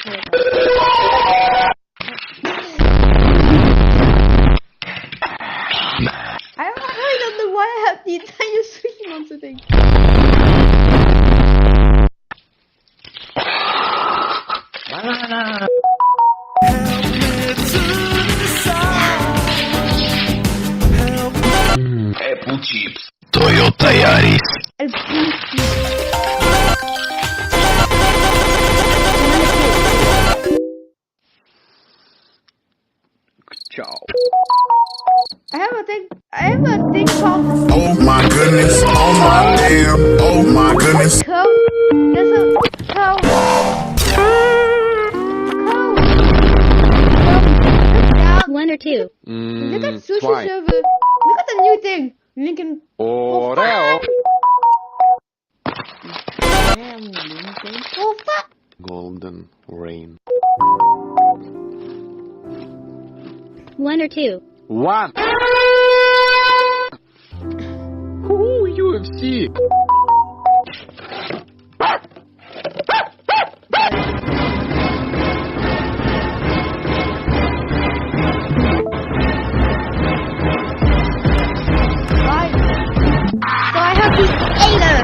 I don't know why I have the entire sushi monster thing. Banana. Apple chips. Toyota Yaris. El Ciao. I have a thing called Oh my goodness, oh my damn, oh my goodness. code. There's a code. One or two. Look at Sushi Twice. Server. Look at the new thing. Lincoln. Oreo. Damn, Lincoln. Oh fuck. Golden rain. One or two. One. Ooh, UFC. Right. So I have the Ada.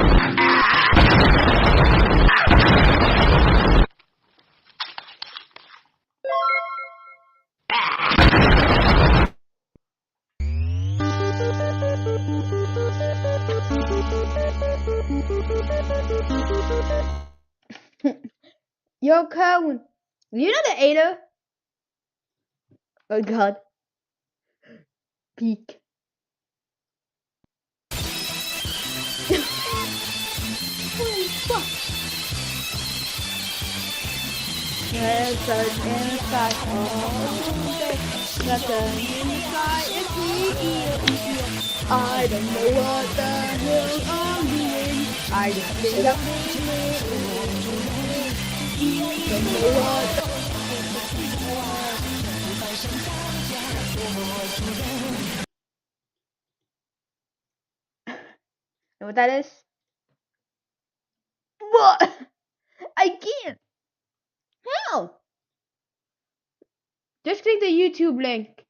Yo, Cohen. You know the Ada? Oh god. Peak. Holy fuck. There's an inside all day. Nothing inside is me. I don't know what the hell I'm doing. I just think I'm don't know what the know what that is? What? I can't. How? Just click the YouTube link.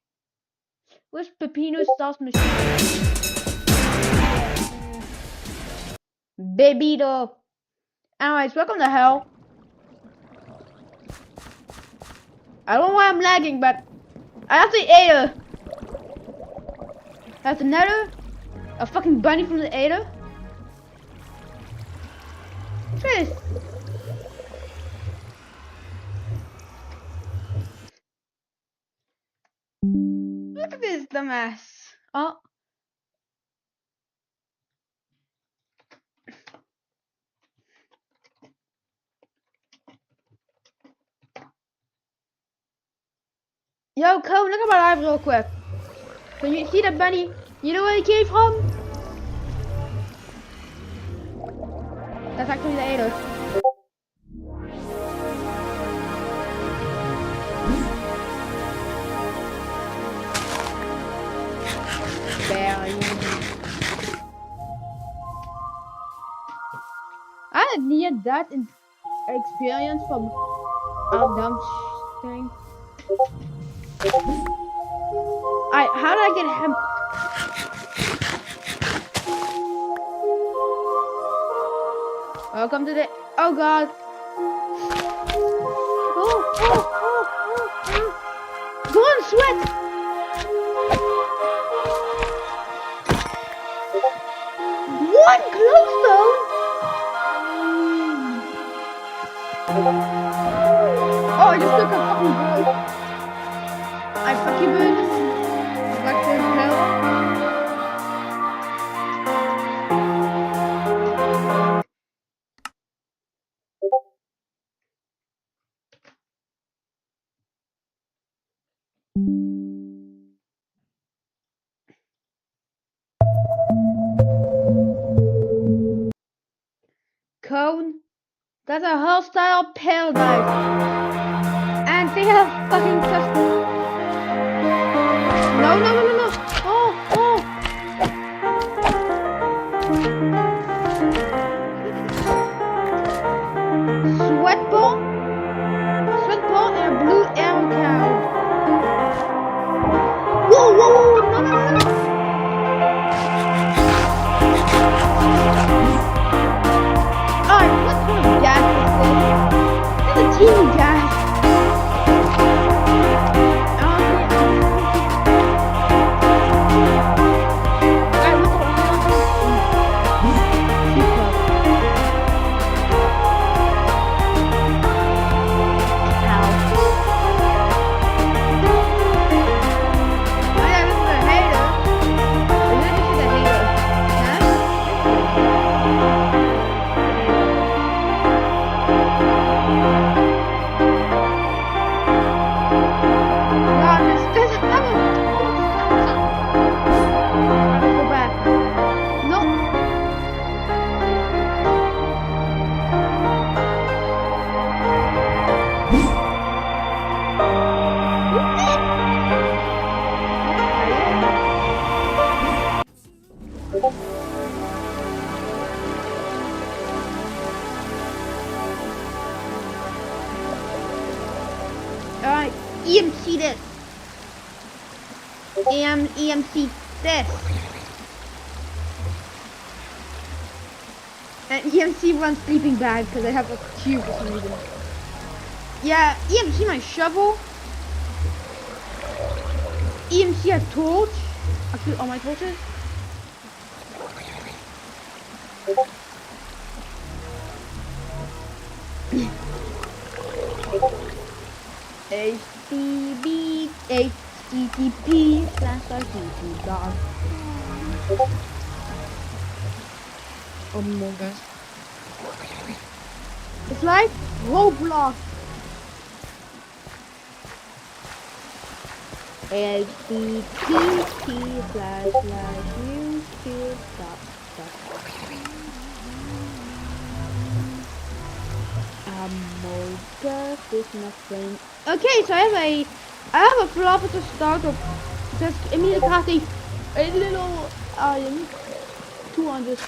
Where's Pepino's sauce machine? Babydo. Anyways, welcome to hell. I don't know why I'm lagging, but I have the Ada. That's another. A fucking bunny from the Ada. What's this? Look at this dumbass. Oh. Yo, Cole, look at my live real quick. Can you see that bunny? You know where he came from? That's actually the Ada. I had near that experience from our dumb thing. How did I get him? Welcome to the. Oh god. Go on, sweat. One glowstone. Oh, I just took a fucking bird. I fuck you, bird. Like this hell. Cone. That's a hostile paradise. And they have fucking custom. No. Oh. Sweat ball? Alright, EMC this. EMC this. And EMC runs sleeping bag because I have a cube for some reason. Yeah, EMC my shovel. EMC a torch. Actually, all my torches. HTTP //dot. Among Us. It's like Roblox. Among Us is nothing. Okay, so I have a flop at the start of just immediately casting a little iron 200.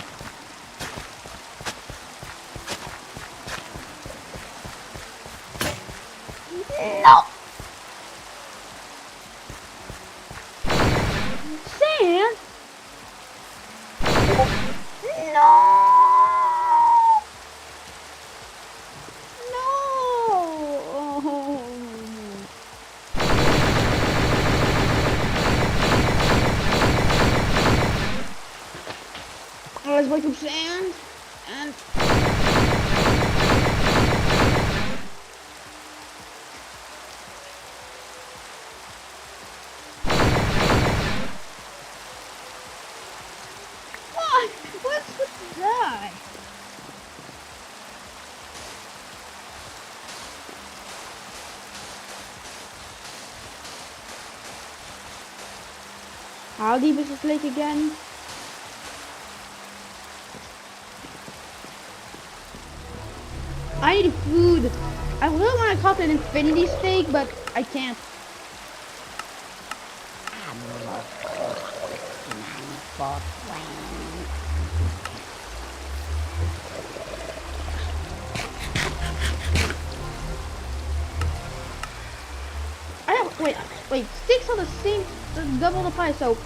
No. Sand? No. No. Let's wake up sand and what's with that? How deep is this lake again? I need food. I really want to call it an infinity steak, but I can't. I have wait. Sticks are the same, double the price. So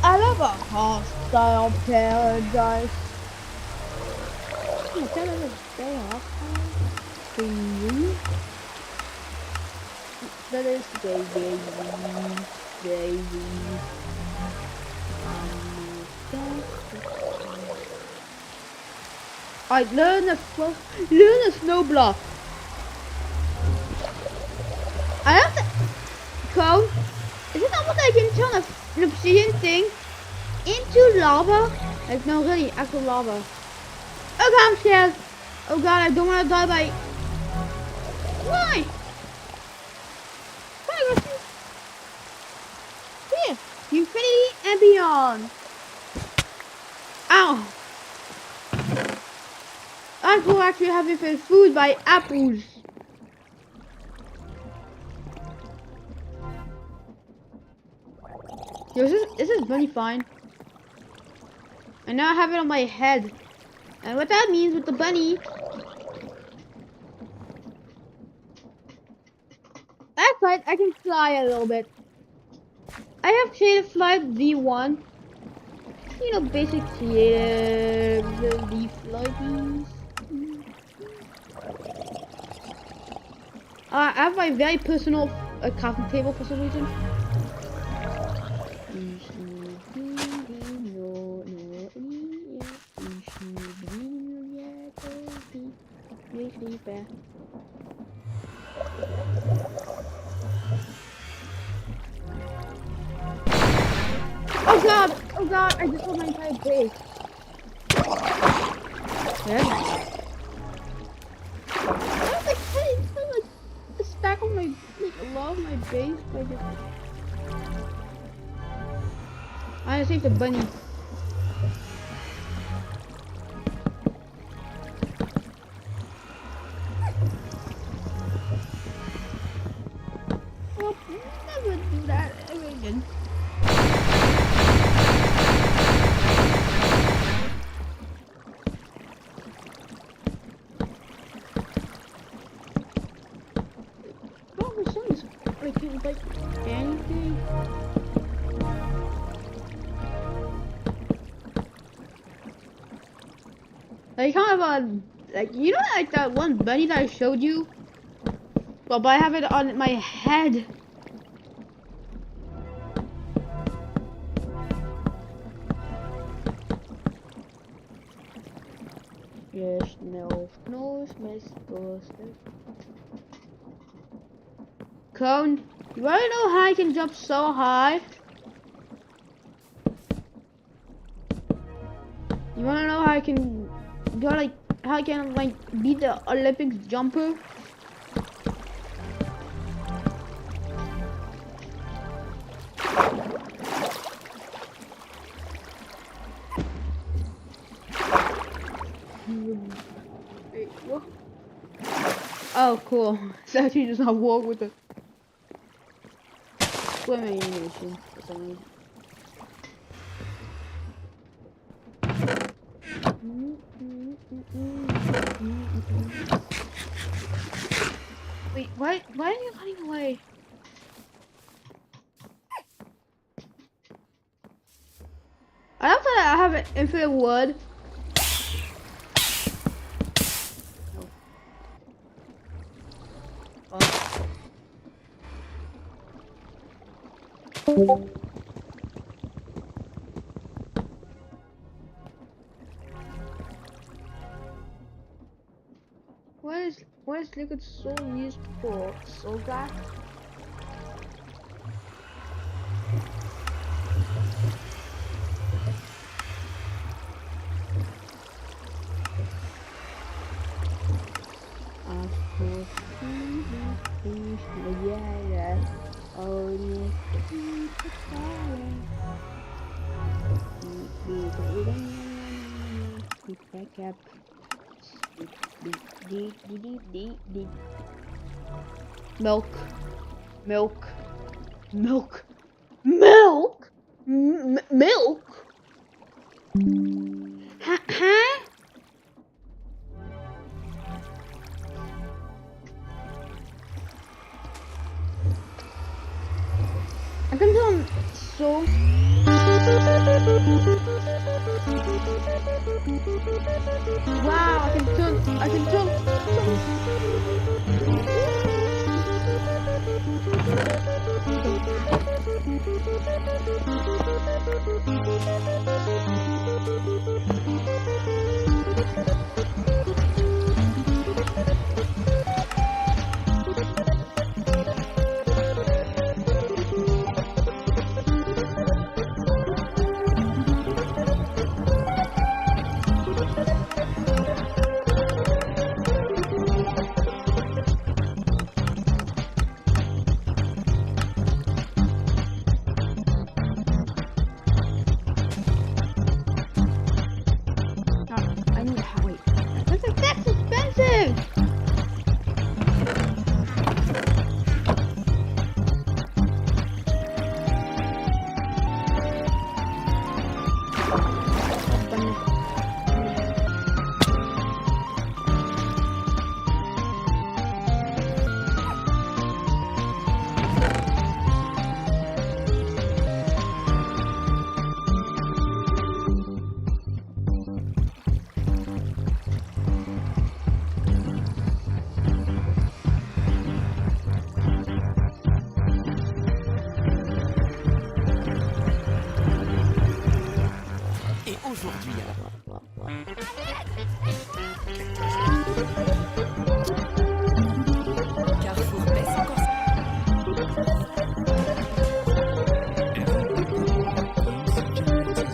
I love a hostile paradise. Oh, that is very hostile. That is very. Alright, learn a snow block. I have to code. Is it not what I can turn an obsidian thing into lava? Like no, really, actual lava. Oh god, I'm scared. Oh god, I don't want to die by. Why? Here, infinity and beyond. Ow. I will actually have different food by apples. Yo, is this bunny fine? And now I have it on my head. And what that means with the bunny. That's right, I can fly a little bit. I have creative flight V1. You know, basic creative leaf flighties. I have my very personal crafting table for some reason. Oh god, I just saw my entire base. Yeah. Stack on my along my base by just I saved the bunny. like anything. Like kind of like you know like that one bunny that I showed you? Well, but I have it on my head. Yes, no, Miss Buster. Cone, you wanna know how I can jump so high? You wanna know how I can go like how I can like be the Olympics jumper? Wait, what? Oh, cool. So you just not walk with the swimming animation or something. Wait, why are you running away? I don't think I have an infinite wood. What is liquid soul used for? Soul glass? Yeah. Oh, back up. Milk. Milk. Milk. Milk? Milk? Huh? I can tell so. Wow, I can turn. I need to wait. That's expensive.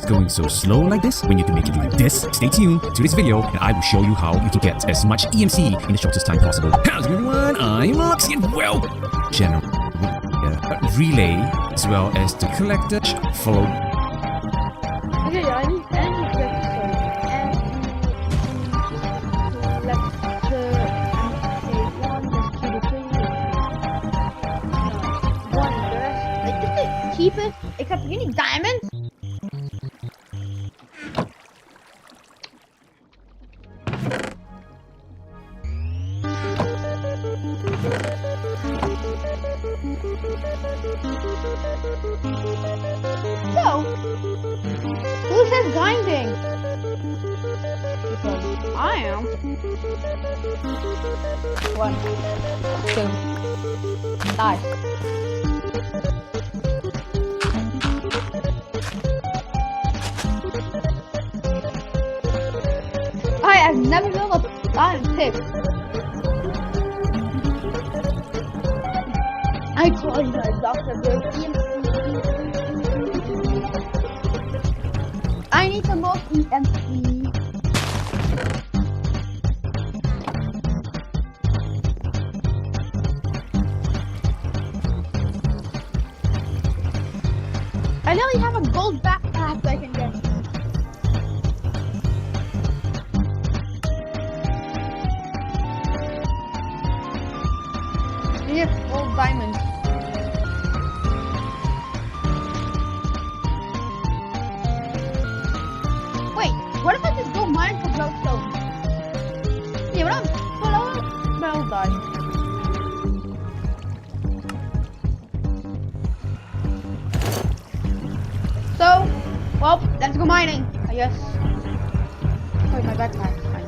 Going so slow like this when you can make it like this? Stay tuned to this video and I will show you how you can get as much EMC in the shortest time possible. How's everyone? I'm Luxy and well, general relay as well as the collector follow. Okay, I need cheapest, except you need diamonds. I am. 1, 2, nice. I have never built a diamond pick. I call you guys Dr. Bill. I need some more EMC. I literally have a gold backpack that I can get. Yeah, gold diamonds. Wait, what if I just go mine for glowstone? Yeah, but I'll die. So, well, let's go mining, I guess. Wait, my backpack. Fine.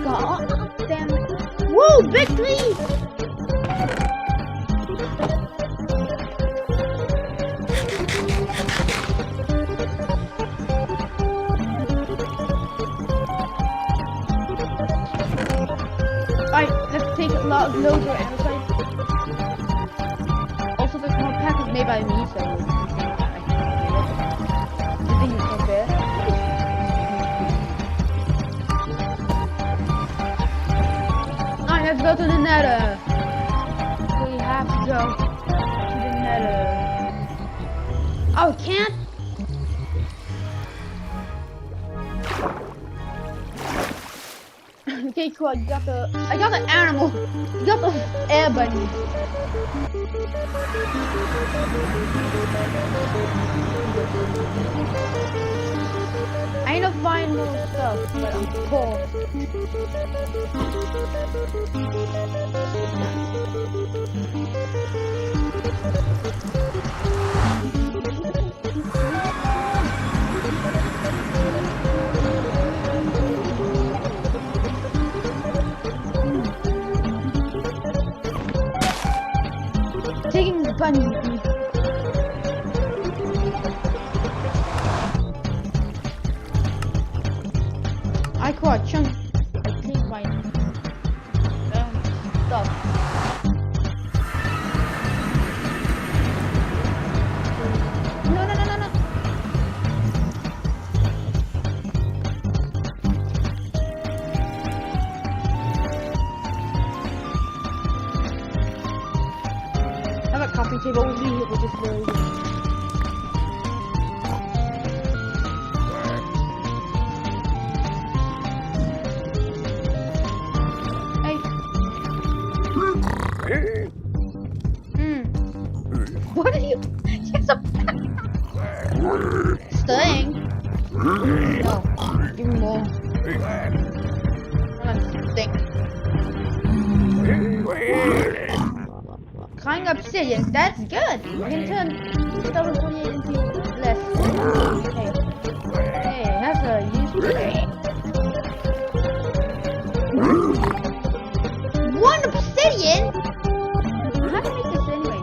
God damn it. Woo, victory! Alright, let's take a lot of loads of outside. Also, this more pack is made by me, so I think it's not fair. Alright, let's go to the nether. We have to go to the nether. Oh, can't? Okay, cool. I got the animal. You got the air bunny. I need to find more stuff, but I'm poor. Taking the bunny with me. I caught a chunk. I think my stuff. No. I have a coffee table with me, which is very good. What are you? Yes, staying. No, give me more. I'm stink. Crying obsidian, that's good. I can turn 2028 into less. Hey, that's a useful. One obsidian? How do I make this anyway?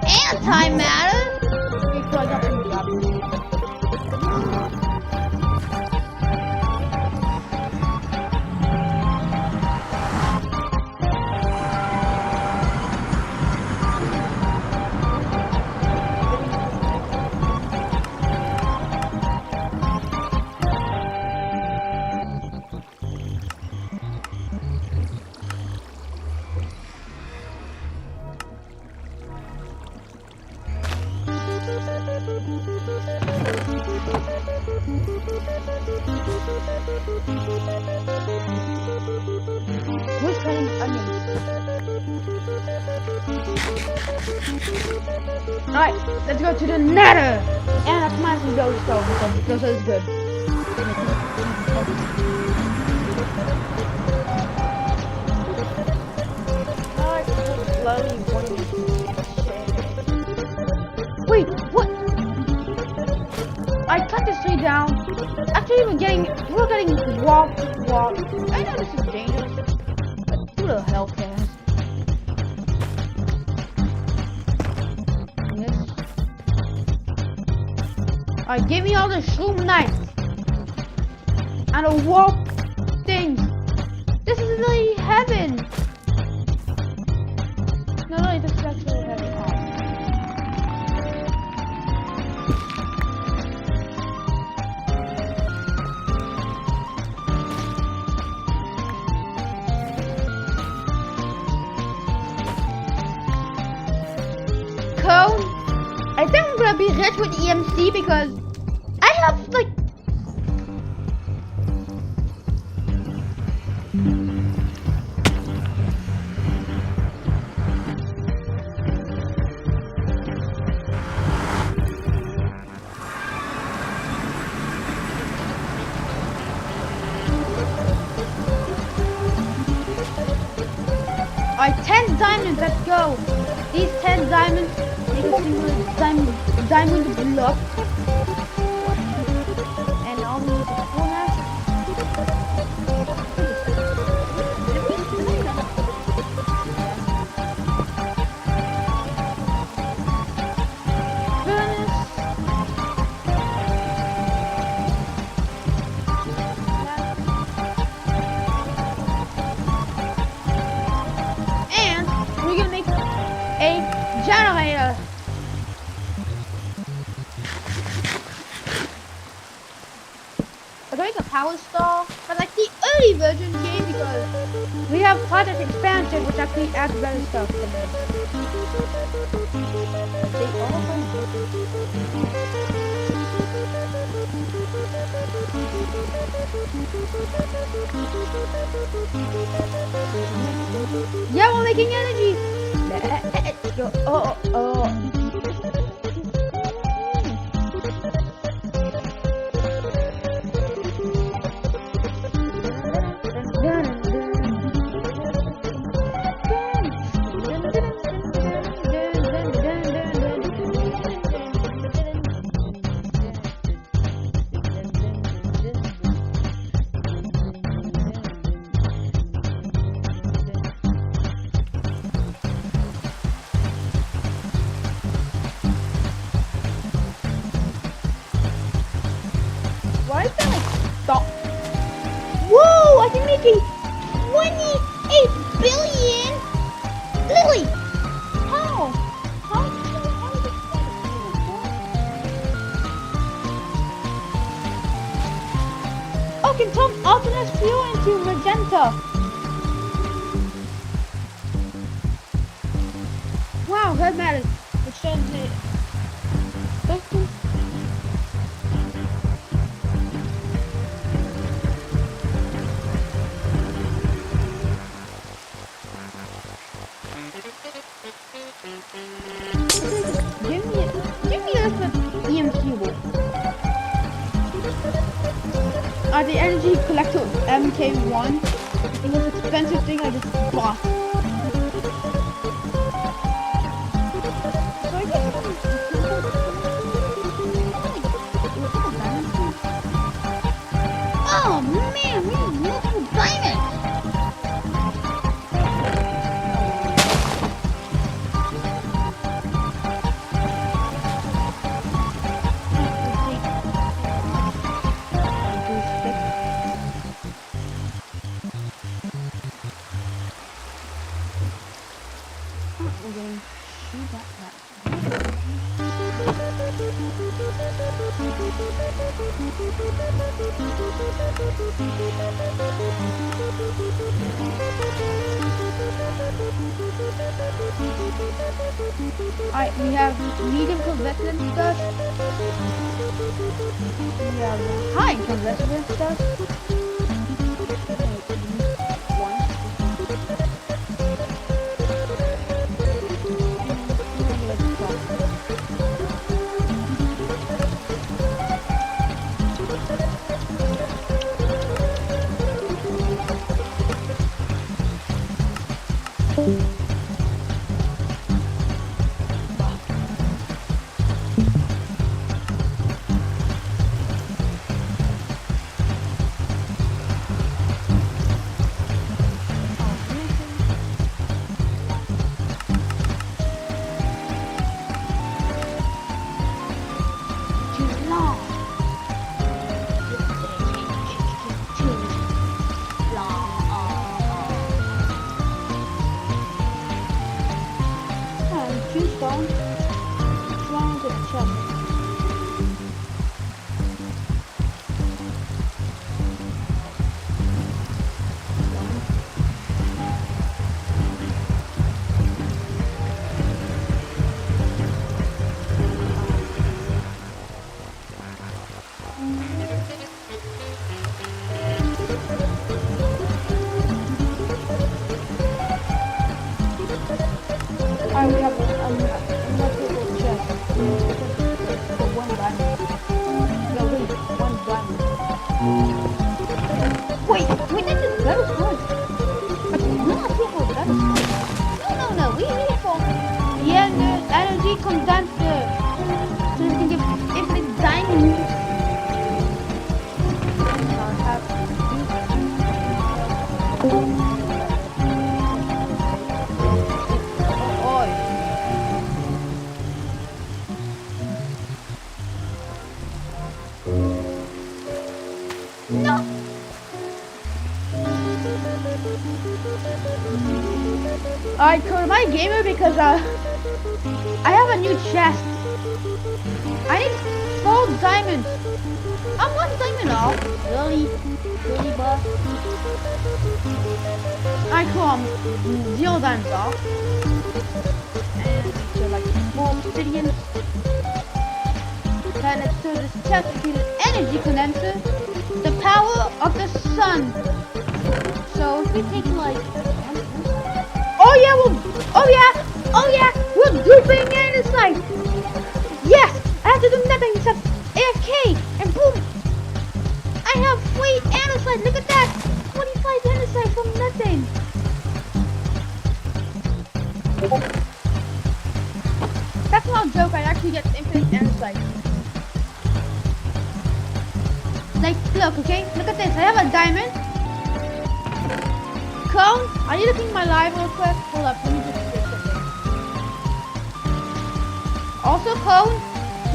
Antimatter? Okay, so I got some garbage. Who's cutting onions? Alright, let's go to the nether! And let's mine some glowstone because glowstone is good. Alright, slowly, Actually, we're getting whopped. I know this is dangerous, but who the hell cares? Yes. Alright, give me all the shroom knights and the warp things. This is really heaven. No, this is actually heaven. Cone. I think I'm gonna be rich with EMC because I have like Alright, 10 diamonds, let's go. These 10 diamonds make a single diamond block. And I'll need the furnace. And we're gonna make a generator. We're going to power star, but like the early version game because we have Project Expansion, which actually adds better stuff than this. They all yeah, we're making energy. Let's go. Oh. Why is that like stop? Whoa! I can make a 28 billion. Lily, how? How is it possible? Oh, can turn alternate fuel into magenta. Wow, that matters. It shows it. Give me this EMC book. The energy collector MK1. The most expensive thing I just bought. So I guess oh man, we need multiple diamonds. Alright, we have medium convection stuff. We have high convection stuff. energy condenser. So we can get infinite diamonds. No! Alright, so am I a gamer because I have a new chest. I need 4 diamonds. I'm 1 diamond off. Really, boss? Alright, cool. I'm 0 diamonds off. And so like 4 obsidian. And it's so this chest is an energy condenser. The power of the sun. So if we take like, oh yeah, we're duping andesite. Yes, I have to do nothing except AFK, and boom, I have 3 andesite. Look at that, 25 andesite from nothing. That's not a joke. I actually get infinite andesite. Like, look, okay? Look at this. I have a diamond. Cone, are you looking at my live real quick? Hold up, let me just fix something. Also, Cone,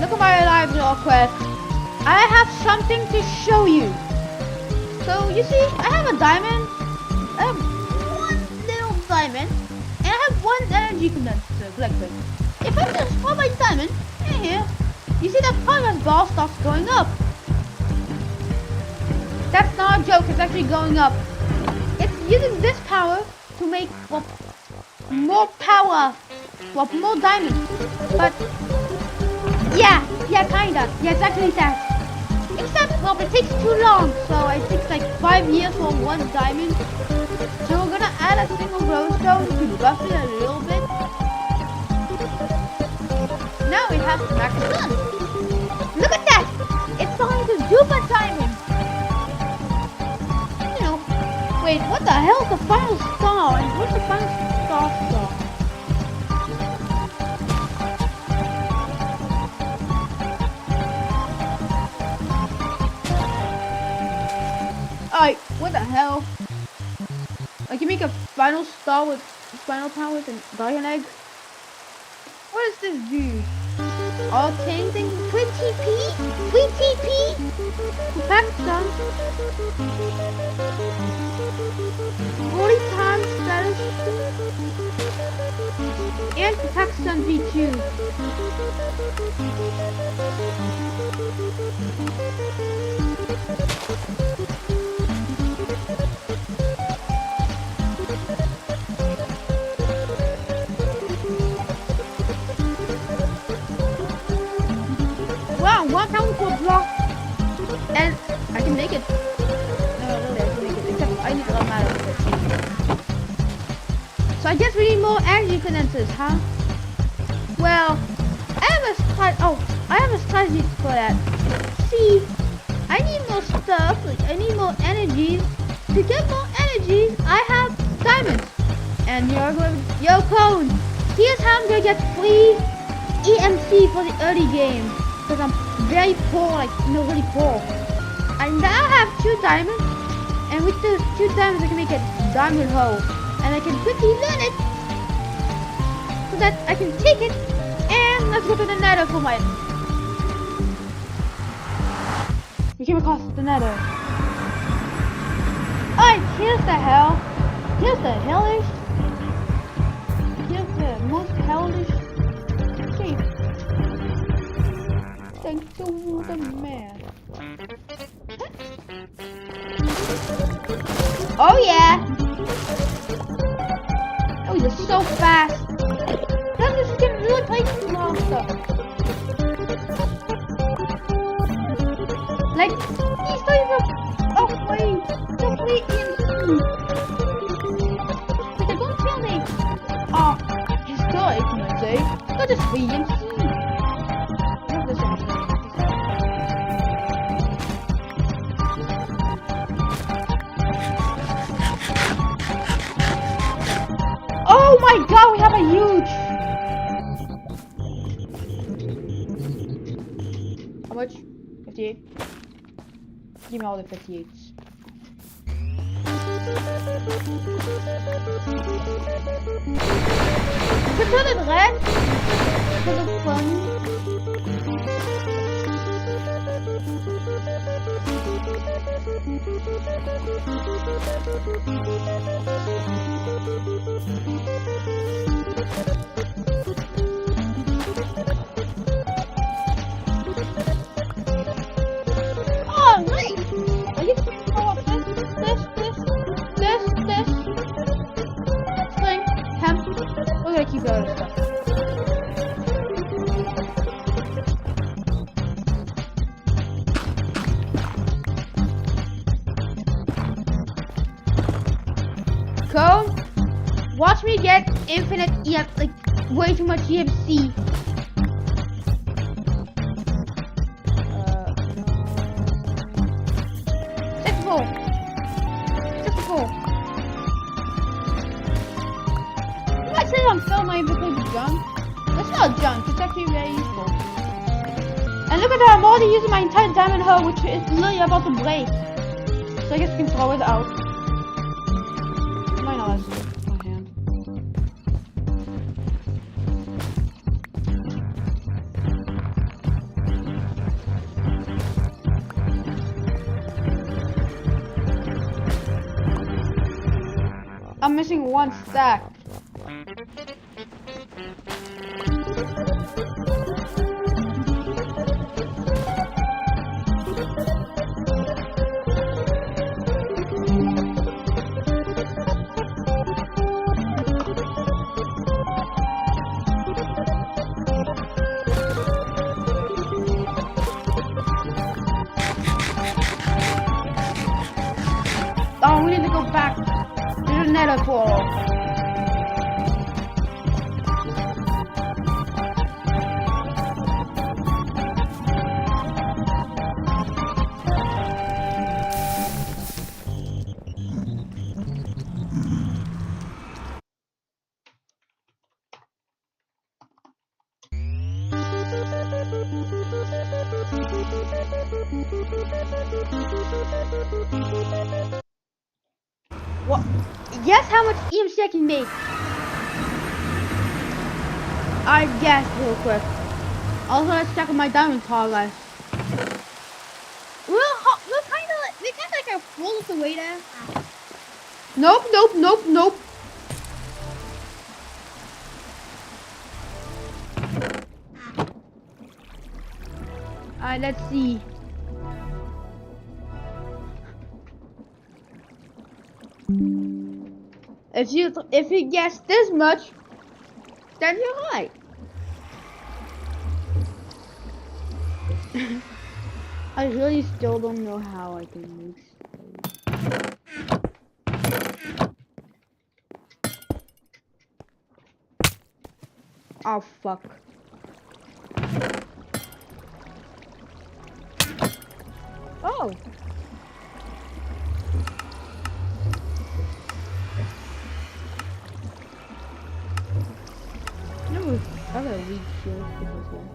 look at my live real quick. I have something to show you. So, you see, I have a diamond. I have 1 little diamond. And I have 1 energy condenser collector. If I just put my diamond in here, you see that progress bar starts going up. That's not a joke, it's actually going up. It's using this power to make, well, more power, well, more diamonds. But, yeah, kinda. Yeah, it's actually that. Except, well, it takes too long. So it takes like 5 years for 1 diamond. So we're gonna add a single glowstone to buff it a little bit. Now we have max sun. Look at that! It's starting to duper diamond. Wait, what the hell is the final star? And what's the final star? Alright, what the hell? I can make a final star with final powers and dragon egg. What does this do? All changing 20p? 20p? Pakistan. 40 times status. And Pakistan V2. Wow, 1,000 per block. And I can make it. No, really, I can make it. Except I need a lot of it. So I guess we need more energy condensers, huh? Well, I have a strategy for that. See, I need more stuff. Like I need more energies. To get more energies, I have diamonds. And you're going, yo, Cone. Here's how I'm gonna get free EMC for the early game. Because I'm very poor, like, really poor. I now have 2 diamonds, and with those 2 diamonds I can make a diamond hoe. And I can quickly learn it, so that I can take it, and let's go to the nether for my... We came across the nether. Alright, here's the hell. Here's the hellish. Here's the most hellish shape. Thanks to the man. Oh yeah! Oh, you're so fast. That just can really play some long stuff. Like, he's not even... Oh wait, don't wait EMC. But don't tell me. Oh, he's still EMC. Not just EMC. Oh my god, we have a huge How much? 58. Give me all the 58s. Can put it red for the fun. Oh, nice! I get to throw up this thing. Hemp. We're gonna keep going. Go. Watch me get infinite like way too much EMC. 64. 64. You might say I'm still not even because of junk. That's not junk, it's actually very useful. And look at that, I'm already using my entire diamond hoe, which is literally about to break. So I guess we can throw it out. Might not have my hand. I'm missing one stack. Oh, we need to go back to the nether portal. What? Guess how much EMC I can make? I guess real quick. Also, let's check on my diamond progress. We're kind of like a full of the way there. Nope. Alright, let's see. If you guess this much, then you're right. I really still don't know how I can make space. Oh fuck. Oh. No, other weak shield for this one.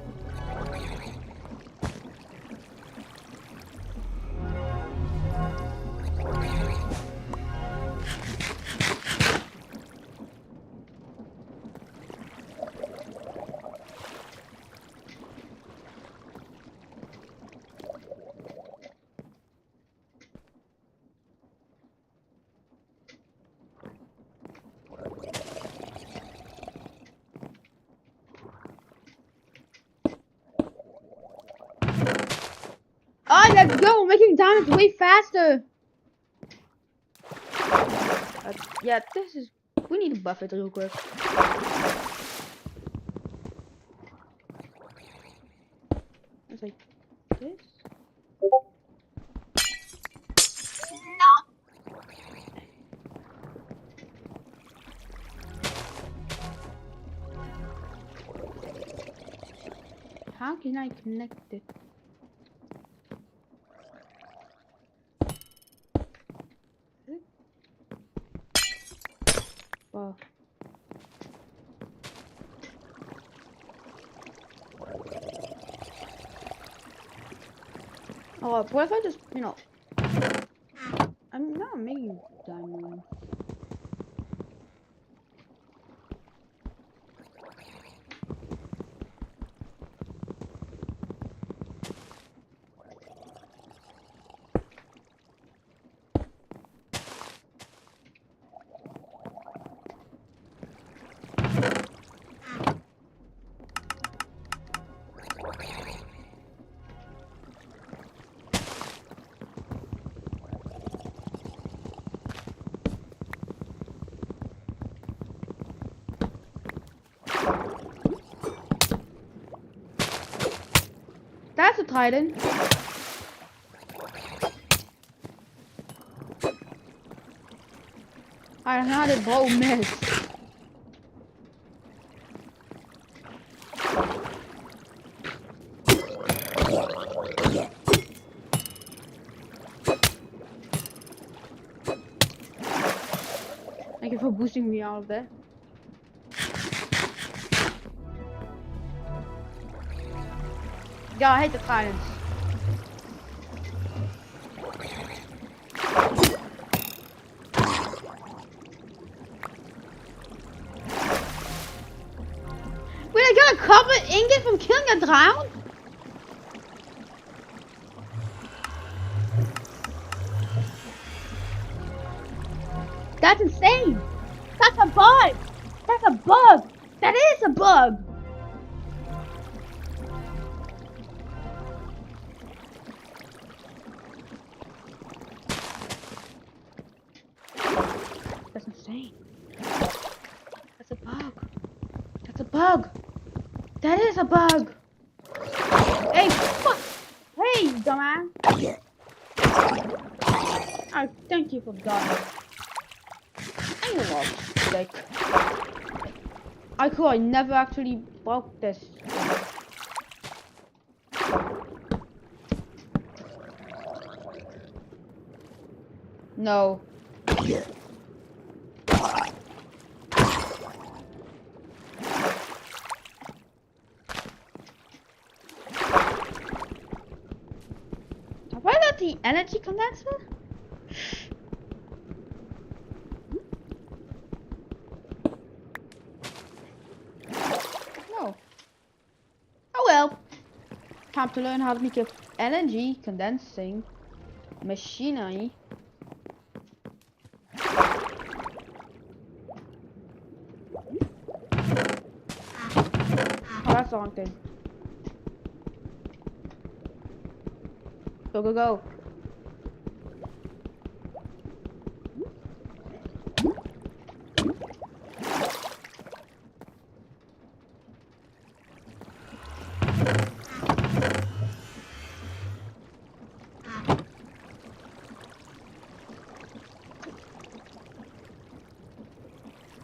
Oh, let's go! We're making diamonds way faster! Yeah, this is... We need to buff it real quick. It's like this. How can I connect it? Wow. Oh, what if I just, you know, I'm not making diamond. That's a Titan. I had a bow miss. Thank you for boosting me out of there. Yeah, I hate the Titans. Wait, I got a copper ingot from killing a drown? That's insane! That's a bug! That's a bug! That is a bug! That's insane. That's a bug. That's a bug. That is a bug. Hey, fuck. Hey, dumbass. Oh, thank you for dying. I love like. I could never actually broke this. No. Have I got the energy condenser? No. Oh well. Time to learn how to make an energy condensing machinery. Oh, that's the wrong thing. Go, go, go.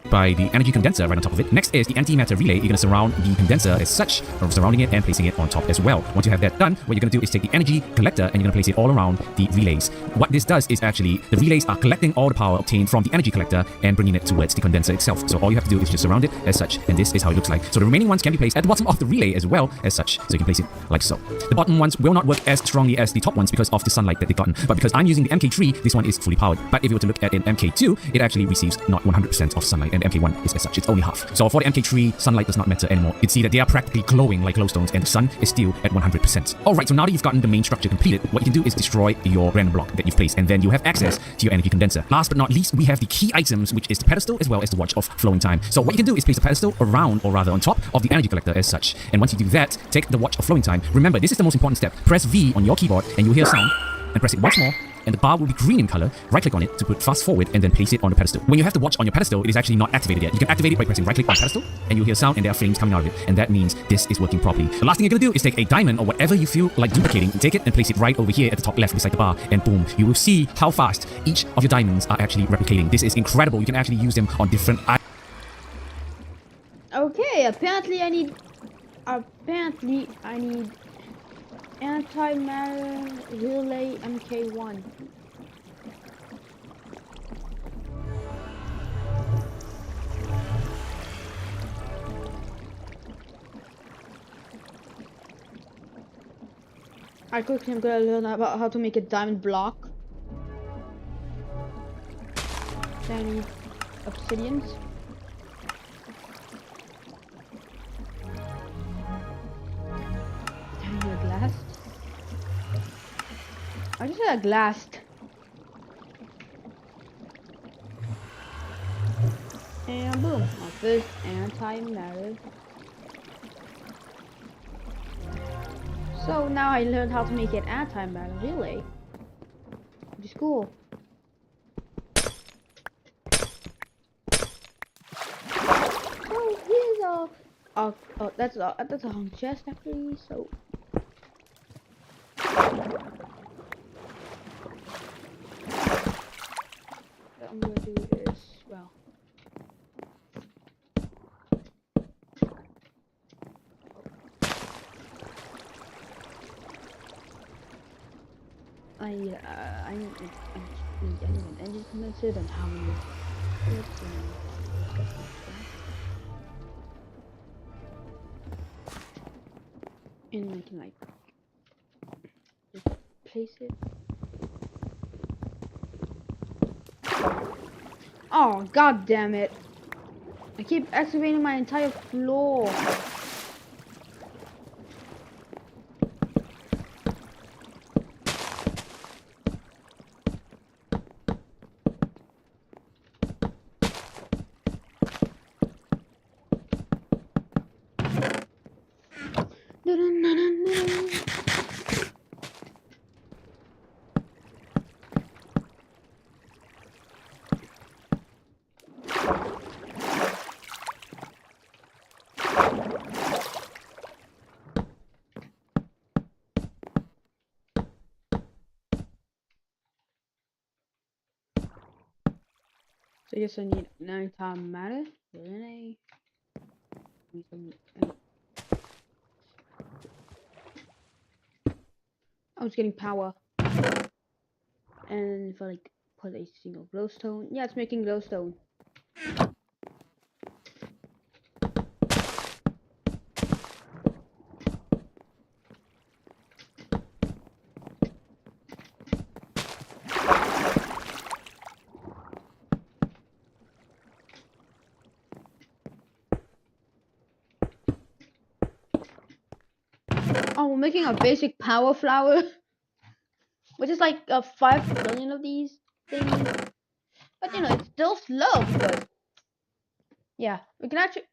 By the energy condenser right on top of it. Next is the antimatter relay. You're going to surround the condenser as such, or surrounding it and placing it on top as well. Once you have that done, what you're going to do is take the energy collector and you're going to place it all around the relays. What this does is actually the relays are collecting all the power obtained from the energy collector and bringing it towards the condenser itself. So all you have to do is just surround it as such, and this is how it looks like. So the remaining ones can be placed at the bottom of the relay as well as such. So you can place it like so. The bottom ones will not work as strongly as the top ones because of the sunlight that they've gotten. But because I'm using the MK3, this one is fully powered. But if you were to look at an MK2, it actually receives not 100% of sunlight, and MK1 is as such. It's only half. So for the MK3, sunlight does not matter anymore. You can see that they are practically glowing like glowstones, and the sun is still at 100%. Alright, so now that you've gotten the main structure completed, what you can do is destroy your random block that you've placed, and then you have access to your energy condenser. Last but not least, we have the key items, which is the pedestal as well as the watch of flowing time. So what you can do is place the pedestal around, or rather on top of the energy collector as such. And once you do that, take the watch of flowing time. Remember, this is the most important step. Press V on your keyboard and you'll hear a sound, and press it once more, and the bar will be green in color. Right click on it to put fast forward and then place it on the pedestal. When you have the watch on your pedestal, it is actually not activated yet. You can activate it by pressing right click on the pedestal, and you'll hear sound and there are flames coming out of it, and that means this is working properly. The last thing you're gonna do is take a diamond or whatever you feel like duplicating, take it and place it right over here at the top left beside the bar, and boom, you will see how fast each of your diamonds are actually replicating. This is incredible. You can actually use them on different Okay, apparently I need antimatter relay MK1. Alright, quickly I'm gonna learn about how to make a diamond block. Tiny obsidians. Tiny glass. I just said a glass. And boom, my first antimatter. So now I learned how to make an antimatter relay, which is cool. So here's that's a hung chest actually. So what I'm gonna do is, well, I need an engine condenser and how many and I can like just place it. Oh, god damn it. I keep excavating my entire floor. So I guess I need 9 time matter. Then I need some. I was getting power. And if I like put a single glowstone, yeah, it's making glowstone. Oh, we're making a basic power flower, which is like 5 billion of these things. But you know, it's still slow because, yeah, we can actually.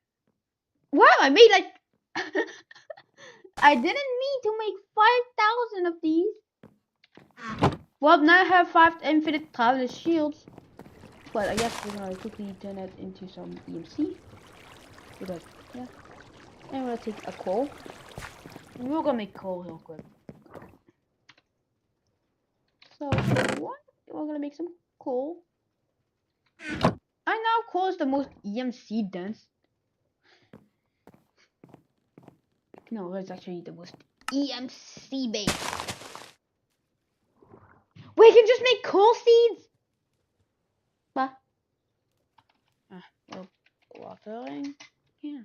Wow, I made like. I didn't mean to make 5,000 of these. Well, now I have 5 infinite traveler shields. But I guess we're gonna quickly turn it into some EMC. Because, yeah. And we're gonna take a coal. We're gonna make coal real quick. So, what? We're gonna make some coal. I know coal is the most EMC dense. No, it's actually the most EMC based. We can just make coal seeds? What? Well, watering? Yeah.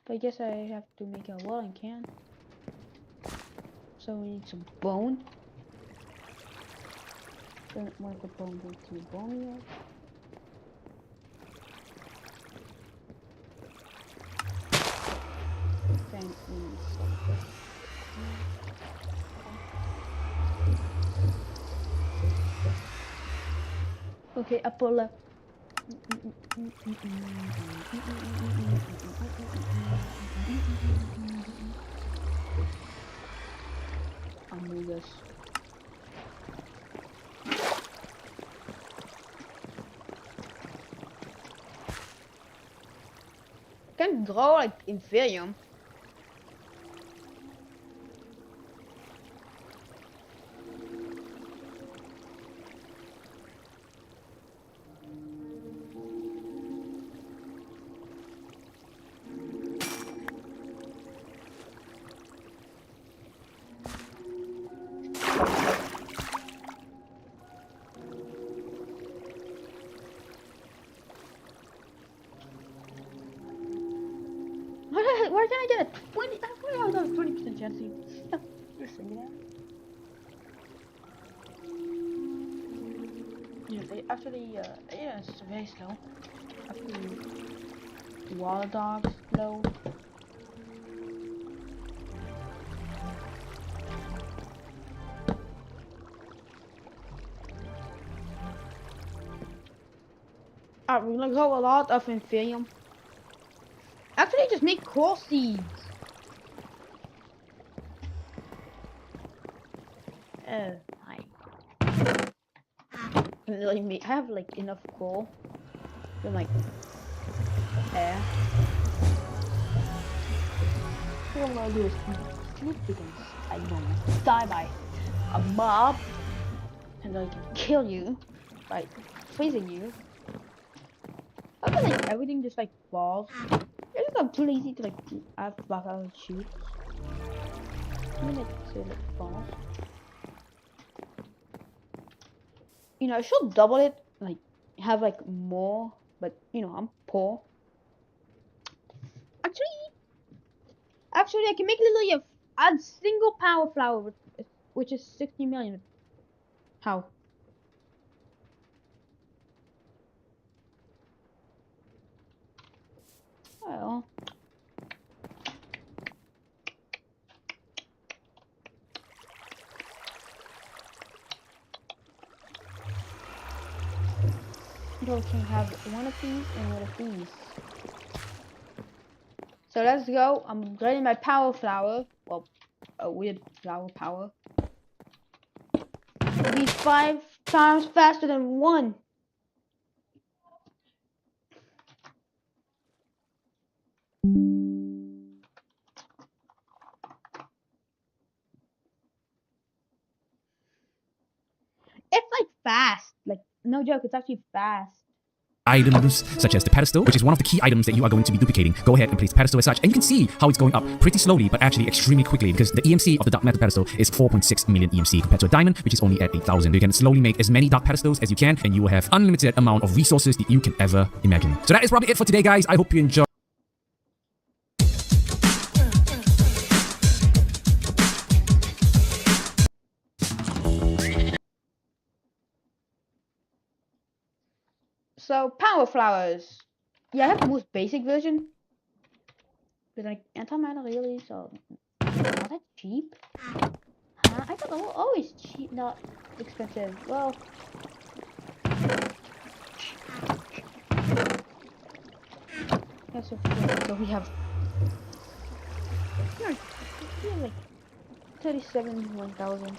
But I guess I have to make a watering can. So we need some bone. Then one of the bone into bone meal. Then we need some. Okay, Apollo. Amogus. Can grow like Inferium. Where can I get a 20? Where I got a 20% chance? Just think that. After the yeah, it's very slow. After the wild dogs load. We're gonna go a lot of Inferium. Actually, just make core seeds. I have like enough coal. Then like air. What I'm gonna do is sleep because I don't die by a mob, and I can kill you by freezing you. I feel like everything just like falls. I just I'm too lazy to like add back out and shoot. I mean, it's like falls. You know, I should double it, like have like more, but you know, I'm poor. Actually, I can make literally add single power flower, which is 60 million. How? Well. We can have one of these and one of these. So let's go. I'm getting my power flower. Well, a weird flower power. It'll be 5 times faster than 1. It's like fast. Like, no joke, it's actually fast. Items such as the pedestal, which is one of the key items that you are going to be duplicating. Go ahead and place the pedestal as such, and you can see how it's going up pretty slowly, but actually extremely quickly, because the EMC of the dark metal pedestal is 4.6 million EMC compared to a diamond, which is only at 8,000. You can slowly make as many dark pedestals as you can, and you will have unlimited amount of resources that you can ever imagine. So that is probably it for today, guys. I hope you enjoy. So, power flowers. Yeah, I have the most basic version. But like, antimatter really, so not that cheap. I thought they were always cheap, not expensive. Well, that's so we have like 37 1,000.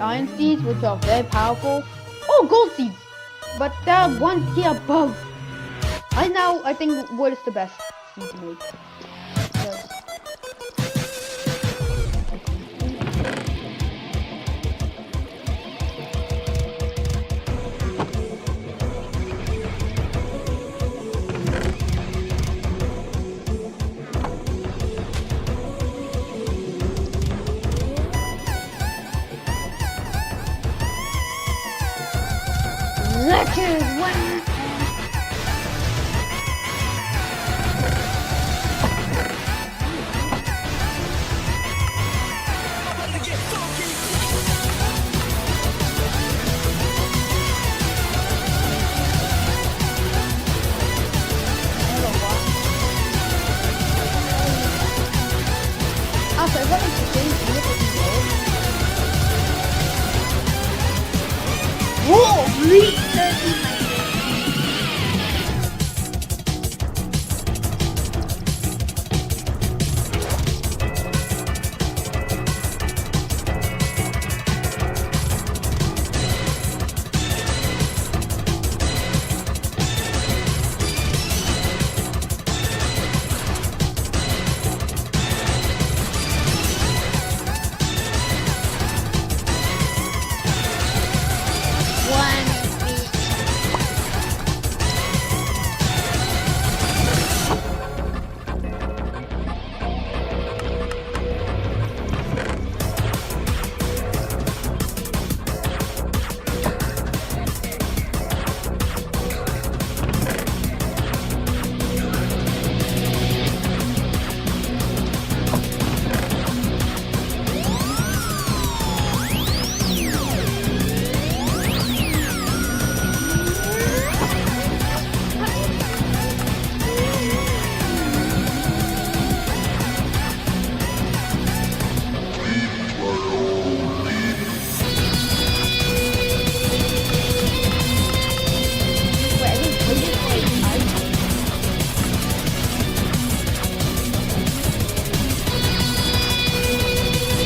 iron seeds, which are very powerful. Oh, gold seeds! But there are one tier above. I think wood is the best seed to make. Yes. Let's one. Also, what is the thing? Whoa! Reach 13.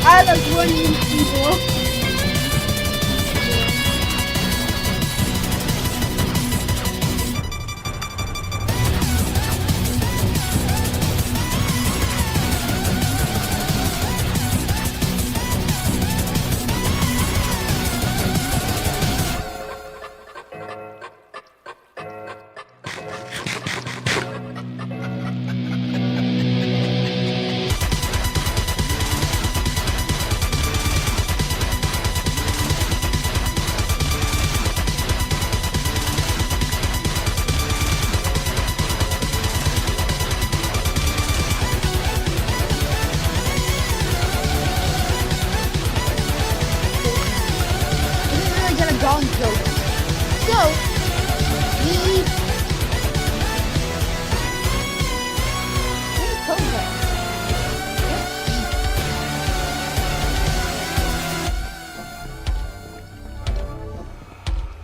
I like running people.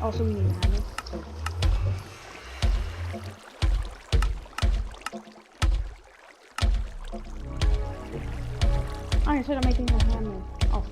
Also, we need a hammer. I instead of making a hammer. Oh.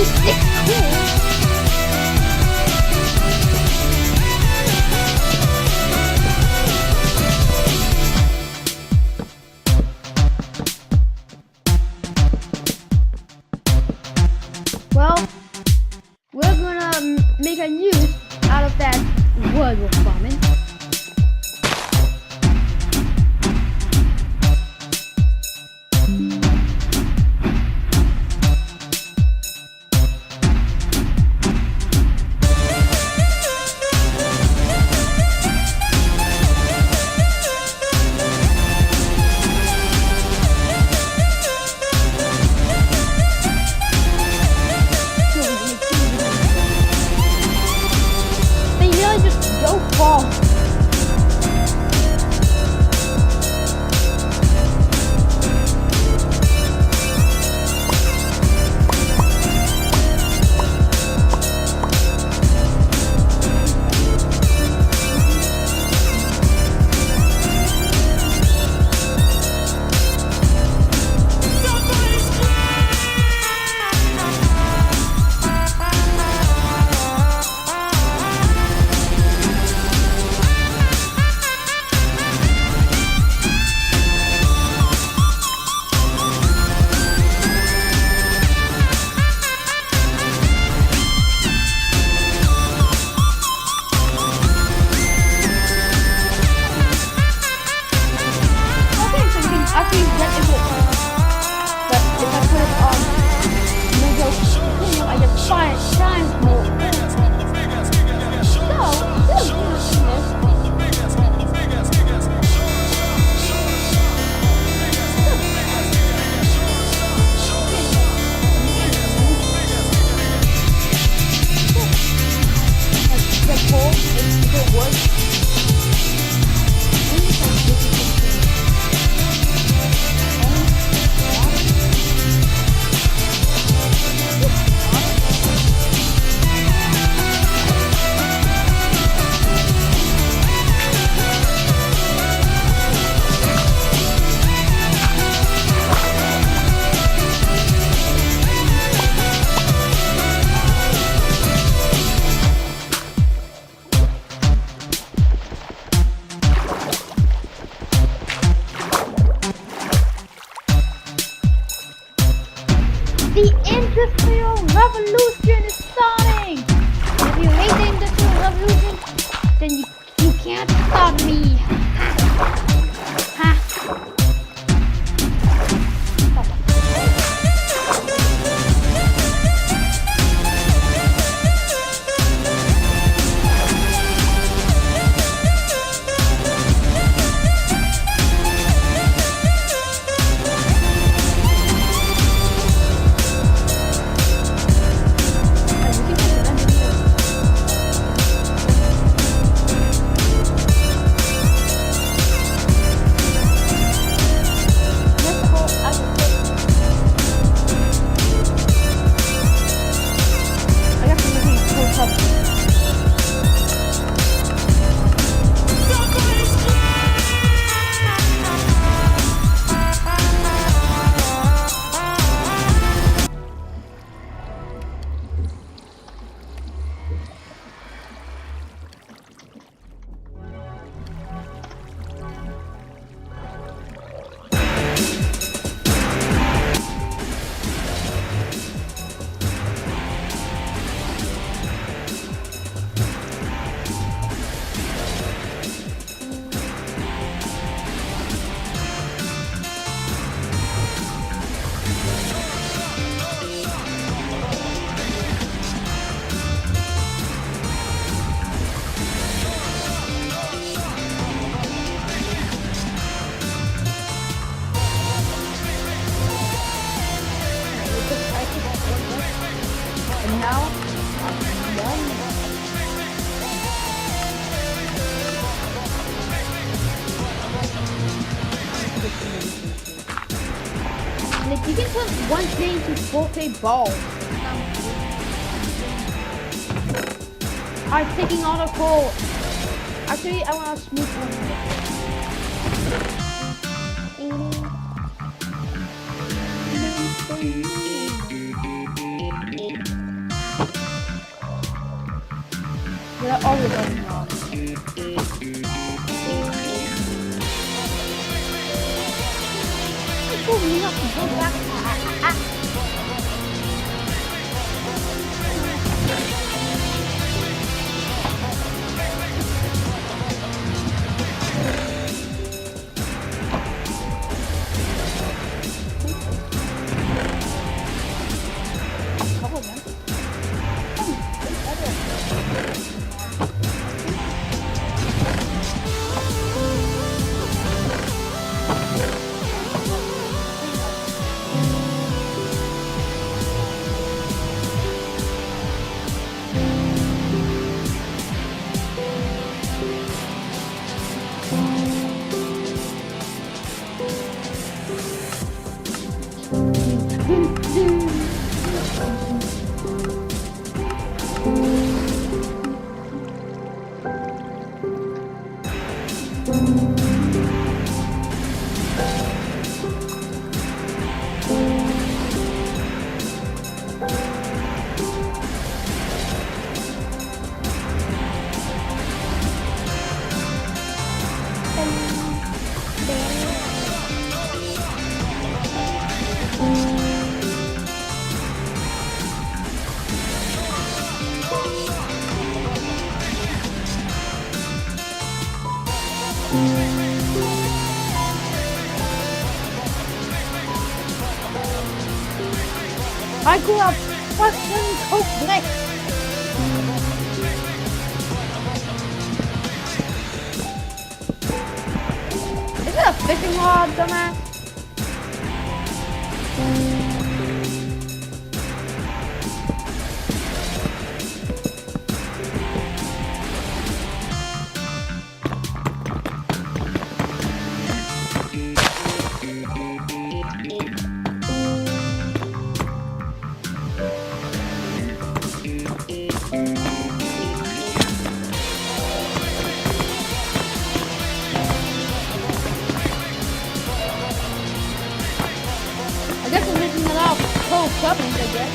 Cool. Well, we're gonna make a news out of that word we're farming. The Industrial Revolution is starting! If you hate the Industrial Revolution, then you can't stop me. Ha! You can put one thing to both a ball. I'm taking all the coal. Actually, I want a smooth one. they're all of them now. Oh, we have to go back. I grew up fucking Coke Black. Is it a fishing rod, dumbass? I guess we're missing a lot of cold stuffings, I guess.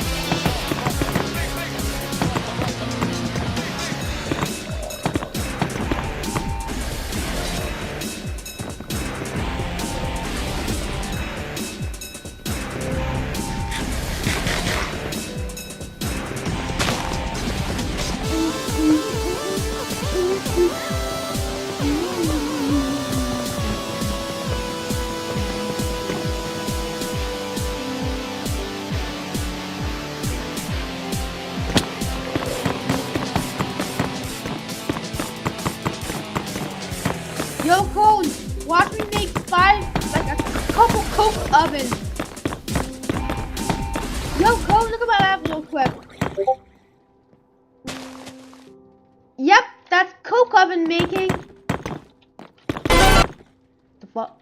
Yo, Code, watch me make a couple Coke ovens. Yo, Code, look at my lab real quick. Yep, that's Coke oven making. The fuck?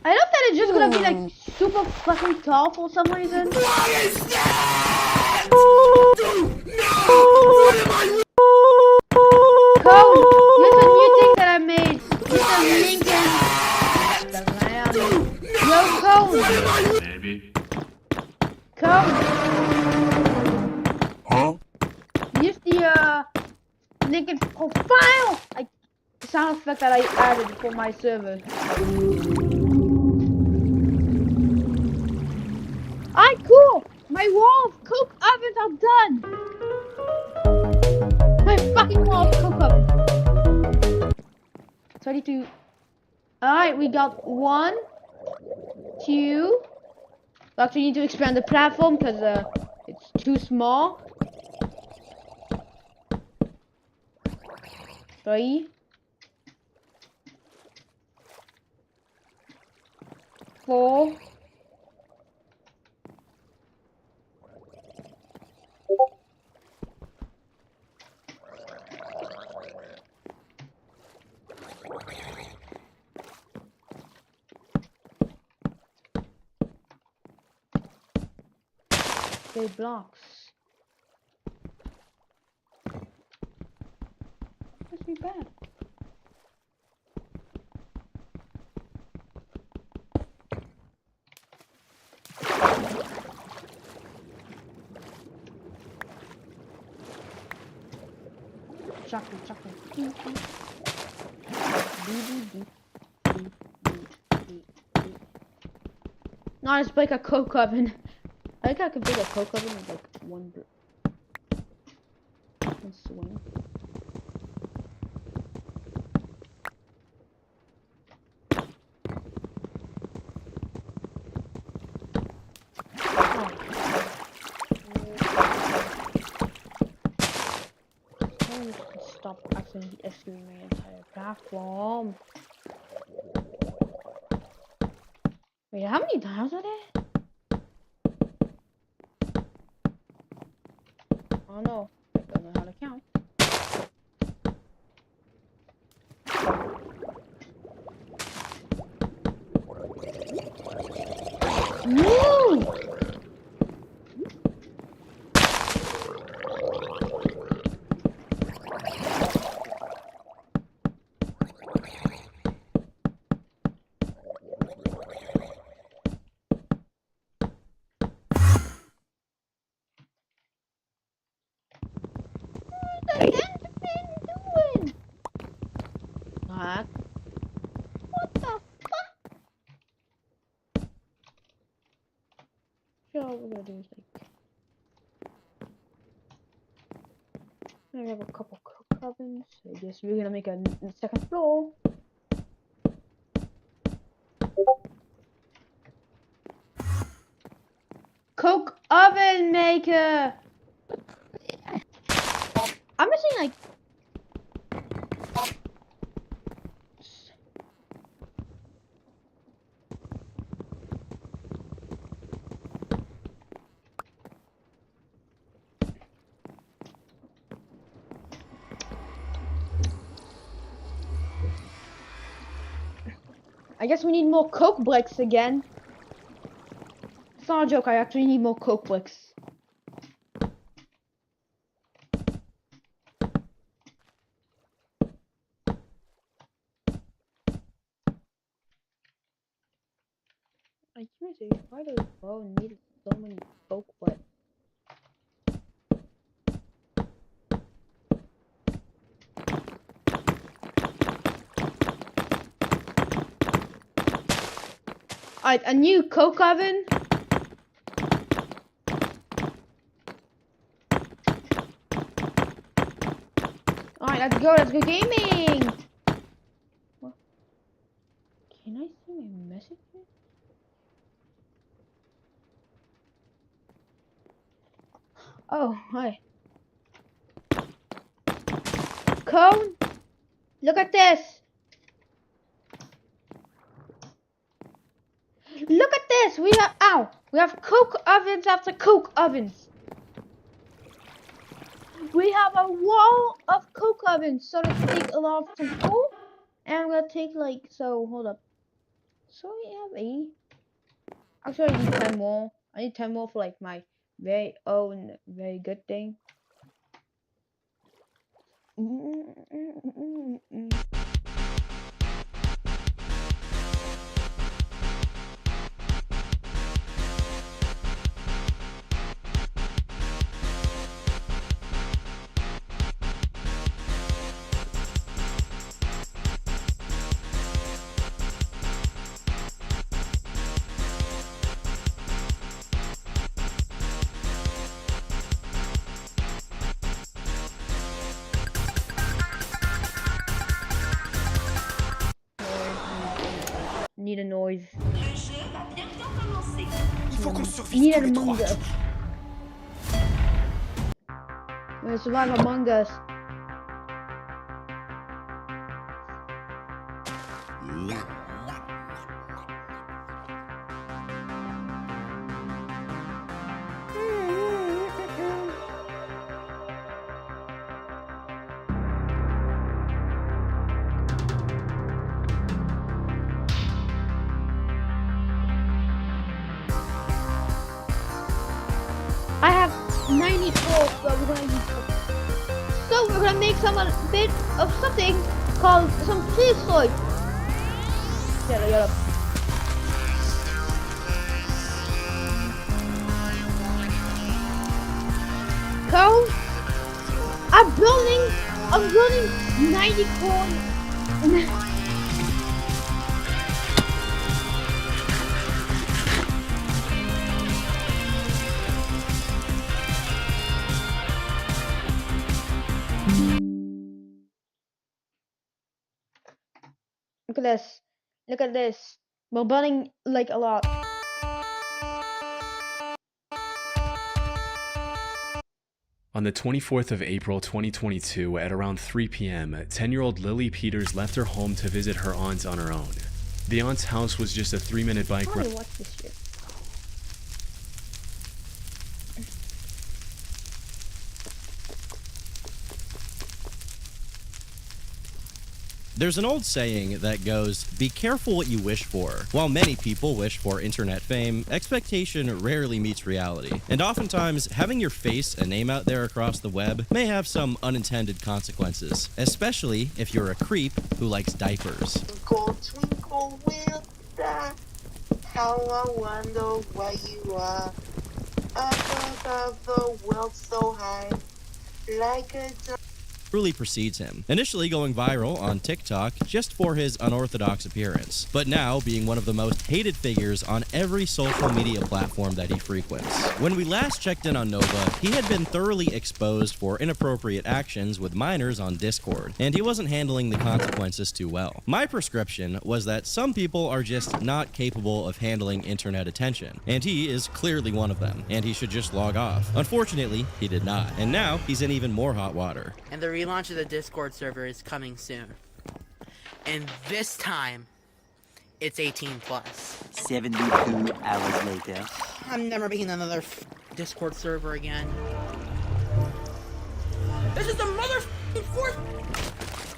I know that it's just gonna be like super fucking tall for some reason. Code, here's a new thing that I made. It's a Lincoln. Yo, Code. Maybe. Code. Huh? Use the Lincoln profile. The sound effect that I added for my server. Alright, cool. My wall of Coke ovens are done. My fucking wall of Coke ovens. 32. Alright, we got 1, 2. We actually need to expand the platform because it's too small. 3. 4. 3 blocks. Must be bad. chocolate. No, let's break a coke oven. I think I could break a coke oven with like one swing. Stop accidentally excluding my entire platform. Wait, how many tiles are there? Oh no, I don't know how to count. Woo! What the fuck? So what we're gonna do is like, I have a couple cook ovens. So I guess we're gonna make a second floor. Coke oven maker. I'm missing like. I guess we need more coke bricks again. It's not a joke, I actually need more coke bricks. I can't say why does Bo need so many coke bricks? Alright, a new coke oven. Alright, let's go gaming! What? Can I see my messages? Oh, hi. Cone? Look at this! Look at this! We have coke ovens after coke ovens. We have a wall of coke ovens, so let's take a lot of some coal. And I'm gonna take like, so hold up. So we have 80. Actually, I need 10 more. I need 10 more for like my very own, very good thing. Need a noise. Need an Among Us. We're gonna survive Among Us. I have 94, so we're gonna use. So we're gonna make some a bit of something called some prehistoric. Yeah. Cone. I'm building I'm running 90 corners. Look at this. Look at this. We're running like a lot. On the 24th of April 2022, at around 3 p.m., 10-year-old Lily Peters left her home to visit her aunt on her own. The aunt's house was just a 3-minute bike ride. Watch this shit. There's an old saying that goes, be careful what you wish for. While many people wish for internet fame, expectation rarely meets reality. And oftentimes, having your face and name out there across the web may have some unintended consequences, especially if you're a creep who likes diapers. Twinkle, twinkle, little star, how I wonder where you are. Up above the world so high, like a Truly precedes him, initially going viral on TikTok just for his unorthodox appearance, but now being one of the most hated figures on every social media platform that he frequents. When we last checked in on Nova, he had been thoroughly exposed for inappropriate actions with minors on Discord, and he wasn't handling the consequences too well. My prescription was that some people are just not capable of handling internet attention, and he is clearly one of them, and he should just log off. Unfortunately, he did not, and now he's in even more hot water. And the relaunch of the Discord server is coming soon. And this time, it's 18 plus. 72 hours later. I'm never making another Discord server again. This is the motherfucking fourth.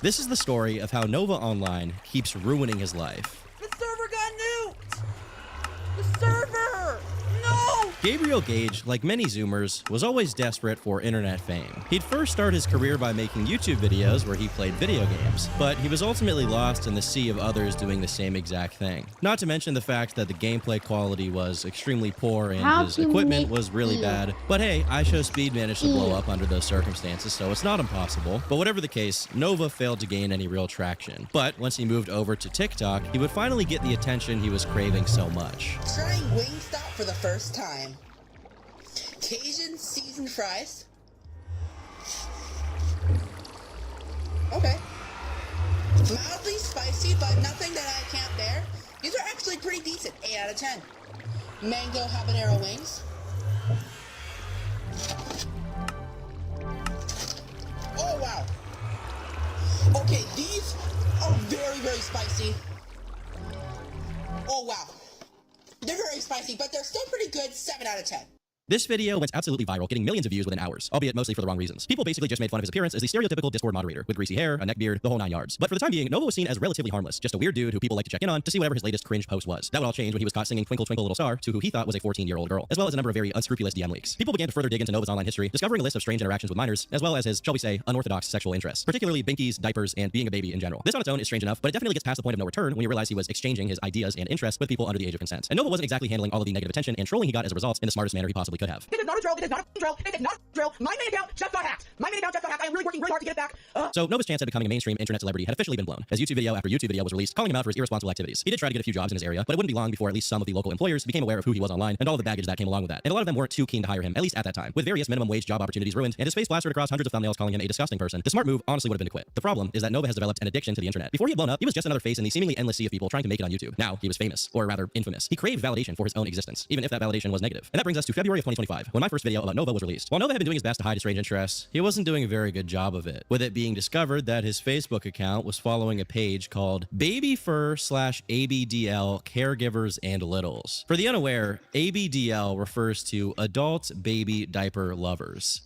This is the story of how Nova Online keeps ruining his life. The server got nuked! The server! No! Gabriel Gage, like many Zoomers, was always desperate for internet fame. He'd first start his career by making YouTube videos where he played video games, but he was ultimately lost in the sea of others doing the same exact thing. Not to mention the fact that the gameplay quality was extremely poor and his equipment was really bad. But hey, iShowSpeed managed to blow up under those circumstances, so it's not impossible. But whatever the case, Nova failed to gain any real traction. But once he moved over to TikTok, he would finally get the attention he was craving so much. Trying Wingstop for the first time. Cajun seasoned fries. Okay. Mildly spicy, but nothing that I can't bear. These are actually pretty decent. 8 out of 10. Mango habanero wings. Oh, wow. Okay, these are very, very spicy. Oh, wow. They're very spicy, but they're still pretty good. 7 out of 10. This video went absolutely viral, getting millions of views within hours, albeit mostly for the wrong reasons. People basically just made fun of his appearance as the stereotypical Discord moderator, with greasy hair, a neck beard, the whole 9 yards. But for the time being, Nova was seen as relatively harmless, just a weird dude who people like to check in on to see whatever his latest cringe post was. That would all change when he was caught singing Twinkle Twinkle Little Star to who he thought was a 14-year-old girl, as well as a number of very unscrupulous DM leaks. People began to further dig into Nova's online history, discovering a list of strange interactions with minors, as well as his, shall we say, unorthodox sexual interests, particularly binkies, diapers, and being a baby in general. This on its own is strange enough, but it definitely gets past the point of no return when you realize he was exchanging his ideas and interests with people under the age of consent. And Nova wasn't exactly handling all of the negative attention and trolling he got as a result in the smartest manner he possibly could have. This is not a troll. This is not a troll. This is not a troll. My main account just got hacked. My main account just got hacked. I am really working really hard to get it back. So Nova's chance at becoming a mainstream internet celebrity had officially been blown, as YouTube video after YouTube video was released calling him out for his irresponsible activities. He did try to get a few jobs in his area, but it wouldn't be long before at least some of the local employers became aware of who he was online and all of the baggage that came along with that. And a lot of them weren't too keen to hire him, at least at that time. With various minimum wage job opportunities ruined and his face plastered across hundreds of thumbnails calling him a disgusting person, the smart move honestly would have been to quit. The problem is that Nova has developed an addiction to the internet. Before he had blown up, he was just another face in the seemingly endless sea of people trying to make it on YouTube. Now he was famous, or rather infamous. He craved validation for his own existence, even if that validation was negative. And that brings us to February of 2025, when my first video about Nova was released. While Nova had been doing his best to hide his strange interests, he wasn't doing a very good job of it, with it being discovered that his Facebook account was following a page called BabyFur/ABDL Caregivers and Littles. For the unaware, ABDL refers to adult baby diaper lovers.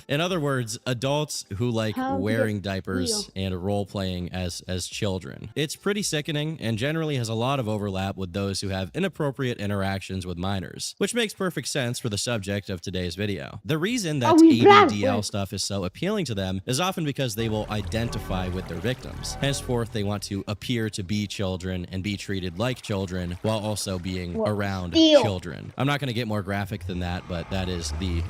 In other words, adults who like wearing diapers and role-playing as children. It's pretty sickening and generally has a lot of overlap with those who have inappropriate interactions with minors, which makes perfect sense for the subject of today's video. The reason that ABDL stuff is so appealing to them is often because because they will identify with their victims. Henceforth, they want to appear to be children and be treated like children while also being around children. I'm not going to get more graphic than that, but that is the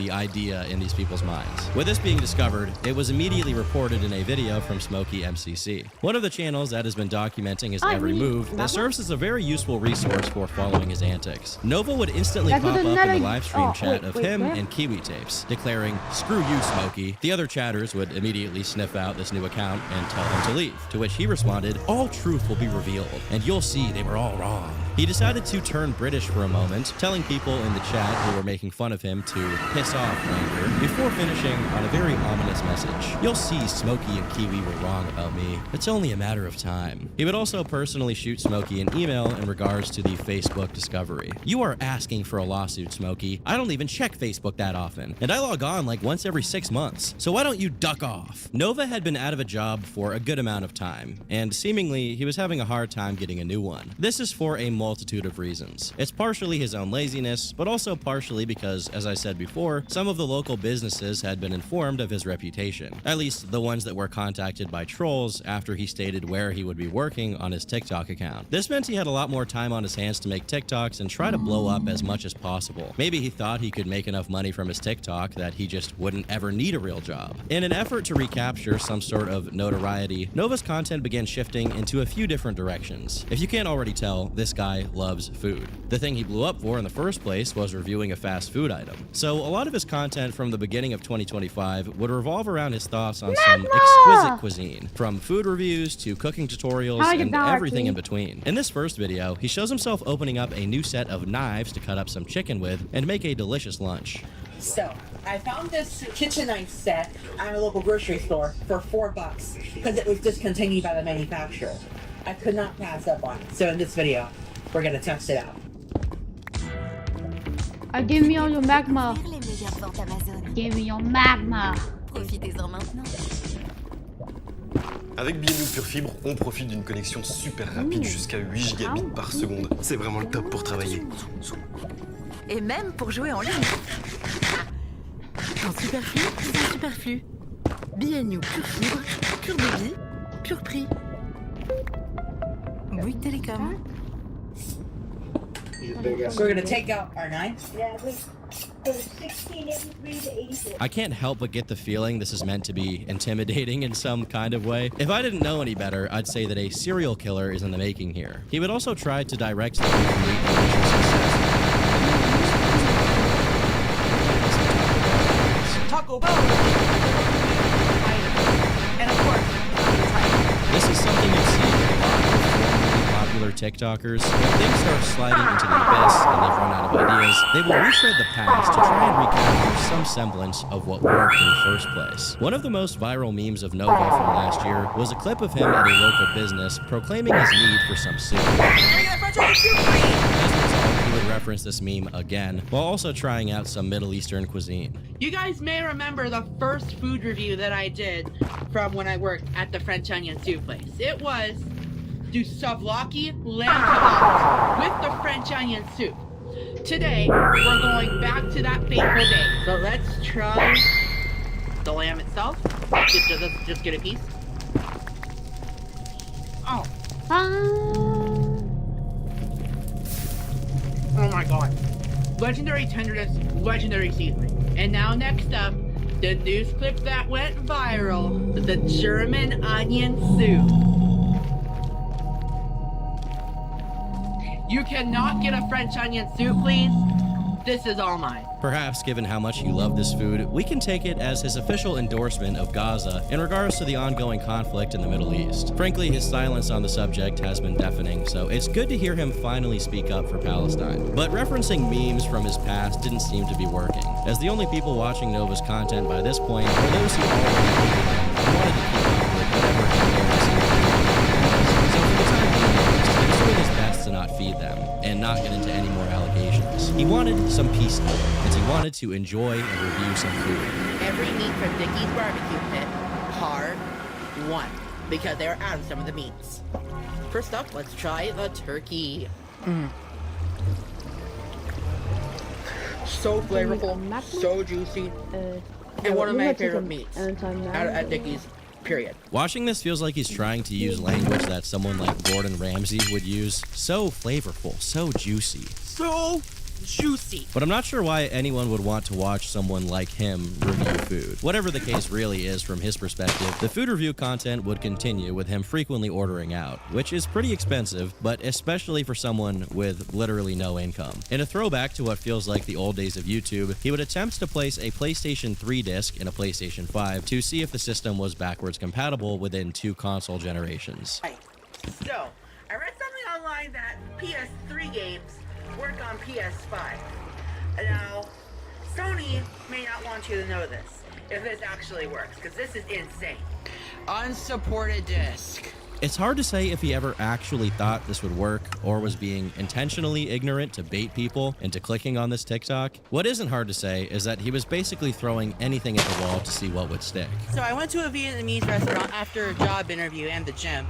idea in these people's minds. With this being discovered, it was immediately reported in a video from Smokey MCC, one of the channels that has been documenting his every move that serves as a very useful resource for following his antics. Nova would instantly pop up in the live stream chat of him and Kiwi Tapes, declaring, "Screw you, Smokey." The other chatters would immediately sniff out this new account and tell him to leave, to which he responded, "All truth will be revealed, and you'll see they were all wrong." He decided to turn British for a moment, telling people in the chat who were making fun of him to piss off Wanker, before finishing on a very ominous message. "You'll see Smokey and Kiwi were wrong about me. It's only a matter of time." He would also personally shoot Smokey an email in regards to the Facebook discovery. "You are asking for a lawsuit, Smokey. I don't even check Facebook that often, and I log on like once every 6 months, so why don't you duck off?" Nova had been out of a job for a good amount of time, and seemingly he was having a hard time getting a new one. This is for a multitude of reasons. It's partially his own laziness, but also partially because, as I said before, some of the local businesses had been informed of his reputation, at least the ones that were contacted by trolls after he stated where he would be working on his TikTok account. This meant he had a lot more time on his hands to make TikToks and try to blow up as much as possible. Maybe he thought he could make enough money from his TikTok that he just wouldn't ever need a real job. In an effort to recapture some sort of notoriety, Nova's content began shifting into a few different directions. If you can't already tell, this guy loves food. The thing he blew up for in the first place was reviewing a fast food item. So a lot of his content from the beginning of 2025 would revolve around his thoughts on some exquisite cuisine, from food reviews to cooking tutorials and everything in between. In this first video, he shows himself opening up a new set of knives to cut up some chicken with and make a delicious lunch. So, I found this kitchen knife set at a local grocery store for $4 because it was discontinued by the manufacturer. I could not pass up on it. So in this video, we're gonna test it out. Give me all your magma. Give me your magma. Profitez-en maintenant. Avec BNU Pure Fibre, on profite d'une connexion super rapide jusqu'à 8 gigabits par seconde. C'est vraiment le top pour travailler. Et même pour jouer en ligne. En superflu, c'est superflu. BNU Pure Fibre, pure débit, pure prix. Bouygues Télécom. So we're gonna take out our knife. I can't help but get the feeling this is meant to be intimidating in some kind of way. If I didn't know any better, I'd say that a serial killer is in the making here. He would also try to direct the Taco Bell. And of course, this is something you see in a lot of popular TikTokers. When things start sliding into the abyss and they've run out of ideas, they will retread the past to try and recapture some semblance of what worked in the first place. One of the most viral memes of Nova from last year was a clip of him at a local business proclaiming his need for some soup. As a result, he would reference this meme again, while also trying out some Middle Eastern cuisine. You guys may remember the first food review that I did from when I worked at the French onion soup place. It was do souvlaki lamb kebabs with the French onion soup. Today, we're going back to that fateful day. So let's try the lamb itself. Let's just get a piece. Oh. Oh my god. Legendary tenderness, legendary seasoning. And now next up, the news clip that went viral, the German onion soup. You cannot get a French onion soup, please. This is all mine. Perhaps, given how much you love this food, we can take it as his official endorsement of Gaza in regards to the ongoing conflict in the Middle East. Frankly, his silence on the subject has been deafening, so it's good to hear him finally speak up for Palestine. But referencing memes from his past didn't seem to be working, as the only people watching Nova's content by this point were those who already hated him and wanted to keep up with whatever embarrassing thing. So for the time being, he was doing his best to not feed them and not get into any more allegations. He wanted some peace now, and he wanted to enjoy and review some food. Every meat from Dickie's barbecue pit, par 1, because they were out of some of the meats. First up, let's try the turkey. So flavorful, so juicy. and one of we're my gonna take favorite a- meats an time now. at Dickie's. Period. Watching this feels like he's trying to use language that someone like Gordon Ramsay would use. So flavorful, so juicy. So juicy. But I'm not sure why anyone would want to watch someone like him review food. Whatever the case really is from his perspective, the food review content would continue with him frequently ordering out, which is pretty expensive, but especially for someone with literally no income. In a throwback to what feels like the old days of YouTube, he would attempt to place a PlayStation 3 disc in a PlayStation 5 to see if the system was backwards compatible within 2 console generations. So, I read something online that PS3 games work on PS5. Now, Sony may not want you to know this, if this actually works, because this is insane. Unsupported disc. It's hard to say if he ever actually thought this would work or was being intentionally ignorant to bait people into clicking on this TikTok. What isn't hard to say is that he was basically throwing anything at the wall to see what would stick. So I went to a Vietnamese restaurant after a job interview and the gym,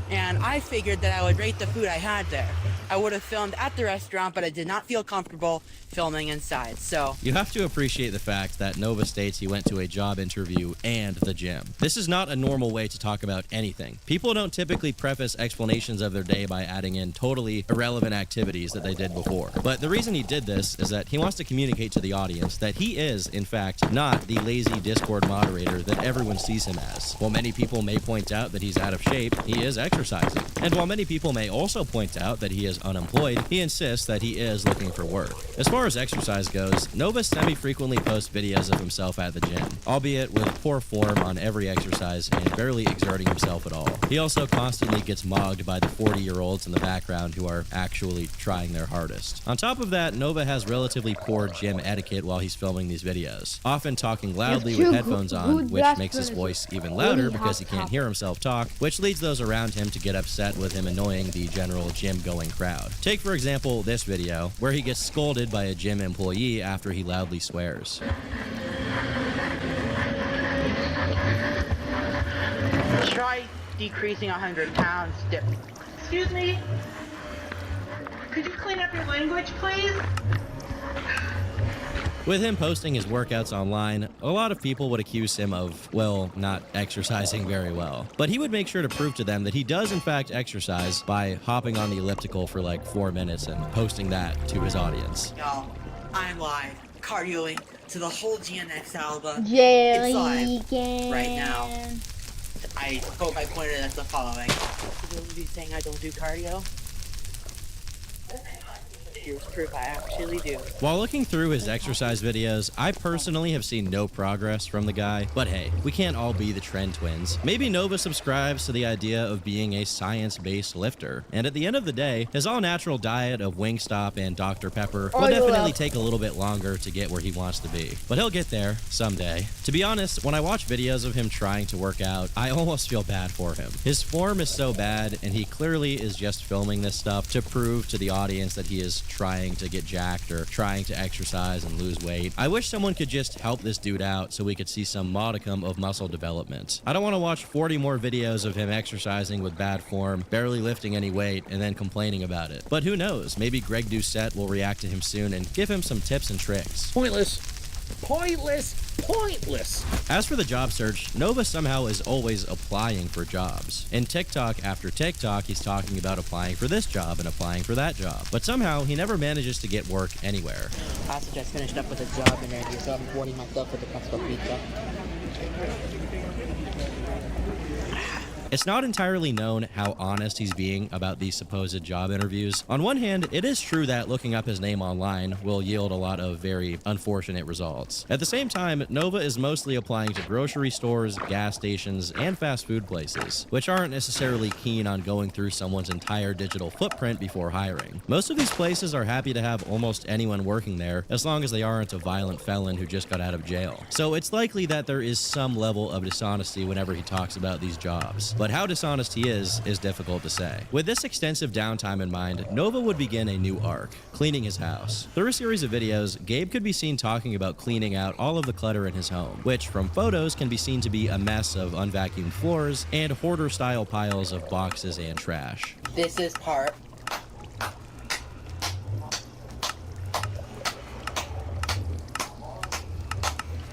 and I figured that I would rate the food I had there. I would have filmed at the restaurant, but I did not feel comfortable filming inside, so... You have to appreciate the fact that Nova states he went to a job interview and the gym. This is not a normal way to talk about anything. People don't typically preface explanations of their day by adding in totally irrelevant activities that they did before. But the reason he did this is that he wants to communicate to the audience that he is, in fact, not the lazy Discord moderator that everyone sees him as. While many people may point out that he's out of shape, he is exercising. And while many people may also point out that he is unemployed, he insists that he is looking for work. As far as exercise goes, Nova semi-frequently posts videos of himself at the gym, albeit with poor form on every exercise and barely exerting himself at all. He also constantly gets mogged by the 40-year-olds in the background who are actually trying their hardest. On top of that, Nova has relatively poor gym etiquette while he's filming these videos, often talking loudly with headphones on, which makes his voice even louder because he can't hear himself talk, which leads those around him to get upset with him annoying the general gym-going crowd. Take, for example, this video, where he gets scolded by a gym employee after he loudly swears. Try decreasing 100 pounds. Excuse me? Could you clean up your language, please? With him posting his workouts online, a lot of people would accuse him of, well, not exercising very well. But he would make sure to prove to them that he does in fact exercise by hopping on the elliptical for like 4 minutes and posting that to his audience. Y'all, I'm live, cardioing to the whole GNX album. Jelly It's live can. right now. I hope I pointed at the following. Will you saying I don't do cardio? Here's proof I actually do. While looking through his exercise videos, I personally have seen no progress from the guy, but hey, we can't all be the trend twins. Maybe Nova subscribes to the idea of being a science-based lifter, and at the end of the day, his all-natural diet of Wingstop and Dr. Pepper will definitely take a little bit longer to get where he wants to be. But he'll get there someday. To be honest, when I watch videos of him trying to work out, I almost feel bad for him. His form is so bad, and he clearly is just filming this stuff to prove to the audience that he is trying to get jacked or trying to exercise and lose weight. I wish someone could just help this dude out so we could see some modicum of muscle development. I don't want to watch 40 more videos of him exercising with bad form, barely lifting any weight, and then complaining about it. But who knows, maybe Greg Doucette will react to him soon and give him some tips and tricks. Pointless. Pointless. Pointless. As for the job search, Nova somehow is always applying for jobs. In TikTok after TikTok, he's talking about applying for this job and applying for that job. But somehow, he never manages to get work anywhere. I also just finished up with a job interview, so I'm rewarding myself with a Costco pizza. It's not entirely known how honest he's being about these supposed job interviews. On one hand, it is true that looking up his name online will yield a lot of very unfortunate results. At the same time, Nova is mostly applying to grocery stores, gas stations, and fast food places, which aren't necessarily keen on going through someone's entire digital footprint before hiring. Most of these places are happy to have almost anyone working there, as long as they aren't a violent felon who just got out of jail. So it's likely that there is some level of dishonesty whenever he talks about these jobs. But how dishonest he is difficult to say. With this extensive downtime in mind, Nova would begin a new arc, cleaning his house. Through a series of videos, Gabe could be seen talking about cleaning out all of the clutter in his home, which from photos can be seen to be a mess of unvacuumed floors and hoarder-style piles of boxes and trash. This is part.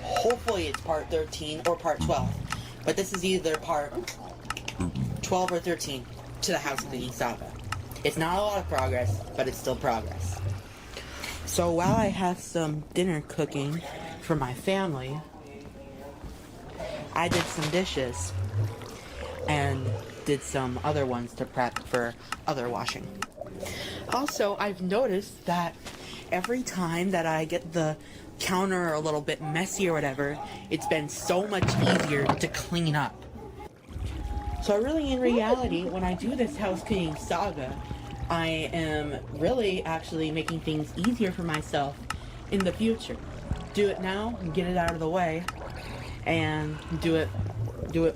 Hopefully Usually it's part 13 or part 12, but this is either part 12 or 13 to the house cleaning saga. It's not a lot of progress, but it's still progress. So while I have some dinner cooking for my family, I did some dishes and did some other ones to prep for other washing. Also, I've noticed that every time that I get the counter a little bit messy or whatever, it's been so much easier to clean up. So really, in reality, when I do this house cleaning saga, I am really actually making things easier for myself in the future. Do it now and get it out of the way, and do it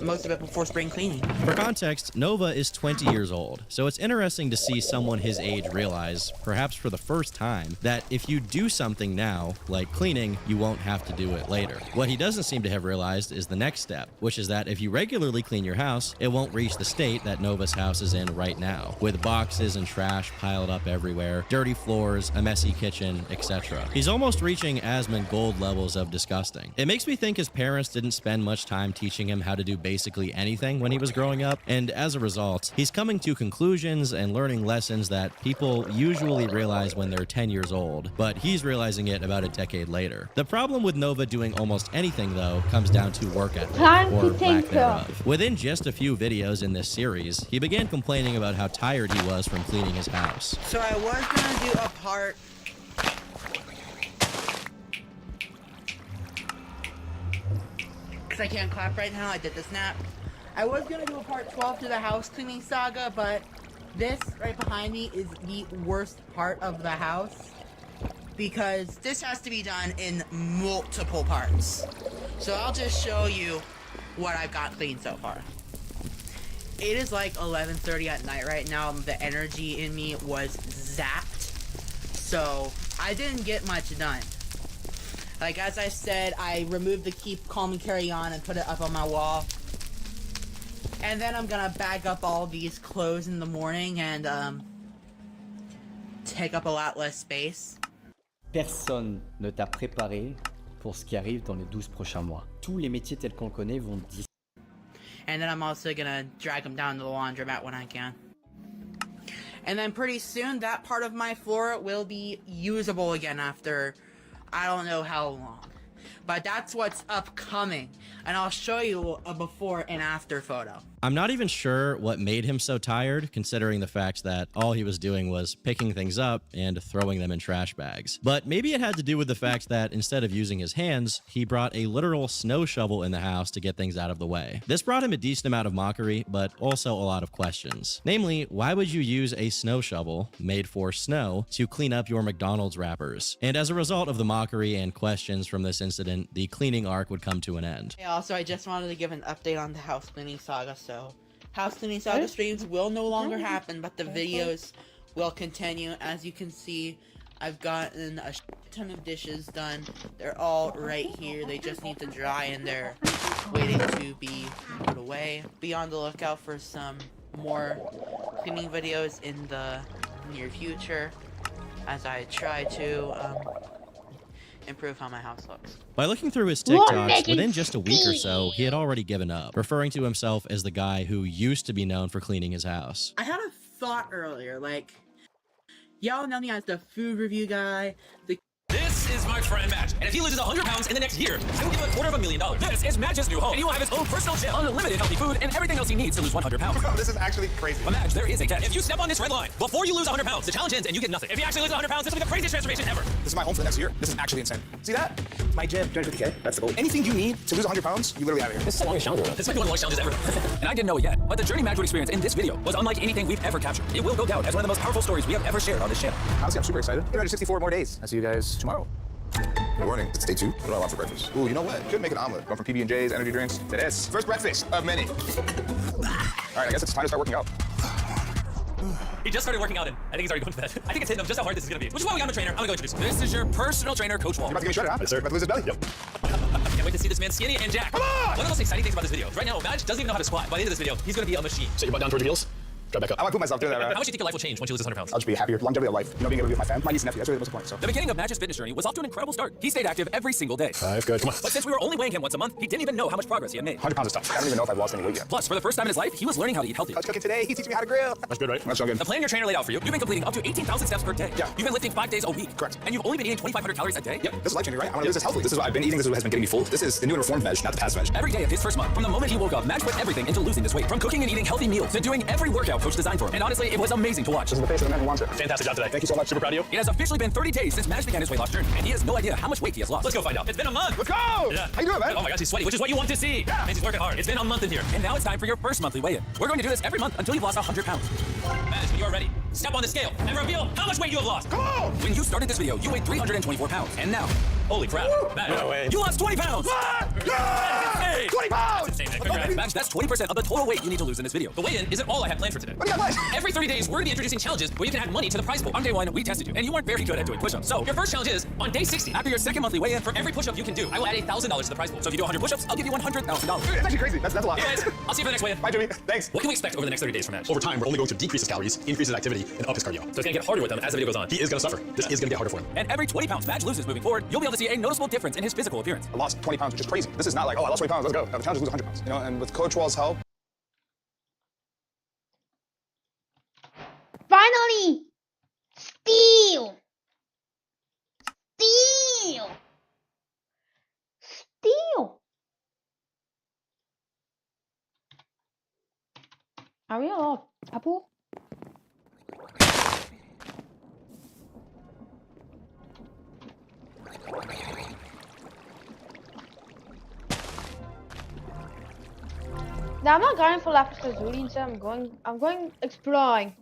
most of it before spring cleaning. For context, Nova is 20 years old, so it's interesting to see someone his age realize, perhaps for the first time, that if you do something now, like cleaning, you won't have to do it later. What he doesn't seem to have realized is the next step, which is that if you regularly clean your house, it won't reach the state that Nova's house is in right now, with boxes and trash piled up everywhere, dirty floors, a messy kitchen, etc. He's almost reaching Asmund Gold levels of disgusting. It makes me think his parents didn't spend much time teaching him how to do basically anything when he was growing up, and as a result, he's coming to conclusions and learning lessons that people usually realize when they're 10 years old, but he's realizing it about a decade later. The problem with Nova doing almost anything, though, comes down to work ethic, or lack thereof. Within just a few videos in this series, he began complaining about how tired he was from cleaning his house. So I was gonna do a part because I can't clap right now, I did the snap. I was gonna do a part 12 to the house cleaning saga, but this right behind me is the worst part of the house because this has to be done in multiple parts. So I'll just show you what I've got cleaned so far. It is like 11:30 at night right now. The energy in me was zapped, so I didn't get much done. Like, as I said, I removed the keep calm and carry on and put it up on my wall. And then I'm gonna bag up all these clothes in the morning and take up a lot less space. Personne ne t'a préparé pour ce qui arrive dans les 12 prochains mois. Tous les métiers tels qu'on le connaît vont disparaître. And then I'm also gonna drag them down to the laundromat when I can. And then pretty soon that part of my floor will be usable again after I don't know how long. But that's what's upcoming. And I'll show you a before and after photo. I'm not even sure what made him so tired, considering the fact that all he was doing was picking things up and throwing them in trash bags. But maybe it had to do with the fact that instead of using his hands, he brought a literal snow shovel in the house to get things out of the way. This brought him a decent amount of mockery, but also a lot of questions. Namely, why would you use a snow shovel, made for snow, to clean up your McDonald's wrappers? And as a result of the mockery and questions from this incident, the cleaning arc would come to an end. Also, I just wanted to give an update on the house cleaning saga, so house cleaning saga streams will no longer happen, but the videos will continue. As you can see, I've gotten a ton of dishes done. They're all right here. They just need to dry and they're waiting to be put away. Be on the lookout for some more cleaning videos in the near future as I try to improve how my house looks. By looking through his TikToks, within just a week or so, he had already given up, referring to himself as the guy who used to be known for cleaning his house. I had a thought earlier, like, y'all know me as the food review guy, This is my friend Madge, and if he loses 100 pounds in the next year, I will give him $250,000. This is Madge's new home, and he will have his own personal gym, unlimited healthy food, and everything else he needs to lose 100 pounds. Bro, this is actually crazy. But Madge, there is a catch. If you step on this red line before you lose 100 pounds, the challenge ends and you get nothing. If you actually lose 100 pounds, this will be the craziest transformation ever. This is my home for the next year. This is actually insane. See that? My gym, 250K. That's the goal. Anything you need to lose 100 pounds, you literally have it here. This is the longest challenge. This might be one of the longest challenges ever. And I didn't know it yet, but the journey Madge would experience in this video was unlike anything we've ever captured. It will go down as one of the most powerful stories we have ever shared on this channel. Honestly, I'm super excited. 364 more days. I'll see you guys tomorrow. Good morning. It's day 2. What do I want for breakfast? Ooh, you know what? Could make an omelet. Going from PB&J's, energy drinks to this. First breakfast of many. All right, I guess it's time to start working out. He just started working out and I think he's already going to bed. I think it's hitting him just how hard this is going to be. Which is why we got him a trainer. I'm going to go introduce him. This is your personal trainer, Coach Wall. You're about to get me shredded, huh? Yes, sir. About to lose his belly? Yep. Can't wait to see this man skinny and jacked. Come on! One of the most exciting things about this video. Right now, Madge doesn't even know how to squat. By the end of this video, he's going to be a machine. So your butt down towards the heels? Go back up. I want to put myself through that, right? How much do you think your life will change once you lose this 100 pounds? I'll just be happier. Longevity of life. You know, being able to be with my family, my niece and nephew. That's really the most important. So. The beginning of Match's fitness journey was off to an incredible start. He stayed active every single day. 5, good. Come on. But since we were only weighing him once a month, he didn't even know how much progress he had made. 100 pounds is tough. I don't even know if I've lost any weight yet. Plus, for the first time in his life, he was learning how to eat healthy. I was cooking today. He's teaching me how to grill. That's good, right? That's so good. The plan your trainer laid out for you, you've been completing up to 18,000 steps per day. Yeah. You've been lifting 5 days a week. Correct. And you've only been eating 2,500 calories a day? Yep. This is life changing, right? I want to lose this healthily. This is what I've been eating. This is what has been getting me full. This is the new and reformed veg, not the past veg. Every day of his first month, from the moment he woke up, Match put everything into losing this weight. From cooking and eating healthy meals to doing every workout Coach designed for him. And honestly, it was amazing to watch. This is the face of the man who wants it. Fantastic job today. Thank you so much. Super proud of you. It has officially been 30 days since Match began his weight loss journey, and he has no idea how much weight he has lost. Let's go find out. It's been a month. Let's go! Yeah. How you doing, man? Oh my gosh, he's sweaty, which is what you want to see. Yeah. And he's working hard. It's been a month in here. And now it's time for your first monthly weigh-in. We're going to do this every month until you've lost 100 pounds. Match, when you are ready, step on the scale and reveal how much weight you have lost. Come on! When you started this video, you weighed 324 pounds, and now, Holy crap. Match, No way. you lost 20 pounds! What? Yeah! 20 pounds! That's insane, man. Congrats. Match, that's 20% of the total weight you need to lose in this video. The weigh-in isn't all I have planned for today. What do you got planned? Every 30 days, we're going to be introducing challenges where you can add money to the prize pool. On day 1, we tested you, and you weren't very good at doing push-ups. So, Your first challenge is, on day 60, after your second monthly weigh-in, for every push-up you can do, I will add $1,000 to the prize pool. so if you do 100 push-ups, I'll give you $100,000. Dude, it's actually crazy. That's a lot. Anyways, I'll see you for the next weigh-in. Bye, Jimmy. Thanks. What can we expect over the next 30 days from Match? Over time, we're only going to decrease his calories, increase his activity, and up his cardio. So it's going to get harder with him as the video goes on. He is going to suffer. This is going to get harder for him. And every 20 pounds Match loses moving forward, you'll be able to see a noticeable difference in his physical appearance. I lost 20 pounds, which is crazy. This is not like, oh, I lost 20 pounds, let's go. No, the challenge is lose 100 pounds. You know, and with Coach Wall's help. Finally! Steal! Steal! Steal! Are we allowed apple? Now I'm not going for lapis lazuli instead. I'm going exploring.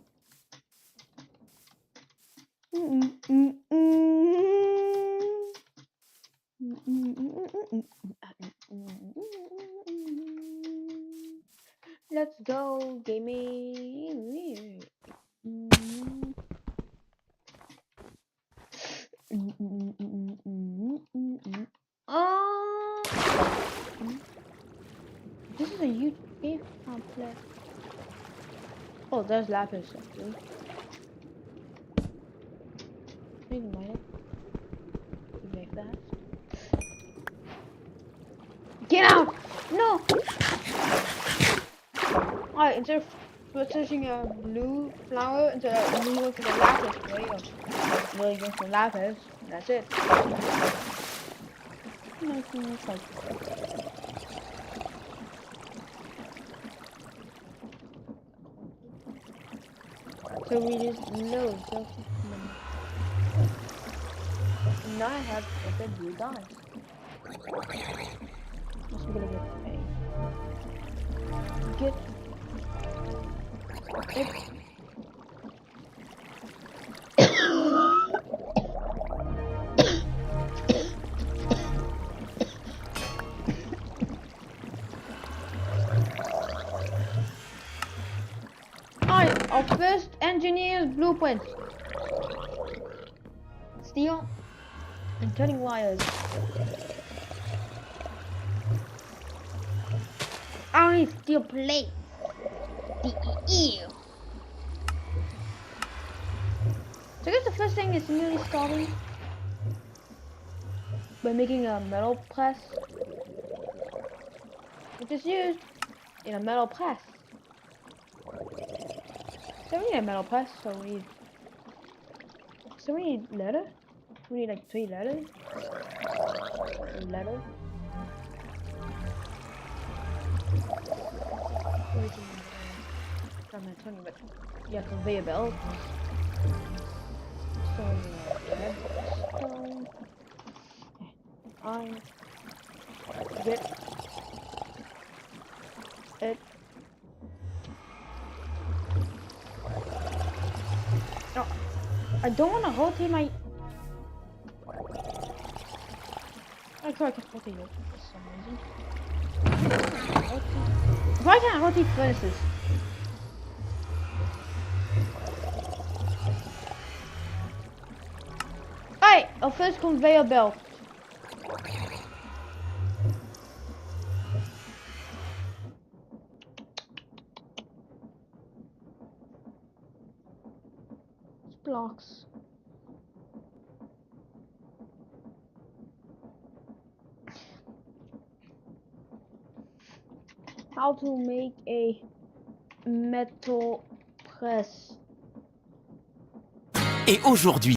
Let's go gaming. This is a huge game I'll play. Oh, there's lapis actually. Wait a minute. Like that. Get out! No! Alright, instead of switching a blue flower into a blue one for the lapis way, or really going for lapis, that's it. So we just know so now I have a blue dice. What's we gonna get? Alright, our first engineer's blueprint. Steel and cutting wires. I need steel plate. So I guess the first thing is merely starting by making a metal press, which is used in a metal press. So we need a metal press, so we need leather. We need like 3 letters. Letter. I'm not telling you, but you have conveyor belt. Stone, redstone. Iron. Get it. No, I don't want to rotate my. I thought I could rotate it for some reason. Why can't I rotate furnaces? Alright, our first conveyor belt. blocks. How to make a metal press. Et aujourd'hui,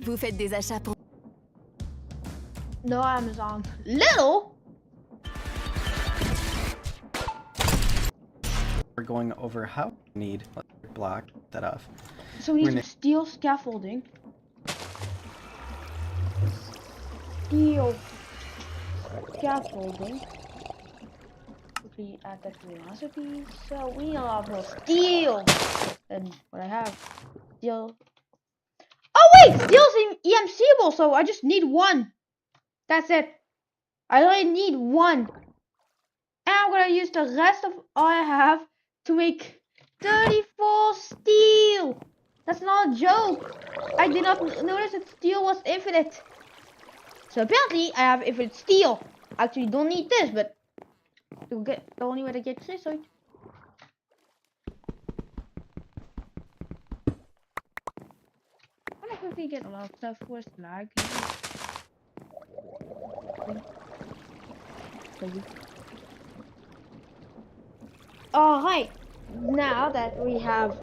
Vous faites des achats pour... No Amazon. Little? We're going over how we need electric block that off. So we need We're some steel scaffolding. Steel scaffolding. Quickly add that to the recipe. So we need a lot more steel than what I have. Steel. Oh wait, steel's EMCable, so I just need one. That's it. I only need one. And I'm gonna use the rest of all I have to make 34 steel. That's not a joke. I did not notice that steel was infinite. So apparently I have infinite steel. Actually don't need this, but to get the only way to get chrysoid. I'm gonna quickly get a lot of stuff. Where's the lag? Alright, now that we have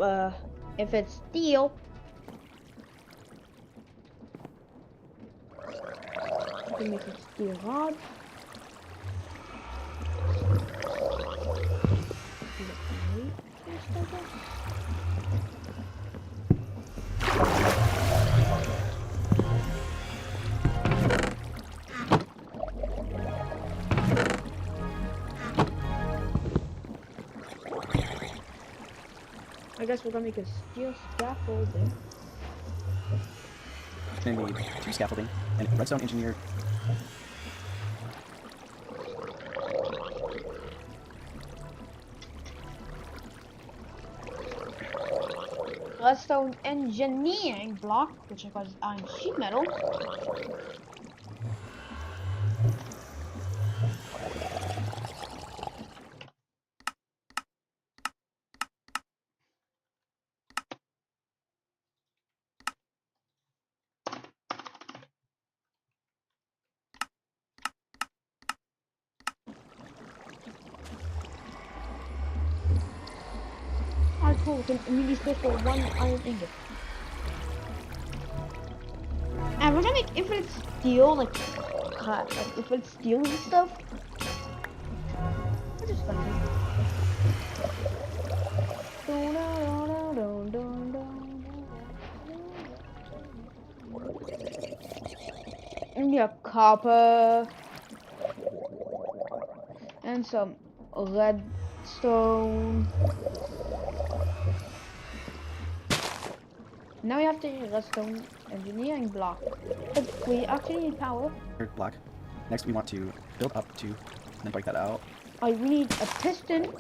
infinite steel, we can make a steel rod. I guess we're gonna make a steel scaffolding. We're gonna need 2 scaffolding and a redstone engineer. Redstone engineering block, which requires iron sheet metal. Cool, we can immediately switch for 1 iron ingot. And we're gonna make infinite steel, like infinite steel and stuff. Which is fun. And yeah, copper. And some redstone. Now we have the redstone engineering block. But we actually need power. Third block. Next we want to build up to, and then break that out. We need a piston.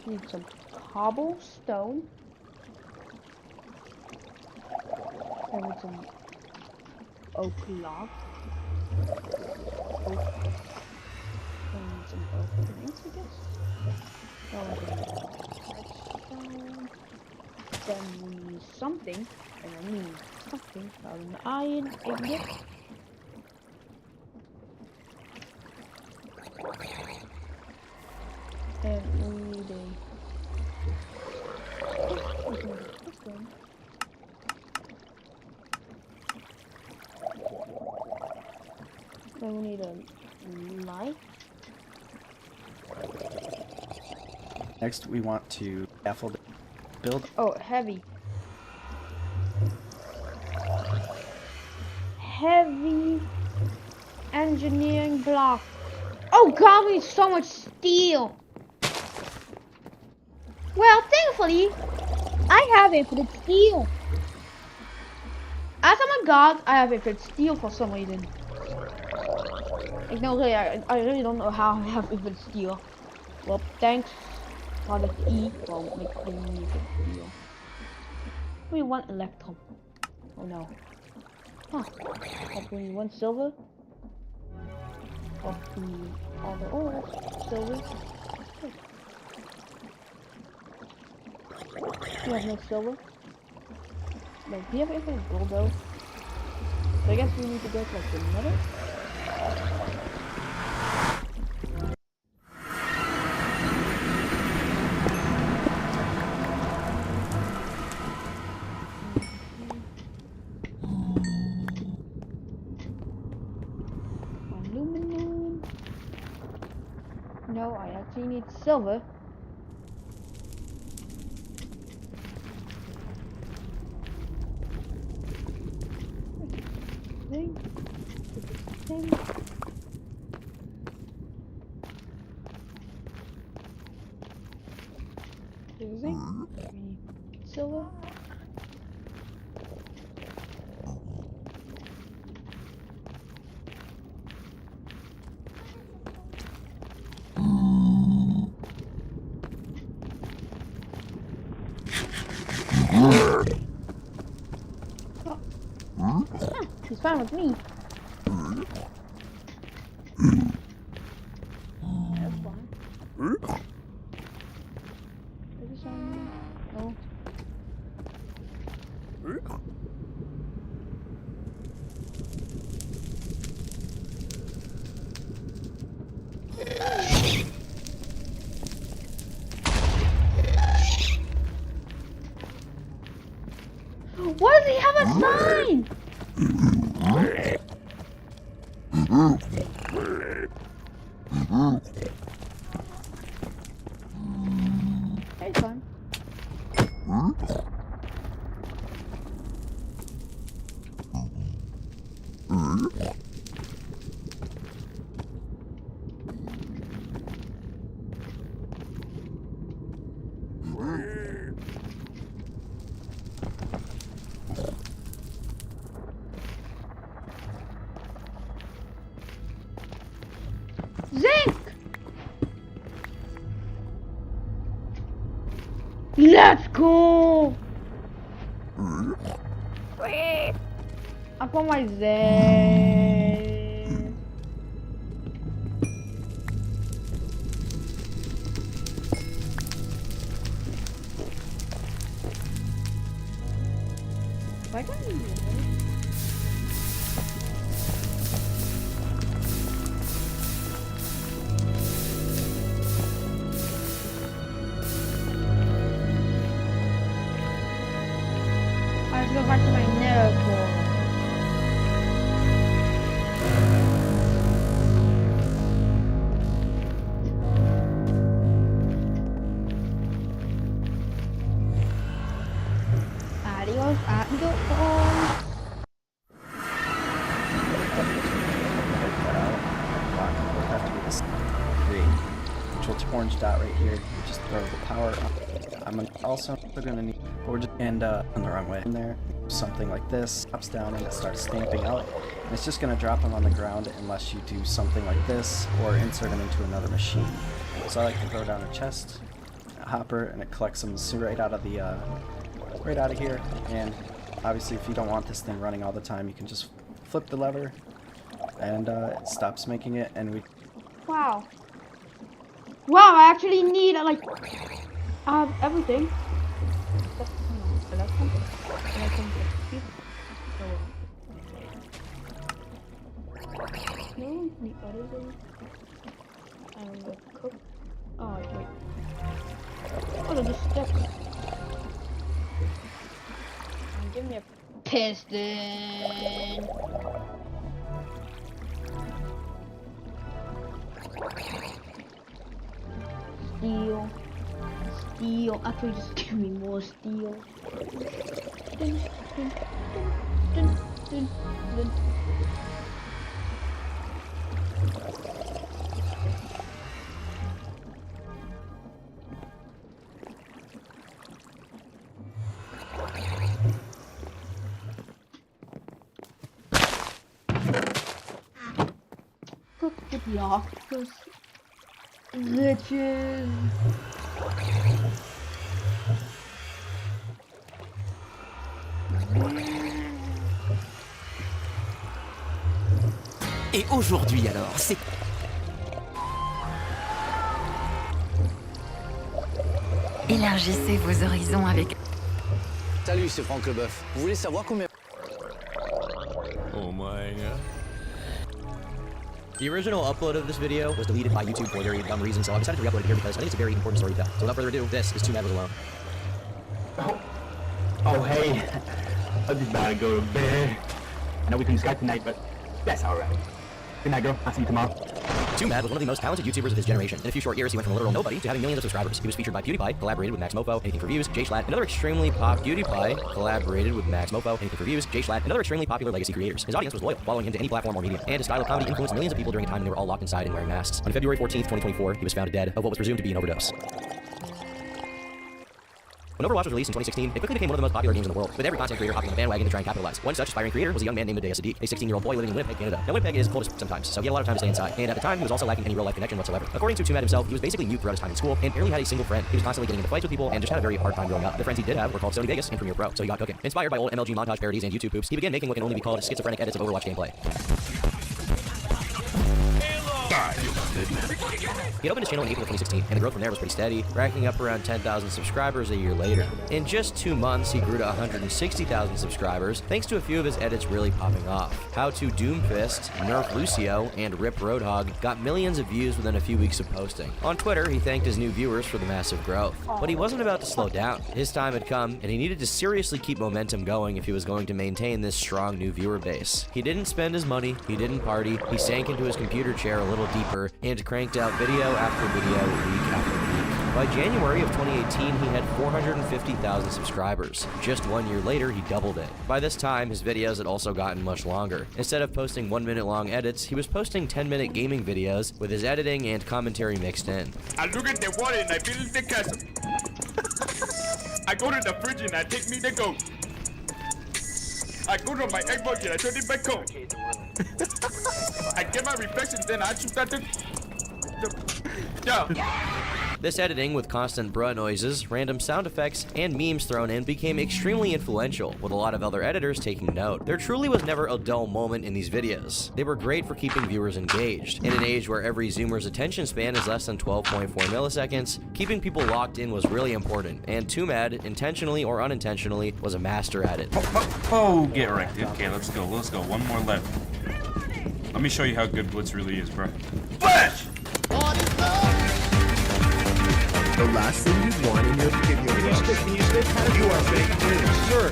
We need some cobblestone. And with some oak log. And some oak planks, I guess. Redstone. Then we need something, and I need something about an iron ingot. And we need this one. Then we need a light. Next we want to scaffold. Build. Oh, heavy. Heavy engineering block. Oh god, we need so much steel. Well, thankfully, I have infinite steel. As I'm a god, I have infinite steel for some reason. Like, no, really, I really don't know how I have infinite steel. Well, thanks. Product E will make the new steel. We want electrum. Oh no. Huh. We want silver. Of the all the ore, silver. You have no silver. Like, do you have anything gold though? So I guess we need to go to like the nether. Aluminum. No, I actually need silver. Thing. Zinc. Silver. He's fine with me. That's fine. Is this on me? No. Why does he have a sign? Hey, fine. Zinc! Let's go! I want my zinc. Why can't you do that? Let's go back to my nether portal. Adios, adios. Control to orange dot right here. Just throw the power up. I'm also gonna need on the wrong way in there. Something like this drops down and it starts stamping out. And it's just gonna drop them on the ground unless you do something like this or insert them into another machine. So I like to throw down a chest, a hopper, and it collects them right out of the right out of here. And obviously, if you don't want this thing running all the time, you can just flip the lever, and it stops making it. And we. Wow. Wow, I actually need everything. No, the other way. And the cook. Oh, wait. Oh, they're just stuck. Give me a piston. Steel. Steel. Actually, just give me more steel. Dun, dun, dun, dun, dun. Look at the octopus. Glitches. Et aujourd'hui alors, c'est... Élargissez vos horizons avec... Salut, c'est Franck Leboeuf. Vous voulez savoir combien... Oh my god. The original upload of this video was deleted by YouTube for very dumb reasons, so I decided to re-upload it here because I think it's a very important story to tell. So without further ado, this is 2Mad Was Alone. Oh, hey. I'm just about to go to bed. I know we couldn't Skype tonight, but that's alright. Good night, girl. I'll see you tomorrow. 2Mad was one of the most talented YouTubers of his generation. In a few short years, he went from a literal nobody to having millions of subscribers. He was featured by PewDiePie, collaborated with Max Mofo, Anything for Views, Jay Schlatt, another extremely PewDiePie, collaborated with Max Mofo, Anything for Views, Jay Schlatt, and other extremely popular legacy creators. His audience was loyal, following him to any platform or medium, and his style of comedy influenced millions of people during a time when they were all locked inside and wearing masks. On February 14th, 2024, he was found dead of what was presumed to be an overdose. When Overwatch was released in 2016, it quickly became one of the most popular games in the world, with every content creator hopping on the bandwagon to try and capitalize. One such aspiring creator was a young man named Adea Sadiq, a 16-year-old boy living in Winnipeg, Canada. Now, Winnipeg is cold as sometimes, so he had a lot of time to stay inside, and at the time, he was also lacking any real-life connection whatsoever. According to 2Mad himself, he was basically mute throughout his time in school, and barely had a single friend. He was constantly getting into fights with people, and just had a very hard time growing up. The friends he did have were called Sony Vegas and Premiere Pro, so he got cooking. Inspired by old MLG montage parodies and YouTube poops, he began making what can only be called schizophrenic edits of Overwatch gameplay. He opened his channel in April of 2016, and the growth from there was pretty steady, racking up around 10,000 subscribers a year later. In just 2 months, he grew to 160,000 subscribers, thanks to a few of his edits really popping off. How to Doomfist, Nerf Lucio, and Rip Roadhog got millions of views within a few weeks of posting. On Twitter, he thanked his new viewers for the massive growth. But he wasn't about to slow down. His time had come, and he needed to seriously keep momentum going if he was going to maintain this strong new viewer base. He didn't spend his money, he didn't party, he sank into his computer chair a little deeper, and cranked out video after video, week after week. By January of 2018, he had 450,000 subscribers. Just 1 year later, he doubled it. By this time, his videos had also gotten much longer. Instead of posting 1-minute long edits, he was posting 10-minute gaming videos with his editing and commentary mixed in. I look at the water and I feel the castle. I go to the fridge and I take me the goat. I go to my Xbox and I turn it back on. I get my reflections, then I shoot at the... This editing, with constant bruh noises, random sound effects, and memes thrown in, became extremely influential, with a lot of other editors taking note. There truly was never a dull moment in these videos. They were great for keeping viewers engaged. In an age where every Zoomer's attention span is less than 12.4 milliseconds, keeping people locked in was really important, and 2Mad, intentionally or unintentionally, was a master at it. Oh, get wrecked. Okay, let's go. One more left. Let me show you how good Blitz really is, bro. Flash! The last thing you want in your video you are fake news, sir.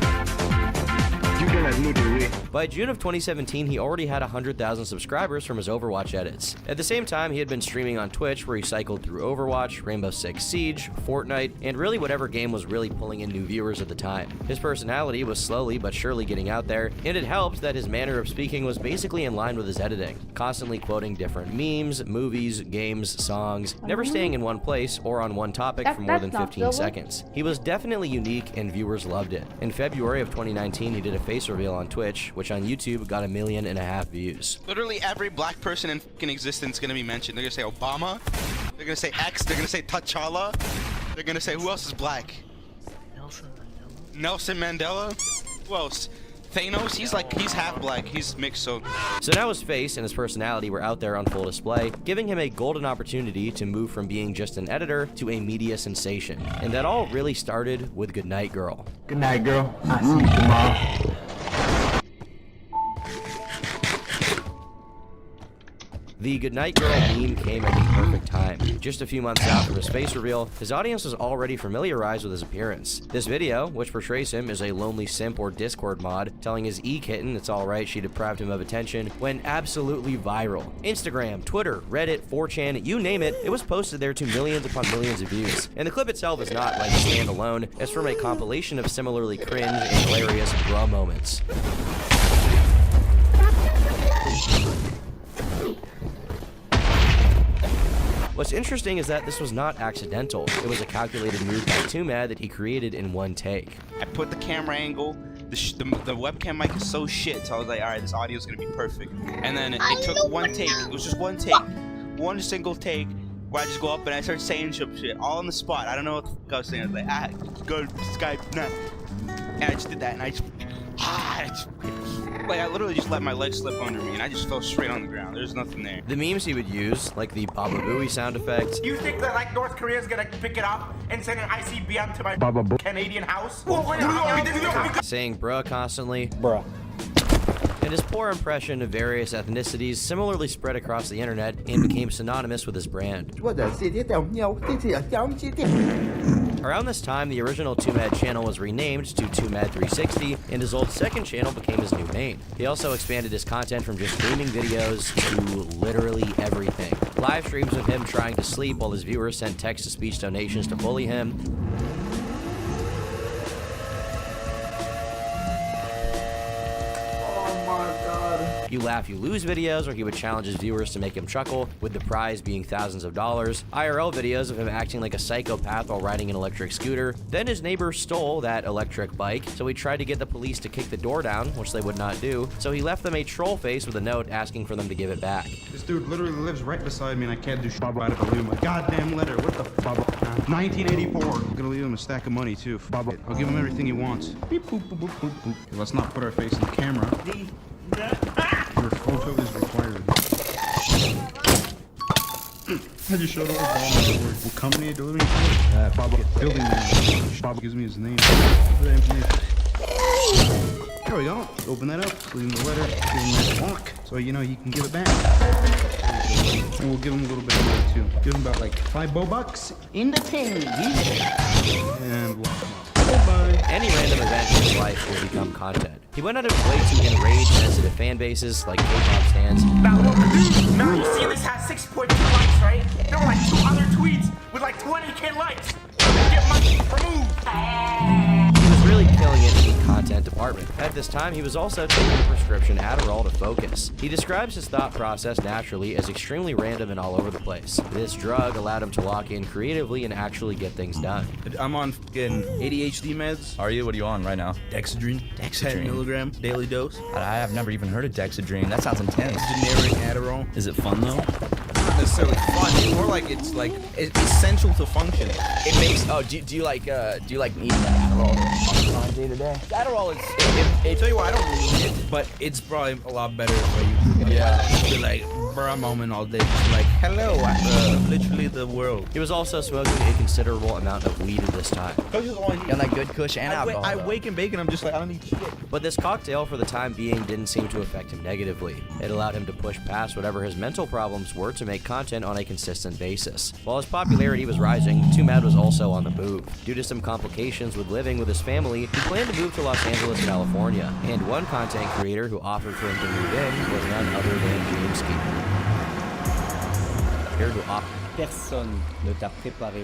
You're gonna need to read. By June of 2017, he already had 100,000 subscribers from his Overwatch edits. At the same time, he had been streaming on Twitch, where he cycled through Overwatch, Rainbow Six Siege, Fortnite, and really whatever game was really pulling in new viewers at the time. His personality was slowly but surely getting out there, and it helped that his manner of speaking was basically in line with his editing, constantly quoting different memes, movies, games, songs, never staying in one place or on one topic for more than 15 seconds. He was definitely unique, and viewers loved it. In February of 2019, he did a face reveal on Twitch, which on YouTube got 1.5 million views. Literally every black person in fucking existence is gonna be mentioned. They're gonna say Obama, they're gonna say X, they're gonna say T'Challa, they're gonna say who else is black? Nelson Mandela? Who else? Thanos? He's half black, he's mixed, so now his face and his personality were out there on full display, giving him a golden opportunity to move from being just an editor to a media sensation. And that all really started with Goodnight Girl. Good night, girl. I'll see you tomorrow. The Goodnight Girl meme came at the perfect time. Just a few months out from his face reveal, his audience was already familiarized with his appearance. This video, which portrays him as a lonely simp or Discord mod, telling his e-kitten it's alright she deprived him of attention, went absolutely viral. Instagram, Twitter, Reddit, 4chan, you name it, it was posted there to millions upon millions of views. And the clip itself is not like standalone, it's from a compilation of similarly cringe and hilarious bruh moments. What's interesting is that this was not accidental. It was a calculated move by 2Mad that he created in one take. I put the camera angle, the webcam mic is so shit, so I was like, alright, this audio is gonna be perfect. And then it took one take, it was just one take, one single take, where I just go up and I start saying some shit, all on the spot. I don't know what the fuck I was saying. I was like, go Skype, nah. And I just did that, and I just Like, I literally just let my leg slip under me, and I just fell straight on the ground. There's nothing there. The memes he would use, like the Baba Booey sound effect, You think that like North Korea's gonna pick it up and send an ICBM to my Canadian house? saying bruh constantly, bruh, and his poor impression of various ethnicities similarly spread across the internet and became synonymous with his brand. Around this time, the original 2Mad channel was renamed to 2Mad360, and his old second channel became his new main. He also expanded his content from just gaming videos to literally everything. Live streams of him trying to sleep while his viewers sent text-to-speech donations to bully him. You Laugh, You Lose videos where he would challenge his viewers to make him chuckle, with the prize being thousands of dollars. IRL videos of him acting like a psychopath while riding an electric scooter. Then his neighbor stole that electric bike, so he tried to get the police to kick the door down, which they would not do. So he left them a troll face with a note asking for them to give it back. This dude literally lives right beside me and I can't do shit about it. I'll leave him a goddamn letter. What the fuck? 1984. I'm gonna leave him a stack of money too. I'll give him everything he wants. Beep, boop, boop, boop, boop, boop. Let's not put our face in the camera. Your photo is required. I just showed up with all my work. What company are delivering to? Bob building manager. Bob gives me his name. There we go. Open that up. Leave him the letter. Give him that lock. So you know he can give it back. And we'll give him a little bit of money too. Give him about like $5 in the tin. And lock him up. Any random event in his life will become content. He went out of his way to enrage sensitive fan bases like K-pop stans. Now you see this has 6.2 likes, right? There were like 2 other tweets with like 20k likes. Get money removed. He was really killing it in the content department. At this time, he was also taking a prescription Adderall to focus. He describes his thought process naturally as extremely random and all over the place. This drug allowed him to lock in creatively and actually get things done. I'm on fucking ADHD meds. Are you? What are you on right now? Dexedrine. 10 milligram daily dose. I have never even heard of Dexedrine. That sounds intense. Generic Adderall. Is it fun though? Not necessarily fun. It's more like it's essential to function. It makes. Oh, do you like eating Adderall on day to day? Adderall is. Tell you what, I don't need it, but it's probably a lot better for you. Yeah. Be like, bro, I'm home all day. Just like, hello, literally the world. He was also smoking a considerable amount of weed at this time. And like good kush and alcohol. I wake and bake and I'm just like, I don't need shit. But this cocktail, for the time being, didn't seem to affect him negatively. It allowed him to push past whatever his mental problems were to make content on a consistent basis. While his popularity was rising, 2Mad was also on the move. Due to some complications with living with his family, he planned to move to Los Angeles, California. And one content creator who offered for him to move in was none other than Jamesky. Here to Personne ne t'a préparé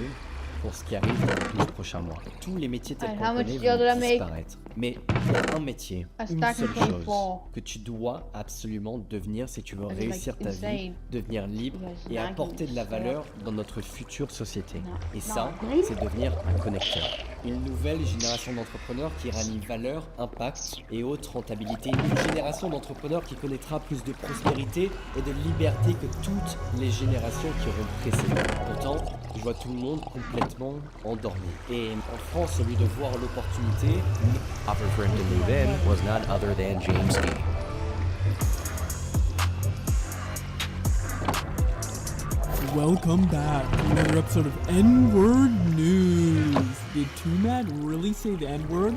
pour ce qui arrive dans les prochains mois. Tous les métiers tels qu'on connaît vont disparaître. Mais il y a un métier, une seule chose que tu dois absolument devenir si tu veux réussir ta vie, devenir libre et apporter de la valeur dans notre future société. Et ça, c'est devenir un connecteur. Une nouvelle génération d'entrepreneurs qui rallie valeur, impact et haute rentabilité. Une génération d'entrepreneurs qui connaîtra plus de prospérité et de liberté que toutes les générations qui auront précédé. Pourtant, je vois tout le monde complètement endormi. Et en France, au lieu de voir l'opportunité, offered for him to move in was none other than Jamesky. Welcome back to another episode of N-Word News. Did 2Mad really say the N-Word?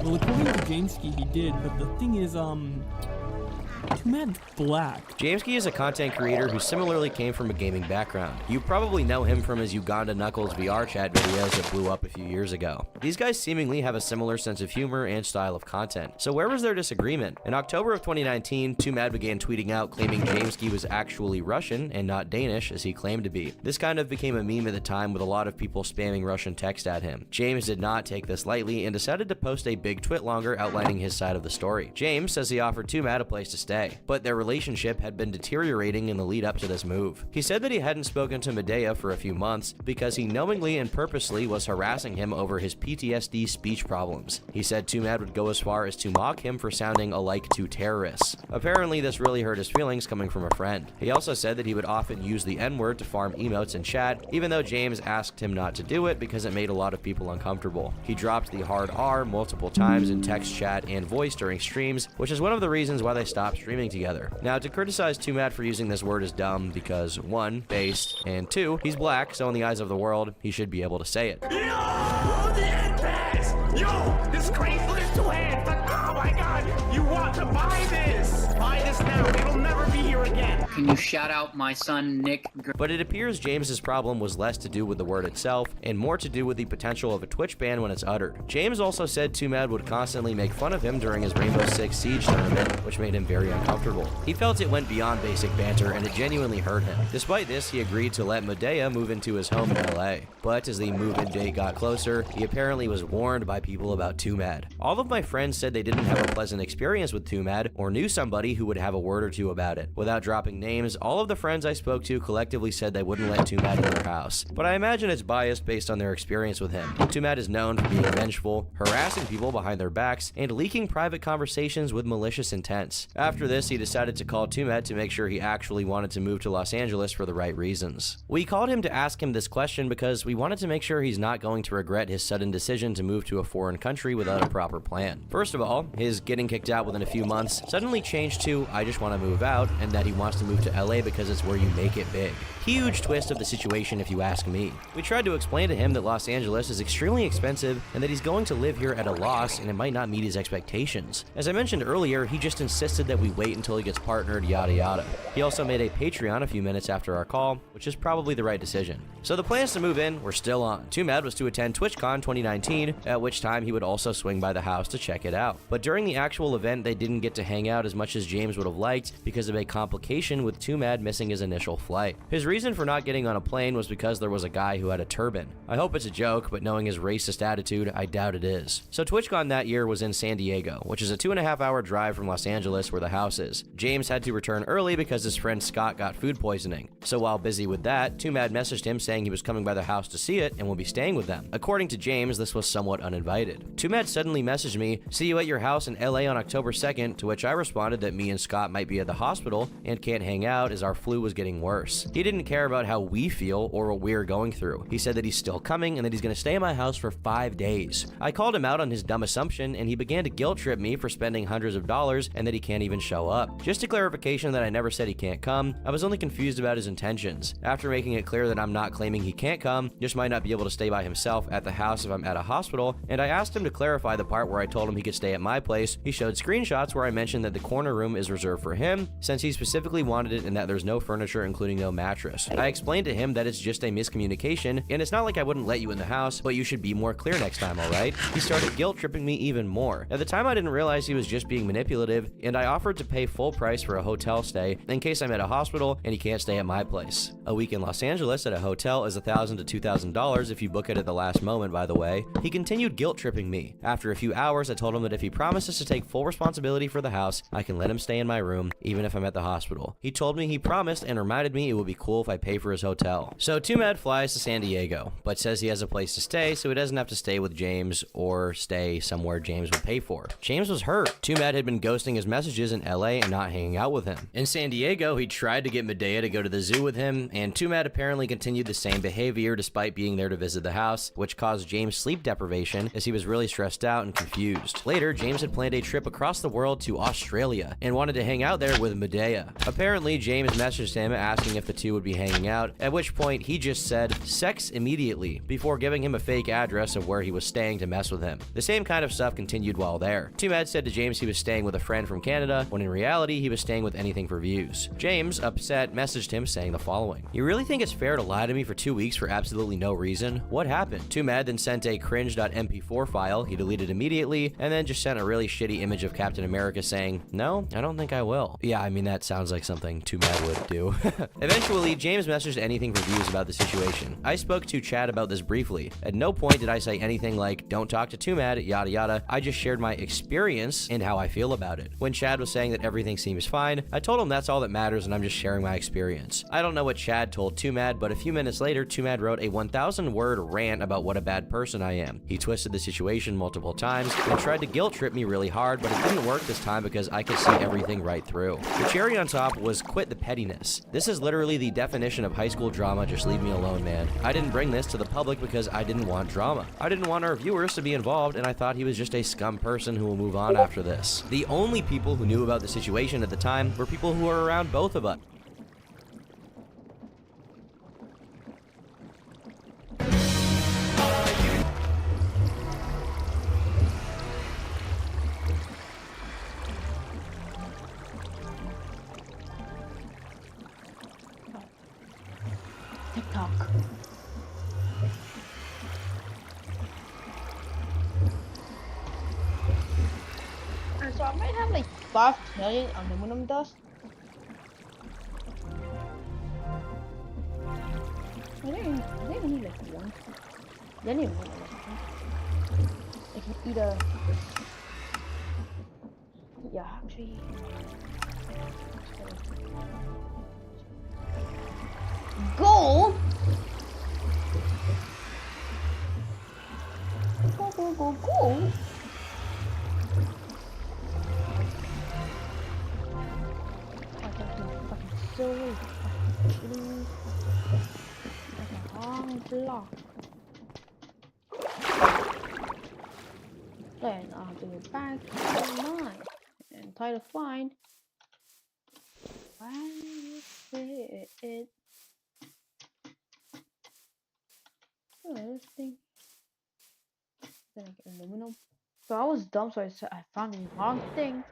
Well, according to Jamesky, he did, but the thing is, 2Mad's black. Jamesky is a content creator who similarly came from a gaming background. You probably know him from his Uganda Knuckles VR chat videos that blew up a few years ago. These guys seemingly have a similar sense of humor and style of content. So where was their disagreement? In October of 2019, 2Mad began tweeting out claiming Jamesky was actually Russian and not Danish as he claimed to be. This kind of became a meme at the time with a lot of people spamming Russian text at him. James did not take this lightly and decided to post a big twit longer outlining his side of the story. James says he offered 2Mad a place to stay. LA, but their relationship had been deteriorating in the lead up to this move. He said that he hadn't spoken to Medea for a few months because he knowingly and purposely was harassing him over his PTSD speech problems. He said Too Mad would go as far as to mock him for sounding alike to terrorists. Apparently, this really hurt his feelings coming from a friend. He also said that he would often use the N-word to farm emotes in chat, even though James asked him not to do it because it made a lot of people uncomfortable. He dropped the hard R multiple times in text, chat, and voice during streams, which is one of the reasons why they stopped streaming together. Now, to criticize Too Mad for using this word is dumb because 1, based, and 2, he's black, so in the eyes of the world, he should be able to say it. Yo, the end pass! Yo, this Craigslist 2 hands! Oh my god, you want to buy this? Buy this now, it'll never be here again. Can you shout out my son, Nick? But it appears James's problem was less to do with the word itself and more to do with the potential of a Twitch ban when it's uttered. James also said Too Mad would constantly make fun of him during his Rainbow Six Siege tournament, which made him very uncomfortable. He felt it went beyond basic banter and it genuinely hurt him. Despite this, he agreed to let Medea move into his home in LA. But as the move-in date got closer, he apparently was warned by people about Too Mad. All of my friends said they didn't have a pleasant experience with Too Mad or knew somebody who would have a word or two about it. Without dropping names, all of the friends I spoke to collectively said they wouldn't let Too Mad in their house. But I imagine it's biased based on their experience with him. Too Mad is known for being vengeful, harassing people behind their backs, and leaking private conversations with malicious intents. After this, he decided to call Too Mad to make sure he actually wanted to move to Los Angeles for the right reasons. We called him to ask him this question because we wanted to make sure he's not going to regret his sudden decision to move to a foreign country without a proper plan. First of all, his getting kicked out within a few months suddenly changed to I just want to move out and that he wants to move to LA because it's where you make it big. Huge twist of the situation if you ask me. We tried to explain to him that Los Angeles is extremely expensive and that he's going to live here at a loss and it might not meet his expectations. As I mentioned earlier, he just insisted that we wait until he gets partnered, yada yada. He also made a Patreon a few minutes after our call, which is probably the right decision. So the plans to move in were still on. Too Mad was to attend TwitchCon 2019, at which time he would also swing by the house to check it out. But during the actual event, they didn't get to hang out as much as James would have liked because of a complication with Too Mad missing his initial flight. His reason for not getting on a plane was because there was a guy who had a turban. I hope it's a joke, but knowing his racist attitude, I doubt it is. So TwitchCon that year was in San Diego, which is a 2.5-hour drive from Los Angeles where the house is. James had to return early because his friend Scott got food poisoning. So while busy with that, Too Mad messaged him saying he was coming by the house to see it and will be staying with them. According to James, this was somewhat uninvited. Too Mad suddenly messaged me, "See you at your house in LA on October 2nd, to which I responded that me and Scott might be at the hospital and can't hang out as our flu was getting worse. He didn't care about how we feel or what we're going through. He said that he's still coming and that he's going to stay at my house for 5 days. I called him out on his dumb assumption and he began to guilt trip me for spending hundreds of dollars and that he can't even show up. Just a clarification that I never said he can't come, I was only confused about his intentions. After making it clear that I'm not claiming he can't come, just might not be able to stay by himself at the house if I'm at a hospital, and I asked him to clarify the part where I told him he could stay at my place. He showed screenshots where I mentioned that the corner room is reserved for him since he specifically wanted it and that there's no furniture including no mattress. I explained to him that it's just a miscommunication and it's not like I wouldn't let you in the house, but you should be more clear next time, alright? He started guilt tripping me even more. At the time I didn't realize he was just being manipulative and I offered to pay full price for a hotel stay in case I'm at a hospital and he can't stay at my place. A week in Los Angeles at a hotel is $1,000 to $2,000 if you book it at the last moment, by the way. He continued guilt tripping me. After a few hours, I told him that if he promises to take full responsibility for the house, I can let him stay in my room, even if I'm at the hospital. He told me he promised and reminded me it would be cool if I pay for his hotel. So Too Mad flies to San Diego, but says he has a place to stay so he doesn't have to stay with James or stay somewhere James would pay for. James was hurt. Too Mad had been ghosting his messages in LA and not hanging out with him. In San Diego, he tried to get Medea to go to the zoo with him, and Too Mad apparently continued the same behavior despite being there to visit the house, which caused James sleep deprivation as he was really stressed out and confused. Later, James had planned a trip across the world to Australia and wanted to hang out there with Medea. Apparently, James messaged him asking if the two would be hanging out, at which point he just said sex immediately before giving him a fake address of where he was staying to mess with him. The same kind of stuff continued while there. Too Mad said to James he was staying with a friend from Canada when in reality he was staying with Anything for Views. James, upset, messaged him saying the following: "You really think it's fair to lie to me for 2 weeks for absolutely no reason? What happened?" Too Mad then sent a cringe.mp4 file he deleted immediately and then just sent a really shitty image of Captain America saying, "No, I don't think I will." Yeah, I mean that sounds like something something Too Mad would do. Eventually, James messaged anything for views about the situation. I spoke to Chad about this briefly. At no point did I say anything like, don't talk to Too Mad, yada yada. I just shared my experience and how I feel about it. When Chad was saying that everything seems fine, I told him that's all that matters and I'm just sharing my experience. I don't know what Chad told Too Mad, but a few minutes later, Too Mad wrote a 1,000-word rant about what a bad person I am. He twisted the situation multiple times and tried to guilt trip me really hard, but it didn't work this time because I could see everything right through. The cherry on top was quit the pettiness. This is literally the definition of high school drama, just leave me alone, man. I didn't bring this to the public because I didn't want drama. I didn't want our viewers to be involved, and I thought he was just a scum person who will move on after this. The only people who knew about the situation at the time were people who were around both of us. TikTok. So I might have like 5 trillion aluminum dust. I didn't need like 1. I didn't even need like 1. I can eat a... Yeah, actually... Gold? Gold? Silver, blue, like a long block. Then I'll do it back to 9 and try to find where is it. Oh, this thing. Then I get aluminum. So I was dumb, so I said I found the wrong thing.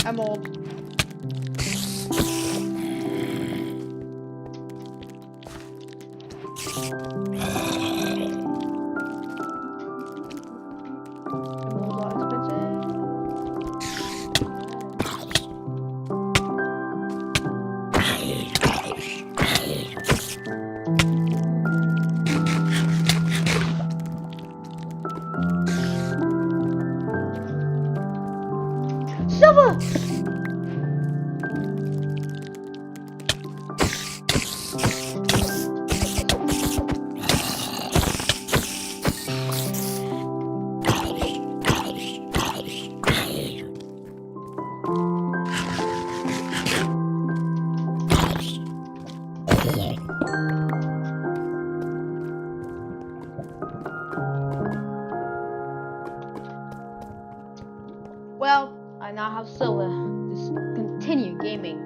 Emerald. Silver! Well, I now have silver. Just continue gaming.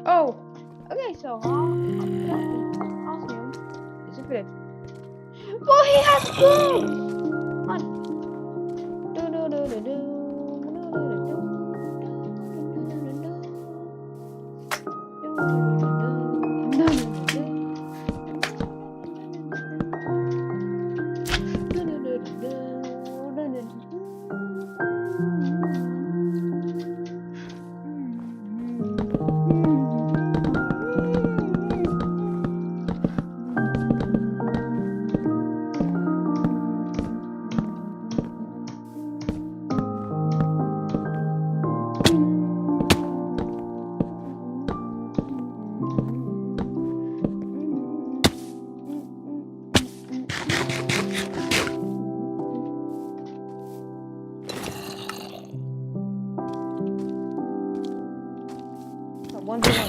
Oh, okay, so awesome. Is it good? Well, he has gold! Come on.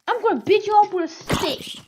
I'm gonna beat you up with a stick.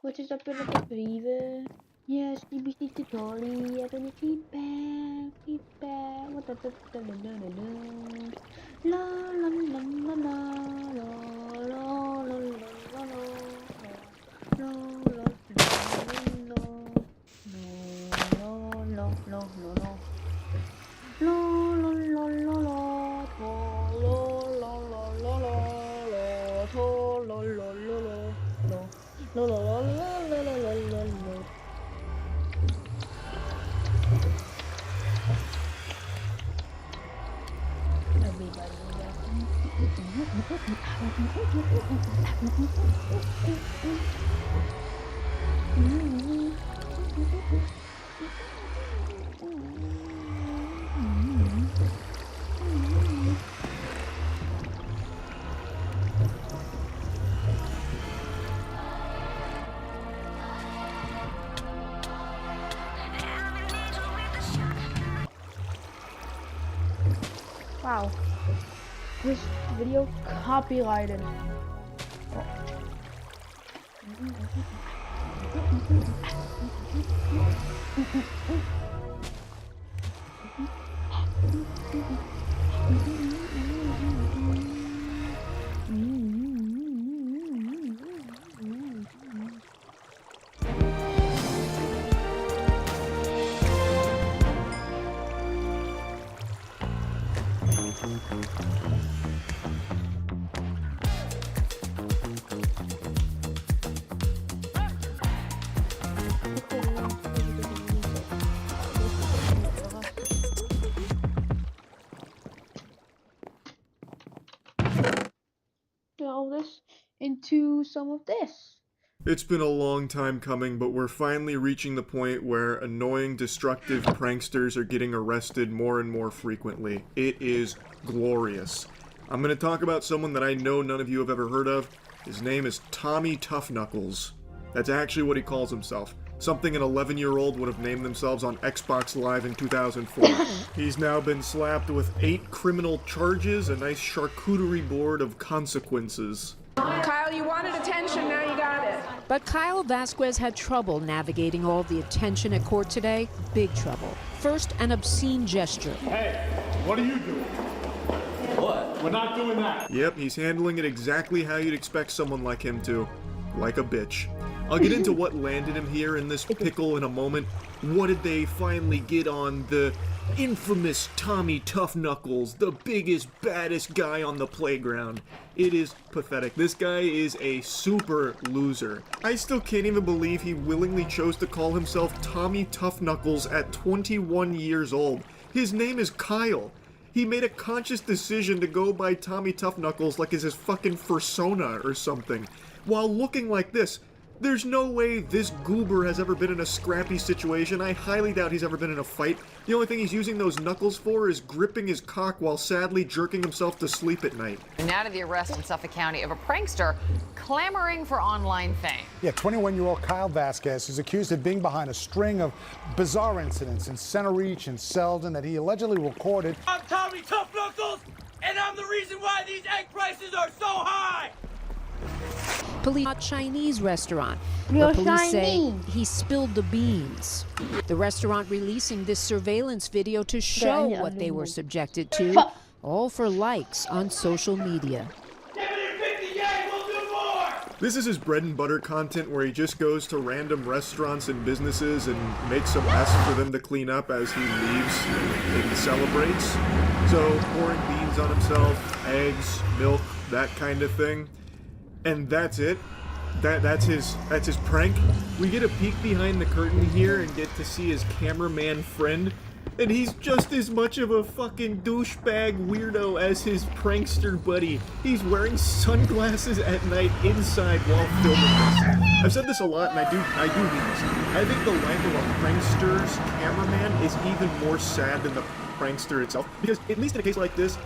What is up with the fever? Yes, DBC tutorial. I don't need feedback. What the la la la la la la la la Wow. This video copyrighted. All this into some of this. It's been a long time coming, but we're finally reaching the point where annoying, destructive pranksters are getting arrested more and more frequently. It is glorious. I'm going to talk about someone that I know none of you have ever heard of. His name is Tommy Tough Knuckles. That's actually what he calls himself. Something an 11-year-old would have named themselves on Xbox Live in 2004. He's now been slapped with 8 criminal charges, a nice charcuterie board of consequences. Kyle, you wanted attention, now you got it. But Kyle Vasquez had trouble navigating all the attention at court today. Big trouble. First, an obscene gesture. Hey, what are you doing? What? We're not doing that. Yep, he's handling it exactly how you'd expect someone like him to. Like a bitch. I'll get into what landed him here in this pickle in a moment. What did they finally get on the infamous Tommy Tough Knuckles, the biggest, baddest guy on the playground? It is pathetic. This guy is a super loser. I still can't even believe he willingly chose to call himself Tommy Tough Knuckles at 21 years old. His name is Kyle. He made a conscious decision to go by Tommy Tough Knuckles like it's his fucking persona or something. While looking like this, there's no way this goober has ever been in a scrappy situation. I highly doubt he's ever been in a fight. The only thing he's using those knuckles for is gripping his cock while sadly jerking himself to sleep at night. Now to the arrest in Suffolk County of a prankster clamoring for online fame. Yeah, 21-year-old Kyle Vasquez is accused of being behind a string of bizarre incidents in Center Reach and Selden that he allegedly recorded. I'm Tommy Tough Knuckles, and I'm the reason why these egg prices are so high! Police at a Chinese restaurant, where police say he spilled the beans. The restaurant releasing this surveillance video to show what they were subjected to, all for likes on social media. This is his bread and butter content where he just goes to random restaurants and businesses and makes a mess for them to clean up as he leaves and celebrates. So pouring beans on himself, eggs, milk, that kind of thing. And that's it. That's his prank. We get a peek behind the curtain here and get to see his cameraman friend, and he's just as much of a fucking douchebag weirdo as his prankster buddy. He's wearing sunglasses at night inside while filming this. I've said this a lot, and I do mean this. I think the life of a prankster's cameraman is even more sad than the prankster itself, because at least in a case like this,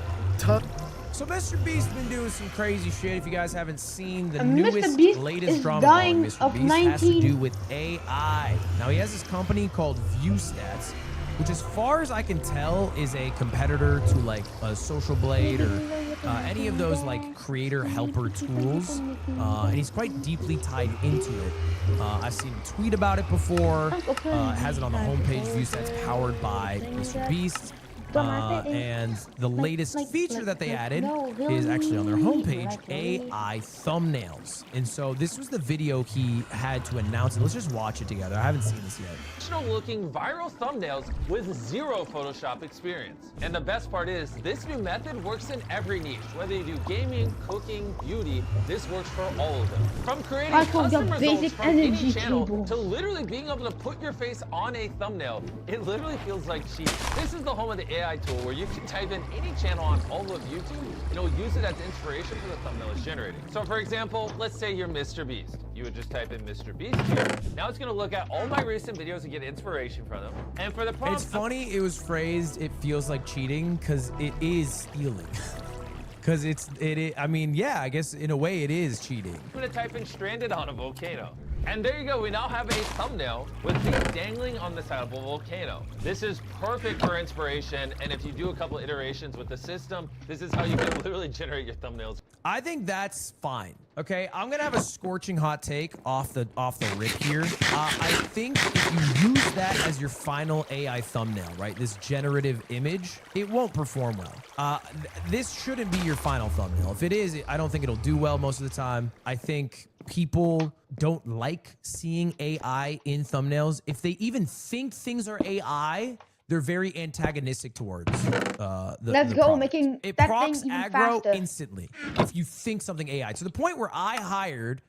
So Mr. Beast's been doing some crazy shit. If you guys haven't seen the Mr. Beast latest is drama dying on Mr. of Beast has to do with AI. Now he has this company called ViewStats, which as far as I can tell is a competitor to like a Social Blade or any of those like creator helper tools. And he's quite deeply tied into it. I've seen him tweet about it before. Has it on the homepage, ViewStats powered by Mr. Beast. And the latest feature that they added is actually on their homepage, AI thumbnails. And so this was the video he had to announce it. Let's just watch it together. I haven't seen this yet. Looking viral thumbnails with zero Photoshop experience. And the best part is, this new method works in every niche. Whether you do gaming, cooking, beauty, this works for all of them. From creating custom results from any channel to literally being able to put your face on a thumbnail, it literally feels like cheating. This is the home of the AI tool where you can type in any channel on all of YouTube and it'll use it as inspiration for the thumbnail it's generating. So for example, let's say you're Mr. Beast. You would just type in Mr. Beast here. Now it's gonna look at all my recent videos and get inspiration from them. And for the prompt, It's funny it was phrased, it feels like cheating, because it is stealing. Because I mean, yeah, I guess in a way it is cheating. I'm gonna type in stranded on a volcano. And there you go, we now have a thumbnail with me dangling on the side of a volcano. This is perfect for inspiration, and if you do a couple iterations with the system, this is how you can literally generate your thumbnails. I think that's fine. Okay, I'm gonna have a scorching hot take off the rip here. I think if you use that as your final AI thumbnail, right, this generative image, it won't perform well. This shouldn't be your final thumbnail. If it is, I don't think it'll do well most of the time. I think people don't like seeing AI in thumbnails. If they even think things are AI, they're very antagonistic towards Let's go, making it that procs thing even aggro faster. instantly if you think something AI. To the point where I hired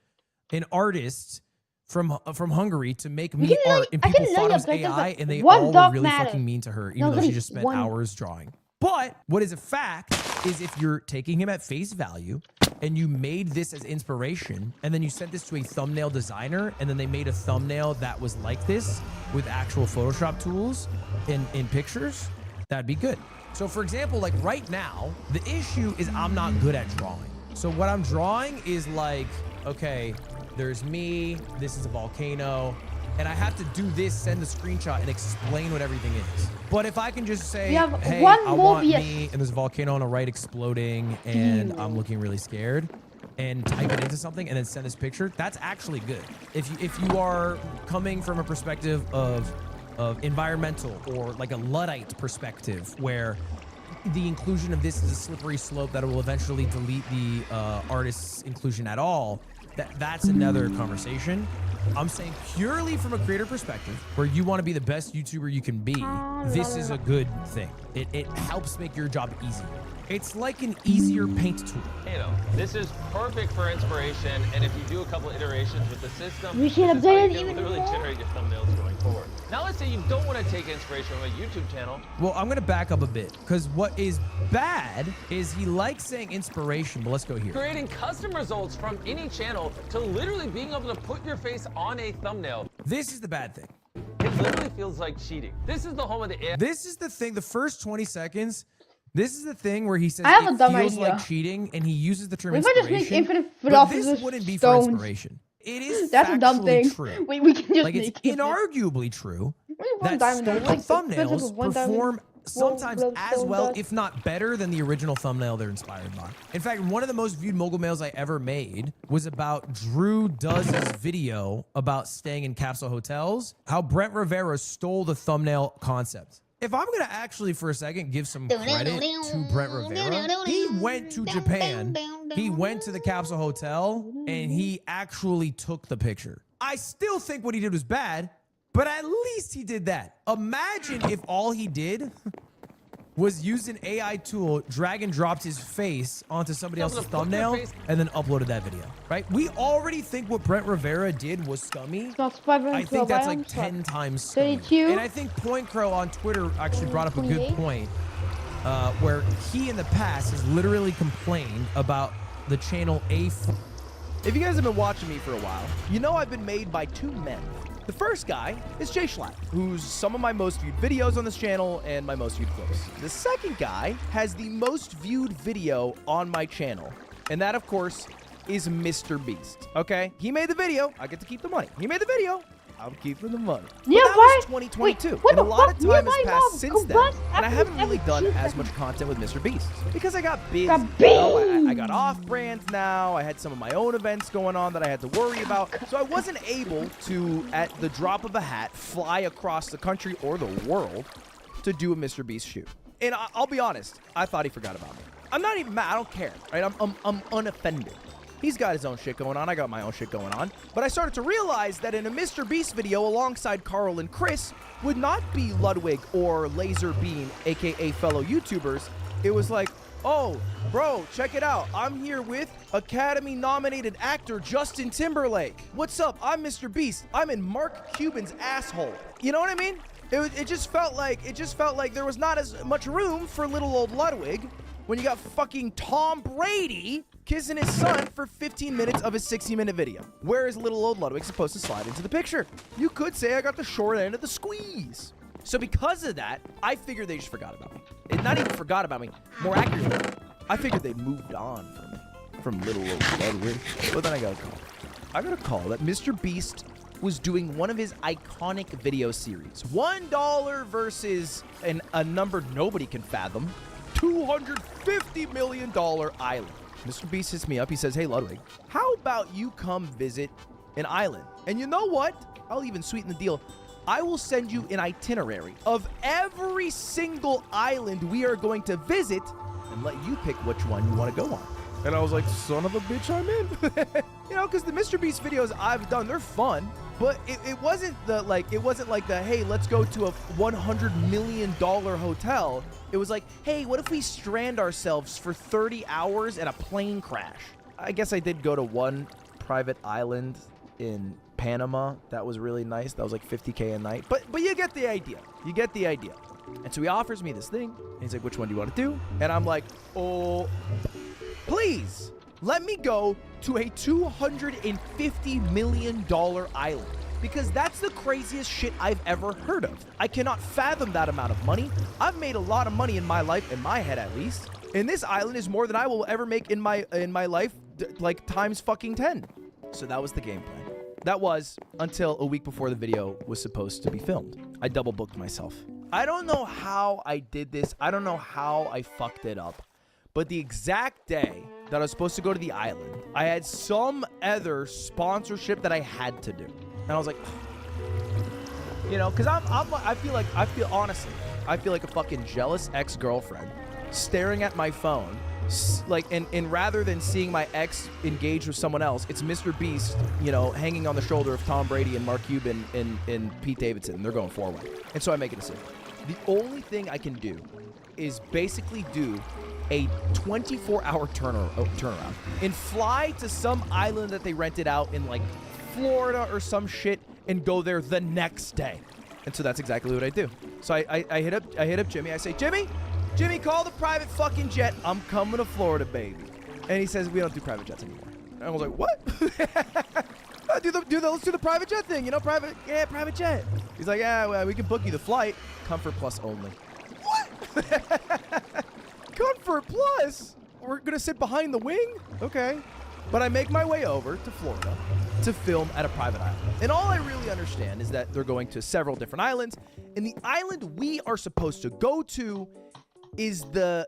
an artist from Hungary to make me art, and people thought it was AI, and they all were really fucking mean to her, even though she just spent hours drawing. But what is a fact is if you're taking him at face value and you made this as inspiration and then you sent this to a thumbnail designer and then they made a thumbnail that was like this with actual Photoshop tools in pictures, that'd be good. So for example, like right now, the issue is I'm not good at drawing. So what I'm drawing is like, okay, there's me, this is a volcano, and I have to do this, send the screenshot, and explain what everything is. But if I can just say, hey, I want me, and there's a volcano on the right exploding, and I'm looking really scared, and type it into something, and then send this picture, that's actually good. If you are coming from a perspective of environmental or like a Luddite perspective, where the inclusion of this is a slippery slope that will eventually delete the artist's inclusion at all, that's another conversation. I'm saying purely from a creator perspective, where you want to be the best YouTuber you can be, this is a good thing. It helps make your job easier. It's like an easier paint tool. You know, this is perfect for inspiration, and if you do a couple iterations with the system, We can this is how update you it can even literally more. generate your thumbnails going forward. Now let's say you don't want to take inspiration from a YouTube channel. Well, I'm going to back up a bit, because what is bad is he likes saying inspiration, but let's go here. Creating custom results from any channel to literally being able to put your face on a thumbnail. This is the bad thing. It literally feels like cheating. This is the home of the AI. This is the thing, the first 20 seconds, this is the thing where he says I have a it dumb feels idea. like cheating, and he uses the term What if I just make inspiration. infinite But philosophers this wouldn't be stones? for inspiration. It is That's a dumb factually thing. true. We can just like, it's make it. inarguably true One that diamond, stolen like, the principle thumbnails of one diamond, perform sometimes one as stone well, dust. if not better, than the original thumbnail they're inspired by. In fact, one of the most viewed mogul mails I ever made was about Drew Does' video about staying in capsule hotels, how Brent Rivera stole the thumbnail concept. If I'm gonna actually for a second give some credit to Brent Rivera, he went to Japan, he went to the capsule hotel, and he actually took the picture. I still think what he did was bad, but at least he did that. Imagine if all he did was use an AI tool, drag and dropped his face onto somebody else's thumbnail, and then uploaded that video, right? We already think what Brent Rivera did was scummy. I think that's like 10 times scummy. 32. And I think Point Crow on Twitter actually brought up a good 28. point, where he in the past has literally complained about the channel If you guys have been watching me for a while, you know I've been made by two men. The first guy is Jay Schlatt, who's some of my most viewed videos on this channel and my most viewed clips. The second guy has the most viewed video on my channel, and that, of course, is Mr. Beast, okay? He made the video, I get to keep the money. He made the video, I'm keeping the money. Yeah, But that why? was 2022, Wait, what and a the lot fuck? of time has Nearby passed mob since then, combust and I after haven't really every done cheese as that- much content with Mr. Beast because I got busy. Got You know, I got off-brands now. I had some of my own events going on that I had to worry about, so I wasn't able to, at the drop of a hat, fly across the country or the world to do a Mr. Beast shoot. And I'll be honest, I thought he forgot about me. I'm not even mad. I don't care, right? I'm unoffended. He's got his own shit going on. I got my own shit going on. But I started to realize that in a Mr. Beast video alongside Carl and Chris would not be Ludwig or Laser Beam, aka fellow YouTubers. It was like, oh, bro, check it out. I'm here with Academy-nominated actor Justin Timberlake. What's up? I'm Mr. Beast. I'm in Mark Cuban's asshole. You know what I mean? It just felt like there was not as much room for little old Ludwig when you got fucking Tom Brady kissing his son for 15 minutes of his 60-minute video. Where is little old Ludwig supposed to slide into the picture? You could say I got the short end of the squeeze. So because of that, I figured they just forgot about me. And not even forgot about me. More accurately, I figured they moved on from little old Ludwig. But then I got a call. I got a call that Mr. Beast was doing one of his iconic video series. $1 versus a number nobody can fathom. $250 million island. Mr. Beast hits me up. He says, hey, Ludwig, how about you come visit an island? And you know what? I'll even sweeten the deal. I will send you an itinerary of every single island we are going to visit and let you pick which one you want to go on. And I was like, son of a bitch, I'm in. You know, because the Mr. Beast videos I've done, they're fun. But it wasn't like the, hey, let's go to a $100 million hotel. It was like, hey, what if we strand ourselves for 30 hours and a plane crash? I guess I did go to one private island in Panama. That was really nice. That was like $50K a night. But you get the idea. You get the idea. And so he offers me this thing. And he's like, which one do you want to do? And I'm like, oh, please. Let me go to a $250 million island because that's the craziest shit I've ever heard of. I cannot fathom that amount of money. I've made a lot of money in my life, in my head at least. And this island is more than I will ever make in my life, like times fucking 10. So that was the game plan. That was until a week before the video was supposed to be filmed. I double booked myself. I don't know how I did this. I don't know how I fucked it up. But the exact day that I was supposed to go to the island, I had some other sponsorship that I had to do. And I was like, you know, because I feel like a fucking jealous ex-girlfriend staring at my phone. Like, and rather than seeing my ex engage with someone else, it's Mr. Beast, you know, hanging on the shoulder of Tom Brady and Mark Cuban and Pete Davidson. They're going forward. And so I make a decision. The only thing I can do is basically do a 24-hour turnaround and fly to some island that they rented out in like Florida or some shit and go there the next day. And so that's exactly what I do. So I hit up Jimmy. I say, Jimmy, call the private fucking jet. I'm coming to Florida, baby. And he says, we don't do private jets anymore. And I was like, what? Let's do the private jet thing, you know, private jet. He's like, yeah, well, we can book you the flight. Comfort Plus only. What? Comfort Plus? We're gonna sit behind the wing? Okay. But I make my way over to Florida to film at a private island. And all I really understand is that they're going to several different islands. And the island we are supposed to go to is the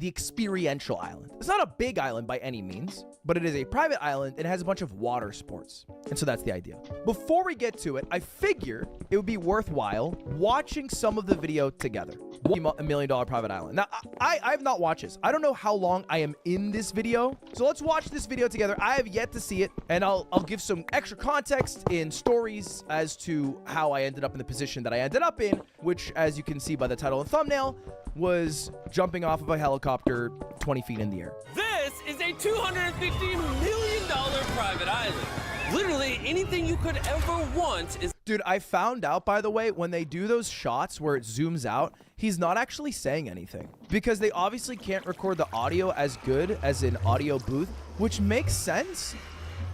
experiential island. It's not a big island by any means, but it is a private island and it has a bunch of water sports. And so that's the idea. Before we get to it, I figure it would be worthwhile watching some of the video together. $1 million private island. Now, I have not watched this. I don't know how long I am in this video. So let's watch this video together. I have yet to see it, and I'll give some extra context in stories as to how I ended up in the position that I ended up in, which, as you can see by the title and thumbnail, was jumping off of a helicopter 20 feet in the air. This is a $250 million private island. Literally anything you could ever want is... Dude, I found out, by the way, when they do those shots where it zooms out, he's not actually saying anything. Because they obviously can't record the audio as good as an audio booth, which makes sense.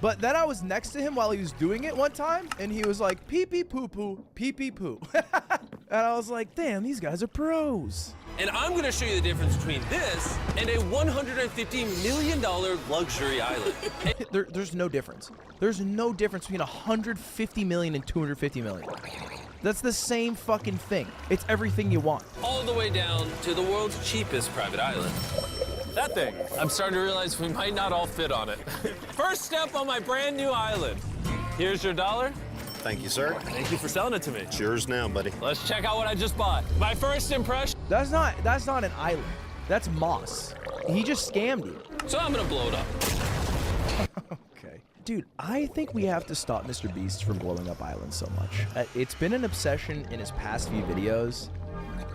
But then I was next to him while he was doing it one time, and he was like, pee-pee poo-poo, pee-pee poo. And I was like, damn, these guys are pros. And I'm going to show you the difference between this and a $150 million luxury island. There's no difference. There's no difference between $150 million and $250 million. That's the same fucking thing. It's everything you want. All the way down to the world's cheapest private island. That thing. I'm starting to realize we might not all fit on it. First step on my brand new island. Here's your $1. Thank you, sir. Thank you for selling it to me. It's yours now, buddy. Let's check out what I just bought. My first impression. That's not an island. That's moss. He just scammed you. So I'm gonna blow it up. Okay. Dude, I think we have to stop Mr. Beast from blowing up islands so much. It's been an obsession in his past few videos.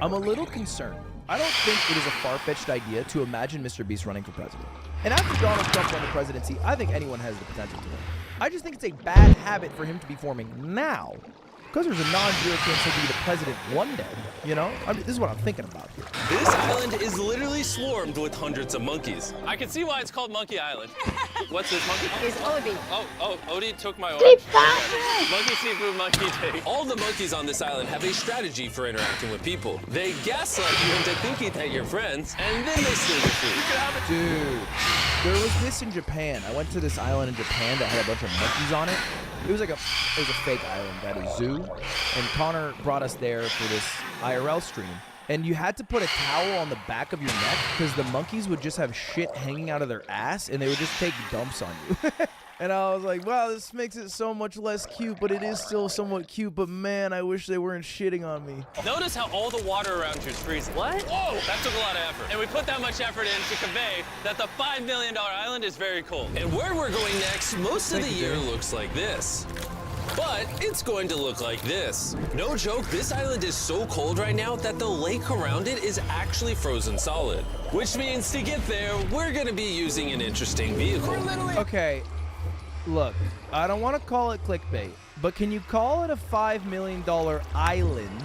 I'm a little concerned. I don't think it is a far-fetched idea to imagine Mr. Beast running for president. And after Donald Trump won the presidency, I think anyone has the potential to win. I just think it's a bad habit for him to be forming now. Because there's a non-zero chance he'll be the president one day, you know? I mean, this is what I'm thinking about here. This island is literally swarmed with hundreds of monkeys. I can see why it's called Monkey Island. What's this monkey? It's Odie. Oh, Odie took my Keep orange. fighting! Monkey seafood, monkey take. All the monkeys on this island have a strategy for interacting with people. They gaslight you into thinking that you're friends, and then they steal your food. Dude, there was this in Japan. I went to this island in Japan that had a bunch of monkeys on it. It was a fake island at a zoo, and Connor brought us there for this IRL stream. And you had to put a towel on the back of your neck because the monkeys would just have shit hanging out of their ass, and they would just take dumps on you. And I was like, wow, this makes it so much less cute, but it is still somewhat cute. But man, I wish they weren't shitting on me. Notice how all the water around you is freezing. What? Whoa, that took a lot of effort. And we put that much effort in to convey that the $5 million island is very cold. And where we're going next, most of the year looks like this. But it's going to look like this. No joke, this island is so cold right now that the lake around it is actually frozen solid. Which means to get there, we're gonna be using an interesting vehicle. Okay, look, I don't want to call it clickbait, but can you call it a $5 million island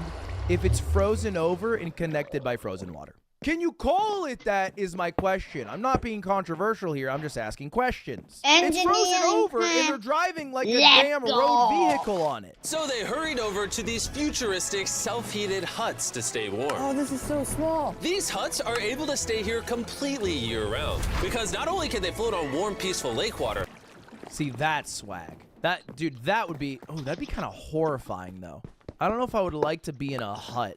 if it's frozen over and connected by frozen water? Can you call it that is my question. I'm not being controversial here. I'm just asking questions. It's frozen over and they're driving like a damn road vehicle on it. So they hurried over to these futuristic self-heated huts to stay warm. Oh, this is so small. These huts are able to stay here completely year-round because not only can they float on warm, peaceful lake water. See, that's swag. Dude, that'd be kind of horrifying though. I don't know if I would like to be in a hut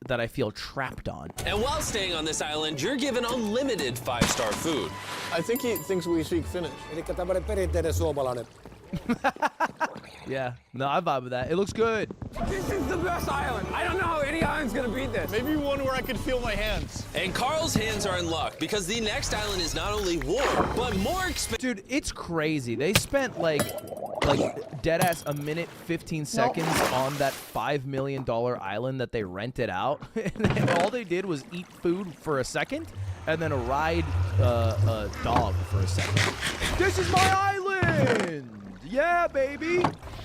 that I feel trapped on. And while staying on this island, you're given unlimited 5-star food. I think he thinks we speak Finnish. Yeah, no, I vibe with that. It looks good. This is the best island. I don't know how any island's gonna beat this. Maybe one where I could feel my hands. And Carl's hands are in luck because the next island is not only warm, but more expensive. Dude, it's crazy. They spent like deadass a minute 15 seconds on that $5 million island that they rented out. And all they did was eat food for a second and then ride a dog for a second. This is my island! Yeah, baby!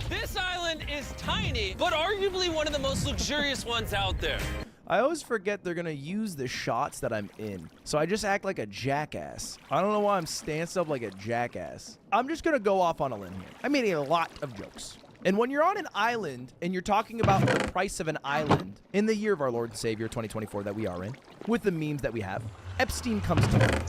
This island is tiny, but arguably one of the most luxurious ones out there. I always forget they're gonna use the shots that I'm in, so I just act like a jackass. I don't know why I'm stanced up like a jackass. I'm just gonna go off on a limb here. I made a lot of jokes. And when you're on an island and you're talking about the price of an island in the year of our Lord and Savior 2024 that we are in, with the memes that we have, Epstein comes to mind.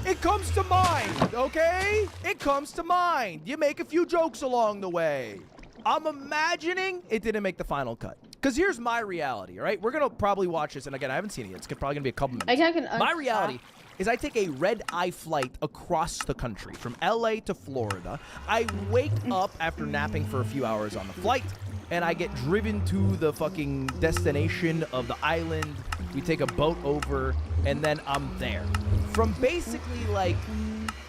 It comes to mind, okay? It comes to mind. You make a few jokes along the way. I'm imagining it didn't make the final cut. Because here's my reality, all right? We're going to probably watch this. And again, I haven't seen it yet. It's probably going to be a couple minutes. My reality is I take a red-eye flight across the country from LA to Florida. I wake up after napping for a few hours on the flight, and I get driven to the fucking destination of the island. We take a boat over, and then I'm there. From basically like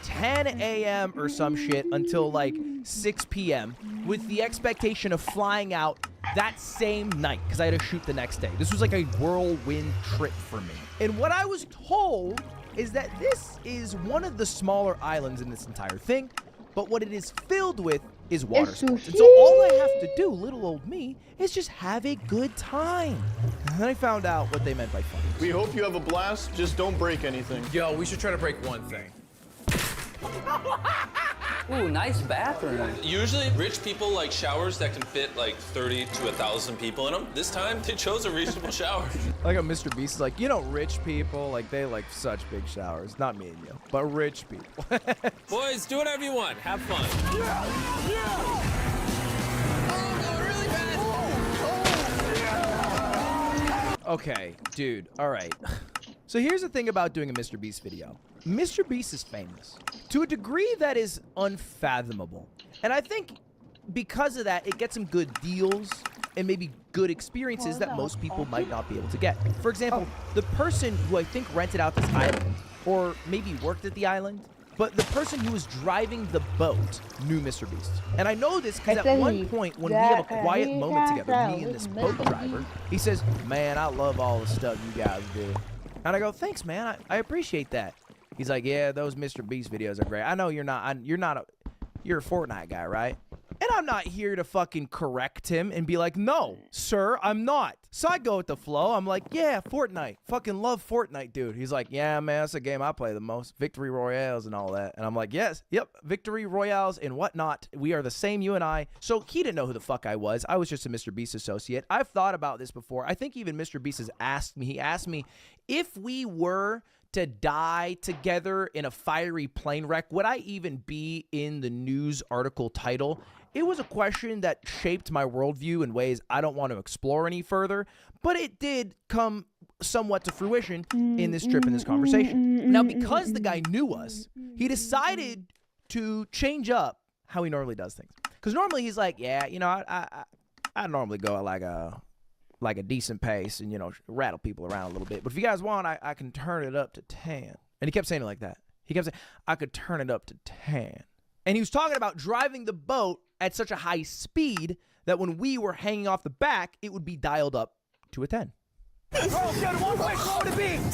10 a.m. or some shit until like 6 p.m. with the expectation of flying out that same night because I had to shoot the next day. This was like a whirlwind trip for me. And what I was told is that this is one of the smaller islands in this entire thing, but what it is filled with is water sports. And so all I have to do, little old me, is just have a good time. And then I found out what they meant by fun. We hope you have a blast, just don't break anything. Yo, we should try to break one thing. Ooh, nice bathroom. Usually, rich people like showers that can fit like 30 to 1,000 people in them. This time, they chose a reasonable shower. Like a Mr. Beast is like, you know, rich people, like they like such big showers. Not me and you, but rich people. Boys, do whatever you want. Have fun. Okay, dude, all right. So here's the thing about doing a Mr. Beast video. Mr. Beast is famous to a degree that is unfathomable. And I think because of that, it gets him good deals and maybe good experiences that most people might not be able to get. For example, the person who I think rented out this island, or maybe worked at the island, but the person who was driving the boat knew Mr. Beast. And I know this because at one point when we have a quiet moment together, me and this boat driver, he says, "Man, I love all the stuff you guys do." And I go, "Thanks, man. I appreciate that." He's like, "Yeah, those Mr. Beast videos are great. I know you're a Fortnite guy, right?" And I'm not here to fucking correct him and be like, no, sir, I'm not. So I go with the flow. I'm like, yeah, Fortnite. Fucking love Fortnite, dude. He's like, yeah, man, that's a game I play the most. Victory Royales and all that. And I'm like, yes, yep, Victory Royales and whatnot. We are the same, you and I. So he didn't know who the fuck I was. I was just a Mr. Beast associate. I've thought about this before. I think even Mr. Beast has asked me. He asked me if we were to die together in a fiery plane wreck, would I even be in the news article title? It was a question that shaped my worldview in ways I don't want to explore any further, but it did come somewhat to fruition in this trip, in this conversation. Now, because the guy knew us, he decided to change up how he normally does things. Because normally he's like, yeah, you know, I normally go at like a decent pace and, you know, rattle people around a little bit. But if you guys want, I can turn it up to 10. And he kept saying it like that. He kept saying, I could turn it up to 10. And he was talking about driving the boat at such a high speed that when we were hanging off the back, it would be dialed up to a 10. To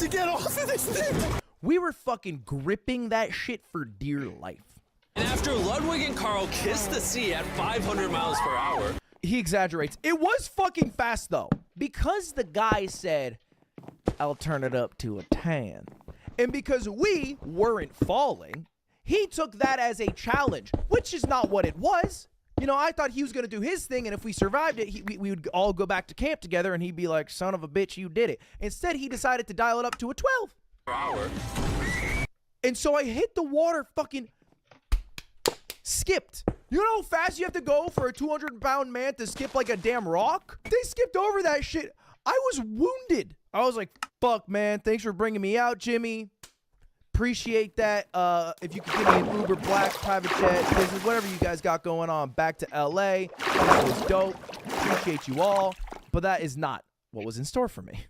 get off of this thing. We were fucking gripping that shit for dear life. And after Ludwig and Carl kissed the sea at 500 miles per hour. He exaggerates. It was fucking fast, though. Because the guy said, I'll turn it up to a 10. And because we weren't falling, he took that as a challenge, which is not what it was. You know, I thought he was going to do his thing, and if we survived it, we would all go back to camp together, and he'd be like, son of a bitch, you did it. Instead, he decided to dial it up to a 12. Per hour. And so I hit the water, fucking skipped. You know how fast you have to go for a 200-pound man to skip like a damn rock? They skipped over that shit. I was wounded. I was like, fuck, man. Thanks for bringing me out, Jimmy. Appreciate that. If you could give me an Uber Black private jet business, whatever you guys got going on, back to LA. That was dope. Appreciate you all. But that is not what was in store for me.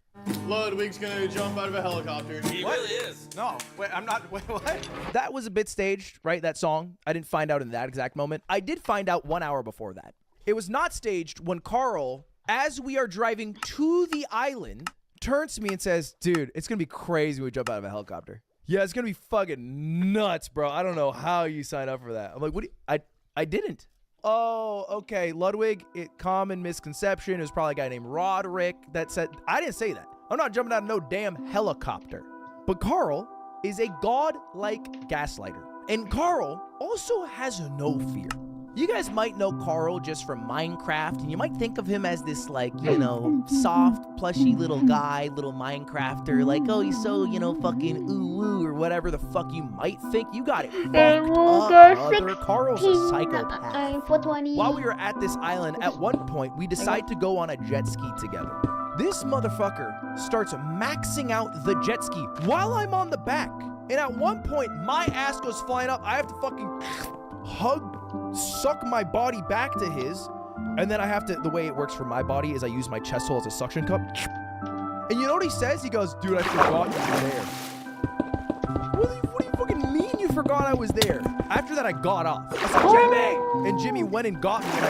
Ludwig's gonna jump out of a helicopter. He really is. No, wait, I'm not. Wait, what? That was a bit staged, right? That song. I didn't find out in that exact moment. I did find out 1 hour before that. It was not staged when Carl, as we are driving to the island, turns to me and says, dude, it's gonna be crazy when we jump out of a helicopter. Yeah, it's gonna be fucking nuts, bro. I don't know how you signed up for that. I'm like, what do you, I didn't. Oh, okay. Ludwig, common misconception. It was probably a guy named Roderick that said, I didn't say that. I'm not jumping out of no damn helicopter. But Carl is a godlike gaslighter. And Carl also has no fear. You guys might know Carl just from Minecraft, and you might think of him as this, like, you know, soft, plushy little guy, little Minecrafter, like, oh, he's so, you know, fucking ooh, or whatever the fuck you might think. You got it fucked up, brother. Carl's a psychopath. While we were at this island, at one point, we decide to go on a jet ski together. This motherfucker starts maxing out the jet ski while I'm on the back. And at one point, my ass goes flying up. I have to fucking suck my body back to his, and then I have to, the way it works for my body is I use my chest hole as a suction cup. And you know what he says? He goes, dude, I forgot you were there. What do you fucking mean you forgot I was there? After that, I got off. I said, Jimmy! And Jimmy went and got me, and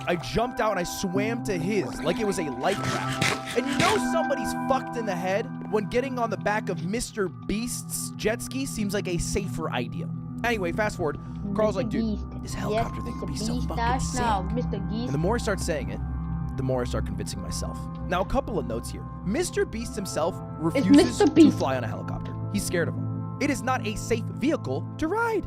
I jumped out and I swam to his like it was a life raft. And you know somebody's fucked in the head when getting on the back of Mr. Beast's jet ski seems like a safer idea. Anyway, fast forward. Carl's like, dude, this helicopter thing could be so fucking sick. And the more I start saying it, the more I start convincing myself. Now, a couple of notes here. Mr. Beast himself refuses to fly on a helicopter. He's scared of them. It is not a safe vehicle to ride.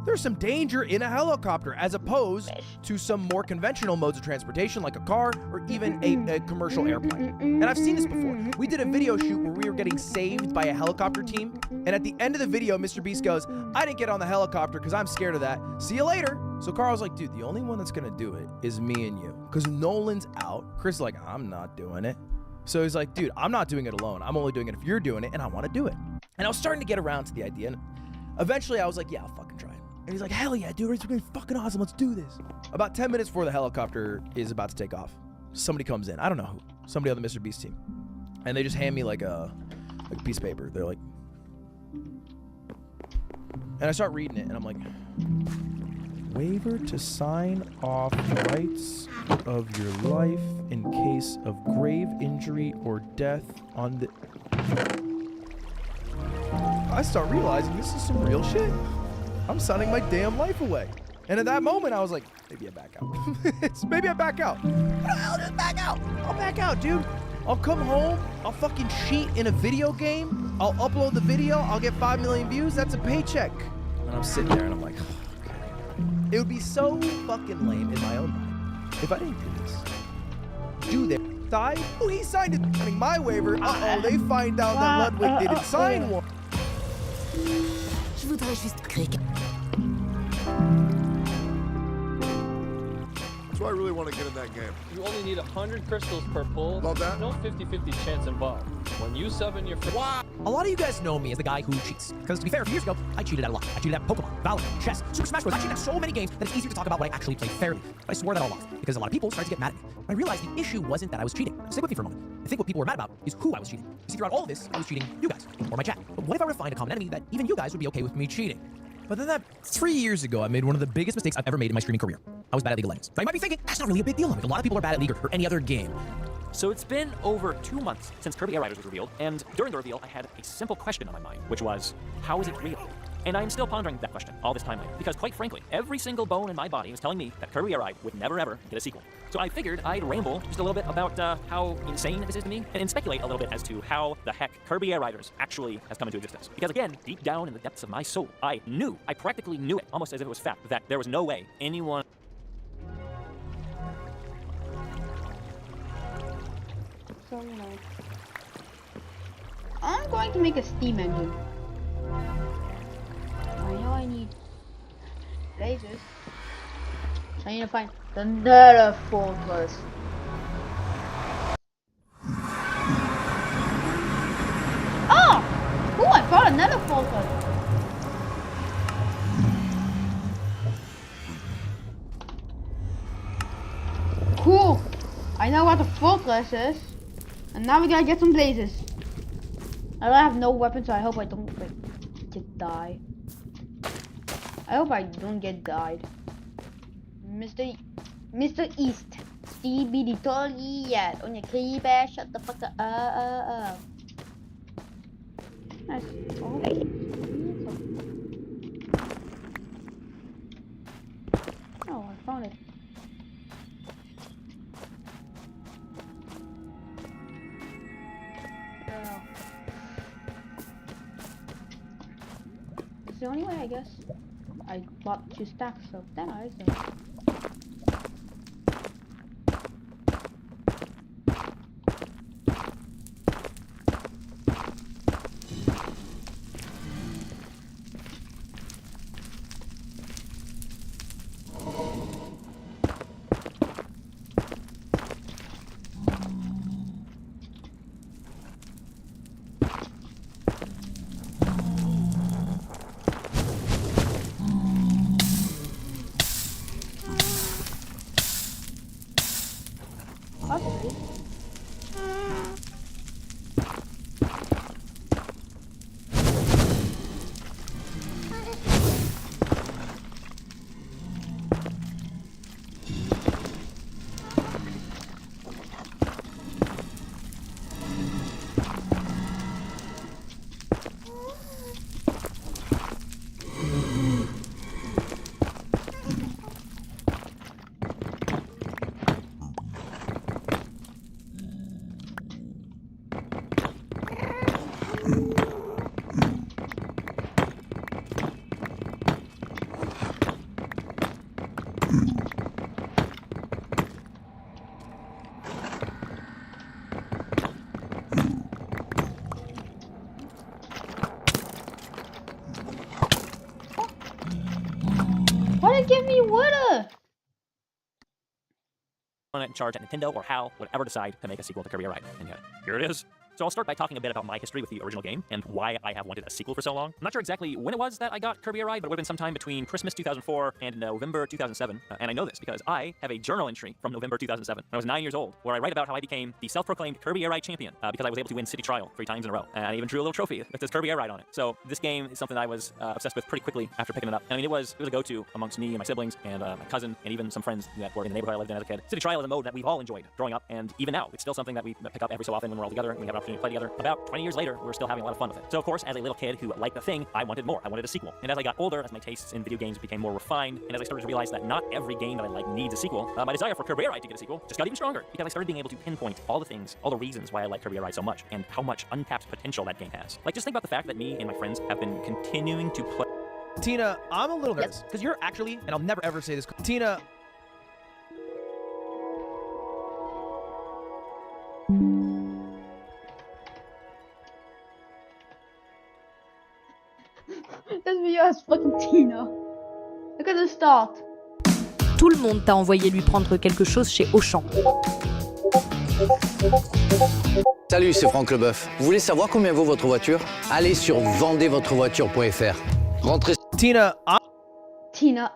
There's some danger in a helicopter as opposed to some more conventional modes of transportation like a car or even a commercial airplane. And I've seen this before. We did a video shoot where we were getting saved by a helicopter team. And at the end of the video, Mr. Beast goes, I didn't get on the helicopter because I'm scared of that. See you later. So Carl's like, dude, the only one that's going to do it is me and you. Because Nolan's out. Chris is like, I'm not doing it. So he's like, dude, I'm not doing it alone. I'm only doing it if you're doing it and I want to do it. And I was starting to get around to the idea. And eventually I was like, yeah, I'll fucking try it. And he's like, hell yeah, dude, it's gonna be fucking awesome. Let's do this. About 10 minutes before the helicopter is about to take off, somebody comes in. I don't know who. Somebody on the Mr. Beast team. And they just hand me like a piece of paper. They're like, and I start reading it, and I'm like, waiver to sign off rights of your life in case of grave injury or death on the... I start realizing this is some real shit. I'm signing my damn life away. And at that moment, I was like, maybe I back out. Maybe I back out. I'll just back out. I'll back out, dude. I'll come home. I'll fucking cheat in a video game. I'll upload the video. I'll get 5 million views. That's a paycheck. And I'm sitting there and I'm like, oh, okay. It would be so fucking lame in my own mind if I didn't do this. Dude, they died. Oh, he signed it. I mean, my waiver. Uh-oh, they find out that Ludwig didn't sign one. Je voudrais juste crier. So I really want to get in that game. You only need 100 crystals per pull. Love that. No 50-50 chance involved. When you sub in your Wow. A lot of you guys know me as the guy who cheats. Because to be fair, a few years ago, I cheated at a lot. I cheated at Pokemon, Valorant, chess, Super Smash Bros. I cheated at so many games that it's easier to talk about what I actually play fairly. But I swore that all off because a lot of people started to get mad at me. But I realized the issue wasn't that I was cheating. Stick with me for a moment. I think what people were mad about is who I was cheating. You see, throughout all of this, I was cheating you guys or my chat. But what if I were to find a common enemy that even you guys would be okay with me cheating? But then that 3 years ago, I made one of the biggest mistakes I've ever made in my streaming career. I was bad at League of Legends. So you might be thinking, that's not really a big deal. Like, a lot of people are bad at League or any other game. So it's been over 2 months since Kirby Air Riders was revealed, and during the reveal, I had a simple question on my mind, which was, how is it real? And I'm still pondering that question all this time later, because quite frankly, every single bone in my body was telling me that Kirby Air Ride would never ever get a sequel. So I figured I'd ramble just a little bit about how insane this is to me, and speculate a little bit as to how the heck Kirby Air Riders actually has come into existence. Because again, deep down in the depths of my soul, I practically knew it, almost as if it was fact, that there was no way anyone... So nice. I'm going to make a steam engine. I know I need lasers. I need to find the Nether Fortress. Oh! Ooh, I found another fortress. Cool. I know what the fortress is. And now we gotta get some blazes. I don't have no weapons, so I hope I don't get die. I hope I don't get died. Mr. East. Stevie the toilet on your key bear, shut the fuck up. Nice. Okay. Oh, I found it. It's the only way, I guess. I bought 2 stacks of that, so. Give me water! in charge at Nintendo or HAL would ever decide to make a sequel to Kirby Air Ride. And yet, here it is. So I'll start by talking a bit about my history with the original game and why I have wanted a sequel for so long. I'm not sure exactly when it was that I got Kirby Air Ride, but it would have been sometime between Christmas 2004 and November 2007. And I know this because I have a journal entry from November 2007 when I was 9 years old, where I write about how I became the self-proclaimed Kirby Air Ride champion because I was able to win City Trial 3 times in a row. And I even drew a little trophy that says Kirby Air Ride on it. So this game is something I was obsessed with pretty quickly after picking it up. I mean, it was a go-to amongst me and my siblings and my cousin and even some friends that were in the neighborhood I lived in as a kid. City Trial is a mode that we've all enjoyed growing up, and even now, it's still something that we pick up every so often when we're all together and we have an opportunity team play together. About 20 years later, we're still having a lot of fun with it. So of course, as a little kid who liked the thing, I wanted more. I wanted a sequel. And as I got older, as my tastes in video games became more refined, and as I started to realize that not every game that I like needs a sequel, my desire for Kirby Air Ride to get a sequel just got even stronger, because I started being able to pinpoint all the things, all the reasons why I like Kirby Air Ride so much, and how much untapped potential that game has. Like, just think about the fact that me and my friends have been continuing to play. Tina, I'm a little nervous, because you're actually, and I'll never ever say this, Tina... This video has fucking Tina. Look at the start. Tout le monde t'a envoyé lui prendre quelque chose chez Auchan. Salut, c'est Franck Leboeuf. Vous voulez savoir combien vaut votre voiture? Allez sur vendezvotrevoiture.fr. Rentrez. Tina, Tina,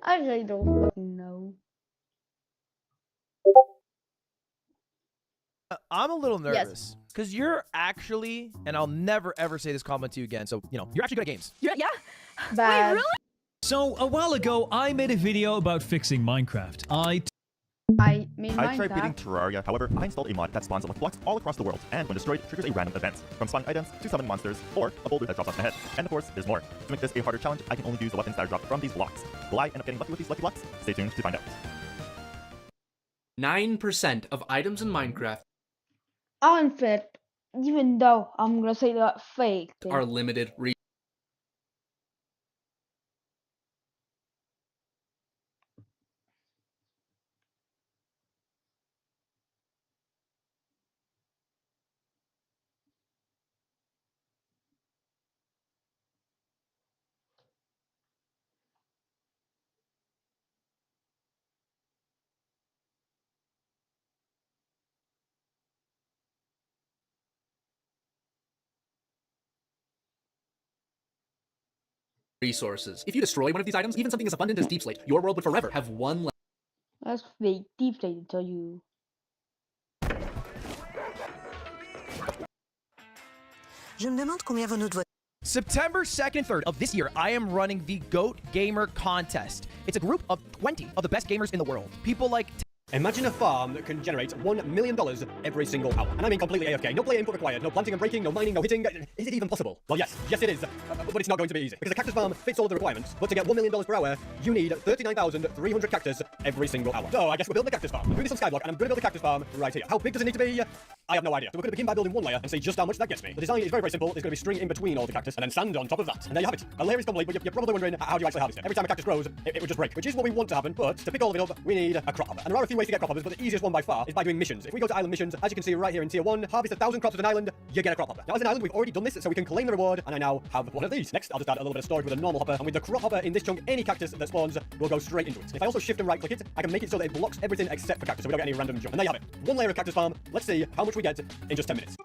I really don't fucking know. I'm a little nervous because you're actually, and I'll never ever say this comment to you again. So, you know, you're actually good at games. Yeah. Bad. Wait, really? So, a while ago, I made a video about fixing Minecraft. I made I tried Minecraft. beating Terraria, however, I installed a mod that spawns lucky blocks all across the world, and when destroyed, triggers a random event, from spawning items to summon monsters, or a boulder that drops off the head. And of course, there's more. To make this a harder challenge, I can only use the weapons that are dropped from these blocks. Will I end up getting lucky with these lucky blocks? Stay tuned to find out. 9% of items in Minecraft aren't fit, even though I'm gonna say that fake. are limited. Resources. If you destroy one of these items, even something as abundant as Deep Slate, your world would forever have one. That's fake. Deep State, I tell you. Je me demande combien vaut notre voiture. September 2nd and 3rd of this year, I am running the GOAT Gamer Contest. It's a group of 20 of the best gamers in the world. People like... Imagine a farm that can generate $1 million every single hour. And I mean completely AFK. No player input required. No planting and breaking, no mining, no hitting. Is it even possible? Well, yes. Yes, it is. But it's not going to be easy. Because a cactus farm fits all of the requirements. But to get $1 million per hour, you need 39,300 cactus every single hour. So I guess we're building a cactus farm. I'm doing this on Skyblock, and I'm going to build a cactus farm right here. How big does it need to be? I have no idea. So we're going to begin by building one layer and see just how much that gets me. The design is very, very simple. There's going to be string in between all the cactus and then sand on top of that. And there you have it. A layer is complete, but you're probably wondering, how do you actually harvest it? Every time a cactus grows, it would just break, which is what we want to happen. But to pick all of it up, we need a crop hopper. And there are a few ways to get crop hoppers, but the easiest one by far is by doing missions. If we go to island missions, as you can see right here in tier 1, harvest 1,000 crops at an island, you get a crop hopper. Now as an island, we've already done this, so we can claim the reward, and I now have one of these. Next, I'll just add a little bit of storage with a normal hopper, and with the crop hopper in this chunk, any cactus that spawns will go straight into it. If I also shift and right click it, I can make it so that it blocks everything except for cactus, so we don't get any random junk. And there you have it. One layer of cactus farm. Let's see how much we get in just 10 minutes.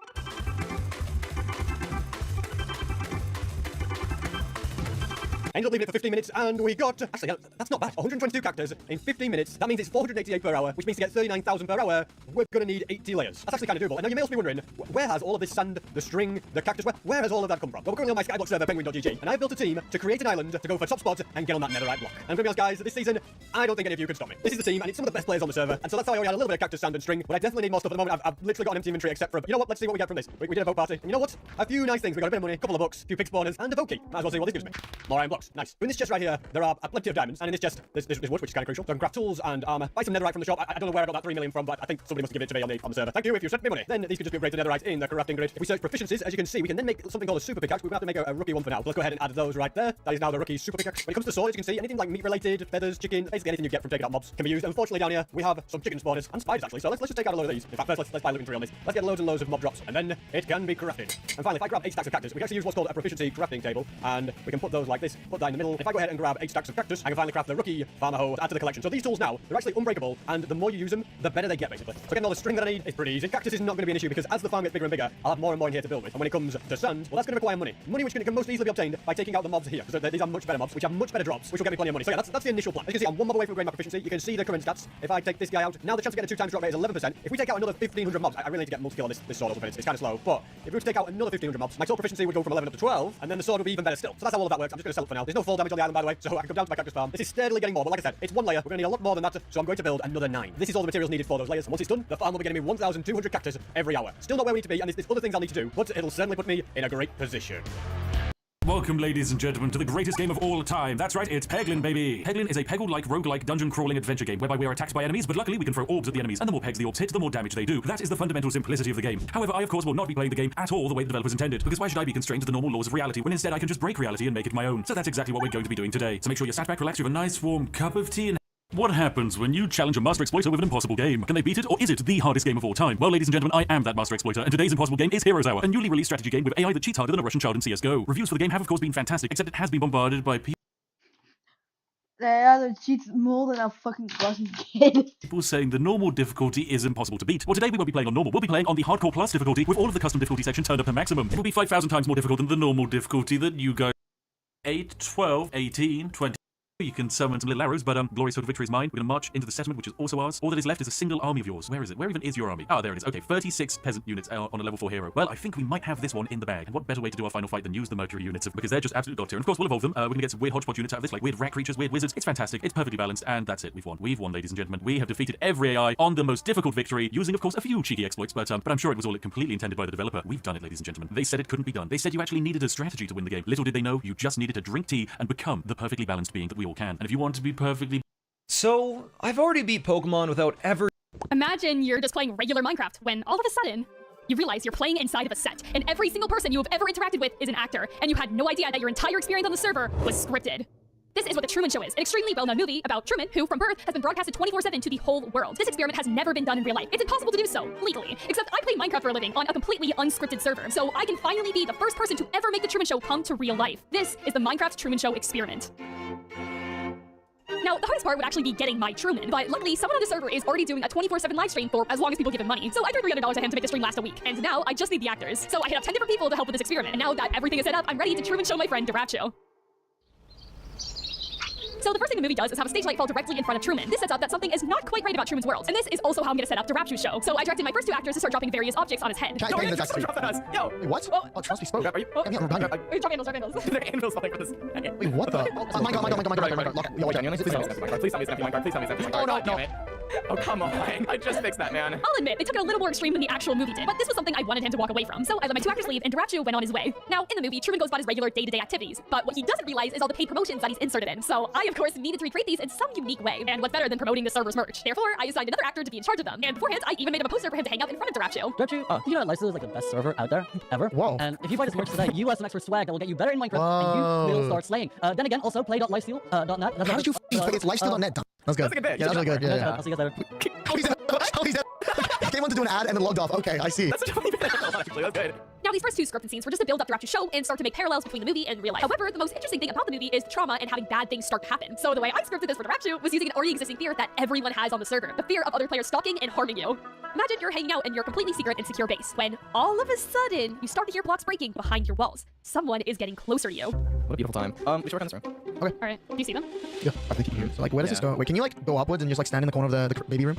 Ended up leaving it for 15 minutes, and we got... Actually, that's not bad. 122 cactus in 15 minutes. That means it's 488 per hour, which means to get 39,000 per hour, we're going to need 80 layers. That's actually kind of doable. And now you may also be wondering, where has all of this sand, the string, the cactus, where has all of that come from? Well, we're currently on my Skyblock server, penguin.gg, and I've built a team to create an island to go for top spots and get on that netherite block. And I'm going to be honest, guys, this season, I don't think any of you can stop me. This is the team, and it's some of the best players on the server, and so that's how I already had a little bit of cactus, sand, and string, but I definitely need more stuff at the moment. I've literally got an empty inventory except for... You know what? Let's see what we get from this. We did a vote party, and you know what? A few nice things. We got a bit of money, a couple of books, a few pig spawners, and a vote key. Might as well see what this gives me. More iron blocks. Nice. In this chest right here, there are plenty of diamonds, and in this chest, there's wood, which is kind of crucial. So I can craft tools and armor. Buy some netherite from the shop. I don't know where I got that 3 million from, but I think somebody must have given it to me on the server. Thank you if you sent me money. Then these could just be upgraded to netherite in the crafting grid. If we search proficiencies, as you can see, we can then make something called a super pickaxe. We're going to have to make a rookie one for now. Let's go ahead and add those right there. That is now the rookie super pickaxe. When it comes to swords, you can see anything like meat related, feathers, chicken, basically anything you get from taking out mobs can be used. Unfortunately, down here, we have some chicken spawners and spiders actually. So let's just take out a load of these. In fact, first let's buy looting tree on this. Let's get loads and loads of mob drops, and then it can be crafted. And finally, if I grab 8 stacks of cactus, we can actually use what's called a proficiency crafting table, and we can put those like this, put that in the middle. If I go ahead and grab 8 stacks of cactus, I can finally craft the rookie farmer hoe to add to the collection. So these tools now, they're actually unbreakable, and the more you use them, the better they get basically. So getting all the string that I need is pretty easy. Cactus is not going to be an issue because as the farm gets bigger and bigger, I'll have more and more in here to build with. And when it comes to sand, well, that's going to require money. Money which can most easily be obtained by taking out the mobs here, because these are much better mobs, which have much better drops, which will get me plenty of money. So yeah, that's the initial plan. As you can see, I'm one mob mob away from grade my proficiency, you can see the current stats. If I take this guy out, now the chance of getting a 2 times drop rate is 11%. If we take out another 1,500 mobs, I really need to get multi-kill on this sword, it's kind of slow, but if we were to take out another 1,500 mobs, my total proficiency would go from 11 up to 12, and then the sword would be even better still. So that's how all of that works. I'm just going to sell it for now. There's no fall damage on the island, by the way, so I can come down to my cactus farm. This is steadily getting more, but like I said, it's 1 layer. We're going to need a lot more than that, so I'm going to build another 9. This is all the materials needed for those layers. Once it's done, the farm will be getting me 1,200 cactus every hour. Still not where we need to be, and there's other things I'll need to do, but it'll certainly put me in a great position. Welcome, ladies and gentlemen, to the greatest game of all time. That's right, it's Peglin, baby. Peglin is a Peggle-like, roguelike, dungeon-crawling adventure game whereby we are attacked by enemies, but luckily we can throw orbs at the enemies, and the more pegs the orbs hit, the more damage they do. That is the fundamental simplicity of the game. However, I, of course, will not be playing the game at all the way the developers intended, because why should I be constrained to the normal laws of reality when instead I can just break reality and make it my own? So that's exactly what we're going to be doing today. So make sure you're sat back, relaxed, you have a nice warm cup of tea, and what happens when you challenge a master exploiter with an impossible game? Can they beat it, or is it the hardest game of all time? Well, ladies and gentlemen, I am that master exploiter, and today's impossible game is Heroes Hour, a newly released strategy game with AI that cheats harder than a Russian child in CSGO. Reviews for the game have, of course, been fantastic, except it has been bombarded by people that cheats more than a fucking Russian kid. people saying the normal difficulty is impossible to beat. Well, today we won't be playing on normal. We'll be playing on the Hardcore Plus difficulty with all of the custom difficulty section turned up to maximum. It will be 5,000 times more difficult than the normal difficulty that you guys 8, 12, 18, 20. You can summon some little arrows, but glorious hope of victory is mine. We're gonna march into the settlement, which is also ours. All that is left is a single army of yours. Where is it? Where even is your army? Ah, there it is. Okay, 36 peasant units on a level 4 hero. Well, I think we might have this one in the bag. And what better way to do our final fight than use the Mercury units, because they're just absolute god tier. And of course, we'll evolve them. We're gonna get some weird hodgepodge units out of this, like weird rat creatures, weird wizards. It's fantastic. It's perfectly balanced, and that's it. We've won. We've won, ladies and gentlemen. We have defeated every AI on the most difficult victory, using, of course, a few cheeky exploits, but I'm sure it was all completely intended by the developer. We've done it, ladies and gentlemen. They said it couldn't be done. They said you actually needed a strategy to win the game. Little did they know, you just needed to drink tea and become the perfectly balanced being that we all can. And if you want to be perfectly... So, I've already beat Pokemon without ever... Imagine you're just playing regular Minecraft when all of a sudden, you realize you're playing inside of a set, and every single person you have ever interacted with is an actor, and you had no idea that your entire experience on the server was scripted. This is what The Truman Show is, an extremely well-known movie about Truman, who from birth has been broadcasted 24/7 to the whole world. This experiment has never been done in real life. It's impossible to do so, legally. Except I play Minecraft for a living on a completely unscripted server, so I can finally be the first person to ever make The Truman Show come to real life. This is the Minecraft Truman Show experiment. Now, the hardest part would actually be getting my Truman, but luckily someone on the server is already doing a 24/7 live stream for as long as people give him money. So I threw $300 at him to make the stream last a week, and now I just need the actors. So I hit up 10 different people to help with this experiment, and now that everything is set up, I'm ready to Truman Show my friend DeRapcho. So the first thing the movie does is have a stage light fall directly in front of Truman. This sets up that something is not quite right about Truman's world. And this is also how I'm gonna set up DeRapcho's show. So I directed my first 2 actors to start dropping various objects on his head. Yo, wait, what? Oh, trust me, spoke. Drop handles. They're anvils falling from this. Wait, what the? Oh my god. Lock it. Yo, wait, Please tell me it's empty Minecraft. Please tell me it's empty Minecraft. Oh, no. Oh, come on. I just fixed that, man. I'll admit, they took it a little more extreme than the actual movie did, but this was something I wanted him to walk away from. So I let my 2 actors leave, and DeRapcho went on his way. Now, in the movie, Truman goes about his regular day-to-day activities, but what he doesn't realize is all the paid promotions that he's inserted in. So I, of course, needed to recreate these in some unique way. And what's better than promoting the server's merch? Therefore, I assigned another actor to be in charge of them. And beforehand, I even made him a poster for him to hang out in front of DeRapcho. DeRapcho, you know that Lifesteal is like the best server out there, ever. Whoa. And if you buy this merch today, you have some extra swag that will get you better in Minecraft, and you will start slaying. Then again, also play.lifesteal.net. How did you it's lifesteal.net? That's good. That's a good bit. Yeah, that's really good. Yeah. I'll see you guys later. Oh, he's came on to do an ad and then logged off. Okay, I see. That's such a funny bit. Actually, that's good. Now, these first 2 scripted scenes were just to build up DeRapcho's show and start to make parallels between the movie and real life. However, the most interesting thing about the movie is trauma and having bad things start to happen. So the way I scripted this for DeRapcho was using an already existing fear that everyone has on the server, the fear of other players stalking and harming you. Imagine you're hanging out in your completely secret and secure base, when all of a sudden, you start to hear blocks breaking behind your walls. Someone is getting closer to you. What a beautiful time. We should work on this room. Okay. Alright, do you see them? Yeah, I think you can. So, like, where does this go? Wait, can you, like, go upwards and just, like, stand in the corner of the baby room?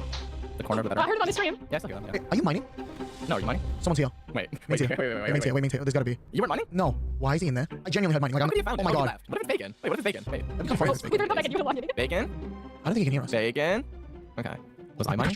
The corner of the I bedroom? heard about the stream. Yes, I can do that. Wait, are you mining? No, are you mining? Someone's here. Wait. Wait. There's gotta be. You weren't mining? No. Why is he in there? I genuinely heard mining. Like, How could you have found oh it? my How could god. you left? What if it's bacon? Wait, what if it's bacon? Wait. I'm afraid it's We bacon. heard about you walking in. Bacon? I don't think he can hear us. Bacon? Okay. Was I mining?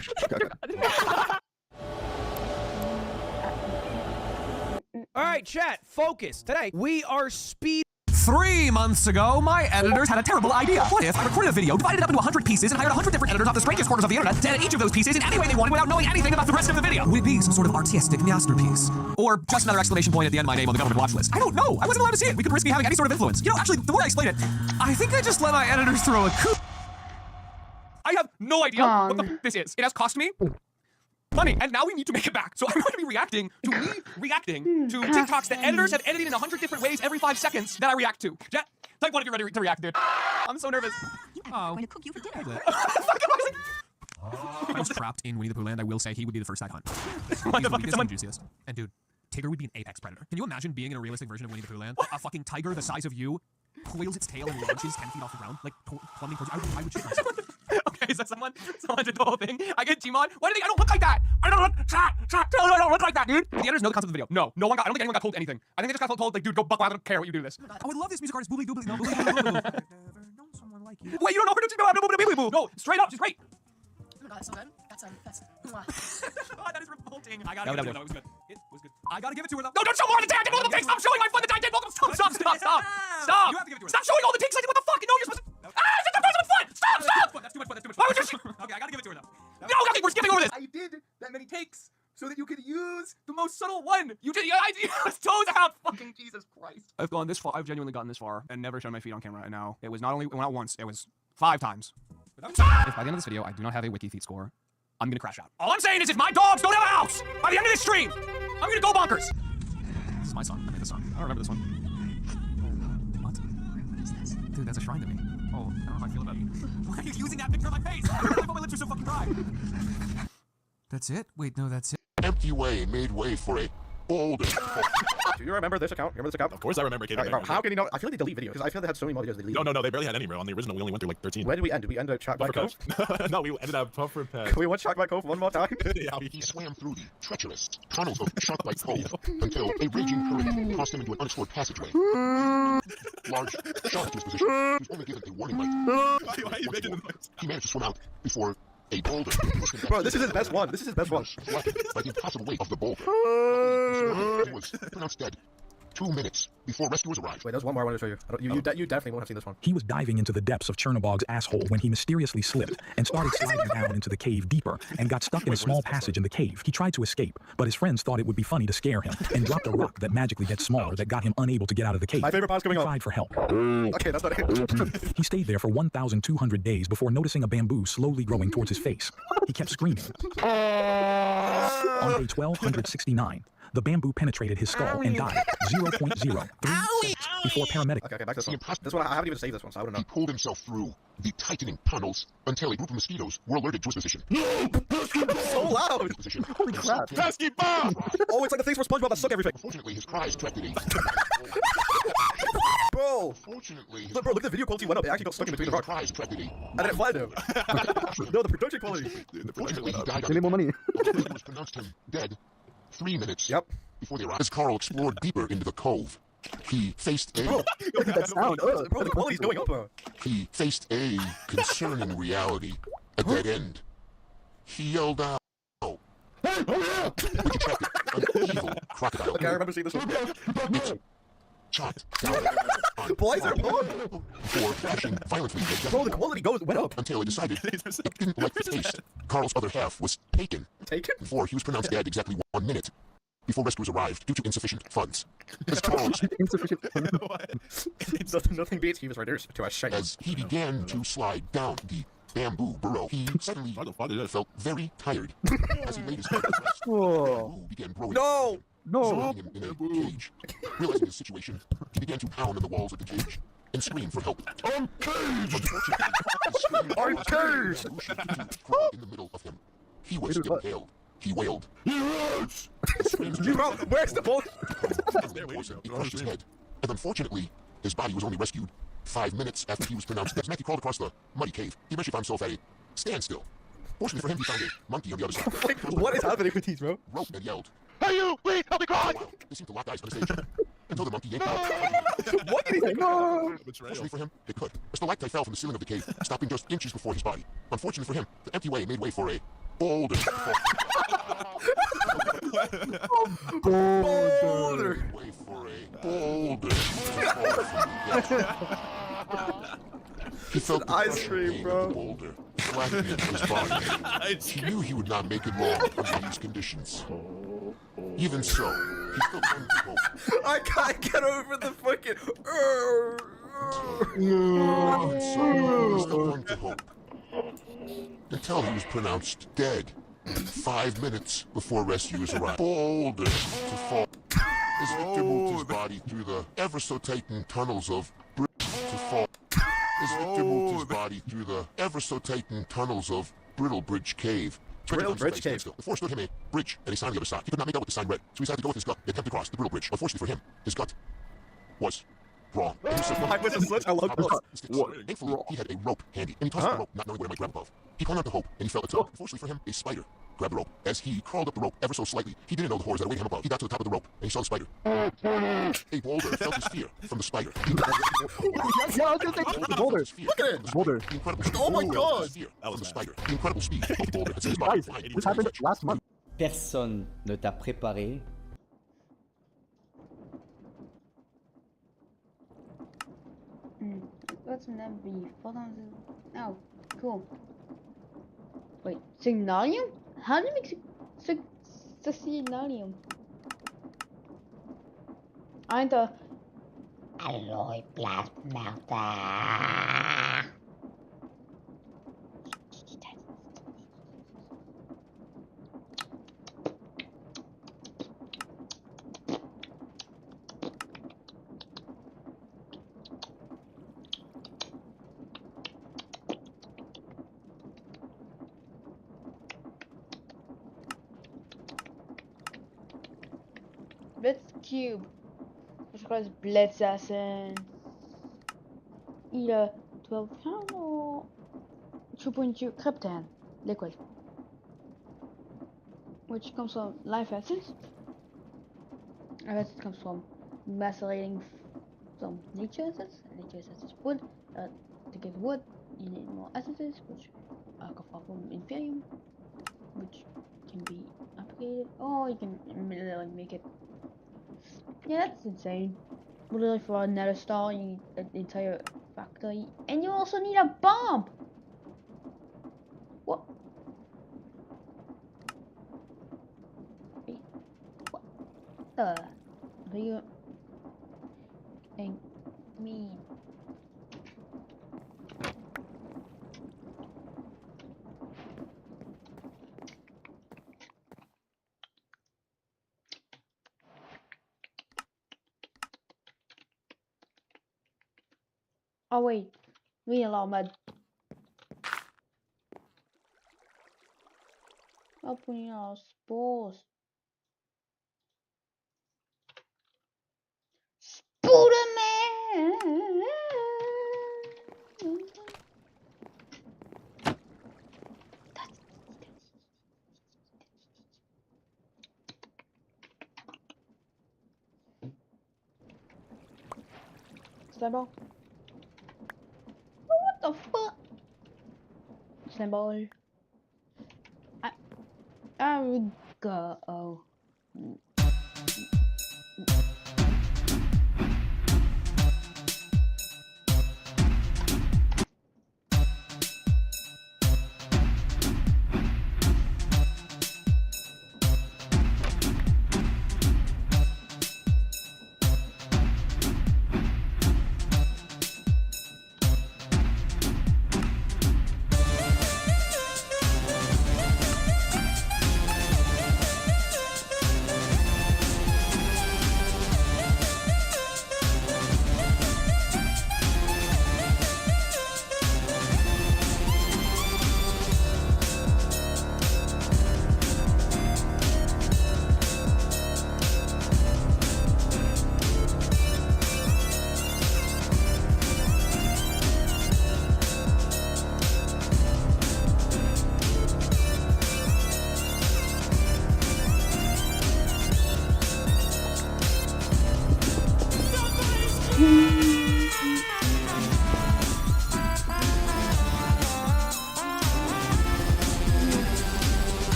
Alright, chat, focus. Today, we are speed. 3 months ago, my editors had a terrible idea. What if I recorded a video, divided it up into 100 pieces, and hired 100 different editors off the strangest corners of the internet to edit each of those pieces in any way they wanted without knowing anything about the rest of the video? Would it be some sort of artistic masterpiece? Or just another exclamation point at the end of my name on the government watch list? I don't know. I wasn't allowed to see it. We could risk me having any sort of influence. You know, actually, the more I explain it, I think I just let my editors throw a coup. I have no idea what the f this is. It has cost me money, and now we need to make it back. So I'm going to be reacting to to TikToks that editors have edited in 100 different ways every 5 seconds that I react to. Jet, type 1 if you're ready to react, dude. I'm so nervous. I'm going to cook you for dinner. If I was trapped in Winnie the Pooh land, I will say he would be the first I'd hunt. What the fuck? He's the juiciest. And dude, Tigger would be an apex predator. Can you imagine being in a realistic version of Winnie the Pooh land? A fucking tiger the size of you coils its tail and launches 10 feet off the ground, like plummeting towards you. I would shit myself. Is that someone did the whole thing? I get Gmon. Why do they? I don't look like that. I don't look like that, dude. The editors know the concept of the video. No one got. I don't think anyone got told anything. I think they just got told like, dude, go buck wild. I don't care what you do this. I would love this music artist. Boobly doobly. No, boobly doobly. Never known someone like you. Wait, you don't know her? No, straight up, she's great. Oh my god, that's so good. That's Oh, that is revolting. I gotta No, give no, it to her. no. It was good. It was good. I gotta give it to her though. No, don't show more of the day. I did multiple takes. Stop showing my fun. The I did multiple. Stop. You have to give it to her. Stop showing all the takes. I did. What the fuck? No, you're supposed to. It's the first fun. Stop. That's too much fun. Why would you? Okay, I gotta give it to her though. No, okay, we're skipping over this. I did that many takes so that you could use the most subtle One. You did. I was toes out. Fucking Jesus Christ. I've gone this far. I've genuinely gotten this far and never shown my feet on camera. And now it was not once. It was 5 times. If by the end of this video I do not have a wiki feet score, I'm gonna crash out. All I'm saying is if my dogs don't have a house by the end of this stream, I'm gonna go bonkers. This is my song. I made this song. I don't remember this one. What? Dude, that's a shrine to me. Oh, I don't know how I feel about it. Why are you using that picture of my face? I thought my lips are so fucking dry. That's it? Wait, no, that's it. Empty way made way for a boulder. Do you remember this account? Remember this account? Of course I remember. How can you know? I feel like they delete videos because I feel they had so many more videos they deleted. No, they barely had any, bro. On the original, we only went through like 13. Where did we end? Did we end at Chalk by Cove? No, we ended up Puffer Pet. Can we watch Chalk by Cove one more time? Yeah. He swam through the treacherous tunnels of Sharkbite Cove until a raging current tossed him into an unexplored passageway. Large shark disposition. He was only given a warning light. Why are you making the noise? He managed to swim out before a boulder. Bro, this is his best one. This is his best one. By the impossible weight of the boulder. He was pronounced dead 2 minutes before rescuers arrived. Wait, there's one more I want to show you. You definitely won't have seen this one. He was diving into the depths of Chernobog's asshole when he mysteriously slipped and started sliding down into the cave deeper and got stuck in a small passage in the cave. He tried to escape, but his friends thought it would be funny to scare him and dropped a rock that magically gets smaller that got him unable to get out of the cave. My favorite part's coming He up. cried for help. Okay, that's not it. He stayed there for 1,200 days before noticing a bamboo slowly growing towards his face. He kept screaming. On day 1269, the bamboo penetrated his skull and died 0.03 seconds before paramedics. Okay, back to this one. This one, I haven't even saved this one, so I don't know. He pulled himself through the tightening tunnels until a group of mosquitoes were alerted to his position. So loud! Holy crap. Pesky Bob! Oh, it's like the things from SpongeBob that suck everything. Unfortunately, his cries attracted a... Bro! Unfortunately, Look, bro, look at the video quality went up. It actually got stuck in between the rocks. cries attracted a... And then it flattened him. No, the production quality. Unfortunately, he died. They need more money. Was pronounced him dead 3 minutes before they arrived. As Carl explored deeper into the cove, he faced a... Look at that sound. Bro, the quality's going up, bro. He faced a concerning reality. A dead end. He yelled out, which attracted an evil crocodile. Okay, I remember seeing this one. It's chopped down. Boys are on. Before crashing violently. Bro, the quality went up. Until it decided it didn't like the taste. Carl's other half was taken. Taken? Before he was pronounced dead exactly 1 minute before rescuers arrived due to insufficient funds. As Carl's insufficient nothing beats he was reduced to a shame. As he began to slide down the bamboo burrow, he suddenly felt very tired. As he laid his head to rest, the bamboo began growing. No! Throwing him in a cage. Realizing his situation, he began to pound on the walls of the cage and scream for help. I'm caged! I'm caged! In the middle of him, he was impaled. He wailed. Yes! Bro, where's the ball? He crushed his head, and unfortunately, his body was only rescued 5 minutes after he was pronounced dead. As Matthew crawled across the muddy cave, he eventually found himself at a standstill. Fortunately for him, he found a monkey on the other side. What is happening with these, bro? Roped and yelled, "Hey you! Please help me cry!" They seemed to lock eyes on the stage until the monkey yanked out. What did he say? No! Fortunately for him, it could. A stalactite fell from the ceiling of the cave, stopping just inches before his body. Unfortunately for him, the empty way made way for a boulder. Boulder! Way for a boulder. He felt the ice cream, bro. Boulder flattening his body. He knew he would not make it long under these conditions. Even so, he still clung to hope. I can't get over the fucking... Even so, he still clung to hope. Until he was pronounced dead 5 minutes before rescuers arrived. Boulder to fall. His victim moved his body through the ever-so-tightened tunnels of bridge to fall. His victim moved his body through the ever-so-tightened tunnels of Brittle Bridge Cave. Brittle Bridge Cave. Before stood him a bridge and a sign on the other side. He could not make out what the sign read, so he decided to go with his gut and attempt to cross the Brittle Bridge. Unfortunately for him, his gut was Wrong. Why was it such a low cost? Thankfully, he had a rope handy, and he tossed the rope, not knowing where it might grab above. He hung on to hope, and he fell into. Fortunately for him, a spider grabbed the rope. As he crawled up the rope ever so slightly, he didn't know the horrors that awaited him above. He got to the top of the rope, and he saw the spider. A boulder felt his fear from the spider. Look at it! Boulder. Oh my god! That was the spider. The incredible speed of the boulder had sent his Guys, body this happened last month. Personne ne t'a préparé. What's an MB? Oh, cool. Wait, Signalium? How do you make Signalium? Alter. Alloy Blastmelder. Blitz Cube. Which requires Blitz Assassin. Either 12 pound or 2.2 Krypton liquid. Which comes from life essence. I guess it comes from macerating some nature essence. Nature essence is wood. To get wood, you need more essences, which come from Inferium, which can be upgraded. Or you can literally make it. Yeah, that's insane. Literally, for a nether star, you need an entire factory, and you also need a bomb. What? Wait, what the? Do you think me? Oh wait, we allow mud. Opening our spores. Spider-Man. Snowball. What the fuck? Snowball. I would go. Oh.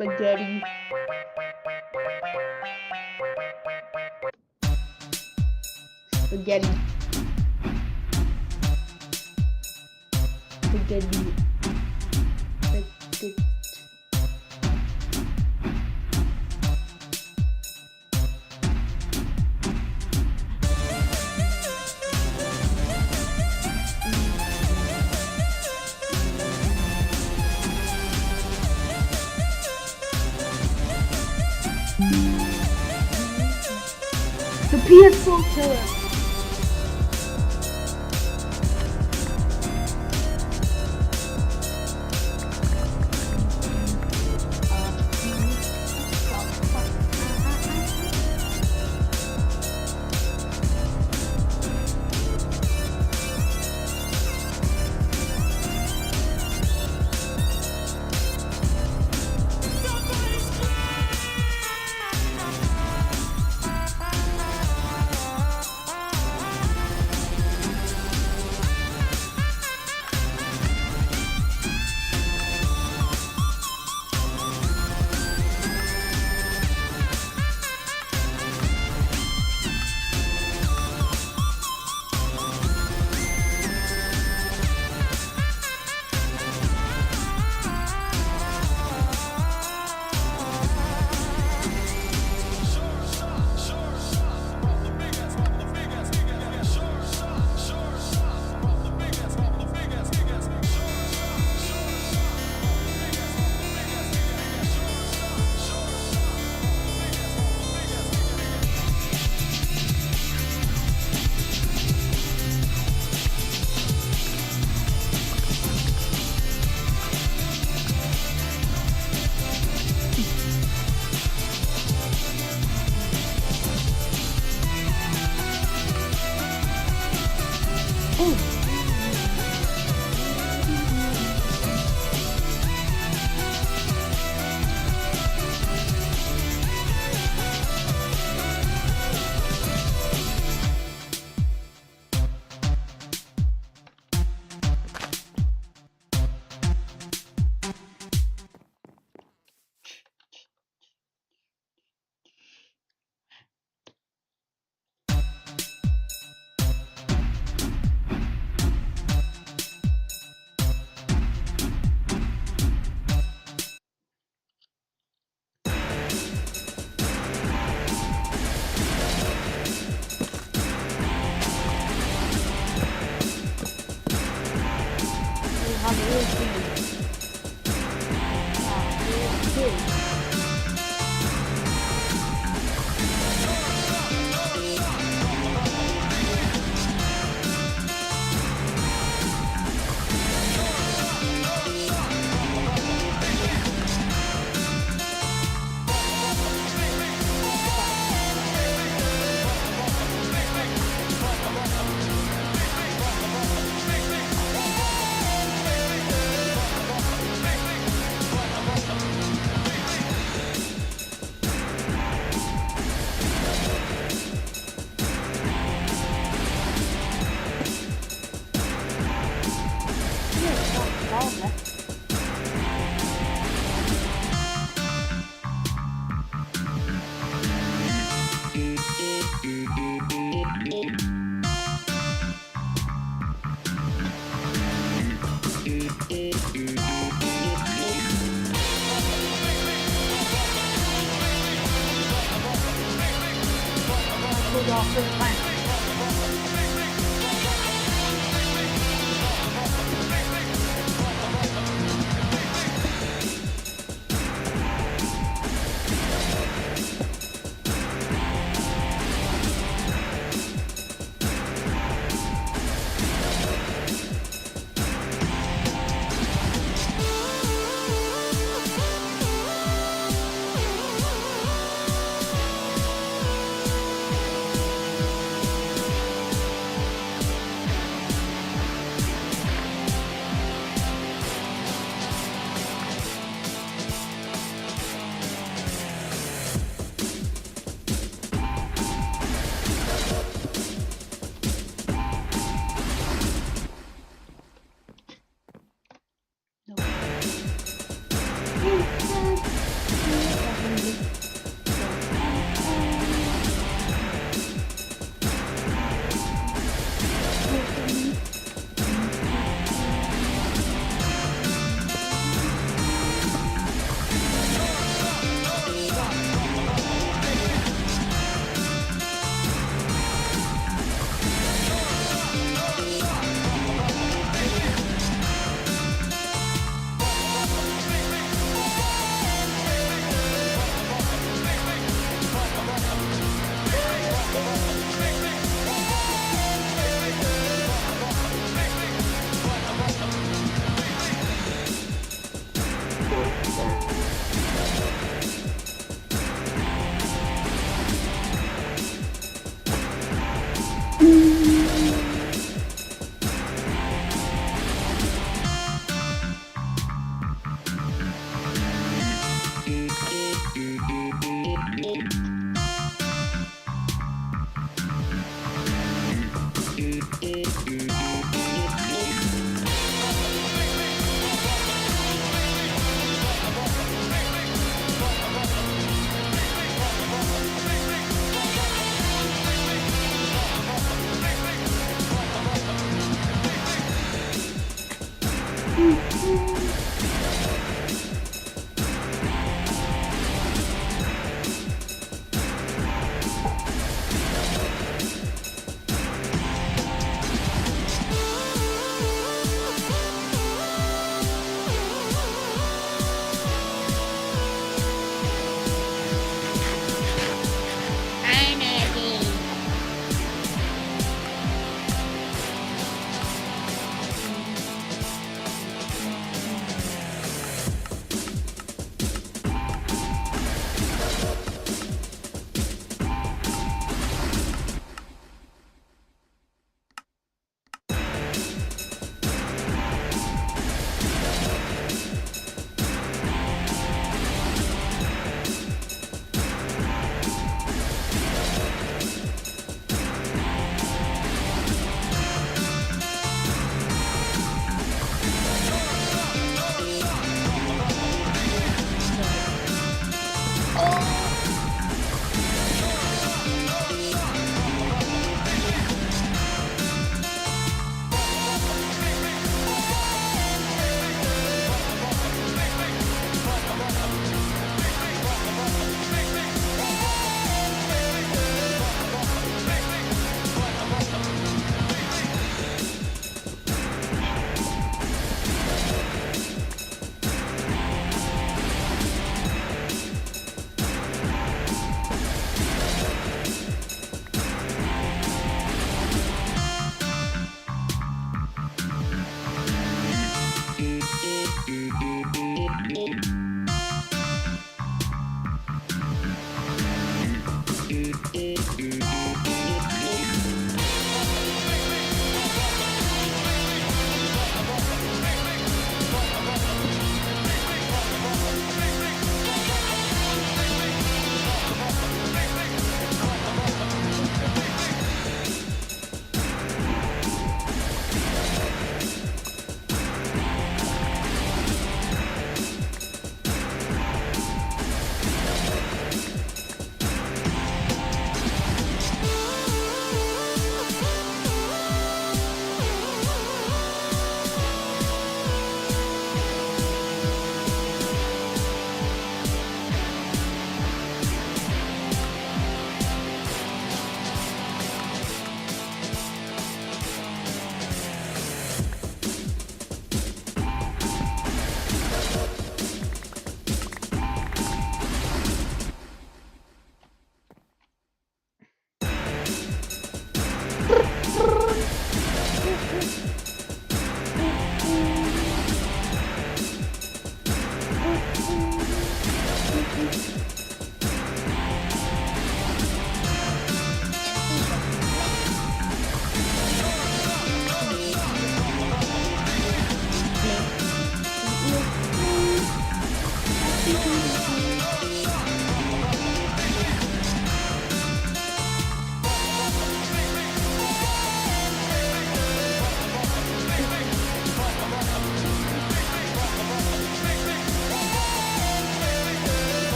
Spaghetti. Spaghetti. Spaghetti. Spaghetti. The PS4 killer.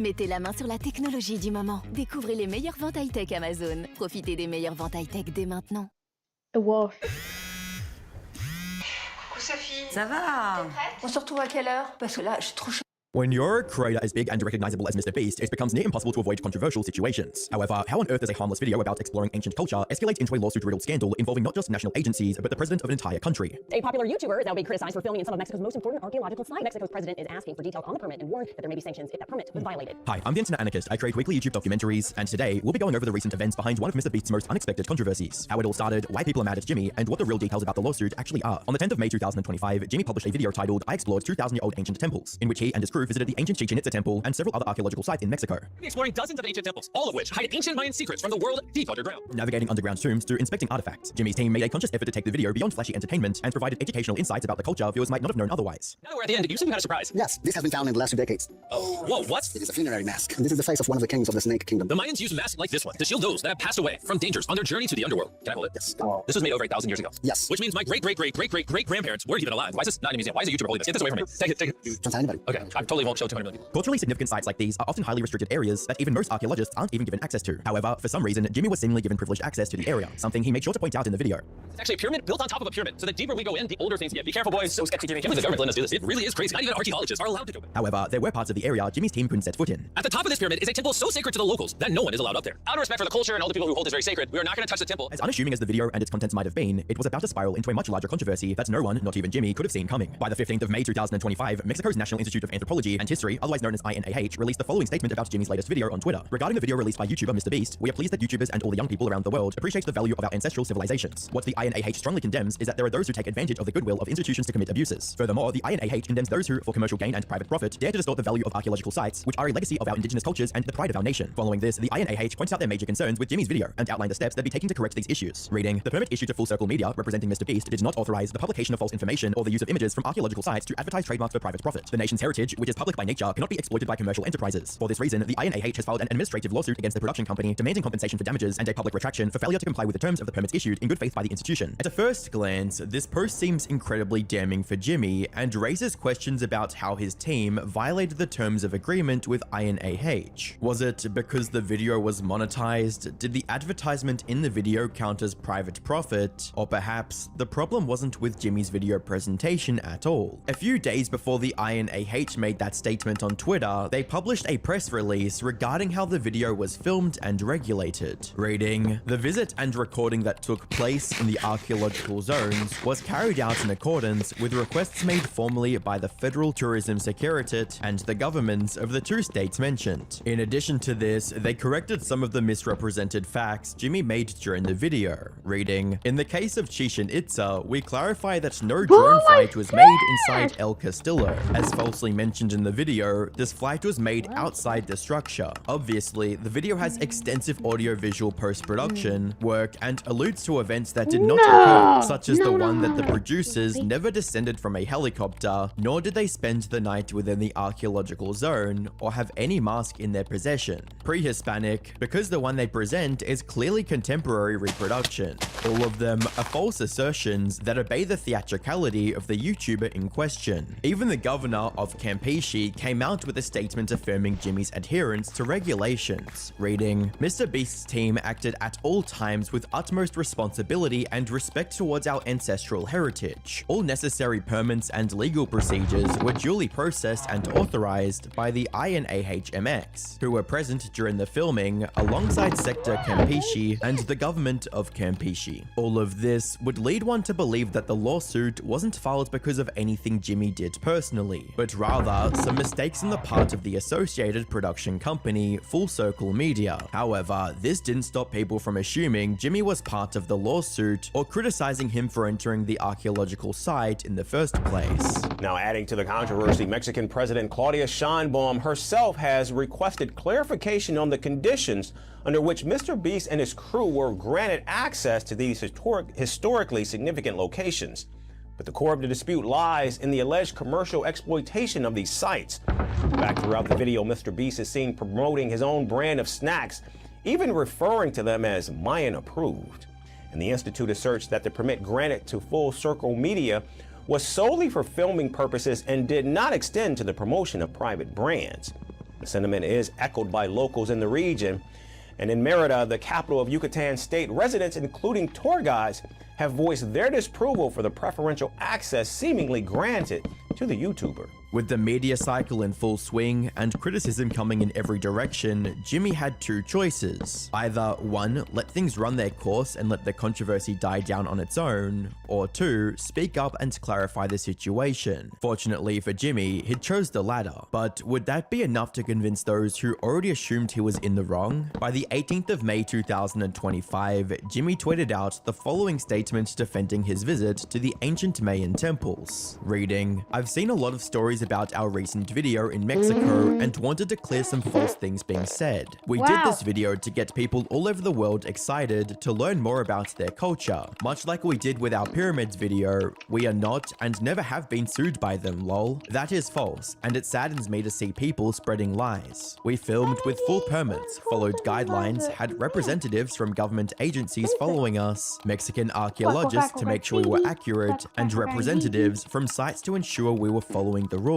Mettez la main sur la technologie du moment. Découvrez les meilleures ventes high-tech Amazon. Profitez des meilleures ventes high-tech dès maintenant. Wow. Coucou Sophie. Ça va? On se retrouve à quelle heure? Parce que là, je suis trop chaude. When you're a creator as big and recognizable as Mr. Beast, it becomes near impossible to avoid controversial situations. However, how on earth does a harmless video about exploring ancient culture escalate into a lawsuit-riddled scandal involving not just national agencies, but the president of an entire country? A popular YouTuber is now being criticized for filming in some of Mexico's most important archaeological sites. Mexico's president is asking for details on the permit and warned that there may be sanctions if that permit was violated. Hi, I'm the Internet Anarchist. I create weekly YouTube documentaries, and today we'll be going over the recent events behind one of Mr. Beast's most unexpected controversies, how it all started, why people are mad at Jimmy, and what the real details about the lawsuit actually are. On the 10th of May 2025, Jimmy published a video titled I Explored 2,000-Year-Old Ancient Temples, in which he and his crew visited the ancient Chichen Itza Temple and several other archaeological sites in Mexico. Exploring dozens of ancient temples, all of which hide ancient Mayan secrets from the world deep underground. Navigating underground tombs to inspecting artifacts, Jimmy's team made a conscious effort to take the video beyond flashy entertainment and provided educational insights about the culture viewers might not have known otherwise. Now that we're at the end, you said we had a surprise. Yes, this has been found in the last 2 decades. Oh, whoa, what? It is a funerary mask. This is the face of one of the kings of the Snake Kingdom. The Mayans used masks like this one to shield those that have passed away from dangers on their journey to the underworld. Can I hold it? Yes. This was made over 1,000 years ago. Yes. Which means my great-great-great-great-great-great-grandparents weren't even alive. Why is this not in a museum? Why is a YouTuber holding this? Get this away from me. Take it. Don't tell anybody. Okay, I totally won't show 200 million people. Culturally significant sites like these are often highly restricted areas that even most archaeologists aren't even given access to. However, for some reason, Jimmy was seemingly given privileged access to the area, something he made sure to point out in the video. It's actually a pyramid built on top of a pyramid, so the deeper we go in, the older things get. Be careful, boys. So sketchy, Jimmy. Can't believe the government letting us do this. It really is crazy. Not even archaeologists are allowed to do it. However, there were parts of the area Jimmy's team couldn't set foot in. At the top of this pyramid is a temple so sacred to the locals that no one is allowed up there. Out of respect for the culture and all the people who hold this very sacred, we are not going to touch the temple. As unassuming as the video and its contents might have been, it was about to spiral into a much larger controversy that no one, not even Jimmy, could have seen coming. By the 15th of May 2025, Mexico's National Institute of Anthropology and History, otherwise known as INAH, released the following statement about Jimmy's latest video on Twitter. Regarding the video released by YouTuber Mr. Beast, we are pleased that YouTubers and all the young people around the world appreciate the value of our ancestral civilizations. What the INAH strongly condemns is that there are those who take advantage of the goodwill of institutions to commit abuses. Furthermore, the INAH condemns those who, for commercial gain and private profit, dare to distort the value of archaeological sites, which are a legacy of our indigenous cultures and the pride of our nation. Following this, the INAH points out their major concerns with Jimmy's video and outlined the steps they'd be taking to correct these issues. Reading, the permit issued to Full Circle Media, representing Mr. Beast, did not authorize the publication of false information or the use of images from archaeological sites to advertise trademarks for private profit. The nation's heritage, which is public by nature, cannot be exploited by commercial enterprises. For this reason, the INAH has filed an administrative lawsuit against the production company, demanding compensation for damages and a public retraction for failure to comply with the terms of the permits issued in good faith by the institution. At a first glance, this post seems incredibly damning for Jimmy and raises questions about how his team violated the terms of agreement with INAH. Was it because the video was monetized? Did the advertisement in the video count as private profit? Or perhaps the problem wasn't with Jimmy's video presentation at all? A few days before the INAH made that statement on Twitter, they published a press release regarding how the video was filmed and regulated. Reading, the visit and recording that took place in the archaeological zones was carried out in accordance with requests made formally by the Federal Tourism Secretariat and the governments of the 2 states mentioned. In addition to this, they corrected some of the misrepresented facts Jimmy made during the video. Reading, in the case of Chichen Itza, we clarify that no drone flight was made inside El Castillo. As falsely mentioned in the video, this flight was made outside the structure. Obviously, the video has extensive audio-visual post-production work and alludes to events that did not occur, such as the one that the producers never descended from a helicopter, nor did they spend the night within the archaeological zone or have any mask in their possession. Pre-Hispanic, because the one they present is clearly contemporary reproduction. All of them are false assertions that obey the theatricality of the YouTuber in question. Even the governor of Campeche came out with a statement affirming Jimmy's adherence to regulations. Reading, Mr. Beast's team acted at all times with utmost responsibility and respect towards our ancestral heritage. All necessary permits and legal procedures were duly processed and authorized by the INAH-MX, who were present during the filming alongside Sector Campeche and the government of Campeche. All of this would lead one to believe that the lawsuit wasn't filed because of anything Jimmy did personally, but rather some mistakes on the part of the associated production company, Full Circle Media. However, this didn't stop people from assuming Jimmy was part of the lawsuit or criticizing him for entering the archaeological site in the first place. Now, adding to the controversy, Mexican President Claudia Sheinbaum herself has requested clarification on the conditions under which Mr. Beast and his crew were granted access to these historically significant locations. But the core of the dispute lies in the alleged commercial exploitation of these sites. In fact, throughout the video, Mr. Beast is seen promoting his own brand of snacks, even referring to them as Mayan approved. And the Institute asserts that the permit granted to Full Circle Media was solely for filming purposes and did not extend to the promotion of private brands. The sentiment is echoed by locals in the region. And in Merida, the capital of Yucatan State, residents, including tour guides, have voiced their disapproval for the preferential access seemingly granted to the YouTuber. With the media cycle in full swing and criticism coming in every direction, Jimmy had two choices. Either 1, let things run their course and let the controversy die down on its own, or 2, speak up and clarify the situation. Fortunately for Jimmy, he chose the latter. But would that be enough to convince those who already assumed he was in the wrong? By the 18th of May 2025, Jimmy tweeted out the following statement defending his visit to the ancient Mayan temples, reading, "I've seen a lot of stories about our recent video in Mexico and wanted to clear some false things being said. We did this video to get people all over the world excited to learn more about their culture. Much like we did with our pyramids video, we are not and never have been sued by them, lol. That is false, and it saddens me to see people spreading lies. We filmed with full permits, followed guidelines, had representatives from government agencies following us, Mexican archaeologists to make sure we were accurate, and representatives from sites to ensure we were following the rules."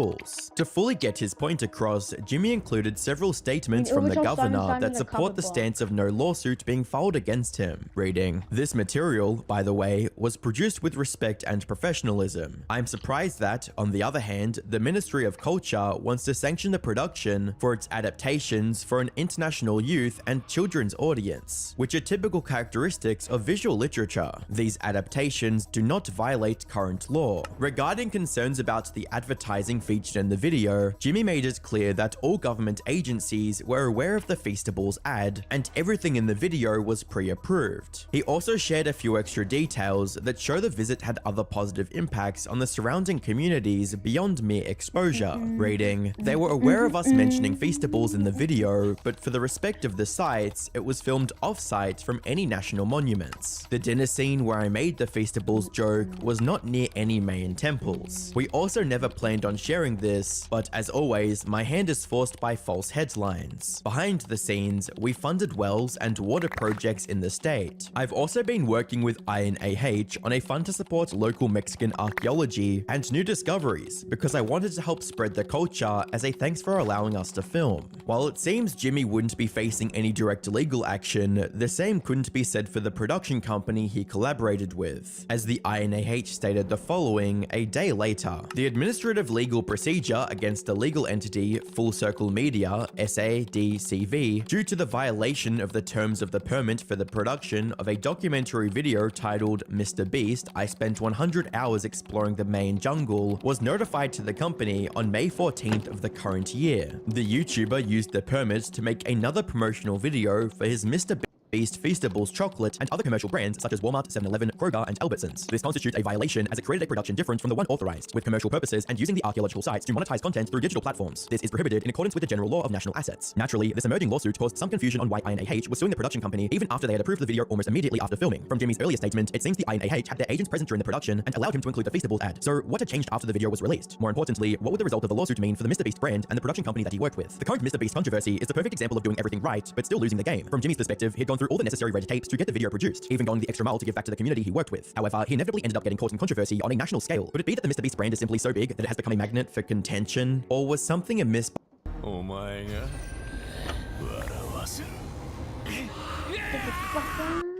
To fully get his point across, Jimmy included several statements from the governor that support the stance of no lawsuit being filed against him, reading, "This material, by the way, was produced with respect and professionalism. I'm surprised that, on the other hand, the Ministry of Culture wants to sanction the production for its adaptations for an international youth and children's audience, which are typical characteristics of visual literature. These adaptations do not violate current law." Regarding concerns about the advertising featured in the video, Jimmy made it clear that all government agencies were aware of the Feastables ad, and everything in the video was pre-approved. He also shared a few extra details that show the visit had other positive impacts on the surrounding communities beyond mere exposure, reading, "They were aware of us mentioning Feastables in the video, but for the respect of the sites, it was filmed off-site from any national monuments. The dinner scene where I made the Feastables joke was not near any Mayan temples. We also never planned on sharing this, but as always, my hand is forced by false headlines. Behind the scenes, we funded wells and water projects in the state. I've also been working with INAH on a fund to support local Mexican archaeology and new discoveries because I wanted to help spread the culture as a thanks for allowing us to film." While it seems Jimmy wouldn't be facing any direct legal action, the same couldn't be said for the production company he collaborated with, as the INAH stated the following a day later. "The administrative legal procedure against the legal entity Full Circle Media, SADCV, due to the violation of the terms of the permit for the production of a documentary video titled Mr. Beast, I Spent 100 Hours Exploring the Mayan Jungle, was notified to the company on May 14th of the current year. The YouTuber used the permit to make another promotional video for his Mr. Beast Feastables chocolate and other commercial brands such as Walmart, 7-Eleven, Kroger, and Albertsons. This constitutes a violation as it created a production different from the one authorized, with commercial purposes and using the archaeological sites to monetize content through digital platforms. This is prohibited in accordance with the general law of national assets. Naturally, this emerging lawsuit caused some confusion on why INAH was suing the production company even after they had approved the video almost immediately after filming. From Jimmy's earlier statement, it seems the INAH had their agents present during the production and allowed him to include the Feastables ad. So what had changed after the video was released? More importantly, what would the result of the lawsuit mean for the Mr. Beast brand and the production company that he worked with? The current Mr. Beast controversy is the perfect example of doing everything right, but still losing the game. From Jimmy's perspective, he'd gone through all the necessary red tape to get the video produced, even going the extra mile to give back to the community he worked with. However, he inevitably ended up getting caught in controversy on a national scale. Could it be that the Mr. Beast brand is simply so big that it has become a magnet for contention? Or was something amiss? Oh my god.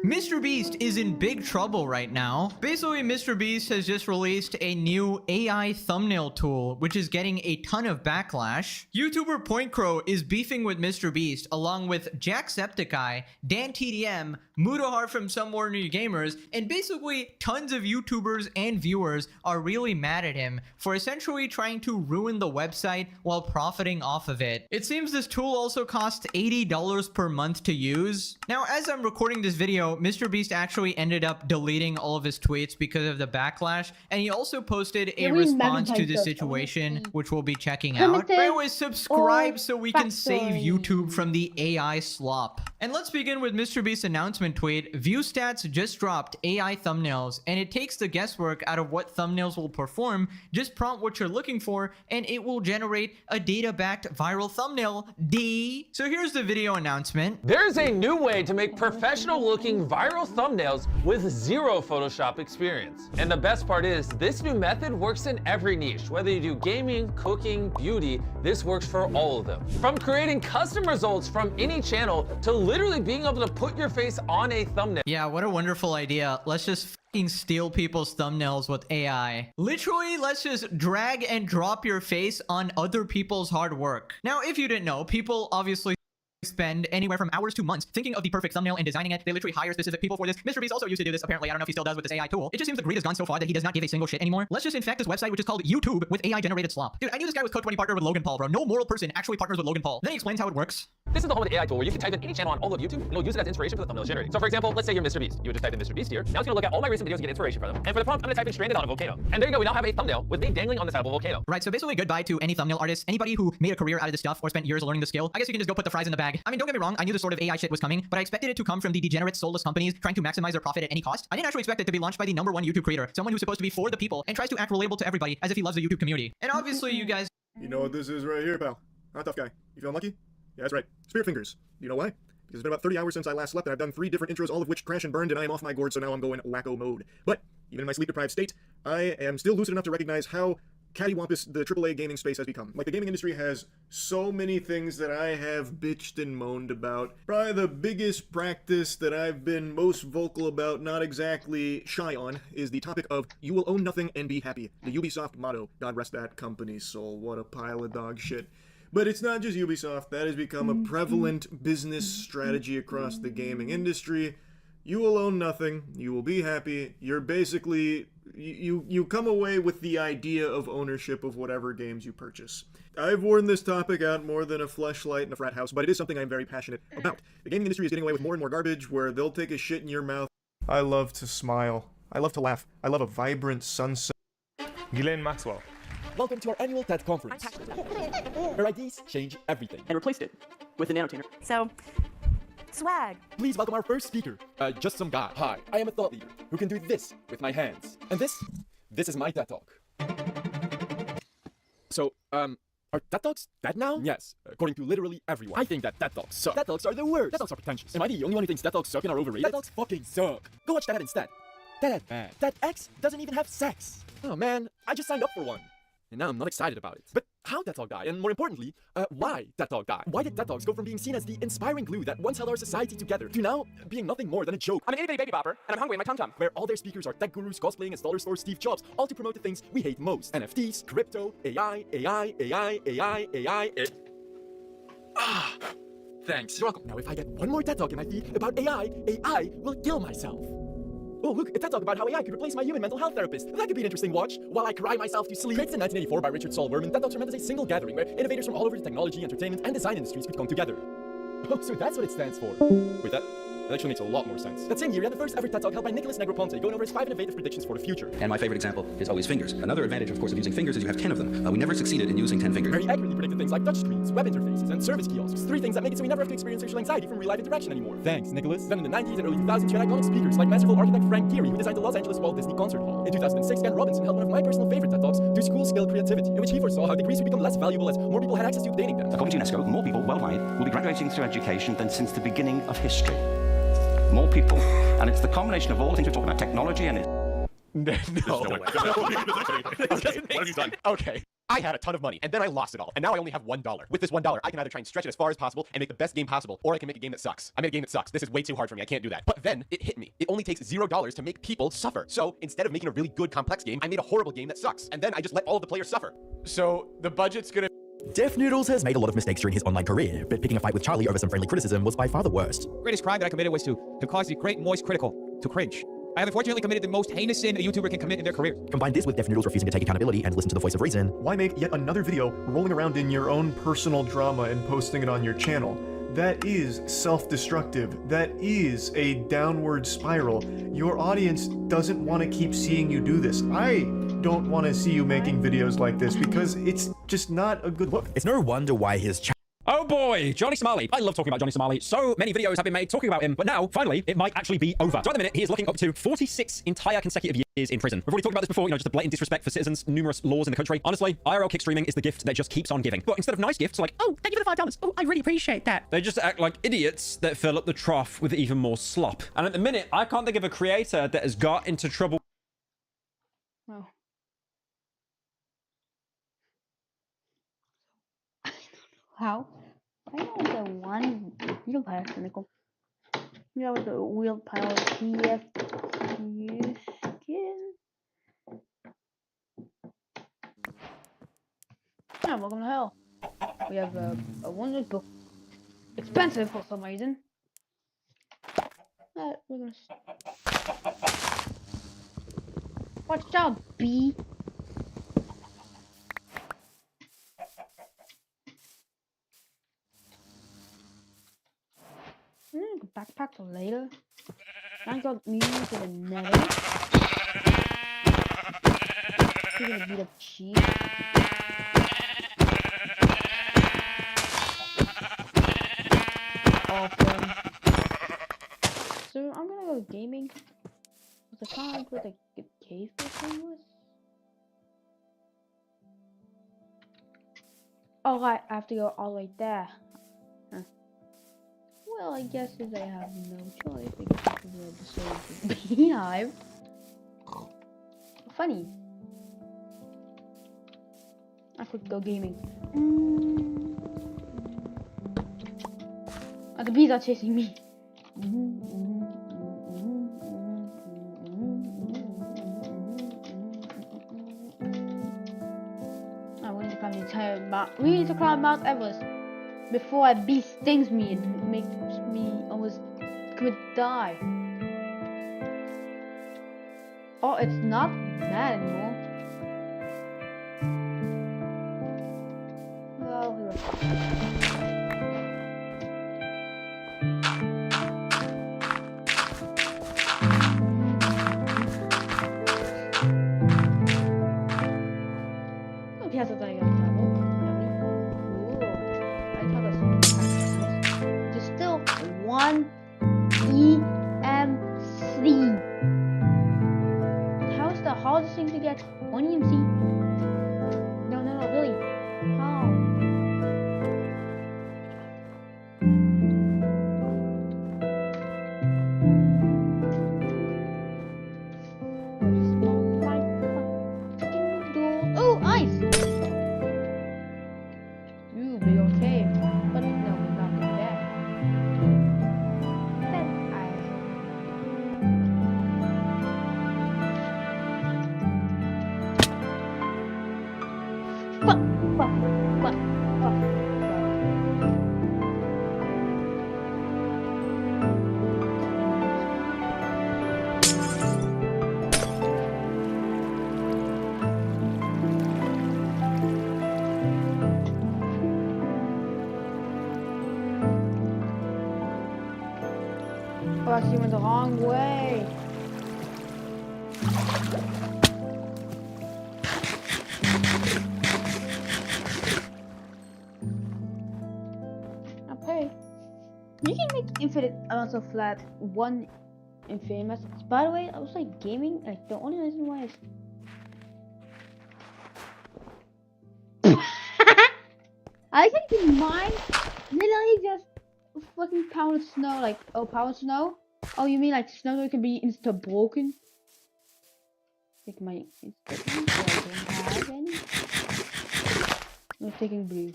Mr. Beast is in big trouble right now. Basically, Mr. Beast has just released a new AI thumbnail tool, which is getting a ton of backlash. YouTuber PointCrow is beefing with Mr. Beast, along with Jacksepticeye, DanTDM, Mudahar from Some More New Gamers, and basically tons of YouTubers and viewers are really mad at him for essentially trying to ruin the website while profiting off of it. It seems this tool also costs $80 per month to use. Now, as I'm recording this video, Mr. Beast actually ended up deleting all of his tweets because of the backlash, and he also posted a response to the situation, which we'll be checking out. But anyways, subscribe so we can save YouTube from the AI slop. And let's begin with Mr. Beast's announcement tweet. ViewStats just dropped AI thumbnails, and it takes the guesswork out of what thumbnails will perform. Just prompt what you're looking for, and it will generate a data-backed viral thumbnail. D. So here's the video announcement. There's a new way to make professional-looking creating viral thumbnails with zero Photoshop experience. And the best part is, this new method works in every niche. Whether you do gaming, cooking, beauty, this works for all of them. From creating custom results from any channel to literally being able to put your face on a thumbnail. Yeah, what a wonderful idea. Let's just fucking steal people's thumbnails with AI. Literally, let's just drag and drop your face on other people's hard work. Now, if you didn't know, people obviously spend anywhere from hours to months thinking of the perfect thumbnail and designing it. They literally hire specific people for this. MrBeast also used to do this, apparently. I don't know if he still does with this AI tool. It just seems the greed has gone so far that he does not give a single shit anymore. Let's just infect this website, which is called YouTube, with AI-generated slop. Dude, I knew this guy was cooked when he partnered with Logan Paul, bro. No moral person actually partners with Logan Paul. Then he explains how it works. This is the home of the AI tool where you can type in any channel on all of YouTube and it'll use it as inspiration for the thumbnails generated. So for example, let's say you're MrBeast. You would just type in MrBeast here. Now it's gonna look at all my recent videos and get inspiration from them. And for the prompt, I'm gonna type in stranded on a volcano. And there you go, we now have a thumbnail with me dangling on the side of a volcano. Right, so basically goodbye to any thumbnail artist, anybody who made a career out of this stuff or spent years learning the skill. I guess you can just go put the fries in the bag. I mean, don't get me wrong, I knew this sort of AI shit was coming, but I expected it to come from the degenerate, soulless companies trying to maximize their profit at any cost. I didn't actually expect it to be launched by the #1 YouTube creator, someone who's supposed to be for the people and tries to act relatable to everybody as if he loves the YouTube community. And obviously you guys... You know what this is right here, pal? Not tough guy. You feeling lucky? Yeah, that's right. Spirit fingers. You know why? Because it's been about 30 hours since I last slept, and I've done 3 different intros, all of which crash and burned, and I am off my gourd, so now I'm going wacko mode. But, even in my sleep-deprived state, I am still lucid enough to recognize how cattywampus the AAA gaming space has become. Like, the gaming industry has so many things that I have bitched and moaned about. Probably the biggest practice that I've been most vocal about, not exactly shy on, is the topic of you will own nothing and be happy. The Ubisoft motto. God rest that company's soul. What a pile of dog shit. But it's not just Ubisoft. That has become a prevalent business strategy across the gaming industry. You will own nothing. You will be happy. You're basically... You come away with the idea of ownership of whatever games you purchase. I've worn this topic out more than a fleshlight in a frat house, but it is something I'm very passionate about. The gaming industry is getting away with more and more garbage where they'll take a shit in your mouth. I love to smile. I love to laugh. I love a vibrant sunset. Ghislaine Maxwell. Welcome to our annual TED conference. Her ideas change everything. And replaced it with an annotator. So, swag. Please welcome our first speaker. Just some guy. Hi, I am a thought leader who can do this with my hands. And this is my TED Talk. So, are TED Talks dead now? Yes, according to literally everyone. I think that TED Talks suck. TED Talks are the worst. TED Talks are pretentious. Am I the only one who thinks TED Talks suck and are overrated? TED Talks fucking suck. Go watch TED instead. TED bad. TEDx doesn't even have sex. Oh man, I just signed up for one. And now I'm not excited about it. But how TED Talk die? And more importantly, why TED Talk die? Why did TED Talks go from being seen as the inspiring glue that once held our society together to now being nothing more than a joke? I'm an itty-bitty baby bopper, and I'm hungry in my tum-tum. Where all their speakers are tech gurus cosplaying as dollar store Steve Jobs, all to promote the things we hate most. NFTs, crypto, AI. Thanks. You're welcome. Now if I get one more TED Talk in my feed about AI will kill myself. Oh, look, a TED Talk about how AI could replace my human mental health therapist. That could be an interesting watch while I cry myself to sleep. Created in 1984 by Richard Saul Wurman, TED Talks are meant as a single gathering where innovators from all over the technology, entertainment, and design industries could come together. Oh, so that's what it stands for. Wait, that actually makes a lot more sense. That same year, we had the first ever TED Talk held by Nicholas Negroponte, going over his 5 innovative predictions for the future. And my favorite example is always fingers. Another advantage, of course, of using fingers is you have 10 of them. We never succeeded in using 10 fingers. Where he accurately predicted things like touchscreens, web interfaces, and service kiosks. 3 things that make it so we never have to experience social anxiety from real-life interaction anymore. Thanks, Nicholas. Then in the 90s and early 2000s, you had iconic speakers like masterful architect Frank Gehry, who designed the Los Angeles Walt Disney Concert Hall. In 2006, Ken Robinson held one of my personal favorite TED Talks, Do Schools Skill Creativity, in which he foresaw how degrees would become less valuable as more people had access to obtaining them. According to UNESCO, more people worldwide will be graduating through education than since the beginning of history. More people. And it's the combination of all the things we're talking about, technology and it. No way. Okay, what have you done? Okay. I had a ton of money, and then I lost it all, and now I only have $1. With this $1, I can either try and stretch it as far as possible and make the best game possible, or I can make a game that sucks. I made a game that sucks. This is way too hard for me. I can't do that. But then it hit me. It only takes $0 to make people suffer. So instead of making a really good, complex game, I made a horrible game that sucks, and then I just let all of the players suffer. So the budget's gonna... Def Noodles has made a lot of mistakes during his online career, but picking a fight with Charlie over some friendly criticism was by far the worst. Greatest crime that I committed was to cause the great moist critical to cringe. I have unfortunately committed the most heinous sin a YouTuber can commit in their career. Combine this with Def Noodles refusing to take accountability and listen to the voice of reason. Why make yet another video rolling around in your own personal drama and posting it on your channel? That is self-destructive. That is a downward spiral. Your audience doesn't want to keep seeing you do this. I don't want to see you making videos like this because it's just not a good look. It's no wonder why his Oh boy! boy, Johnny Somali. I love talking about Johnny Somali. So many videos have been made talking about him, but now, finally, it might actually be over. So at the minute, he is looking up to 46 entire consecutive years in prison. We've already talked about this before, just a blatant disrespect for citizens, numerous laws in the country. Honestly, IRL kick streaming is the gift that just keeps on giving. But instead of nice gifts like, oh, thank you for the $5. Oh, I really appreciate that. They just act like idiots that fill up the trough with even more slop. And at the minute, I can't think of a creator that has got into trouble. Wow. How? I know the one wheel power clinical. You know the wheel power TFU skin. Yeah, welcome to hell. We have a wondrous book. Expensive for some reason. We're gonna watch out, B. Backpack for later. I got music to the nether. We're gonna beat up cheap. Awesome. So I'm gonna go gaming. What's the kind with a cave thing was? Oh right, I have to go all the way there. Huh. Well, I guess if I have no choice, because I can destroy the beehive. Funny. I could go gaming. Oh, the bees are chasing me. I want to climb the entire Mount. We need to climb Mount Everest before a bee stings me and makes me almost could die. Oh, it's not bad anymore. Well, he has a very good level. Just still one EMC. How is the hardest thing to get? One EMC? No, really. How? Oh, ice! Ooh, big old cave. But no, we're not in there. Then ice. Fuck. Oh, I actually went the wrong way. Okay. You can make infinite amounts of flat one infamous. By the way, I was like gaming. Like the only reason why I think mine literally just fucking pound snow. Like, oh, pound snow. Oh, you mean like snow that can be insta broken? Take my insta. I don't have any. I'm taking blue.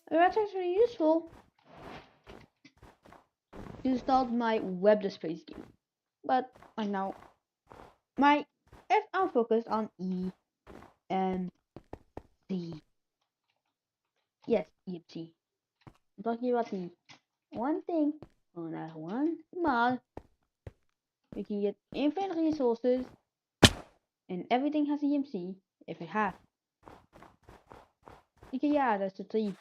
That's actually useful to install my web displays game. But I know I'm focused on E and C. Yes, EMC. I'm talking about the one thing on that one mod. We can get infinite resources and everything has EMC if it has. Okay, yeah, that's the 3.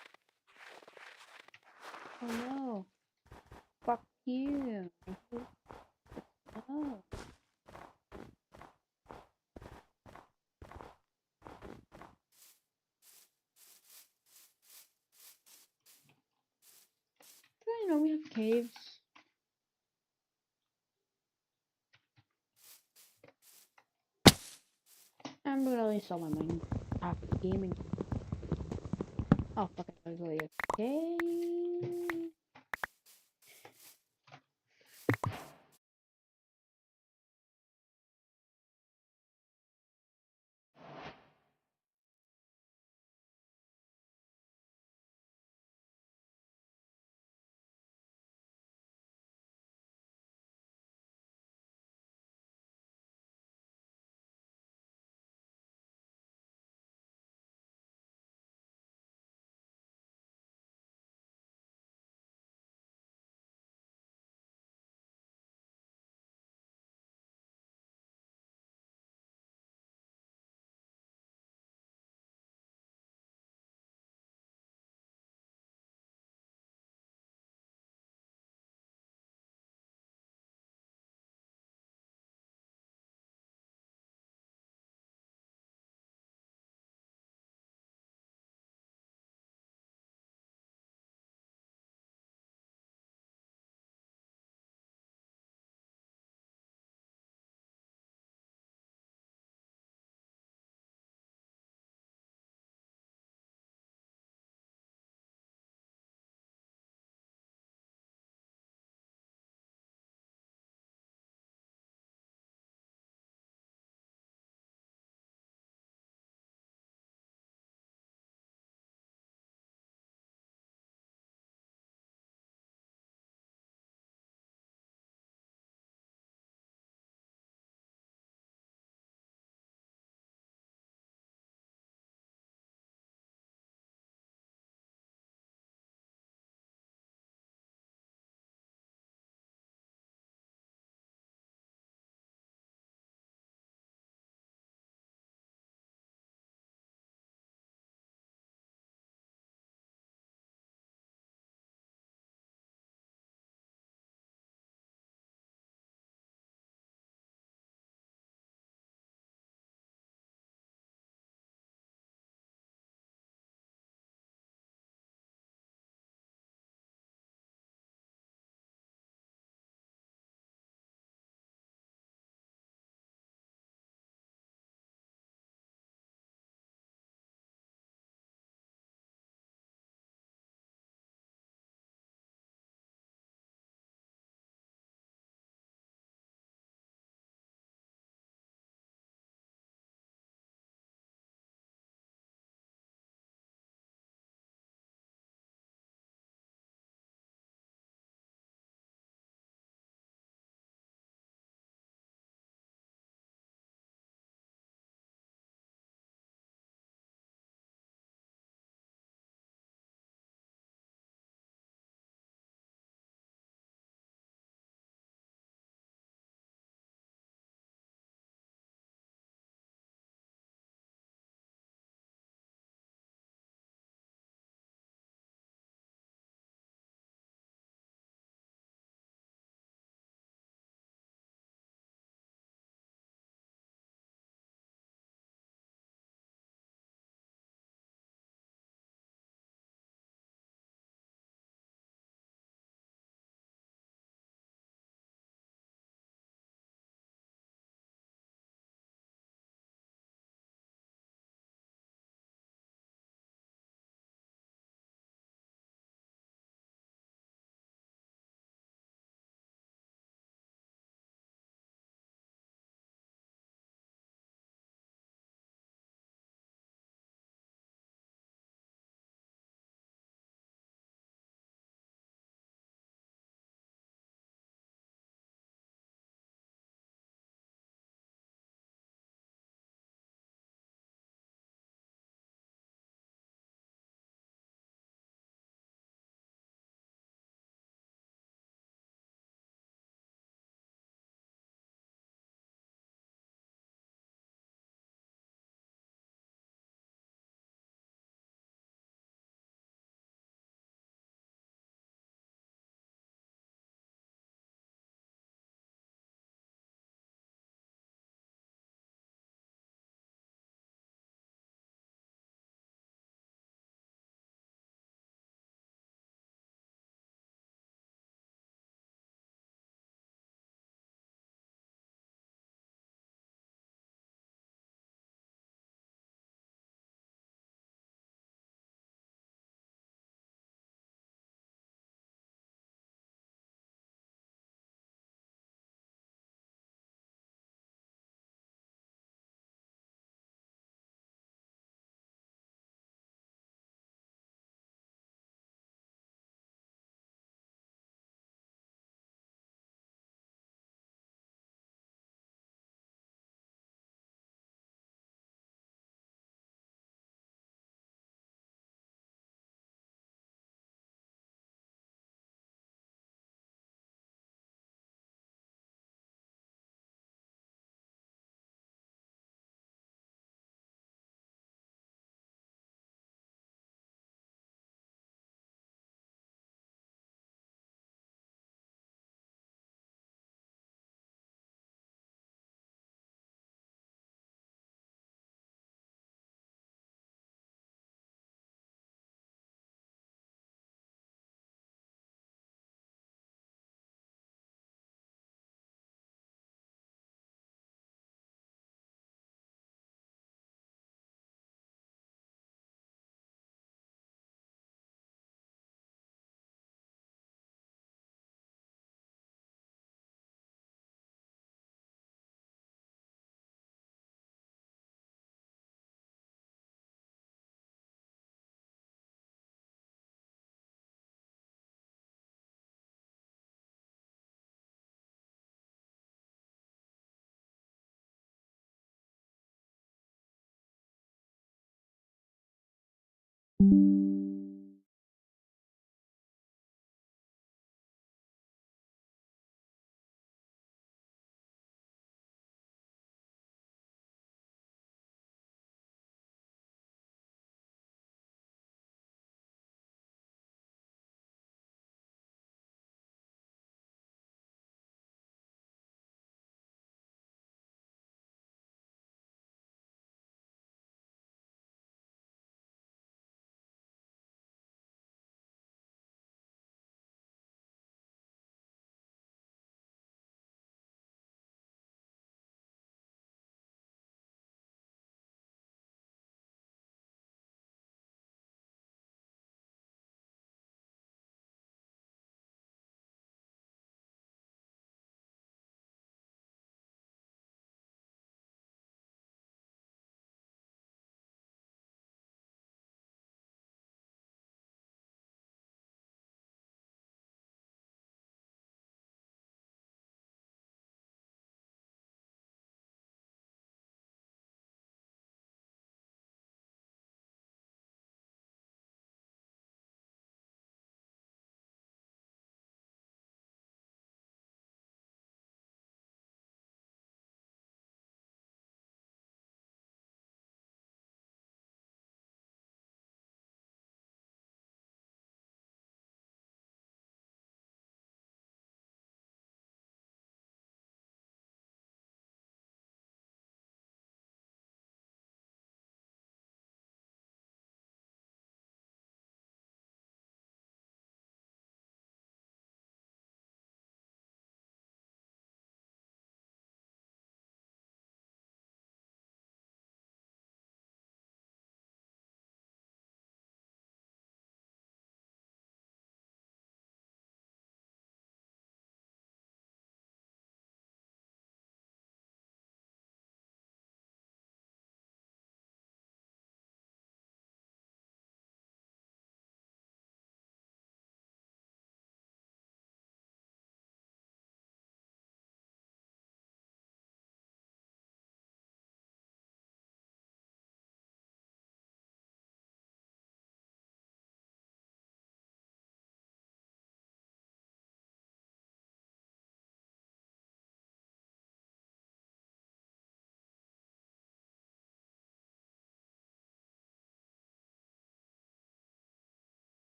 Oh no. Fuck you. Oh. I'm gonna install my Minecraft gaming. Oh, fuck, I gotta go okay.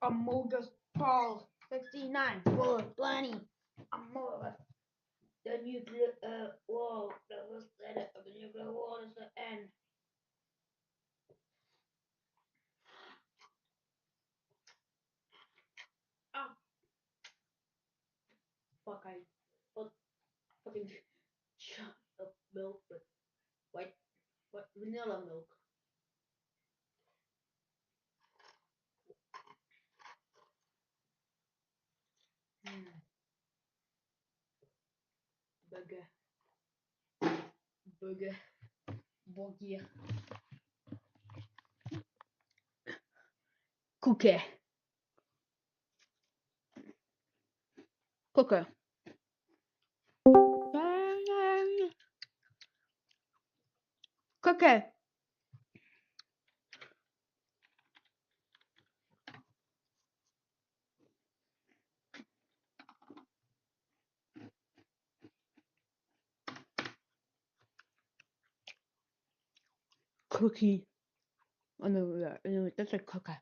Amogus Paul 69 full of plenty. Amogus. The nuclear wall. The first letter of the nuclear wall is the N. Oh. Fuck, I put fucking shot of milk with white, what, vanilla milk. Burger. Burger. Burger. Cookie. Cooker. Cooker. Cookie. Oh no, that's a cooker.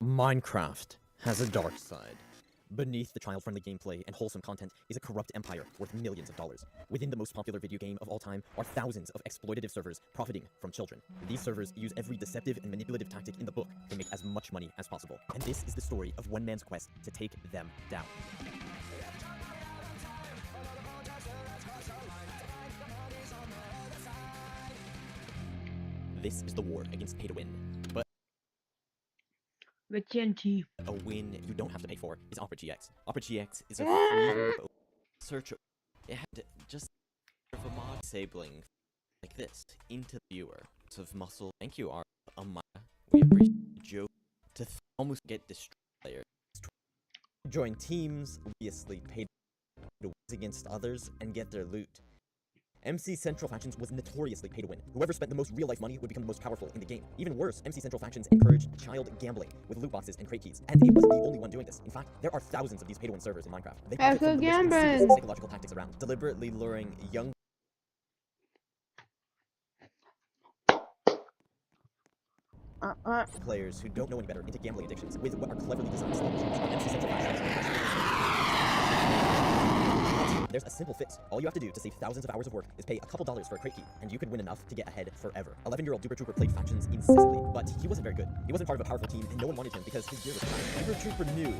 Minecraft has a dark side. Beneath the child-friendly gameplay and wholesome content is a corrupt empire worth millions of dollars. Within the most popular video game of all time are thousands of exploitative servers profiting from children. These servers use every deceptive and manipulative tactic in the book to make as much money as possible. And this is the story of one man's quest to take them down. This is the war against pay-to-win. But with TNT. a win you don't have to pay for is Opera GX. Opera GX is a free search. It had just a mod disabling like this into the viewer of muscle. Thank you, our Amaya. We appreciate Joe to almost get destroyed players. Join teams, obviously paid to win against others and get their loot. MC Central Factions was notoriously pay to win. Whoever spent the most real-life money would become the most powerful in the game. Even worse, MC Central Factions encouraged child gambling with loot boxes and crate keys. And it wasn't the only one doing this. In fact, there are thousands of these pay-to-win servers in Minecraft. They profit from the most insidious psychological tactics around, deliberately luring young players who don't know any better into gambling addictions with what are cleverly designed slot machines on MC Central Factions. There's a simple fix. All you have to do to save thousands of hours of work is pay a couple dollars for a crate key, and you could win enough to get ahead forever. 11-year-old Duper Trooper played factions incessantly, but he wasn't very good. He wasn't part of a powerful team, and no one wanted him because his gear was trash. Duper Trooper knew.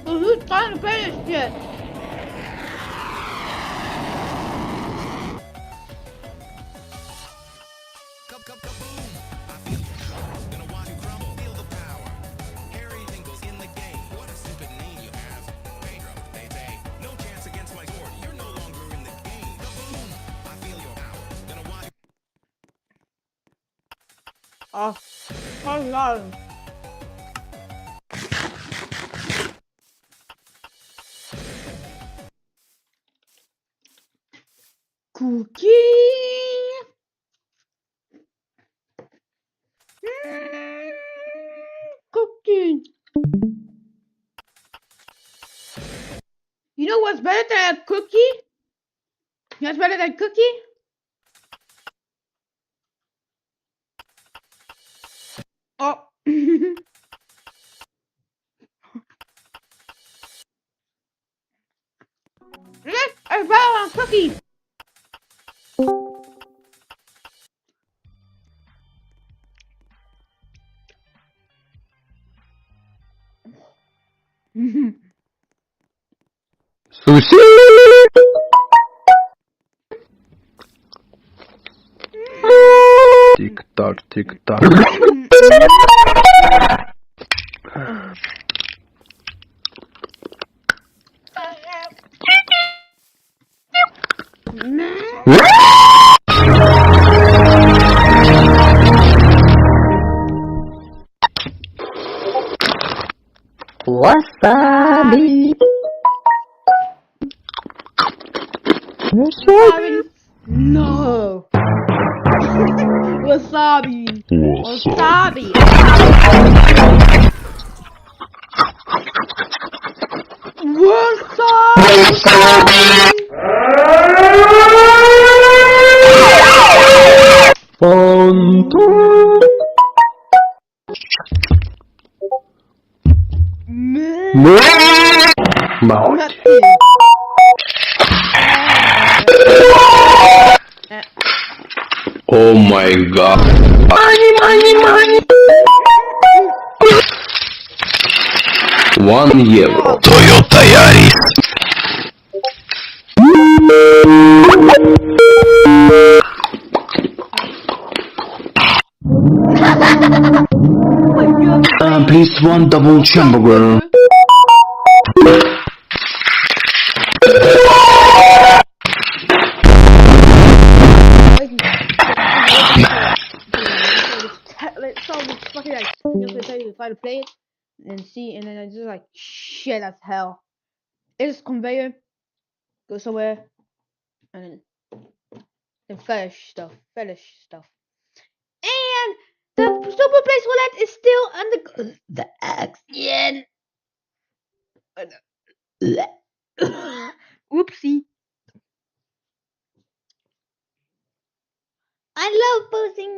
Who's trying to play this shit? Oh no. Cookie. Cookie. You know what's better than a cookie? You know what's better than a cookie? Oh. Look, I found a cookie. Sushi. Tick tock, tick tock. Wasabi. Wasabi. No. Wasabi. Wasabi. Oh my god. Money. 1 euro. Toyota Yaris. Please, 1 double cheeseburger. Let's solve this fucking like I'm gonna tell you if I play it and see, and then I just like shit as hell. It's conveyor, go somewhere, and then fetish stuff, and the super place wallet is still under the action. Oopsie. I love posting.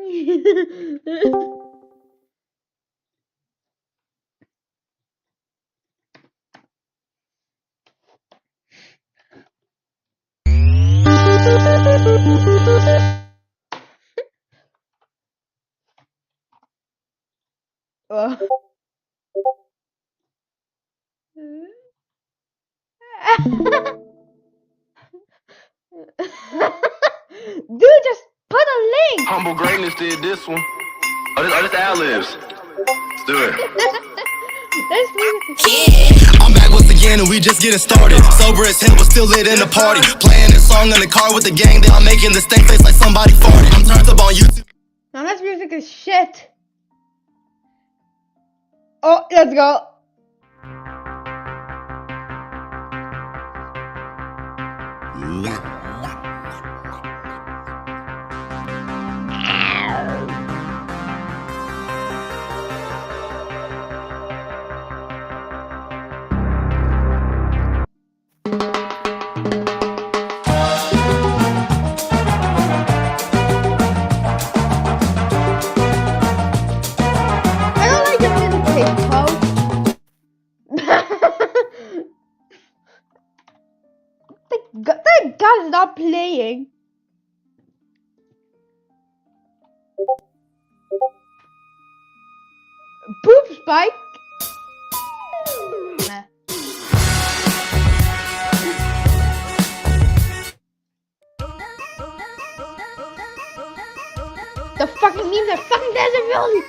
Dude, just put a link. Humble Greatness did this one. Oh, this ad-libs. Let's do it. I'm back once again and we just getting started. Sober as hell but still lit in the party. Playing this song in the car with the gang. They all making the stank face like somebody farted. I'm turned up on YouTube. Now this music is shit. Oh, let's go. Thank God it's not playing. Poop spike. Nah. The fucking memes are fucking desert really.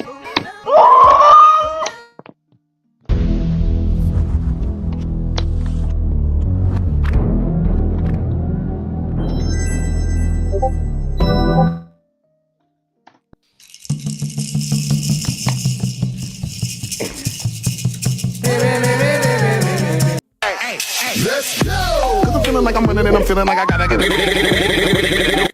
Let's go! Cause I'm feeling like I'm running and I'm feeling like I gotta get it.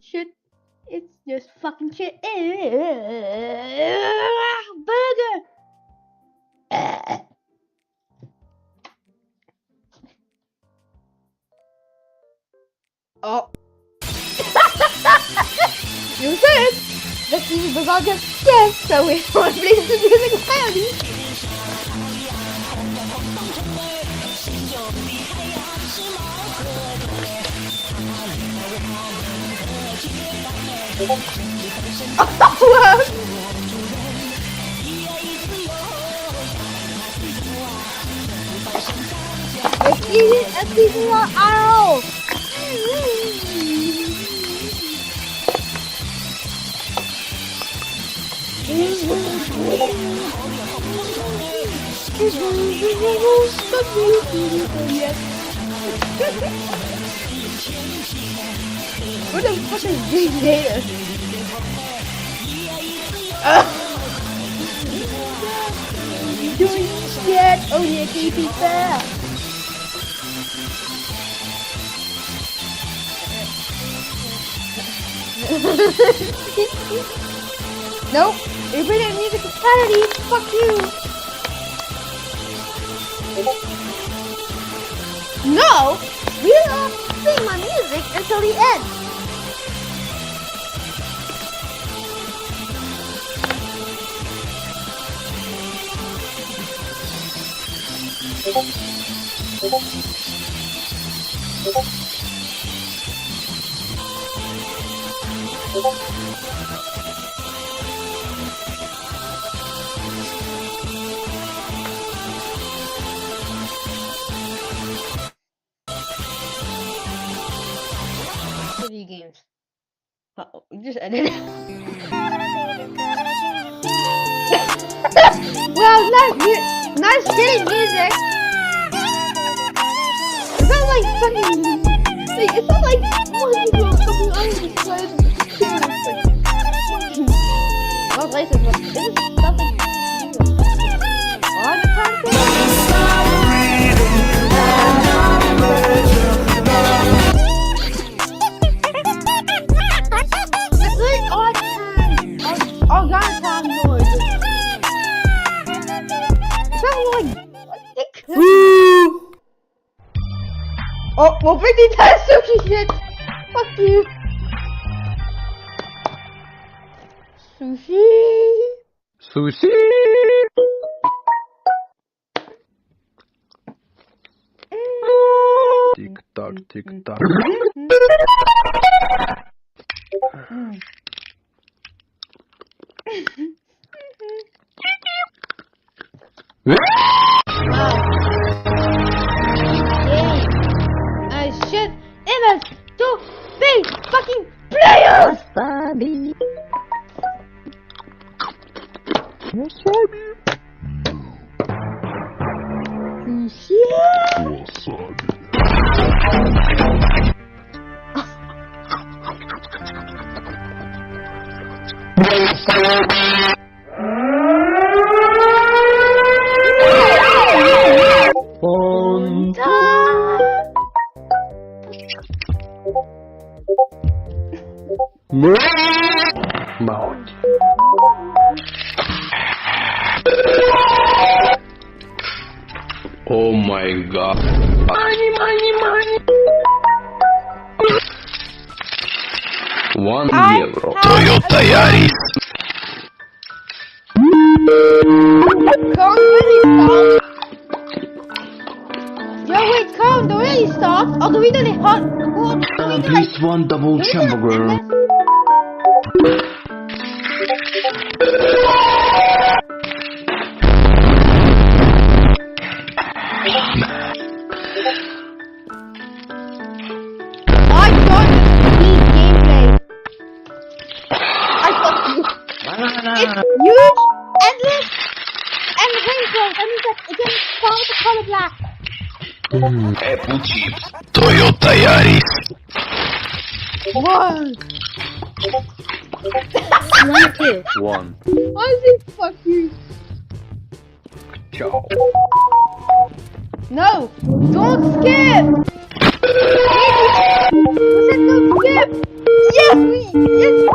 Shit, it's Just fucking shit. Burger. Oh. You said that he was all just dead, so we want to play some music cloudy. It's easy arrow. What the fuck is Big Data? Doing shit. Oh yeah, keep fast. Nope. If we didn't music clarity, fuck you. No, we don't sing my music until the end. Video games. Uh-oh, we just ended it. Well, nice shitty music. It's not like fucking. It's not like one people fucking undecided. Well, places, but this is something. On the content. Organ noise. Oh, well, 50 times sushi shit. Fuck you. Sushi. Sushi. Tick tock, tick tock. I should invest to be fucking players! Wasabi. Wasabi. Sushi. Wasabi. Mount. Oh my god. Money, money, money. €1. Toyota Yaris. Yo, wait, Colin, do we really start? Or do we do the hot? Please one double cheeseburger. I don't need gameplay. I fuck you. It's huge, endless, and rainbow. That means that it can start with the color black. Apple chips. Toyota Yaris. One. 1. I say fuck you. Ciao. No, don't skip. We said don't skip. Yes, we do.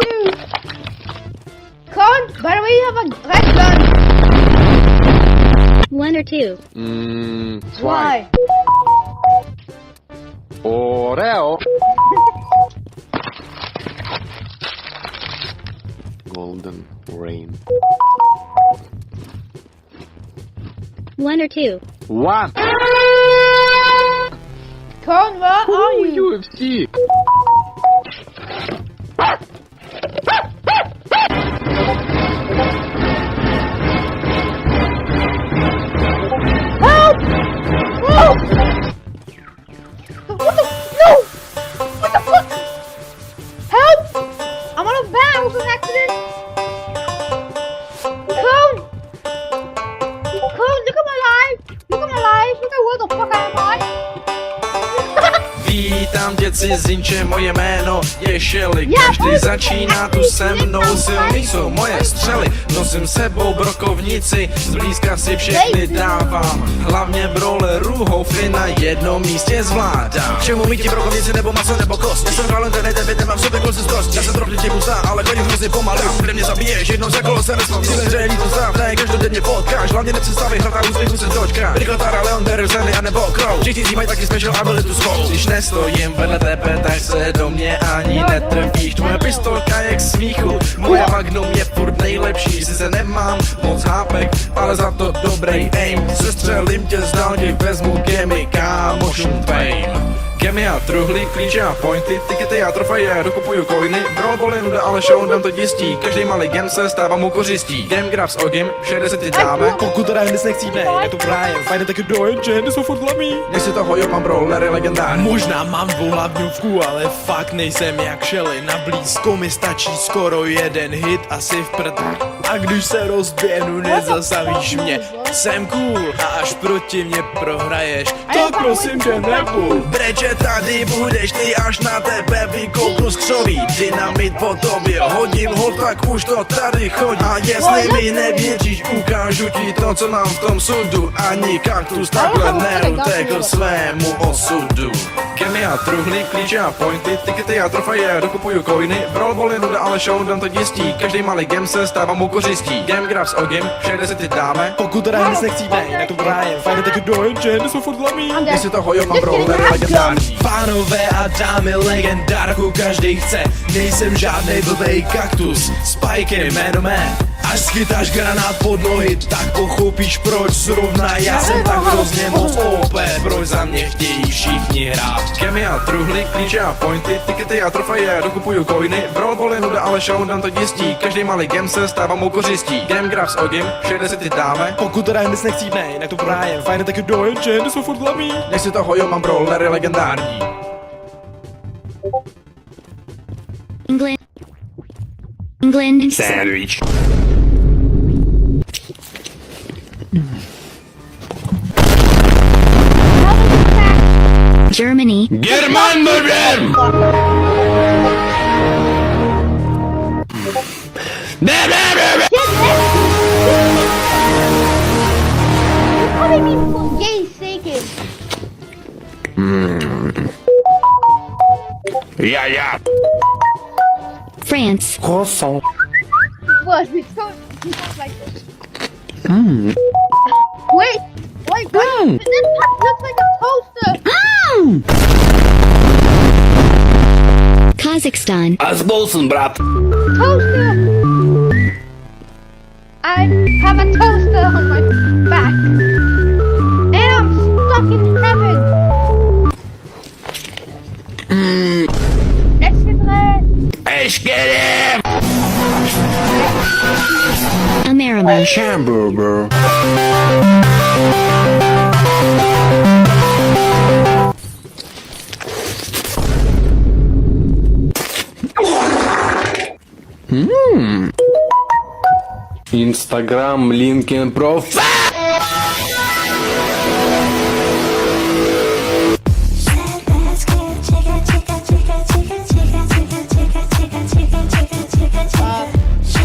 we have a red gun. 1 or 2? Why? Oreo. Golden rain. 1 or 2? 1. Cone, where are you? UFC. Help! Help! What the? No! What the fuck? Help! I'm on a van. I was an accident. Cone! Cone, look at my life. Look at my life. Look at where the fuck I am. Vítám tě cizinče, moje jméno je Shelly. Každý začíná tu se mnou, silný jsou moje střely. Nosím sebou brokovnici, zblízka si všechny dávám. Hlavně brolerů houfy na jednom místě zvládám. Čemu mít ti brokovnici nebo maso nebo kost? Já jsem králem té tebe, nemám v sobě konsistost. Já jsem trochu ti pustá, ale chodím hrozně pomalu. Kde mě zabiješ, jednou za kolo se nesmám. Cíle ření tu stav, ne každodenně potkáš. Hlavně nepředstavy, hratá úspěchu se dočkáš. Rikotara, Leon, Daryl, Sandy a nebo Crow. Všichni z nich mají taky special abilitu svou. Když nestojím vedle tebe, tak se do mě ani netrpíš. Tvoje pistolka je k smíchu, moje magnum je furt nejlepší. Sice nemám moc hápek, ale za to dobrý aim. Sestřelím tě z dálky, vezmu gemy kámošům tvým. Gemy a truhly, klíče a pointy, tikety a trofeje, dokupuju coiny. Brawl ball je nuda, ale showdown to jistí. Každý malý gem se stává mu kořistí. Game grab s ogim, všade se ti dáme. Pokud to hned nechcíme, je to Brian. Fajn taky dojem, že hned jsou furt hlavní. Nech si toho jo, pan brawler je legendární. Možná mám dvouhlavňovku, ale fakt nejsem jak Shelly. Na blízko mi stačí skoro jeden hit, asi v prd. A když se rozběhnu, nezasavíš mě. Jsem cool a až proti mě prohraješ, to prosím tě nebuď. Breče, tady budeš ty, až na tebe vykoupnu skřoví. Dynamit po tobě hodím ho, tak už to tady chodí. A jestli mi nevěříš, ukážu ti to, co mám v tom sudu. Ani kaktus takhle neutekl svému osudu. Gemy a truhly, klíče a pointy, tikety a trofeje, dokupuju coiny. Brawl ball je nuda, ale showdown to jistí. Každý malý gem se stává mu kořistí. Game grab s ogim, všade se ty dáme. Pokud to hned nechcíme, jinak to Brian. Fajn taky dojem, že hned jsou furt hlavní. Nech si toho jo, pan brawler je legendární. Pánové a dámy, legendárku každý chce. Nejsem žádnej blbej kaktus, Spike je jméno mé. Až schytáš granát pod nohy, tak pochopíš proč zrovna já jsem tak hrozně moc OP. Proč za mě chtějí všichni hrát. Gemy a truhly, klíče a pointy, tikety a trofeje, dokupuju coiny. Brawl ball je nuda, ale showdown to jistí. Každý malý gem se stává mu kořistí. Game grab s ogim, všade se ty dáme. Pokud to hned nechcíme, jinak to Brian. Fajn taky dojem, že hned jsou furt hlavní. Nech si toho jo, pan brawler je legendární. England. Sandwich. Germany. German Modern! Calling me for gay sake. Yeah. France. Croissant. What? It's going like this. Wait, what? This looks like a toaster. Kazakhstan. Azbolsun, brat. Toaster. I have a toaster on my back, and I'm stuck in heaven. Let's get red. Ich get him! America. Hamburger. Instagram, LinkedIn profile.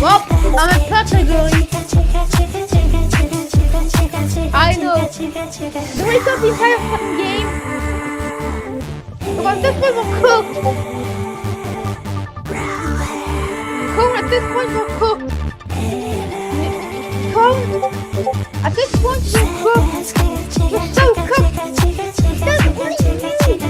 Well, I'm a category. I know. Do we stop the entire fucking game? Because this one was cooked. Cool, at this point we're cooked. At this point, you're cooked. You're so cooked. That's what you need.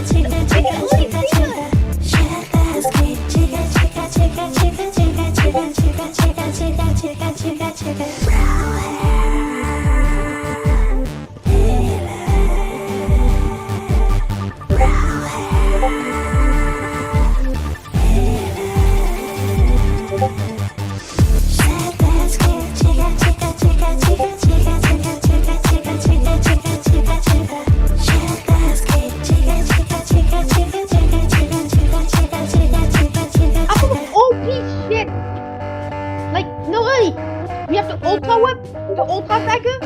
We have to ultra whip, the ultra attacker.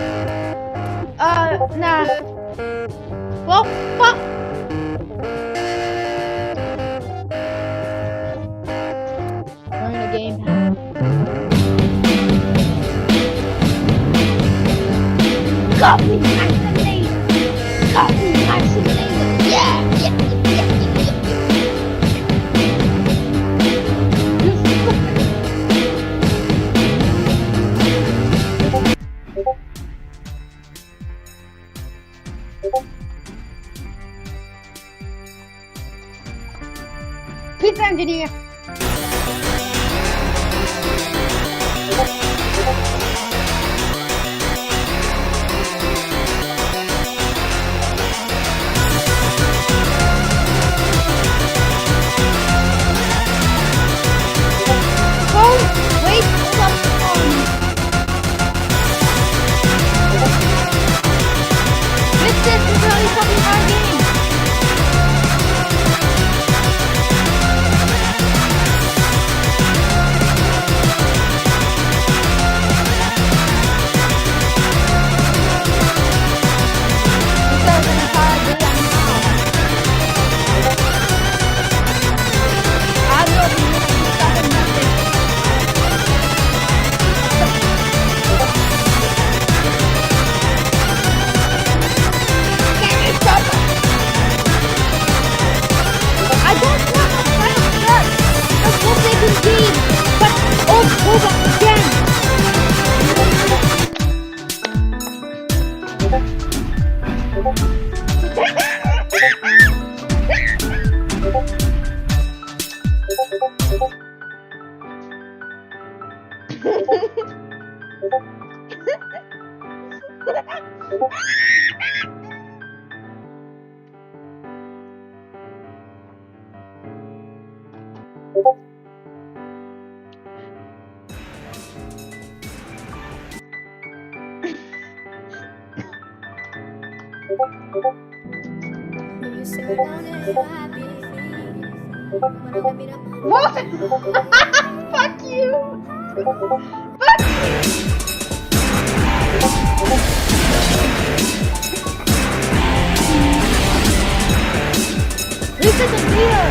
Nah. Well, fuck. We're in a game. Copy activated. Copy activated. Yeah. Pizza engineer. What? Fuck you! Fuck you! This is a deal!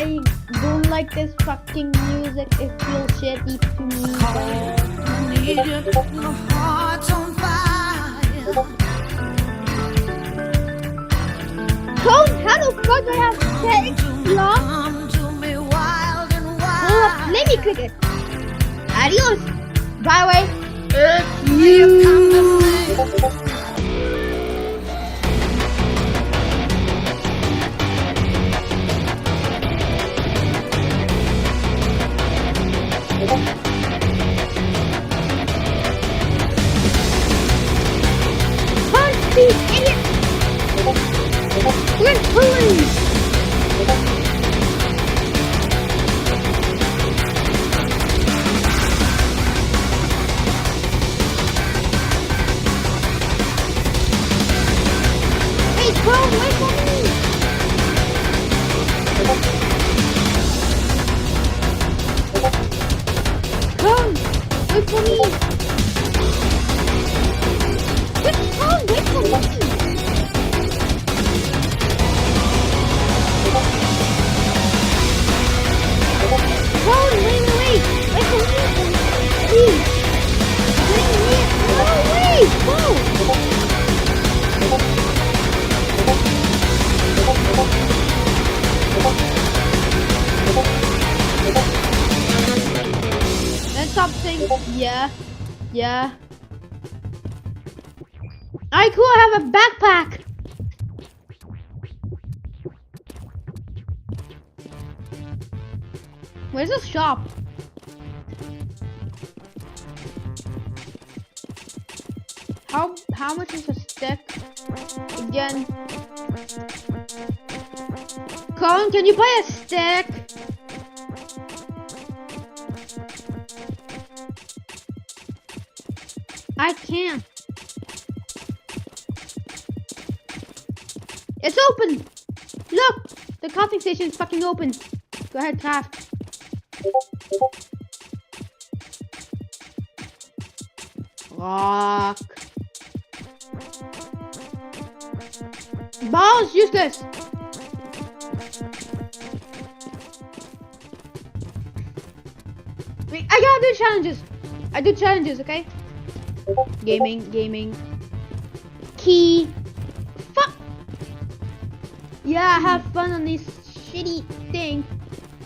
I don't like this fucking music. It feels shitty to me. Cone, how the fuck do I have sex lock? Hold up, let me click it. Adios. Bye, way. You. Punch these idiots! We're pulling! Hey, bro, wait for me! Come, wait for me! Wait for me! Cone, wait for me! Please! No, wait! Go! Let's stop saying yeah. Alright, cool, I have a backpack. Where's the shop? How much is a stick? Again. Colin, can you buy a stick? I can't. It's open! Look! The crafting station is fucking open. Go ahead, craft. Rock. Balls, useless. Wait, I gotta do challenges. I do challenges, okay? Gaming. Key. Fuck. Yeah, have fun on this shitty thing.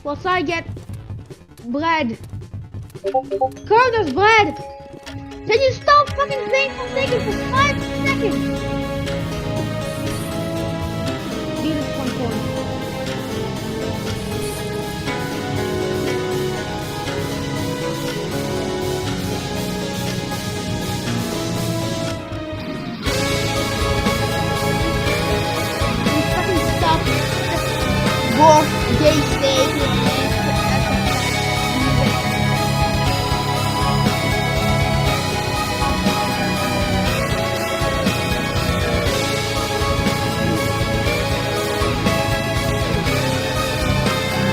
Whilst I get bread. Corner's bread. Can you stop fucking playing for seconds for 5 seconds? Do this one corner. Wolf, gay steak,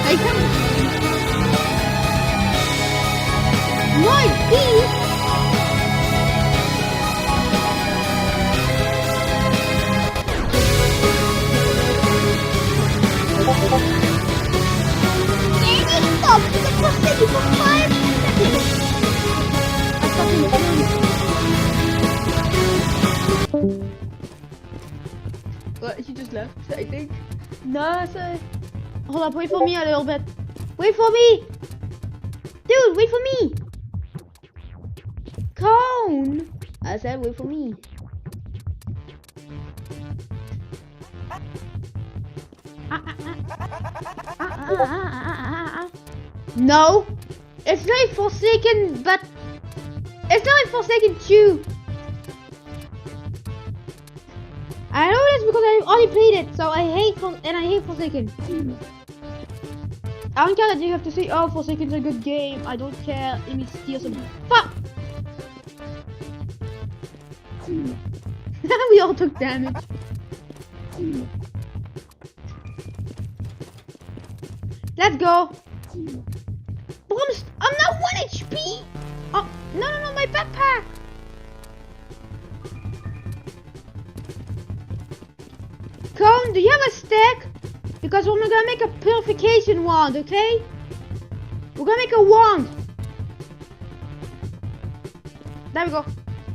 I can. My beef. What? She just left, I think. No, sir. Hold up, wait for me a little bit. Wait for me! Dude, wait for me! Cone! I said wait for me. No! It's not Forsaken, but... It's not Forsaken 2! I know this because I already played it, so I hate Forsaken. I don't care that you have to say, oh, Forsaken's a good game. I don't care. Let me steal some. Fuck! We all took damage. Let's go. I'm not 1 HP. Oh, no, my backpack. Cone, do you have a stick? Because we're gonna make a purification wand, okay? We're gonna make a wand. There we go.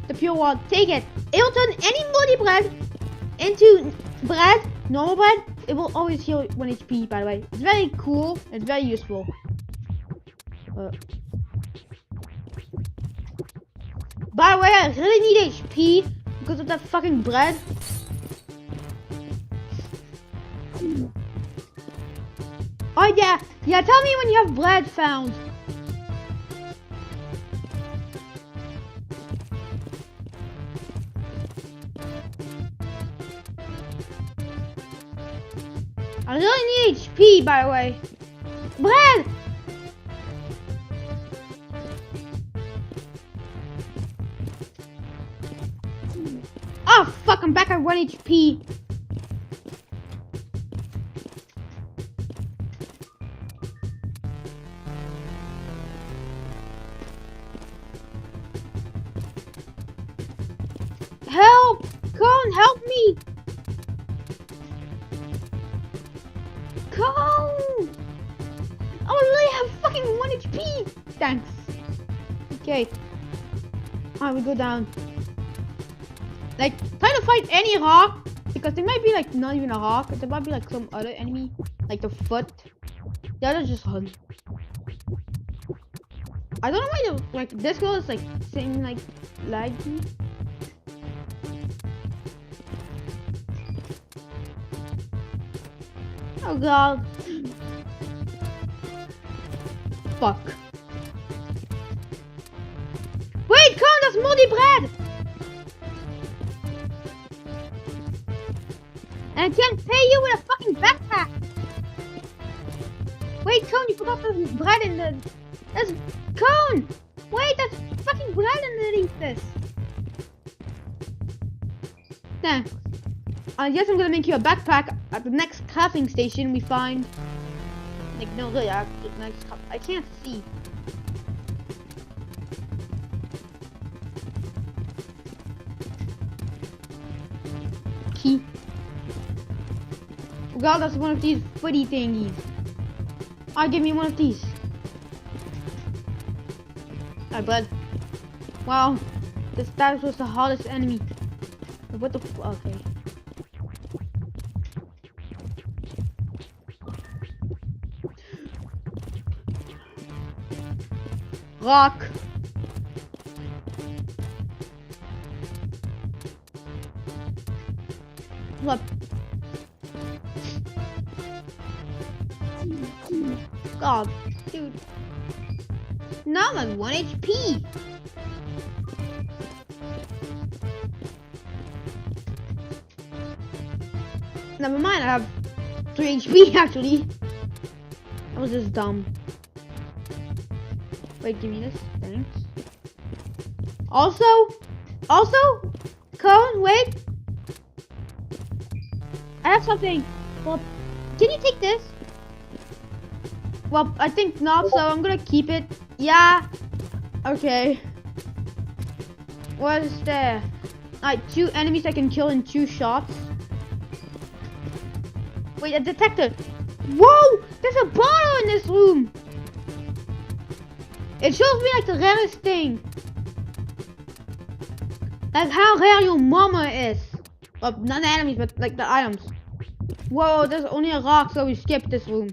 The pure wand. Take it. It will turn any moldy bread into bread, normal bread. It will always heal 1 HP, by the way. It's very cool. It's very useful. By the way, I really need HP because of that fucking bread. Oh yeah, yeah, tell me when you have bread found. I really need HP, by the way. Bread! Oh fuck, I'm back at 1 HP. Help! Cone, help me! Cone! I only have fucking 1 HP! Thanks. Okay. Alright, we go down. Like, try to fight any rock, because there might be like not even a rock, there might be like some other enemy, like the foot. The others just run. I don't know why the, like, this girl is like saying like laggy. Oh god. Fuck. Wait, come, that's moldy bread! And I can't pay you with a fucking backpack! Wait, Cone, you forgot the bread in the... That's... Cone! Wait, that's fucking bread underneath this! Thanks. I guess I'm gonna make you a backpack at the next crafting station we find. Like, no, really, at the next... I can't see. Key. Oh god, that's one of these footy thingies. I'll give me one of these. Alright, bud. Wow. That was the hardest enemy. What the f- okay. Rock. Look. God, dude. Now I'm at 1 HP. Never mind, I have 3 HP actually. I was just dumb. Wait, give me this. Thanks. Also, Cone, wait. I have something. Well, can you take this? Well, I think not, so I'm gonna keep it. Yeah. Okay. What is there? Alright, 2 enemies I can kill in 2 shots. Wait, a detector. Whoa! There's a bottle in this room. It shows me like the rarest thing. Like how rare your mama is. Well, not the enemies, but like the items. Whoa, there's only a rock, so we skipped this room.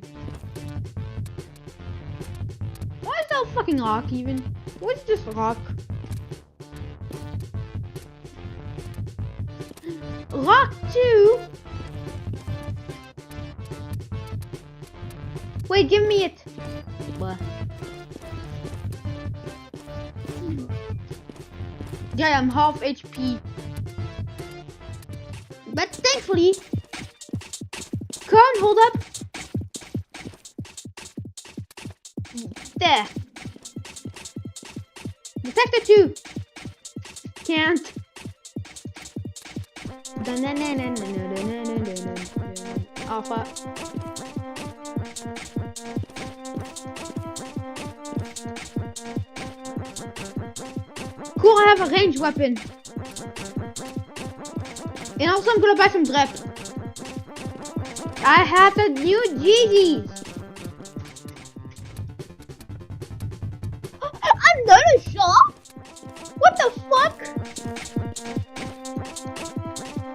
Why is there a fucking rock even? What is this rock? Rock 2? Wait, give me it. What? Yeah, I'm half HP. But thankfully, can't hold up. There. Detector 2. Can't. Oh fuck. Cool, I have a ranged weapon. And also I'm gonna buy some drip. I have the new Yeezys. Another shop? What the fuck?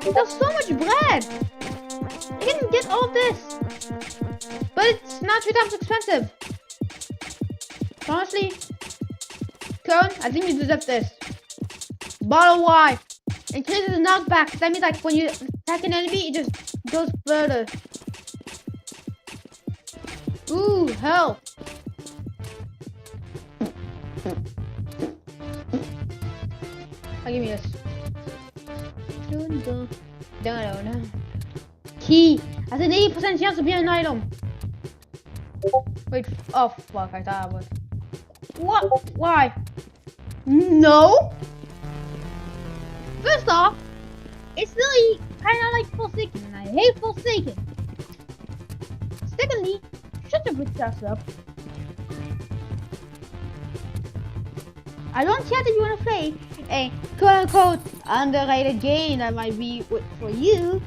There's so much bread. I can get all this, but it's not 3 times expensive. Honestly, Cone, I think you deserve this. Bottle Y increases the knockback. That means like when you attack an enemy, it just goes further. Ooh, hell. I'll give me this. Key. That's an 80% chance to be an item. Wait, oh fuck, I thought I was. What? Why? No? First off, it's really kind of like Forsaken, and I hate Forsaken. Secondly, shut your bitch ass up. I don't care if you want to play a quote-unquote underrated game that might be for you.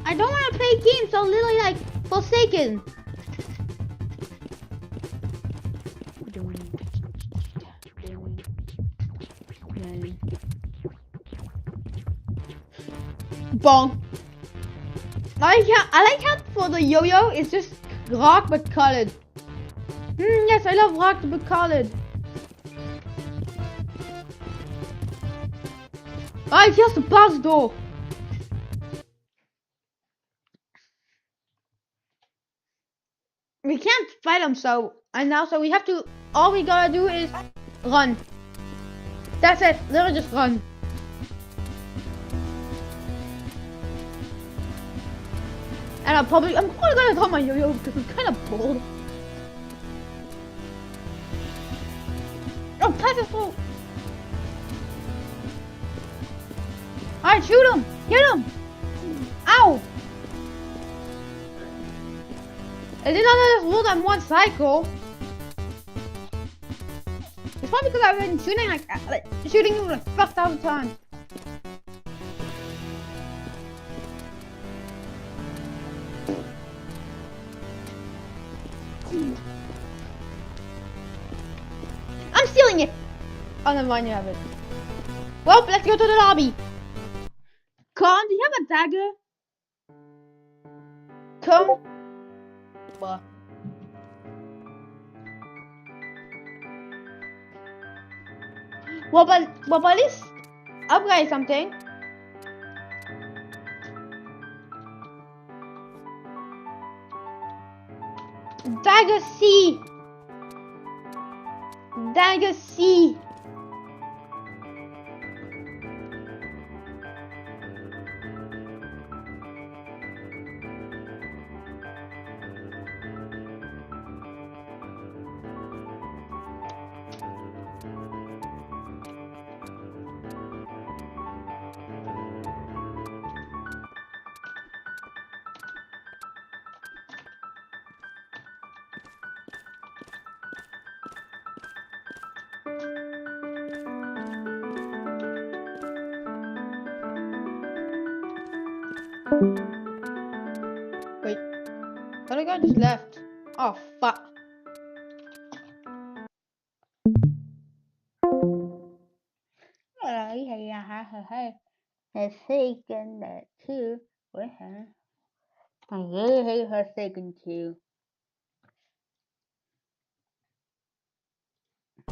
I don't want to play games so literally like Forsaken. Bonk. I like how for the yo-yo it's just rock but colored. Yes, I love rock but colored. Alright, here's the boss door. We can't fight him, so we have to. All we gotta do is run. That's it. Literally just run. And I'm probably gonna throw my yo-yo because I'm kind of bored. Oh, pass it through. Alright, shoot him! Hit him! Ow! I did not know there's more than one cycle. It's probably because I've been shooting shooting you like 5,000 times. I'm stealing it! Oh, never mind, you have it. Well, let's go to the lobby. Con, do you have a dagger? Come. Well, but at least upgrade something. Dagger C. Dagger C. Wait, the other guy just left. Oh fuck. Forsaken that too. What happened? I really hate Forsaken too.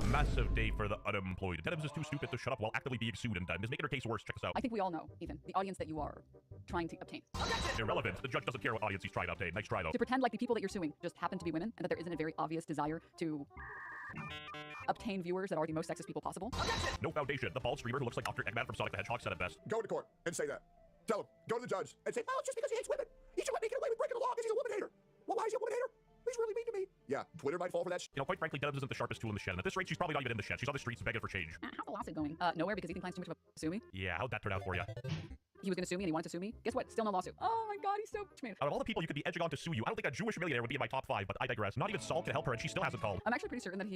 Massive day for the unemployed. Detectives is too stupid to shut up while actively being sued and is making her case worse. Check us out. I think we all know, Ethan, the audience that you are trying to obtain. Irrelevant. The judge doesn't care what audience he's trying to obtain. Nice try, though. To pretend like the people that you're suing just happen to be women and that there isn't a very obvious desire to obtain viewers that are the most sexist people possible. No foundation. The bald streamer who looks like Dr. Eggman from Sonic the Hedgehog said it best. Go to court and say that. Tell him. Go to the judge and say, oh, it's just because he hates women. He should let me get away with breaking the law because he's a woman hater. Well, why is he a woman hater? He's really mean to me. Yeah, Twitter might fall for that. You know, quite frankly, Debs isn't the sharpest tool in the shed. And at this rate, she's probably not even in the shed. She's on the streets begging for change. How's the lawsuit going? Nowhere because Ethan plans too much of a sue me. Yeah, how'd that turn out for you? He was gonna sue me and he wanted to sue me. Guess what? Still no lawsuit. Oh my god. god, he's so man. Out of all the people you could be edging on to sue you, I don't think a Jewish millionaire would be in my top 5, but I digress. Not even Saul can help her, and she still hasn't called. I'm actually pretty certain that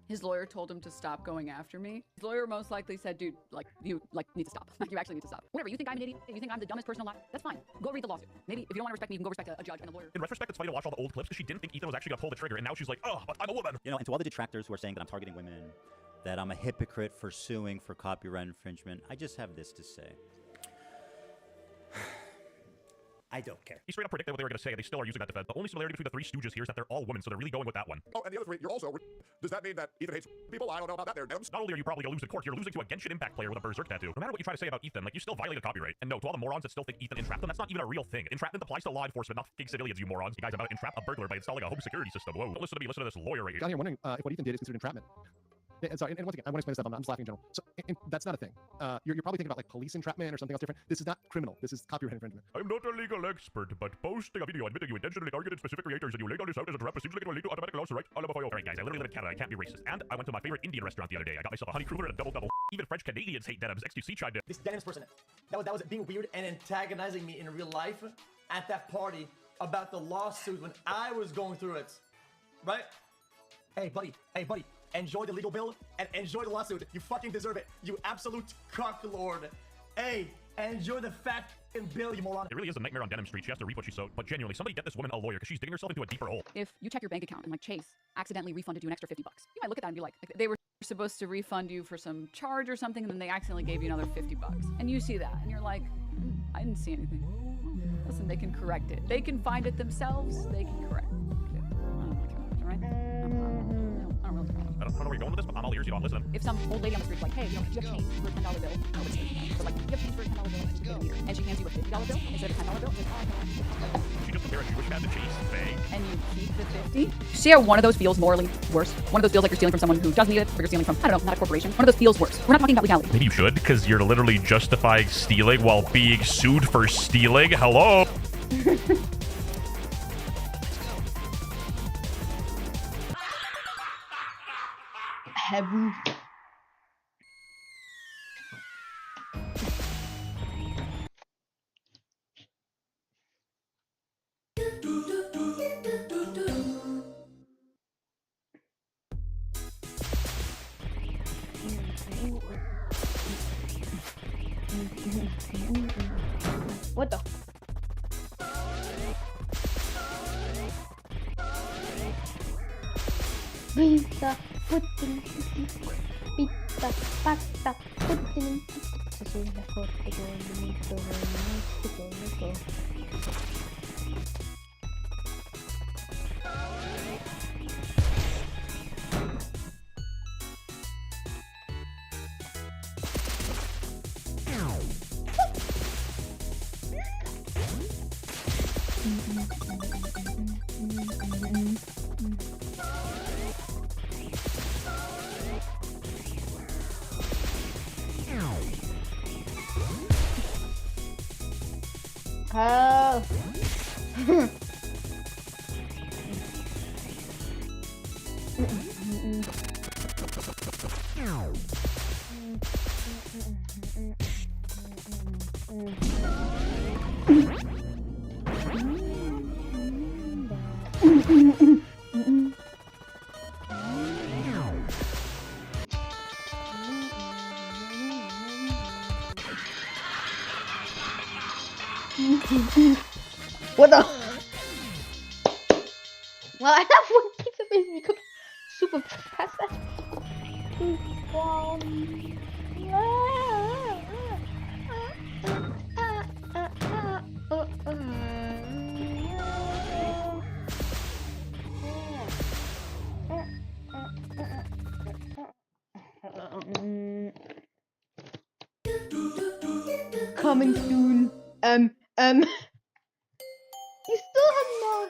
his lawyer told him to stop going after me. His lawyer most likely said, dude, like, you, like, need to stop. You actually need to stop. Whatever, you think I'm an idiot? You think I'm the dumbest person alive? That's fine. Go read the lawsuit. Maybe if you don't want to respect me, you can go respect a judge and a lawyer. In retrospect, it's funny to watch all the old clips because she didn't think Ethan was actually gonna pull the trigger, and now she's like, oh, but I'm a woman. You know, and to all the detractors who are saying that I'm targeting women, that I'm a hypocrite for suing for copyright infringement, I just have this to say. I don't care. He straight up predicted what they were going to say, and they still are using that defense. The only similarity between the three Stooges here is that they're all women, so they're really going with that one. Oh, and the other three, you're also... Does that mean that Ethan hates people? I don't know about that there, Dems. Not only are you probably going to lose in court, you're losing to a Genshin Impact player with a Berserk tattoo. No matter what you try to say about Ethan, like, you still violated copyright. And no, to all the morons that still think Ethan entrapped them, that's not even a real thing. Entrapment applies to law enforcement, not fucking civilians, you morons. You guys about to entrap a burglar by installing a home security system. Whoa, don't listen to me, listen to this lawyer right here. Down here wondering if what Ethan did is considered entrapment. Yeah, sorry, and once again, I want to explain this stuff. I'm just laughing in general. So, and that's not a thing. You're probably thinking about like police entrapment or something else different. This is not criminal. This is copyright infringement. I'm not a legal expert, but posting a video admitting you intentionally targeted specific creators and you laid on this out as a trap seems like it will lead to automatic loss, right? Alright, guys, I literally live in Canada. I can't be racist. And I went to my favorite Indian restaurant the other day. I got myself a honey cruller and a double. Even French Canadians hate denims. XQC chimed in. This denims person, that was being weird and antagonizing me in real life at that party about the lawsuit when I was going through it, right? Hey, buddy. Enjoy the legal bill and enjoy the lawsuit. You fucking deserve it. You absolute cocklord. Hey, enjoy the fat bill, you moron. It really is a nightmare on Denim Street. She has to reap what she sowed. But genuinely, somebody get this woman a lawyer because she's digging herself into a deeper hole. If you check your bank account and like Chase accidentally refunded you an extra $50, you might look at that and be like they were supposed to refund you for some charge or something, and then they accidentally gave you another $50. And you see that and you're like, I didn't see anything. Listen, they can correct it. They can find it themselves. They can correct it. I don't really care, right? I don't know where you're going with this, but I'm all ears, you know, I'm listening. If some old lady on the street is like, hey, you know, do you have change for a $10 bill? No, it's but like, do you have change for a $10 bill? And she's here. And she hands you a $50 bill instead of a $10 bill. She just compared Jewish man to Chase Bank. And you keep the 50? See how one of those feels morally worse? One of those feels like you're stealing from someone who doesn't need it, but you're stealing from, I don't know, not a corporation. One of those feels worse. We're not talking about legality. Maybe you should, because you're literally justifying stealing while being sued for stealing. Hello? Heaven. What the? Pizza, pudding, pizza, pasta, pudding. Soy mejor que yo, bonito, bonito. Oh. What the? Well, I have one pizza face because super fast. Coming soon. You still have more.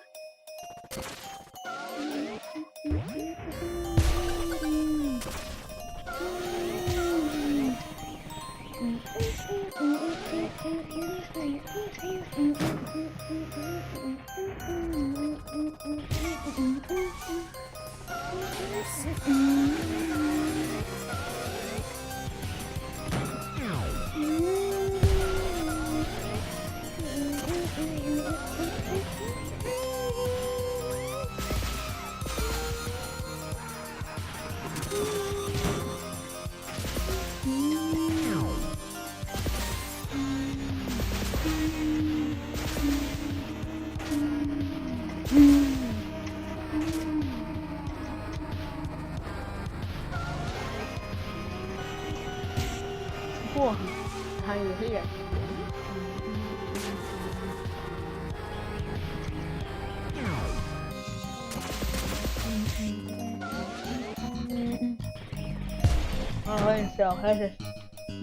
我跟你笑，开始，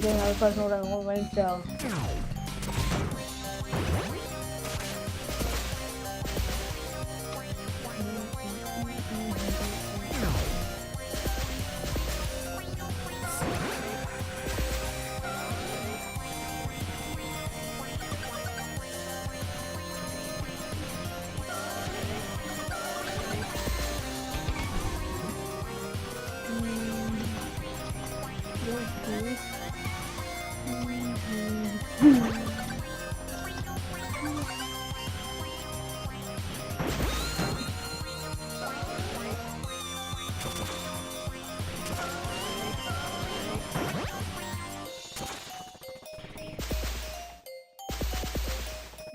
接下来快速任务，我跟你笑。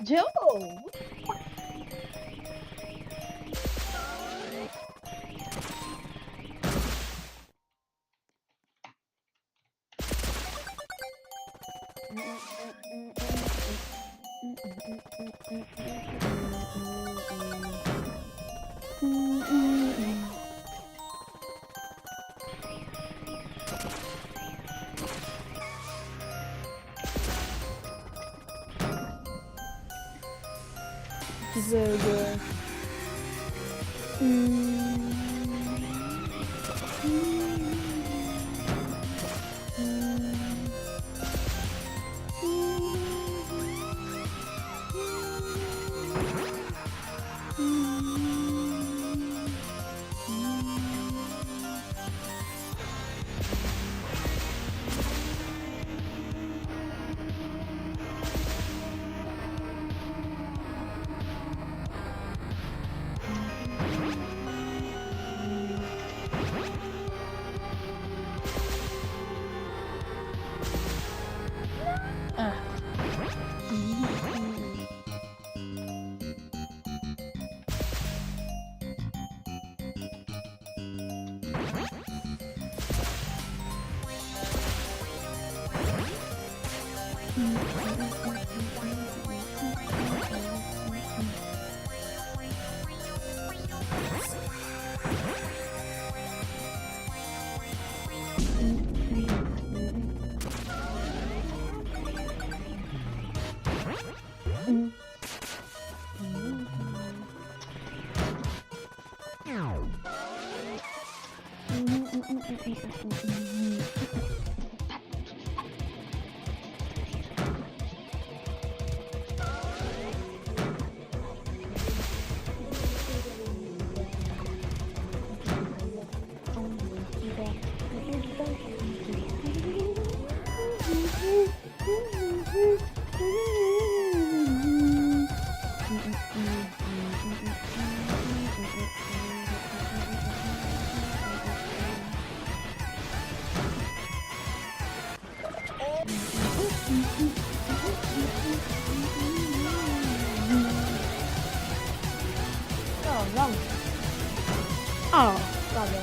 Joe. Very good. Oh, got it.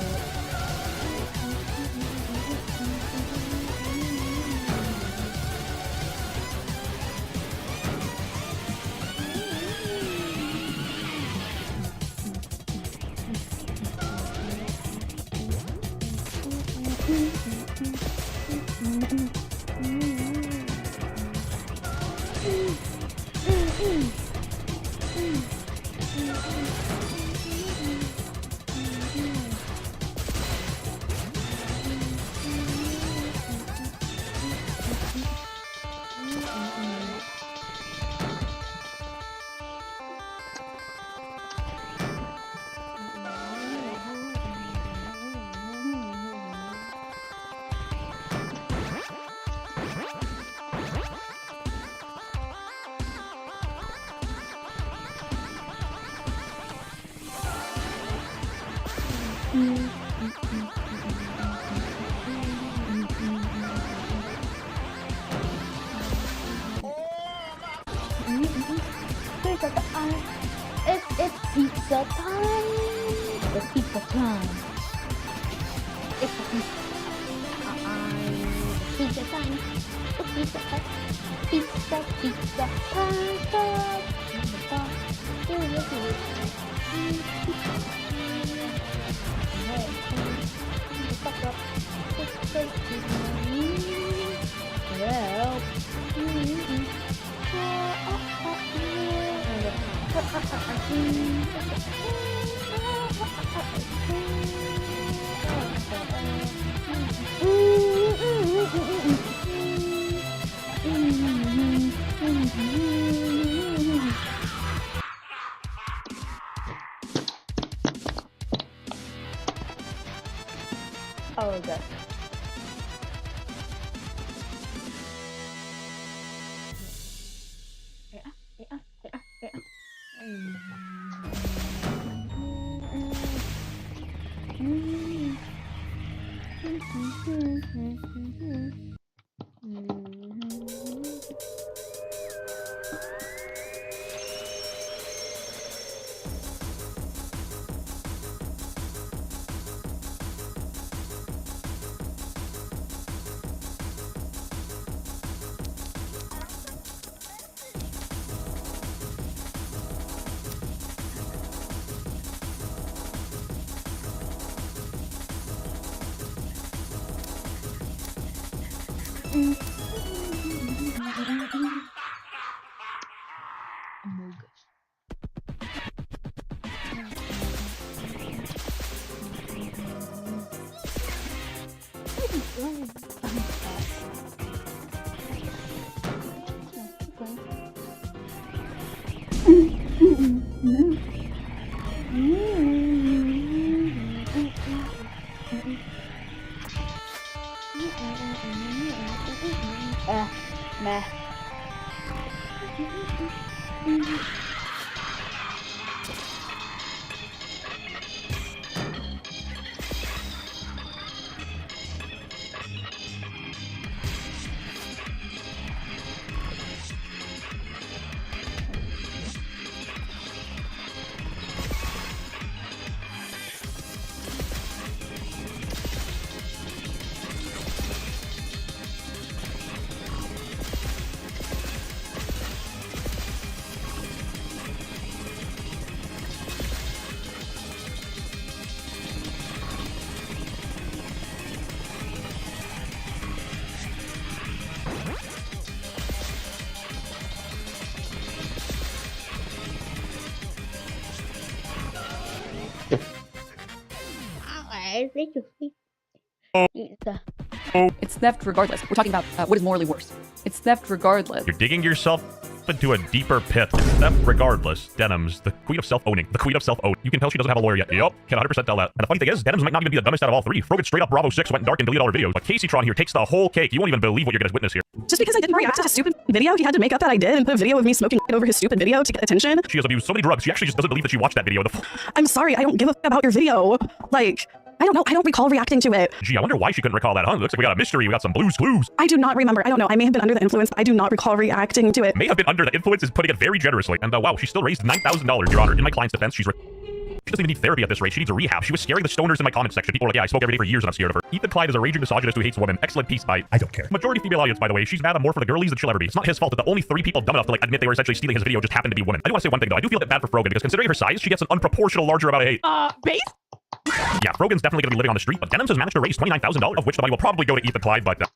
It's pizza time. It's pizza time. It's pizza time. It's pizza time. Pizza, pizza, pasta. Pizza. Oh, okay. Meh. It's theft regardless. We're talking about what is morally worse. It's theft regardless. You're digging yourself into a deeper pit. It's theft regardless. Denim's the queen of self-owning. The queen of self-own. You can tell she doesn't have a lawyer yet. Yup, can 100% tell that. And the funny thing is, Denims might not even be the dumbest out of all three. Frogan straight up Bravo 6 went dark and deleted all her videos. But CaseyTron here takes the whole cake. You won't even believe what you're gonna witness here. Just because I didn't react to his stupid video, he had to make up that I did and put a video of me smoking over his stupid video to get attention. She has abused so many drugs, she actually just doesn't believe that she watched that video. I'm sorry, I don't give a about your video. Like, I don't know, I don't recall reacting to it. Gee, I wonder why she couldn't recall that, huh? Looks like we got a mystery, we got some Blue's Clues. I do not remember, I don't know, I may have been under the influence, but I do not recall reacting to it. May have been under the influence is putting it very generously. And wow, she still raised $9,000, Your Honor. In my client's defense, she doesn't even need therapy at this rate. She needs a rehab. She was scaring the stoners in my comment section. People were like, yeah, I smoke every day for years and I'm scared of her. Ethan Klein is a raging misogynist who hates women. Excellent piece by I don't care. Majority female audience, by the way. She's mad at more for the girlies than she'll ever be. It's not his fault that the only 3 people dumb enough to like admit they were essentially stealing his video just happened to be women. I do want to say one thing though. I do feel a bit bad for Frogan because considering her size, she gets an unproportional larger amount of hate. Base? Yeah, Frogan's definitely gonna be living on the street, but Denims has managed to raise $29,000, of which the money will probably go to Ethan Klein, but the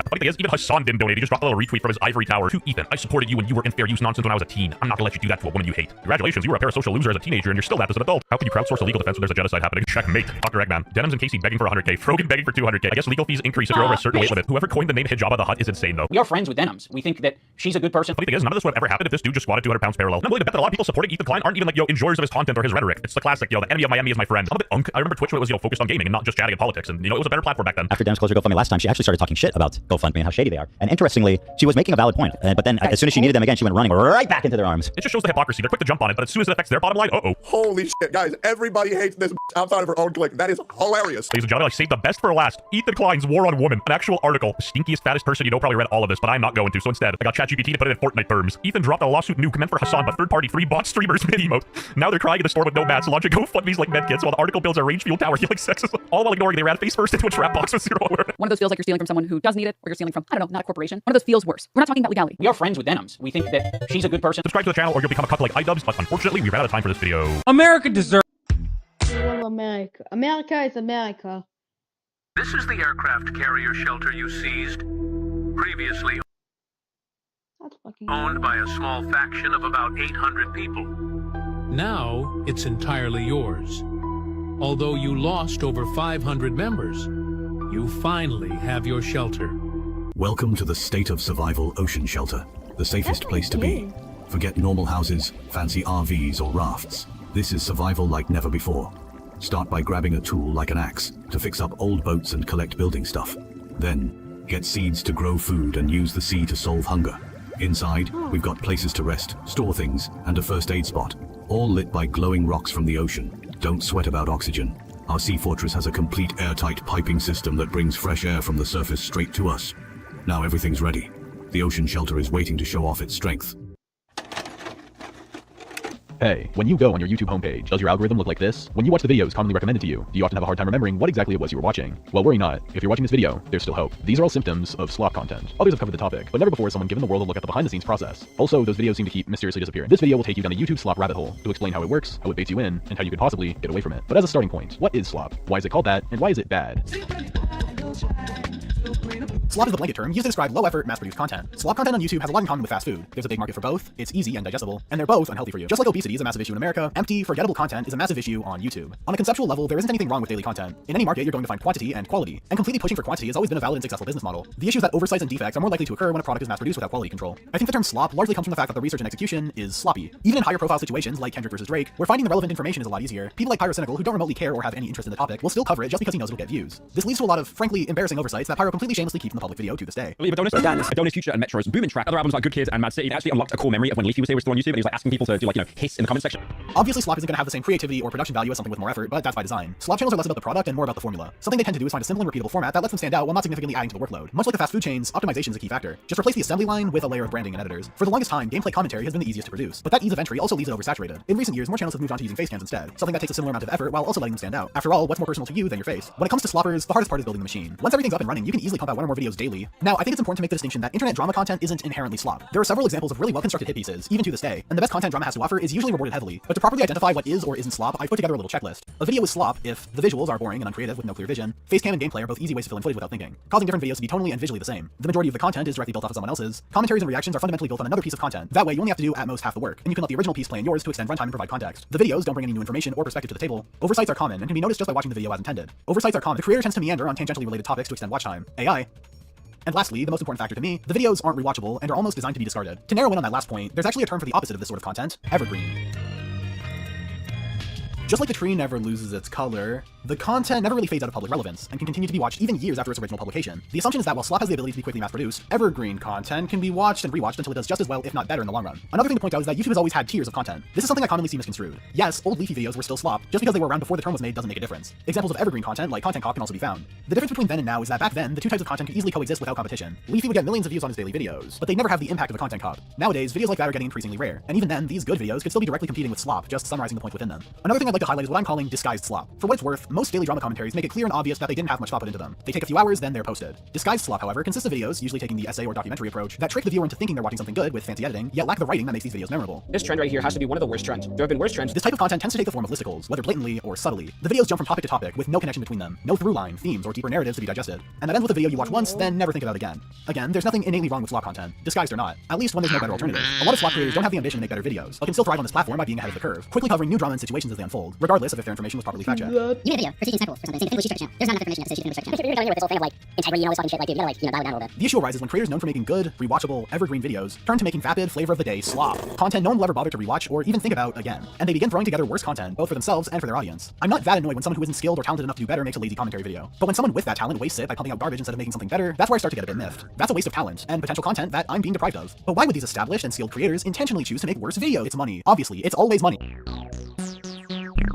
funny thing is, even Hassan didn't donate. He just dropped a little retweet from his ivory tower. To Ethan, I supported you when you were in fair use nonsense when I was a teen. I'm not gonna let you do that to a woman you hate. Congratulations, you were a parasocial loser as a teenager and you're still that as an adult. How can you crowdsource a legal defense when there's a genocide happening? Checkmate. Dr. Eggman. Denims and Casey begging for 100K. Frogan begging for 200K. I guess legal fees increase if you're over a certain weight limit. Whoever coined the name Hijabba the Hutt is insane though. We are friends with Denims. We think that she's a good person. Funny thing is, none of this would have ever happened if this dude just squatted 200 pounds parallel. And I'm willing to bet that a lot of people supporting Ethan Klein aren't even like, enjoyers of his content or his rhetoric. It's the classic, the enemy of my enemy is my friend. I'm a bit unk. I remember Twitch when it was, focused on gaming and not just chatting and politics. And, it was a better platform back then. After Denims closed her GoFundMe last time, she actually started talking shit about GoFundMe and how shady they are. And interestingly, she was making a valid point. But then as soon as she needed them again, she went running right back into their arms. It just shows the hypocrisy. They're quick to jump on it, but as soon as it affects their bottom line, Holy shit, guys. Everybody hates this outside of her own clique. That is hilarious. Ladies and gentlemen, I saved the best for last. Ethan Klein's War on Women. An actual article. The stinkiest, fattest person probably read all of this, but I'm not going to. So instead, I got ChatGPT to put it in Fortnite terms. Ethan dropped a lawsuit nuke meant for Hassan, but third-party 3 bot streamers mid-emote. Now they're crying in the store with no mats, launching GoFundMe's like medkits while the article builds a range fuel tower healing sexism. All while ignoring they ran face first into a trap box with 0 awareness. One of those feels like you're stealing from someone who does need it, or you're stealing from, I don't know, not a corporation. One of those feels worse. We're not talking about legality. We are friends with Denims. We think that she's a good person. Subscribe to the channel or you'll become a cuck like iDubbbz, but unfortunately, we ran out of time for this video. America deserves. America. America is America. This is the aircraft carrier shelter you seized. Previously owned by a small faction of about 800 people. Now it's entirely yours. Although you lost over 500 members, you finally have your shelter. Welcome to the State of Survival Ocean Shelter, the safest place to be. Forget normal houses, fancy RVs or rafts. This is survival like never before. Start by grabbing a tool like an axe to fix up old boats and collect building stuff. Then, get seeds to grow food and use the sea to solve hunger. Inside, we've got places to rest, store things, and a first aid spot, all lit by glowing rocks from the ocean. Don't sweat about oxygen. Our sea fortress has a complete airtight piping system that brings fresh air from the surface straight to us. Now everything's ready. The ocean shelter is waiting to show off its strength. Hey, when you go on your YouTube homepage, does your algorithm look like this? When you watch the videos commonly recommended to you, do you often have a hard time remembering what exactly it was you were watching? Well, worry not. If you're watching this video, there's still hope. These are all symptoms of slop content. Others have covered the topic, but never before has someone given the world a look at the behind-the-scenes process. Also, those videos seem to keep mysteriously disappearing. This video will take you down the YouTube slop rabbit hole to explain how it works, how it baits you in, and how you could possibly get away from it. But as a starting point, what is slop? Why is it called that? And why is it bad? Slop is the blanket term used to describe low-effort, mass-produced content. Slop content on YouTube has a lot in common with fast food. There's a big market for both, it's easy and digestible, and they're both unhealthy for you. Just like obesity is a massive issue in America, empty, forgettable content is a massive issue on YouTube. On a conceptual level, there isn't anything wrong with daily content. In any market, you're going to find quantity and quality, and completely pushing for quantity has always been a valid and successful business model. The issue is that oversights and defects are more likely to occur when a product is mass-produced without quality control. I think the term slop largely comes from the fact that the research and execution is sloppy. Even in higher-profile situations like Kendrick versus Drake, where finding the relevant information is a lot easier, people like Pyrocynical, who don't remotely care or have any interest in the topic, will still cover it just because he knows it'll get views. This leads to a lot of, frankly, embarrassing oversights that Pyro completely shamelessly keeps in the public video to this day. Adonis, Future, and Metro's Booming Track, other albums like Good Kids and Mad City, they actually unlocked a core memory of when Leafy was here, was still on YouTube, and he was like asking people to do, like, you know, hiss in the comment section. Obviously, slop isn't going to have the same creativity or production value as something with more effort, but that's by design. Slop channels are less about the product and more about the formula. Something they tend to do is find a simple and repeatable format that lets them stand out while not significantly adding to the workload. Much like the fast food chains, optimization is a key factor. Just replace the assembly line with a layer of branding and editors. For the longest time, gameplay commentary has been the easiest to produce, but that ease of entry also leaves it oversaturated. In recent years, more channels have moved on to using face cams instead, something that takes a similar amount of effort while also letting them stand out. After all, what's more personal to you than your face? When it comes to sloppers, the hardest part is building the machine. Once everything's up and running, you can easily pump out one or more videos daily. Now, I think it's important to make the distinction that internet drama content isn't inherently slop. There are several examples of really well-constructed hit pieces, even to this day, and the best content drama has to offer is usually rewarded heavily. But to properly identify what is or isn't slop, I've put together a little checklist. A video is slop if the visuals are boring and uncreative with no clear vision, facecam and gameplay are both easy ways to fill in footage without thinking, causing different videos to be tonally and visually the same. The majority of the content is directly built off of someone else's. Commentaries and reactions are fundamentally built on another piece of content. That way, you only have to do at most half the work, and you can let the original piece play in yours to extend runtime and provide context. The videos don't bring any new information or perspective to the table. Oversights are common and can be noticed just by watching the video as intended. Oversights are common. The creator tends to meander on tangentially related topics to extend watch time. AI. And lastly, the most important factor to me, the videos aren't rewatchable and are almost designed to be discarded. To narrow in on that last point, there's actually a term for the opposite of this sort of content, evergreen. Just like a tree never loses its color, the content never really fades out of public relevance and can continue to be watched even years after its original publication. The assumption is that while slop has the ability to be quickly mass-produced, evergreen content can be watched and rewatched until it does just as well, if not better, in the long run. Another thing to point out is that YouTube has always had tiers of content. This is something I commonly see misconstrued. Yes, old Leafy videos were still slop. Just because they were around before the term was made doesn't make a difference. Examples of evergreen content, like Content Cop, can also be found. The difference between then and now is that back then, the two types of content could easily coexist without competition. Leafy would get millions of views on his daily videos, but they'd never have the impact of a Content Cop. Nowadays, videos like that are getting increasingly rare, and even then, these good videos could still be directly competing with slop, just summarizing the point within them. Another thing I'd like to highlight is what I'm calling disguised slop. For what it's worth, most daily drama commentaries make it clear and obvious that they didn't have much thought put into them. They take a few hours, then they're posted. Disguised slop, however, consists of videos, usually taking the essay or documentary approach, that trick the viewer into thinking they're watching something good with fancy editing, yet lack the writing that makes these videos memorable. This trend right here has to be one of the worst trends. There have been worse trends. This type of content tends to take the form of listicles, whether blatantly or subtly. The videos jump from topic to topic with no connection between them, no through line, themes, or deeper narratives to be digested. And that ends with a video you watch once, then never think about again. Again, there's nothing innately wrong with slop content, disguised or not, at least when there's no better alternative. A lot of slop creators don't have the ambition to make better videos, but can still thrive on this platform by being ahead of the curve, quickly covering new drama and situations as they unfold, regardless of if their information was properly fact-checked. You made a video for teaching Cycle for something, saying the channel. There's not enough information to say channel. You're telling me with this whole thing of like integrity, you know, always talking shit, like dude, you gotta dial it down a little bit. The issue arises when creators known for making good, rewatchable, evergreen videos turn to making vapid, flavor of the day slop, content no one will ever bother to rewatch or even think about again, and they begin throwing together worse content, both for themselves and for their audience. I'm not that annoyed when someone who isn't skilled or talented enough to do better makes a lazy commentary video, but when someone with that talent wastes it by pumping out garbage instead of making something better, that's where I start to get a bit miffed. That's a waste of talent and potential content that I'm being deprived of. But why would these established and skilled creators intentionally choose to make worse videos? It's money. Obviously, it's always money.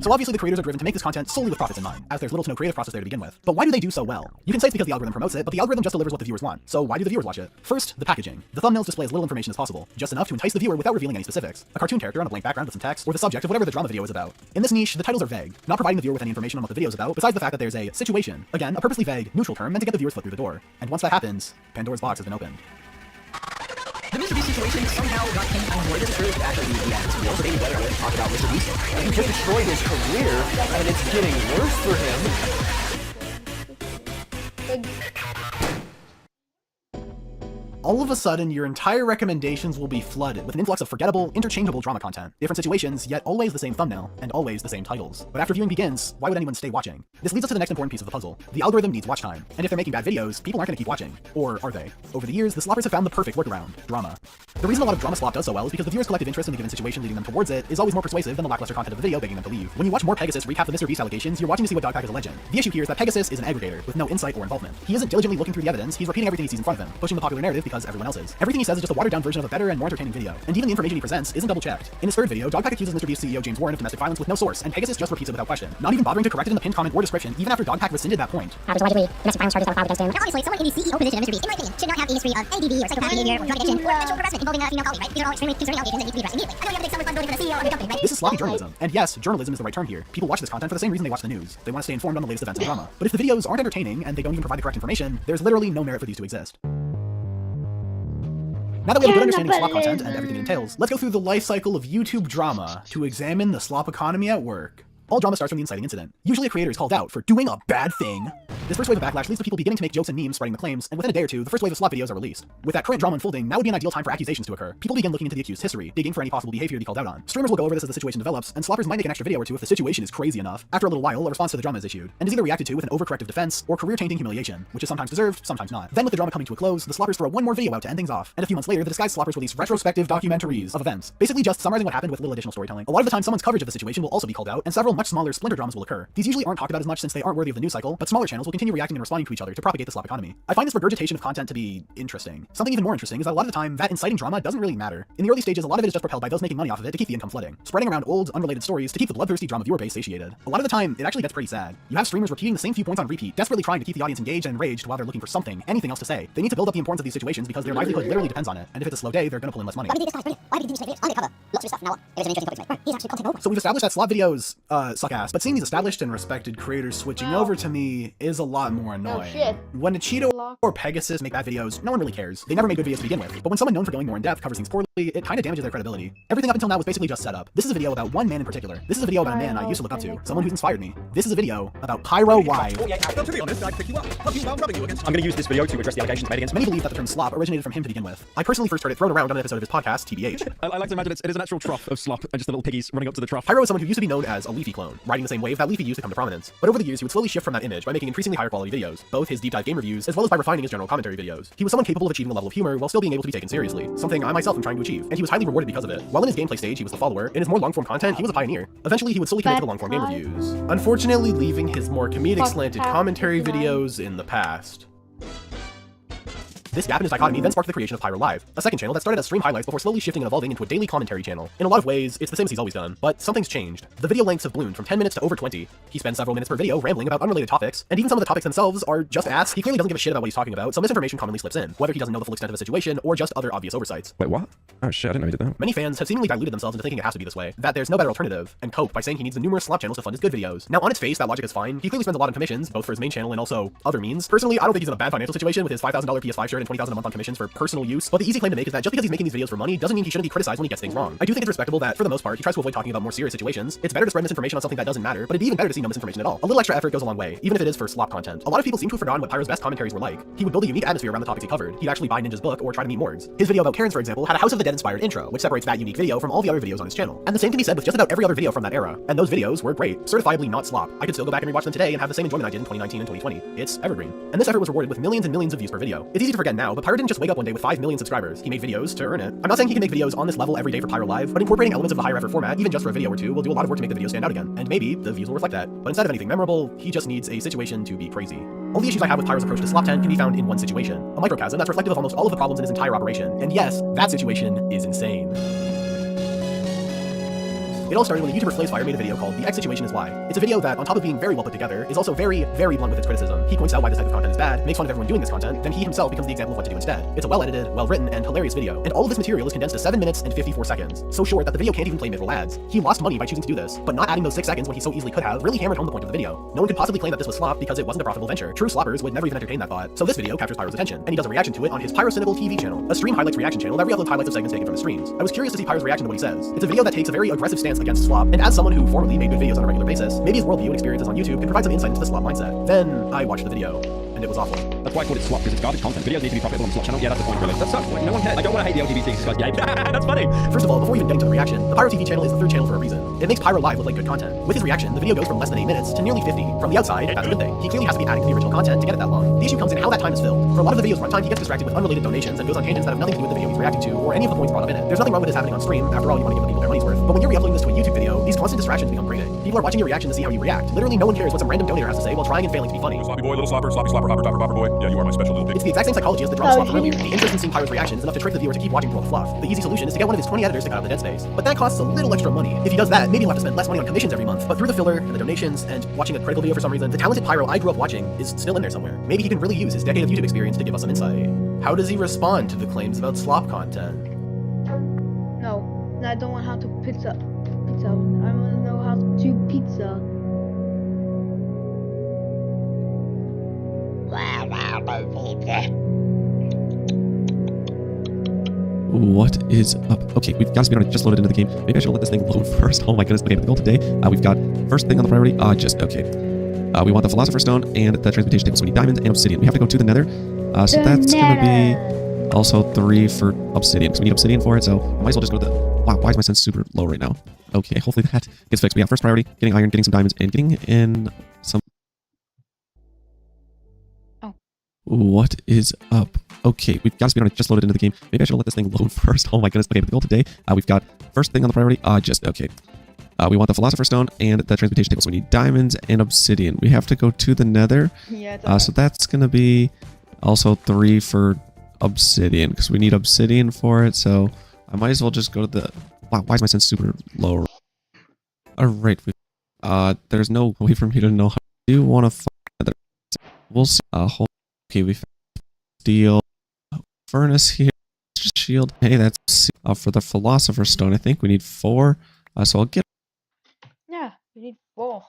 So obviously the creators are driven to make this content solely with profits in mind, as there's little to no creative process there to begin with. But why do they do so well? You can say it's because the algorithm promotes it, but the algorithm just delivers what the viewers want. So why do the viewers watch it? First, the packaging. The thumbnails display as little information as possible, just enough to entice the viewer without revealing any specifics. A cartoon character on a blank background with some text, or the subject of whatever the drama video is about. In this niche, the titles are vague, not providing the viewer with any information on what the video is about, besides the fact that there's a situation. Again, a purposely vague, neutral term meant to get the viewer's foot through the door. And once that happens, Pandora's box has been opened. The Mr. Beast situation somehow got him on board. This is really actually the end. We also dated better to talk about Mr. Beast. He just destroyed his career, and it's getting worse for him. all of a sudden your entire recommendations will be flooded with an influx of forgettable, interchangeable drama content. Different situations, yet always the same thumbnail, and always the same titles. But after viewing begins, why would anyone stay watching? This leads us to the next important piece of the puzzle. The algorithm needs watch time, and if they're making bad videos, people aren't gonna keep watching. Or are they? Over the years, the sloppers have found the perfect workaround: drama. The reason a lot of drama slop does so well is because the viewer's collective interest in the given situation leading them towards it is always more persuasive than the lackluster content of the video begging them to leave. When you watch more Pegasus recap the Mr. Beast allegations, you're watching to see what Dogpack is a legend. The issue here is that Pegasus is an aggregator with no insight or involvement. He isn't diligently looking through the evidence, he's repeating everything he sees in front of him, pushing the popular narrative because everyone else is. Everything he says is just a watered down version of a better and more entertaining video, and even the information he presents isn't double checked. In his third video, Dogpack accuses Mr. Beast CEO James Warren of domestic violence with no source, and Pegasus just repeats it without question, not even bothering to correct it in the pinned comment or description, even after Dogpack rescinded that point. There's allegedly domestic violence charges that were filed against him. Now, obviously, someone in the CEO position of Mr. Beast, in my opinion, should not have a history of ADD or psychopathic behavior or drug addiction or sexual harassment involving a female colleague, right? These are all extremely concerning allegations that need to be addressed immediately. I know you have to take some responsibility for the CEO of your company, right? This is sloppy journalism. And yes, journalism is the right term here. People watch this content for the same reason they watch the news. They want to stay informed on the latest events and drama. But if the videos aren't entertaining and they don't even provide the correct information, there's literally no merit for these to exist. Now that we have a good understanding of slop content and everything it entails, let's go through the life cycle of YouTube drama to examine the slop economy at work. All drama starts from the inciting incident. Usually a creator is called out for doing a bad thing. This first wave of backlash leads to people beginning to make jokes and memes spreading the claims, and within a day or two, the first wave of slop videos are released. With that current drama unfolding, now would be an ideal time for accusations to occur. People begin looking into the accused's history, digging for any possible behavior to be called out on. Streamers will go over this as the situation develops, and sloppers might make an extra video or two if the situation is crazy enough. After a little while, a response to the drama is issued, and is either reacted to with an overcorrective defense or career-changing humiliation, which is sometimes deserved, sometimes not. Then with the drama coming to a close, the sloppers throw one more video out to end things off, and a few months later, the disguised sloppers release retrospective documentaries of events, basically just summarizing what happened with little additional storytelling. A lot of the time, someone's coverage of the situation will also be called out, and several much smaller splinter dramas will occur. These usually aren't talked about as much since they aren't worthy of the news cycle, but smaller channels will continue reacting and responding to each other to propagate the slop economy. I find this regurgitation of content to be interesting. Something even more interesting is that a lot of the time, that inciting drama doesn't really matter. In the early stages, a lot of it is just propelled by those making money off of it to keep the income flooding, spreading around old, unrelated stories to keep the bloodthirsty drama viewer base satiated. A lot of the time, it actually gets pretty sad. You have streamers repeating the same few points on repeat, desperately trying to keep the audience engaged and enraged while they're looking for something, anything else to say. They need to build up the importance of these situations because their livelihood literally depends on it, and if it's a slow day, they're gonna pull in less money. So we've established that slop videos suck ass, but seeing these established and respected creators switching over to me is a lot more annoying. When a Cheeto or Pegasus make bad videos, no one really cares. They never made good videos to begin with, but when someone known for going more in depth covers things poorly, it kind of damages their credibility. Everything up until now was basically just set up. This is a video about one man in particular. This is a video about a man I used to look up to, someone who's inspired me. This is a video about Pyro Live. To be honest, I'd pick you up. I'm gonna use this video to address the allegations made against me. Many believe that the term slop originated from him to begin with. I personally first heard it thrown around on an episode of his podcast, TBH. I like to imagine it is an actual trough of slop and just the little piggies running up to the trough. Pyro is someone who used to be known as a Leafy clone, riding the same wave that Leafy used to come to prominence. But over the years, he would slowly shift from that image by making increasingly higher quality videos, both his deep dive game reviews, as well as by refining his general commentary videos. He was someone capable of achieving a level of humor while still being able to be taken seriously, something I myself am trying to achieve, and he was highly rewarded because of it. While in his gameplay stage, he was the follower. In his more long-form content, he was a pioneer. Eventually, he would slowly commit to the long-form game reviews, unfortunately leaving his more comedic slanted commentary videos in the past. This gap in his dichotomy then sparked the creation of Pyro Live, a second channel that started as stream highlights before slowly shifting and evolving into a daily commentary channel. In a lot of ways, it's the same as he's always done, but something's changed. The video lengths have ballooned from 10 minutes to over 20. He spends several minutes per video rambling about unrelated topics, and even some of the topics themselves are just ass. He clearly doesn't give a shit about what he's talking about, so misinformation commonly slips in, whether he doesn't know the full extent of a situation or just other obvious oversights. Wait, what? Oh shit, I didn't know he did that. Many fans have seemingly diluted themselves into thinking it has to be this way, that there's no better alternative, and cope by saying he needs the numerous slop channels to fund his good videos. Now on its face, that logic is fine. He clearly spends a lot on commissions, both for his main channel and also other means. Personally, I don't think he's in a bad financial situation with his $5,000 PS5 shirt and $20,000 a month on commissions for personal use, but the easy claim to make is that just because he's making these videos for money doesn't mean he shouldn't be criticized when he gets things wrong. I do think it's respectable that, for the most part, he tries to avoid talking about more serious situations. It's better to spread misinformation on something that doesn't matter, but it'd be even better to see no misinformation at all. A little extra effort goes a long way, even if it is for slop content. A lot of people seem to have forgotten what Pyro's best commentaries were like. He would build a unique atmosphere around the topics he covered. He'd actually buy Ninja's book or try to meet Morgs. His video about Karens, for example, had a House of the Dead inspired intro, which separates that unique video from all the other videos on his channel. And the same can be said with just about every other video from that era. And those videos were great, certifiably not slop. I could still go back and rewatch them today and have the same enjoyment I did in 2019 and 2020. It's evergreen. And this effort was rewarded with millions and millions of views per video. It's easy to forget now, but Pyro didn't just wake up one day with 5 million subscribers. He made videos to earn it. I'm not saying he can make videos on this level every day for Pyro Live, but incorporating elements of the higher effort format, even just for a video or two, will do a lot of work to make the video stand out again. And maybe the views will reflect that. But instead of anything memorable, he just needs a situation to be crazy. All the issues I have with Pyro's approach to Slop 10 can be found in one situation, a microcosm that's reflective of almost all of the problems in his entire operation. And yes, that situation is insane. It all started when a YouTuber Flaysfire made a video called The X Situation Is Why. It's a video that, on top of being very well put together, is also very, very blunt with its criticism. He points out why this type of content is bad, makes fun of everyone doing this content, then he himself becomes the example of what to do instead. It's a well-edited, well-written, and hilarious video, and all of this material is condensed to 7 minutes and 54 seconds. So short that the video can't even play mid-roll ads. He lost money by choosing to do this, but not adding those 6 seconds when he so easily could have really hammered home the point of the video. No one could possibly claim that this was slop because it wasn't a profitable venture. True sloppers would never even entertain that thought. So this video captures Pyro's attention, and he does a reaction to it on his Pyrocynical TV channel, a stream highlights reaction channel that re-uploads highlights of segments taken from his streams. I was curious to see Pyro's reaction to what he says. It's a video that takes a very aggressive stance against slop, and as someone who formerly made good videos on a regular basis, maybe his worldview and experiences on YouTube can provide some insight into the slop mindset. Then I watched the video. and it was awful. That's why I called it slop, because it's garbage content. Videos need to be profitable on the slop channel. Yeah, that's the point, really. That sucks. Like, no one cares. I don't want to hate the LGBT discuss gay. That's funny. First of all, before even getting to the reaction, the Pyro TV channel is the third channel for a reason. It makes Pyro Live look like good content. With his reaction, the video goes from less than 8 minutes to nearly 50. From the outside, that's a good thing. He clearly has to be adding to the original content to get it that long. The issue comes in how that time is filled. For a lot of the video's runtime, he gets distracted with unrelated donations and goes on tangents that have nothing to do with the video he's reacting to or any of the points brought up in it. There's nothing wrong with this happening on stream. After all, you want to give the people their money's worth. But when you're re-uploading this to a YouTube video, these constant distractions become grating. People are watching your reaction to see how you react. Literally, no one cares what some random donator has to say while trying and failing to be funny. Sloppy boy, little slopper, sloppy slopper, hopper, topper, bopper boy. Yeah, you are my special little pig. It's the exact same psychology as the drama slop from earlier. The interest in seeing Pyro's reaction is enough to trick the viewer to keep watching through all the fluff. The easy solution is to get one of his 20 editors to cut out the dead space. But that costs a little extra money. If he does that, maybe he'll have to spend less money on commissions every month. But through the filler and the donations and watching a critical video for some reason, the talented Pyro I grew up watching is still in there somewhere. Maybe he can really use his decade of YouTube experience to give us some insight. How does he respond to the claims about slop content? No, I don't want how to pizza. I want to know how to do pizza. What is up? Okay, we've got Speedrunner just loaded into the game. Maybe I should let this thing load first. Oh my goodness. Okay, the goal today, we've got first thing on the priority, we want the Philosopher's Stone and the transmutation table. So we need diamonds and obsidian. We have to go to the nether. So that's going to be also 3 for obsidian, because we need obsidian for it. So I might as well just go to the... Wow, why is my sense super low right now? Okay, hopefully that gets fixed. We have first priority, getting iron, getting some diamonds, and getting in some... Oh. What is up? Okay, we've got Speedrunner just loaded into the game. Maybe I should let this thing load first. Oh my goodness. Okay, but the goal today, we've got first thing on the priority, we want the Philosopher's Stone and the transmutation table. So we need diamonds and obsidian. We have to go to the nether. Yeah, so that's going to be also 3 for obsidian, because we need obsidian for it. So I might as well just go to the... Wow, why is my sense super low? Alright, there's no way for me to know how I do want to find nether. We'll see. Okay, we found steel furnace here. Just shield. Hey, that's for the Philosopher's Stone. I think we need 4. So I'll get... Yeah, we need 4.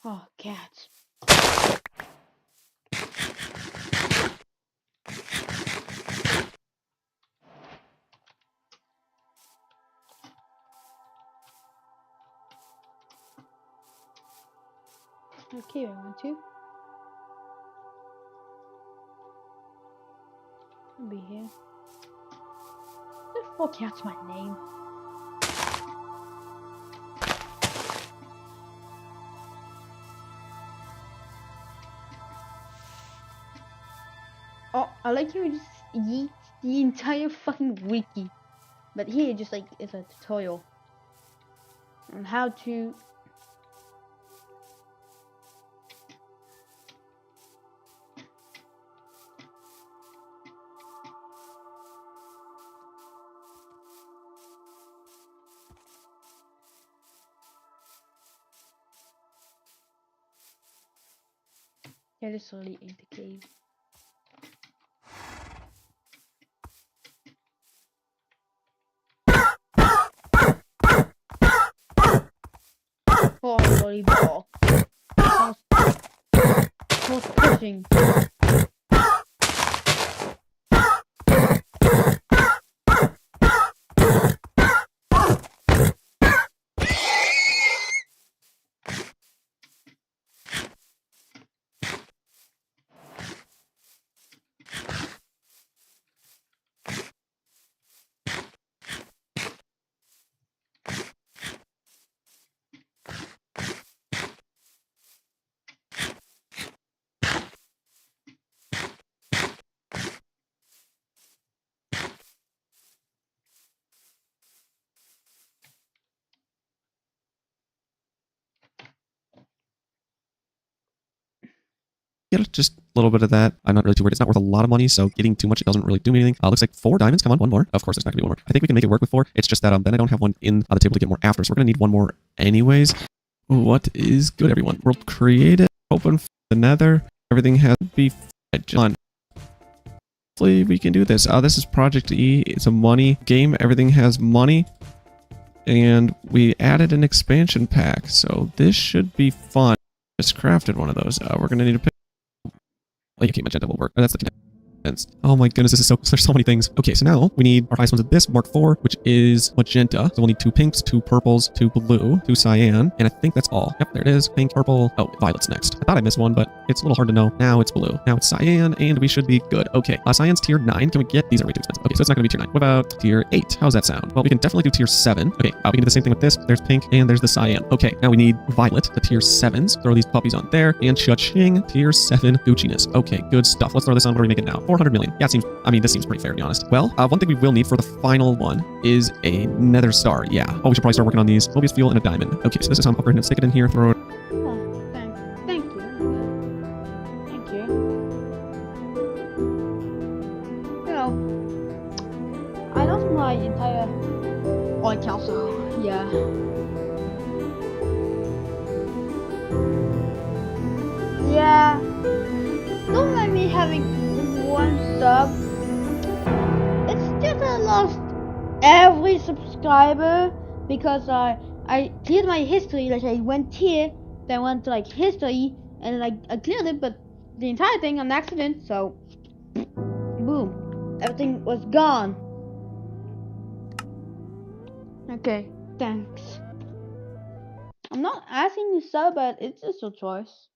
Oh, cats. Okay, I want to. I'll be here. The fuck that's my name. Oh, I like you just yeet the entire fucking wiki. But here just like it's a tutorial on how to yeah, this really ain't the cave. Oh, volleyball. What's pushing? Get just a little bit of that. I'm not really too worried. It's not worth a lot of money, so getting too much, it doesn't really do me anything. Looks like 4 diamonds. Come on, 1 more. Of course, there's not gonna be 1 more. I think we can make it work with 4. It's just that then I don't have one in the table to get more after, so we're gonna need 1 more anyways. What is good, everyone? World created. Open for the nether. Everything has to be done. Hopefully we can do this. This is Project E. It's a money game. Everything has money. And we added an expansion pack, so this should be fun. Just crafted one of those. We're gonna need to pick... Oh, okay, magenta will work. That's the... Advanced. Oh my goodness, this is there's so many things. Okay, so now we need our highest ones of this, Mark IV, which is magenta. So we'll need 2 pinks, 2 purples, 2 blue, 2 cyan, and I think that's all. Yep, there it is. Pink, purple. Oh, violet's next. I thought I missed one, but it's a little hard to know. Now it's blue. Now it's cyan, and we should be good. Okay, cyan's tier 9. Can we get... These are way too expensive. Okay, so it's not going to be tier 9. What about tier 8? How's that sound? Well, we can definitely do tier 7. Okay, we can do the same thing with this. There's pink, and there's the cyan. Okay, now we need violet, the tier 7s. Throw these puppies on there, and cha-ching, tier 7 Gucci-ness. Okay, good stuff. Let's throw this on. What do we make it now? 400 million. Yeah, this seems pretty fair, to be honest. Well, one thing we will need for the final one is a nether star. Yeah. Oh, we should probably start working on these. Mobius fuel and a diamond. Okay, so this is how I'm upgrading it. Stick it in here, throw it. Oh, thank you. Thank you. You know, I lost my entire oil count, so yeah. Yeah. Don't mind me having 1 sub. It's just I lost every subscriber because I cleared my history. Like I went here, then went to like history, and then I cleared it, but the entire thing on accident. So boom, everything was gone. Okay, thanks. I'm not asking you sub, but it's just your choice.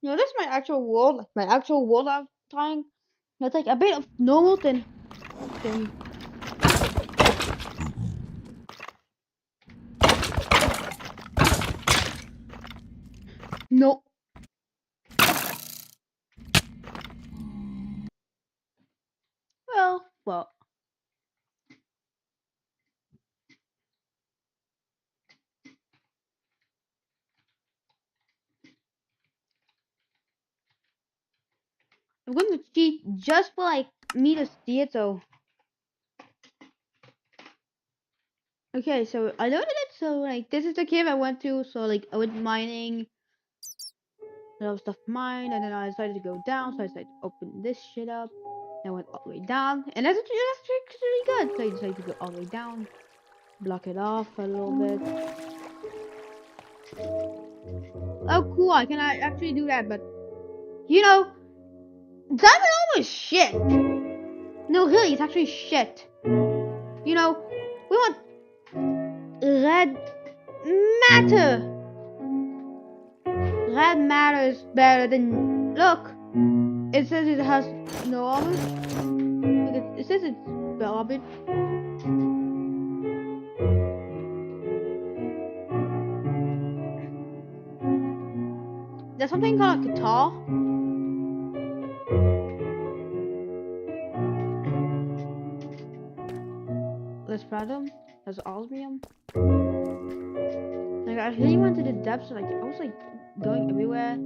You know, this is my actual world, like my actual world I'm trying. It's like a bit of normal than no. Well. I'm going to cheat just for like me to see it, so. Okay, so I loaded it, so like this is the cave I went to, so like I went mining. A lot of stuff mined, and then I decided to go down, so I decided to open this shit up. And I went all the way down, and that's really good. So I decided to go all the way down, block it off a little bit. Oh cool, I can actually do that, but you know, diamond armor is shit. No, really, it's actually shit. You know, we want red matter. Red matter is better than, look, it says it has no armor. Look, it says it's garbage. There's something called a guitar. Let's platinum. There's osmium. Like I really went to the depths. Like I was like going everywhere.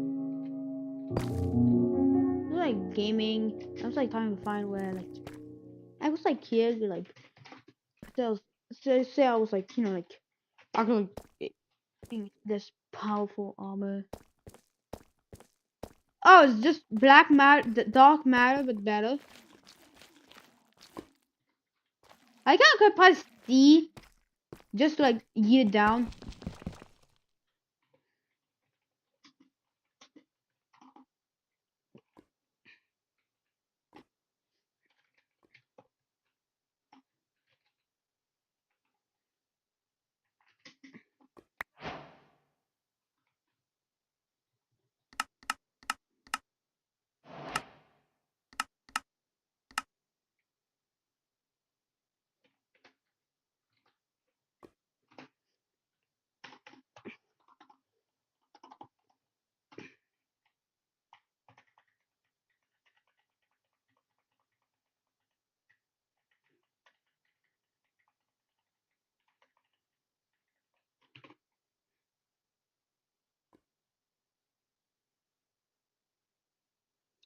I was like gaming. I was like trying to find where like I was like here like say I was like, you know, like actually this powerful armor. Oh, it's just black matter, dark matter, but better. I can't press C just to like yeet it down.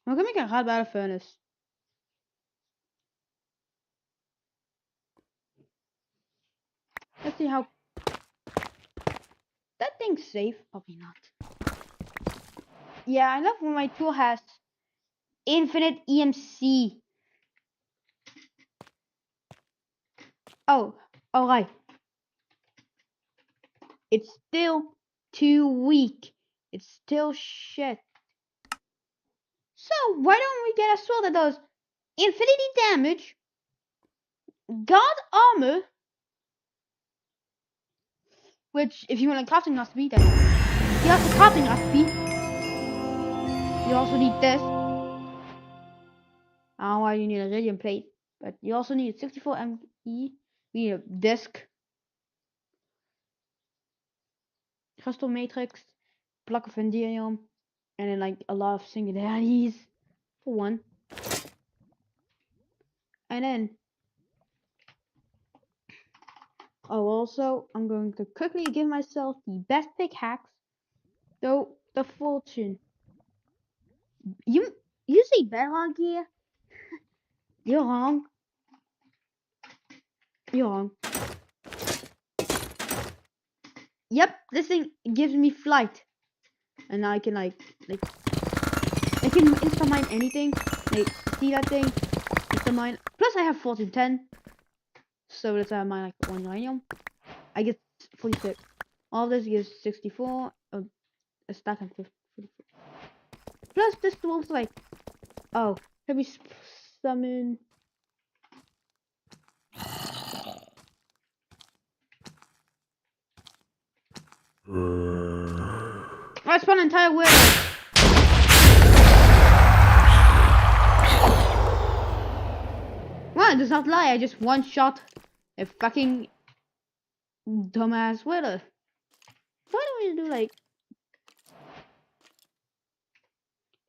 I'm gonna make a hot battle furnace. Let's see how that thing's safe. Probably not. Yeah, I love when my tool has infinite EMC. Oh, alright. It's still too weak. It's still shit. So why don't we get a sword that does infinity damage, god armor, which if you want a crafting recipe, then here's the crafting recipe. You also need this. I don't know why you need a radiant plate, but you also need 64 ME. We need a disc, crystal matrix, block of Enderium, and then like a lot of singularities for one. And then I'm going to quickly give myself the best pickaxe, though the fortune. You say bedrock gear? You're wrong. You're wrong. Yep, this thing gives me flight, and I can I can insta mine anything. Like, see that thing? Insta mine. Plus I have 1410, so that's I mine like 1 uranium. I get 46. All this gives 64. A stack of 44. Plus this dwarf's like, oh, let me summon. I spawned an entire world. Well, it does not lie. I just one shot a fucking dumbass wither. Why don't we do like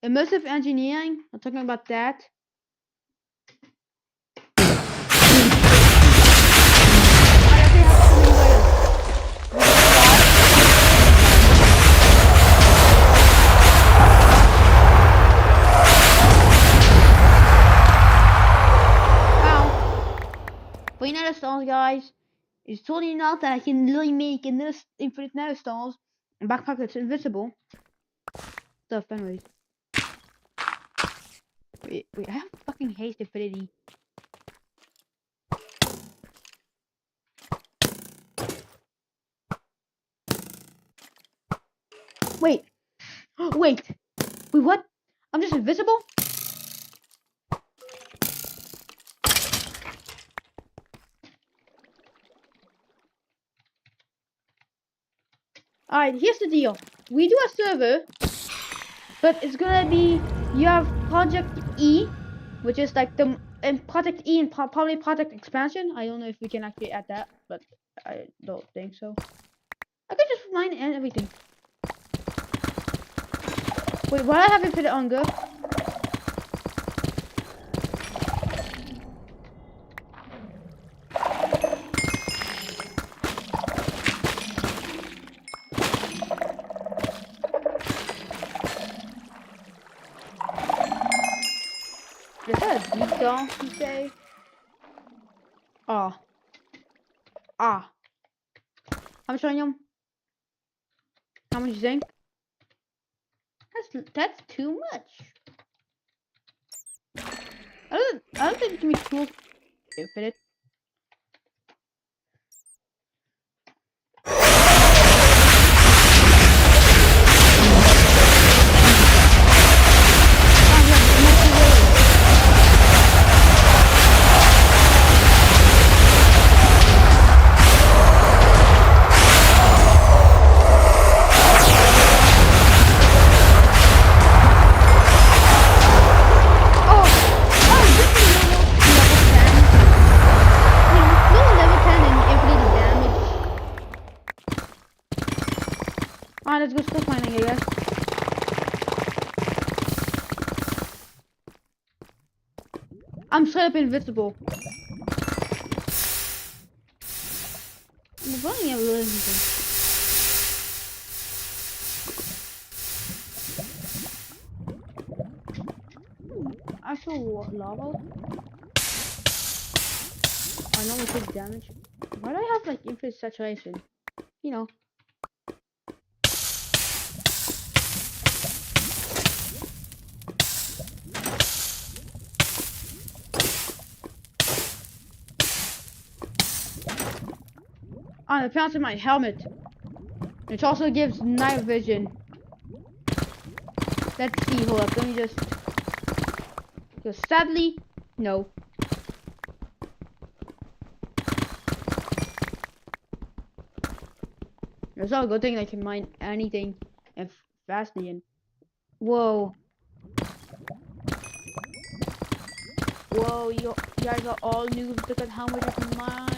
immersive engineering? I'm talking about that. For nether stars, guys, it's totally enough that I can literally make infinite nether stars and backpack that's invisible. Stuff, anyways. Wait, I have fucking haste infinity. Wait, wait, what? I'm just invisible? Alright, here's the deal. We do a server, but it's gonna be, you have Project E, which is like and Project E and probably Project Expansion. I don't know if we can actually add that, but I don't think so. I could just mine and everything. Wait, why do I have infinite hunger? Is that a deep down, you say? Ah. How much uranium? How much zinc? That's too much. I don't think it can be cool infinite. Alright, let's go stuff mining, I guess. I'm straight up invincible. I'm running everything. Actual lava. I normally take damage. Why do I have like infinite saturation? You know. on the pants of my helmet. Which also gives night vision. Let's see, hold up, let me just sadly, no. It's not a good thing I can mine anything and fastly and whoa. Whoa, you guys are all noobs. Look at how much I can mine.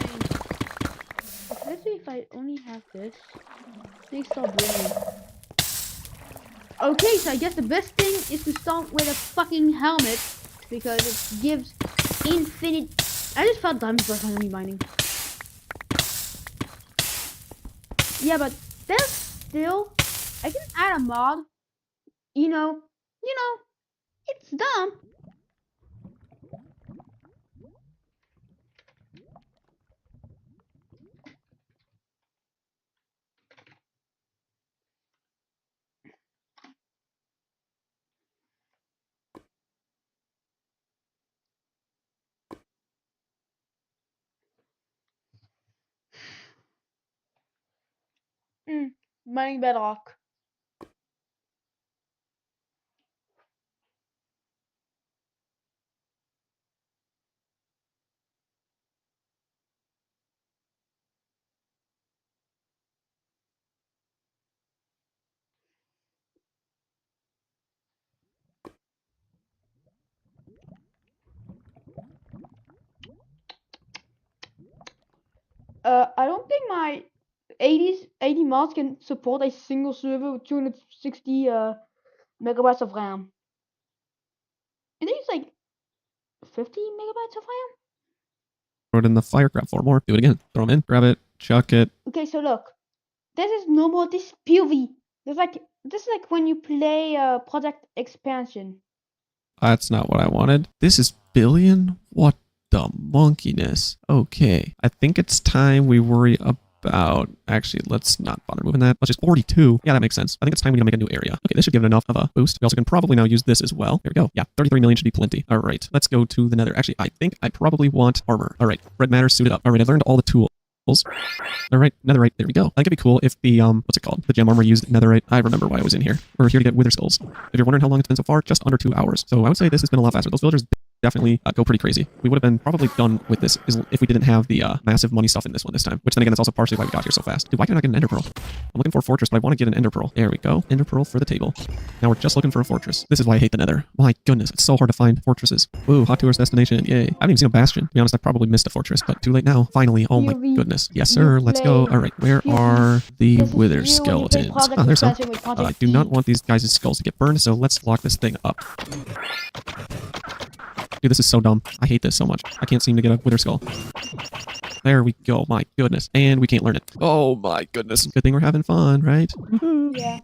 Let's see if I only have this. Please stop winning. Okay, so I guess the best thing is to start with a fucking helmet because it gives infinite. I just felt diamonds like I'm mining. Yeah, but there's still. I can add a mod. You know, it's dumb. Mining bedrock. I don't think my 80 mods can support a single server with 260 megabytes of RAM. I think it's like 50 megabytes of RAM. Throw it in the fire, grab 4 more, do it again. Throw them in, grab it, chuck it. Okay, so look. This is normal, this is POV. This is like when you play Project Expansion. That's not what I wanted. This is billion? What the monkeyness? Okay, I think it's time we worry about... Actually, let's not bother moving that. Let's just 42. Yeah, that makes sense. I think it's time we need to make a new area. Okay, this should give it enough of a boost. We also can probably now use this as well. There we go. Yeah, 33 million should be plenty. All right, let's go to the nether. Actually, I think I probably want armor. All right, red matter suited up. All right, I've learned all the tools. All right, netherite. There we go. I think it'd be cool if the what's it called? The gem armor used netherite. I remember why I was in here. We're here to get wither skulls. If you're wondering how long it's been so far, just under 2 hours. So I would say this has been a lot faster. Those villagers definitely go pretty crazy. We would have been probably done with this if we didn't have the massive money stuff in this one this time. Which then again, that's also partially why we got here so fast. Dude, why can I not get an ender pearl? I'm looking for a fortress, but I want to get an ender pearl. There we go. Ender pearl for the table. Now we're just looking for a fortress. This is why I hate the nether. My goodness, it's so hard to find fortresses. Ooh, hot tourist destination. Yay. I haven't even seen a bastion. To be honest, I probably missed a fortress, but too late now. Finally. Oh my goodness. Yes, sir. Let's go. All right, where are the wither skeletons? Oh, there's some. I do not want these guys' skulls to get burned, so let's lock this thing up. Dude, this is so dumb. I hate this so much. I can't seem to get a wither skull. There we go. My goodness. And we can't learn it. Oh my goodness. Good thing we're having fun, right? Yeah.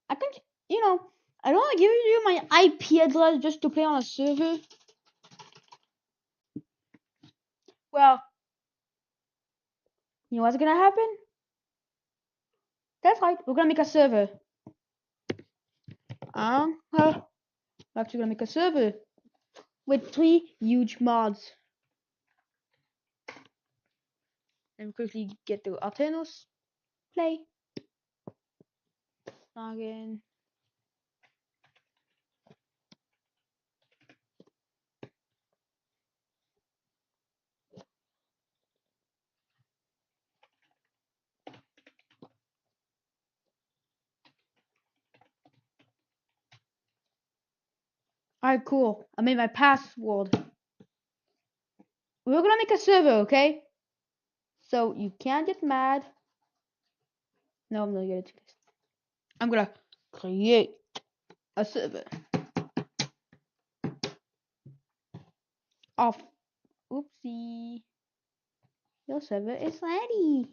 I think, I don't want to give you my IP address just to play on a server. Well, you know what's gonna happen? That's right. We're gonna make a server. We're actually gonna make a server with 3 huge mods. And quickly get to Artenos. Play. Login. Alright, cool. I made my password. We're gonna make a server, okay? So you can't get mad. No, I'm not gonna do this. I'm gonna create a server. Off. Oopsie. Your server is ready.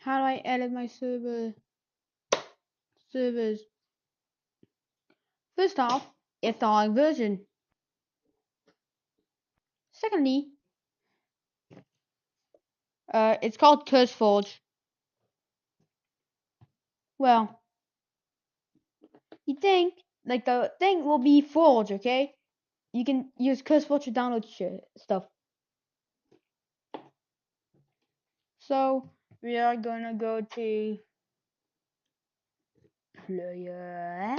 How do I edit my servers? First off, it's the wrong version. Secondly, it's called CurseForge. Well, you think like the thing will be Forge, okay? You can use CurseForge to download stuff. So we are gonna go to player.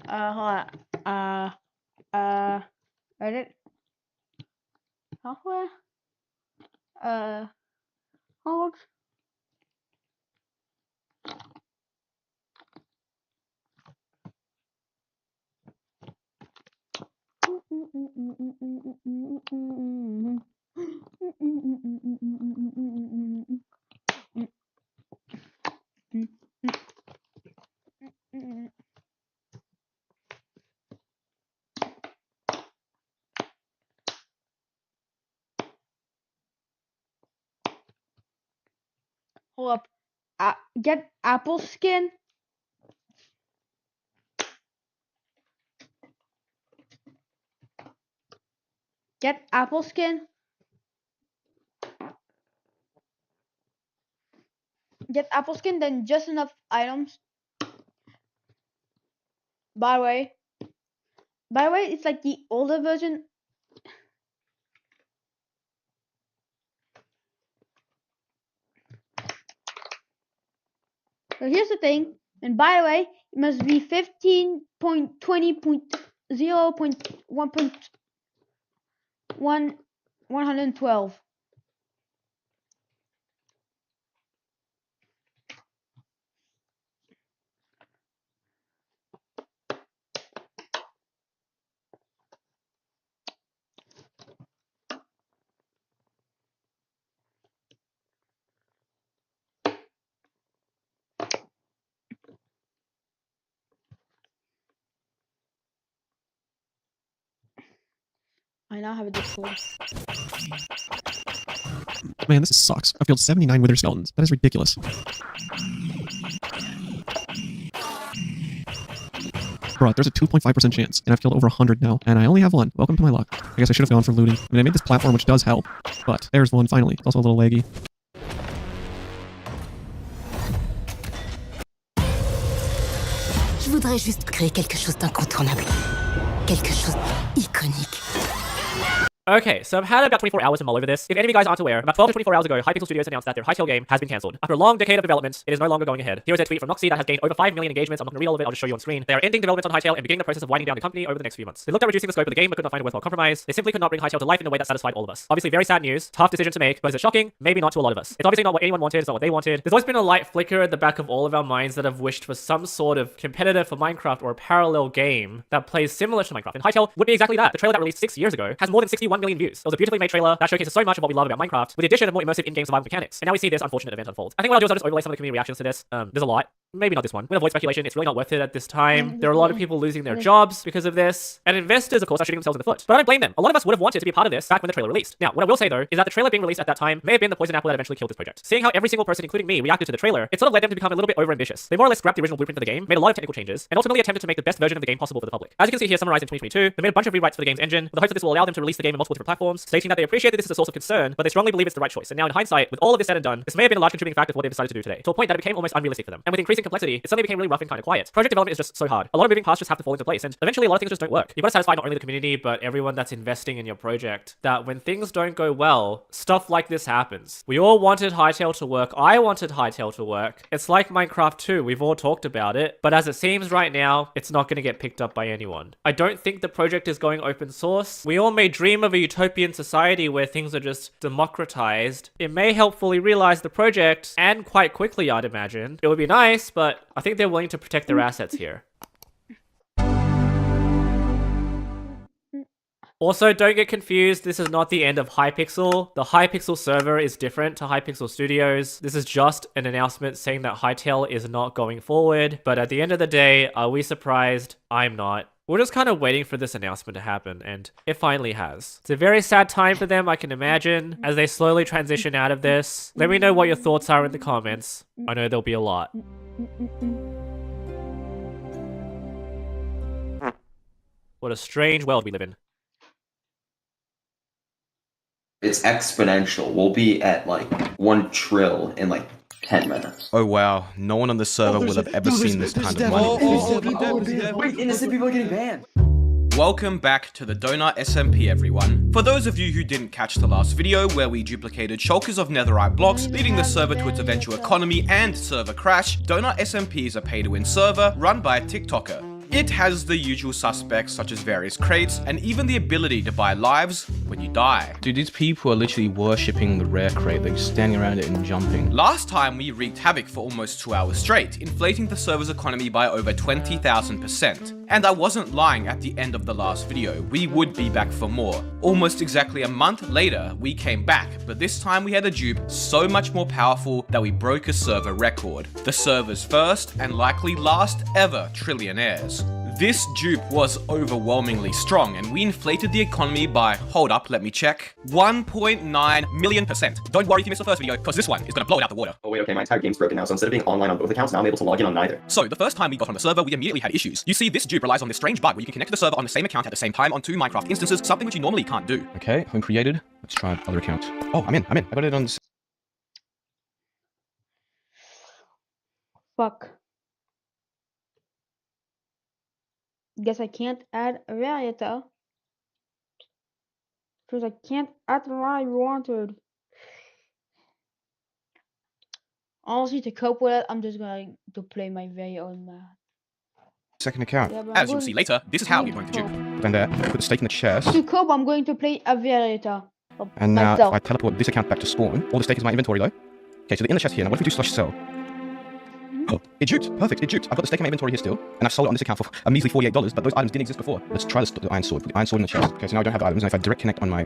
Hold on. Edit. Software. Hold. Hold up. Get apple skin. Get apple skin. Get apple skin, then just enough items. By the way, it's like the older version. So here's the thing, and by the way, it must be 15.20.0.112. I now have a Discord. Man, this sucks. I killed 79 wither skeletons. That is ridiculous. Bruh, there's a 2.5% chance, and I've killed over 100 now, and I only have one. Welcome to my luck. I guess I should have gone for looting. I mean, I made this platform, which does help, but there's one finally. It's also a little laggy. Je voudrais juste créer quelque chose d'incontournable. Quelque chose d'iconique. Okay, so I've had about 24 hours to mull over this. If any of you guys aren't aware, about 12 to 24 hours ago, Hypixel Studios announced that their Hytale game has been cancelled. After a long decade of development, it is no longer going ahead. Here is a tweet from Noxy that has gained over 5 million engagements. I'm not going to read all of it, I'll just show you on screen. They are ending development on Hytale and beginning the process of winding down the company over the next few months. They looked at reducing the scope of the game but could not find a worthwhile compromise. They simply could not bring Hytale to life in a way that satisfied all of us. Obviously very sad news, tough decision to make, but is it shocking? Maybe not to a lot of us. It's obviously not what anyone wanted, it's not what they wanted. There's always been a light flicker at the back of all of our minds that have wished for some sort of competitor for Minecraft or a parallel game that plays similar to Minecraft. And Hytale would be exactly that. The trailer that released 6 years ago has more than 61 million views. It was a beautifully made trailer that showcases so much of what we love about Minecraft, with the addition of more immersive in-game survival mechanics. And now we see this unfortunate event unfold. I think what I'll do is I'll just overlay some of the community reactions to this. There's a lot. Maybe not this one. I'm gonna avoid speculation. It's really not worth it at this time. There are a lot of people losing their jobs because of this. And investors, of course, are shooting themselves in the foot. But I don't blame them. A lot of us would have wanted to be a part of this back when the trailer released. Now, what I will say though, is that the trailer being released at that time may have been the poison apple that eventually killed this project. Seeing how every single person, including me, reacted to the trailer, it sort of led them to become a little bit overambitious. They more or less scrapped the original blueprint for the game, made a lot of technical changes, and ultimately attempted to make the best version of the game possible for the public. As you can see here summarized in 2022, they made a bunch of rewrites for the game's engine, with the hopes that this will allow them to release the game on multiple different platforms, stating that they appreciate that this is a source of concern, but they strongly believe it's the right choice. And now in hindsight, with all of this said and done, this may have been a large contributing factor to what they decided to do today, to a point that it became almost unrealistic for them. And with increasing complexity, it suddenly became really rough and kind of quiet. Project development is just so hard. A lot of moving parts just have to fall into place, and eventually a lot of things just don't work. You've got to satisfy not only the community, but everyone that's investing in your project, that when things don't go well, stuff like this happens. We all wanted Hytale to work. I wanted Hytale to work. It's like Minecraft 2. We've all talked about it, but as it seems right now, it's not going to get picked up by anyone. I don't think the project is going open source. We all may dream of a utopian society where things are just democratized. It may help fully realize the project, and quite quickly, I'd imagine. It would be nice, but I think they're willing to protect their assets here. Also, don't get confused, this is not the end of Hypixel. The Hypixel server is different to Hypixel Studios. This is just an announcement saying that Hytale is not going forward, but at the end of the day, are we surprised? I'm not. We're just kind of waiting for this announcement to happen, and it finally has. It's a very sad time for them, I can imagine, as they slowly transition out of this. Let me know what your thoughts are in the comments. I know there'll be a lot. What a strange world we live in. It's exponential. We'll be at like 1 trill in like 10 minutes. Oh wow, no one on the server will have ever seen this kind of money. Wait, innocent people are getting banned. Welcome back to the Donut SMP, everyone. For those of you who didn't catch the last video where we duplicated shulkers of netherite blocks, leading the server to its eventual economy and server crash, Donut SMP is a pay-to-win server run by a TikToker. It has the usual suspects such as various crates and even the ability to buy lives when you die. Dude, these people are literally worshipping the rare crate. They're standing around it and jumping. Last time we wreaked havoc for almost 2 hours straight, inflating the server's economy by over 20,000%. And I wasn't lying at the end of the last video, we would be back for more. Almost exactly a month later, we came back, but this time we had a dupe so much more powerful that we broke a server record. The server's first and likely last ever trillionaires. This dupe was overwhelmingly strong, and we inflated the economy by, hold up, let me check, 1.9 million%. Don't worry if you missed the first video, because this one is gonna blow it out the water. Oh wait, okay, my entire game's broken now, so instead of being online on both accounts, now I'm able to log in on neither. So, the first time we got on the server, we immediately had issues. You see, this dupe relies on this strange bug where you can connect to the server on the same account at the same time on 2 Minecraft instances, something which you normally can't do. Okay, home created. Let's try other accounts. Oh, I'm in. I got it on... Fuck. Guess I can't add a variator. Because I can't add what I wanted. Honestly, to cope with it, I'm just going to play my very own map. Second account. Yeah, as you'll see later, this is how you're going to dupe. Then there, put the stake in the chest. To cope, I'm going to play a variator. And now, myself. if I teleport this account back to spawn, all the stake is in my inventory though. Okay, so the inner chest here. Now, what if we do /sell? Oh, it duped. Perfect, it duped. I've got the stake in my inventory here still, and I've sold it on this account for a measly $48, but those items didn't exist before. Let's try the iron sword. Put the iron sword in the chest. Okay, so now I don't have the items, and if I direct connect on my